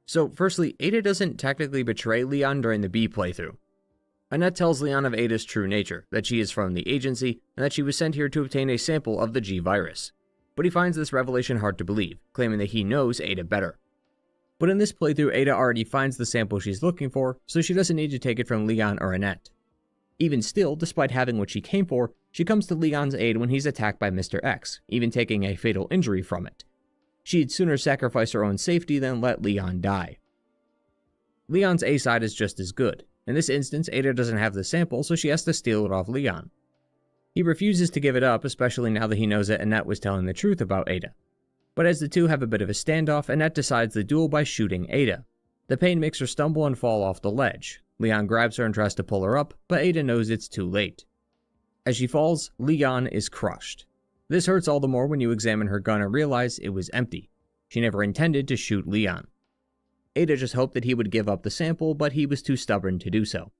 So, firstly, Ada doesn't technically betray Leon during the B playthrough. Annette tells Leon of Ada's true nature, that she is from the agency, and that she was sent here to obtain a sample of the G virus. But he finds this revelation hard to believe, claiming that he knows Ada better. But in this playthrough, Ada already finds the sample she's looking for, so she doesn't need to take it from Leon or Annette. Even still, despite having what she came for, she comes to Leon's aid when he's attacked by Mr. X, even taking a fatal injury from it. She'd sooner sacrifice her own safety than let Leon die. Leon's A side is just as good. In this instance, Ada doesn't have the sample, so she has to steal it off Leon. He refuses to give it up, especially now that he knows that Annette was telling the truth about Ada. But as the two have a bit of a standoff, Annette decides the duel by shooting Ada. The pain makes her stumble and fall off the ledge. Leon grabs her and tries to pull her up, but Ada knows it's too late. As she falls, Leon is crushed. This hurts all the more when you examine her gun and realize it was empty. She never intended to shoot Leon. Ada just hoped that he would give up the sample, but he was too stubborn to do so.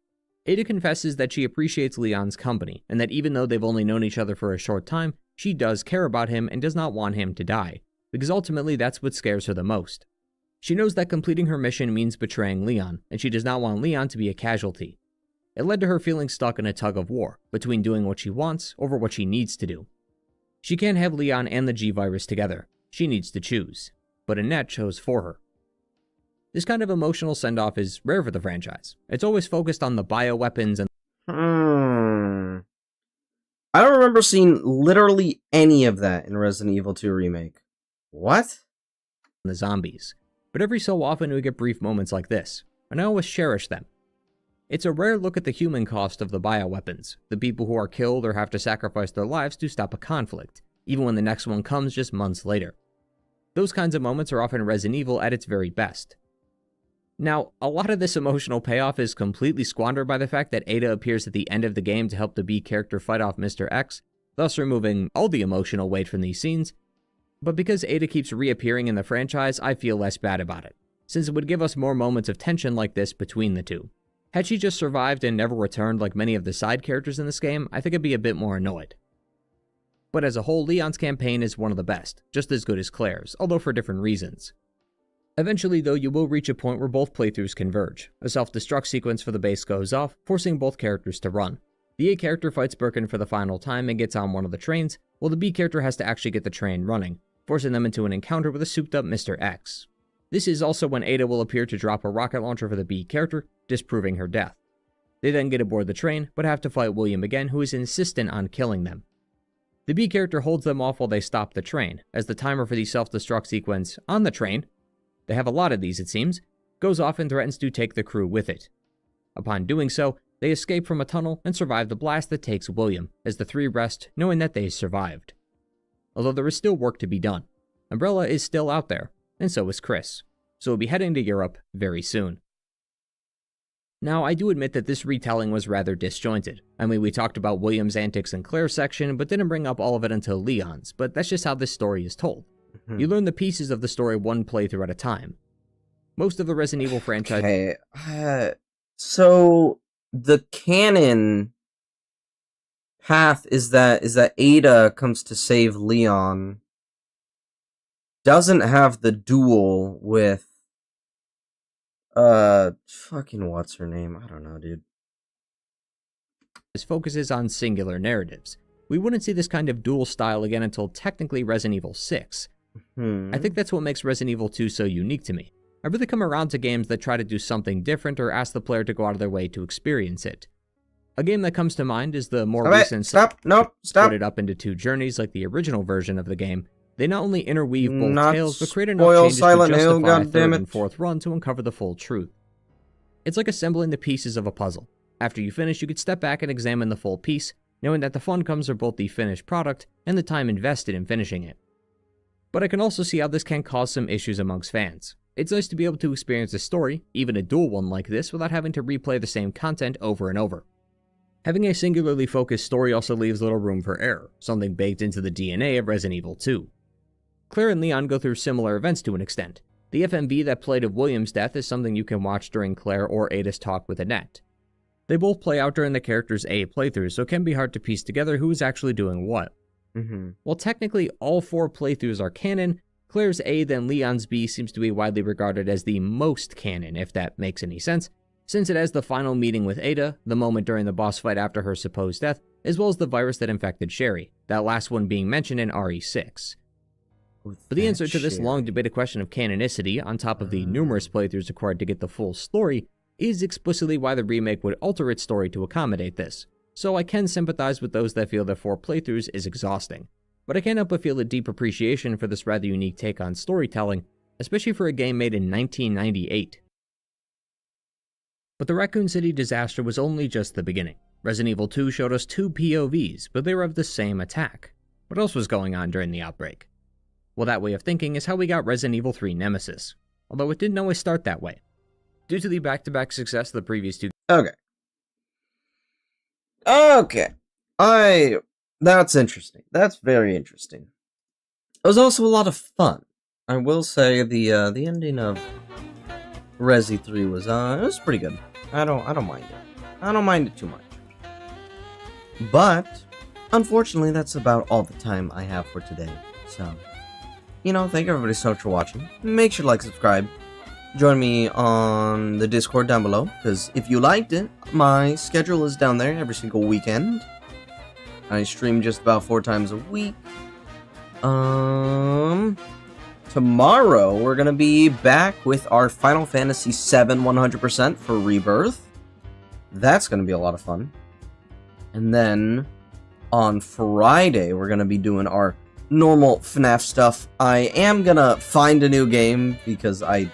Ada confesses that she appreciates Leon's company, and that even though they've only known each other for a short time, she does care about him and does not want him to die, because ultimately that's what scares her the most. She knows that completing her mission means betraying Leon, and she does not want Leon to be a casualty. It led to her feeling stuck in a tug of war, between doing what she wants over what she needs to do. She can't have Leon and the G-Virus together. She needs to choose. But Annette chose for her. This kind of emotional send-off is rare for the franchise. It's always focused on the bioweapons and I don't remember seeing literally any of that in Resident Evil 2 Remake. What? The zombies. But every so often we get brief moments like this, and I always cherish them. It's a rare look at the human cost of the bioweapons, the people who are killed or have to sacrifice their lives to stop a conflict, even when the next one comes just months later. Those kinds of moments are often Resident Evil at its very best. Now, a lot of this emotional payoff is completely squandered by the fact that Ada appears at the end of the game to help the B character fight off Mr. X, thus removing all the emotional weight from these scenes. But because Ada keeps reappearing in the franchise, I feel less bad about it, since it would give us more moments of tension like this between the two. Had she just survived and never returned like many of the side characters in this game, I think I'd be a bit more annoyed. But as a whole, Leon's campaign is one of the best, just as good as Claire's, although for different reasons. Eventually, though, you will reach a point where both playthroughs converge. A self-destruct sequence for the base goes off, forcing both characters to run. The A character fights Birkin for the final time and gets on one of the trains, while the B character has to actually get the train running, forcing them into an encounter with a souped-up Mr. X. This is also when Ada will appear to drop a rocket launcher for the B character, disproving her death. They then get aboard the train, but have to fight William again, who is insistent on killing them. The B character holds them off while they stop the train, as the timer for the self-destruct sequence on the train, they have a lot of these it seems, goes off and threatens to take the crew with it. Upon doing so, they escape from a tunnel and survive the blast that takes William, as the three rest knowing that they survived. Although there is still work to be done. Umbrella is still out there, and so is Chris, so we'll be heading to Europe very soon. Now, I do admit that this retelling was rather disjointed. I mean, we talked about William's antics in Claire's section, but didn't bring up all of it until Leon's, but that's just how this story is told. You learn the pieces of the story one playthrough at a time. Most of the Resident Evil franchise... Okay, so the canon path is that Ada comes to save Leon, doesn't have the duel with fucking what's her name? I don't know, dude. This focuses on singular narratives. We wouldn't see this kind of dual style again until technically Resident Evil 6. I think that's what makes Resident Evil 2 so unique to me. I really come around to games that try to do something different or ask the player to go out of their way to experience it. A game that comes to mind is the more recent... Split it up into two journeys like the original version of the game. They not only interweave both tales, but create enough changes to justify a third and fourth run to uncover the full truth. It's like assembling the pieces of a puzzle. After you finish, you could step back and examine the full piece, knowing that the fun comes from both the finished product and the time invested in finishing it. But I can also see how this can cause some issues amongst fans. It's nice to be able to experience a story, even a dual one like this, without having to replay the same content over and over. Having a singularly focused story also leaves little room for error, something baked into the DNA of Resident Evil 2. Claire and Leon go through similar events to an extent. The FMV that played of William's death is something you can watch during Claire or Ada's talk with Annette. They both play out during the character's A playthroughs, so it can be hard to piece together who is actually doing what. While technically all 4 playthroughs are canon, Claire's A then Leon's B seems to be widely regarded as the most canon, if that makes any sense, since it has the final meeting with Ada, the moment during the boss fight after her supposed death, as well as the virus that infected Sherry, that last one being mentioned in RE6. But the answer to this long debated question of canonicity, on top of the numerous playthroughs required to get the full story, is explicitly why the remake would alter its story to accommodate this. So I can sympathize with those that feel that 4 playthroughs is exhausting, but I can't help but feel a deep appreciation for this rather unique take on storytelling, especially for a game made in 1998. But the Raccoon City disaster was only just the beginning. Resident Evil 2 showed us 2 POVs, but they were of the same attack. What else was going on during the outbreak? Well, that way of thinking is how we got Resident Evil 3 Nemesis, although it didn't always start that way. Due to the back-to-back success of the previous 2 That's interesting. That's very interesting. It was also a lot of fun. I will say the ending of Resi 3 was it was pretty good. I don't mind it. I don't mind it too much. But unfortunately, that's about all the time I have for today. So, thank everybody so much for watching. Make sure to like, subscribe. Join me on the Discord down below, because if you liked it, my schedule is down there every single weekend. I stream just about 4 times a week. Tomorrow, we're going to be back with our Final Fantasy VII 100% for Rebirth. That's going to be a lot of fun. And then, on Friday, we're going to be doing our normal FNAF stuff. I am going to find a new game, because I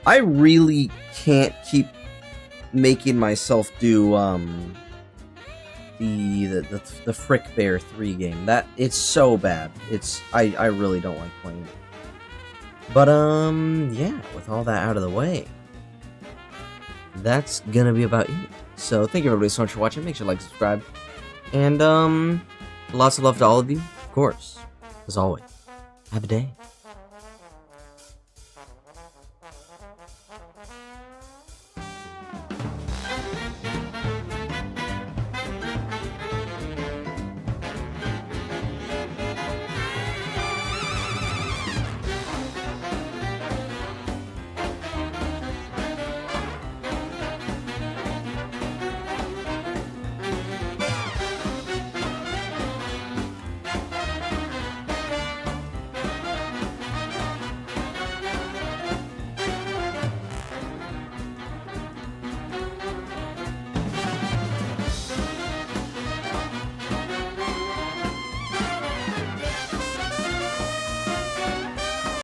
really can't keep making myself do, the Frick Bear 3 game. It's so bad. I really don't like playing it. But, yeah, with all that out of the way, that's gonna be about it. So, thank you everybody so much for watching. Make sure to like, subscribe, and, lots of love to all of you, of course. As always, have a day.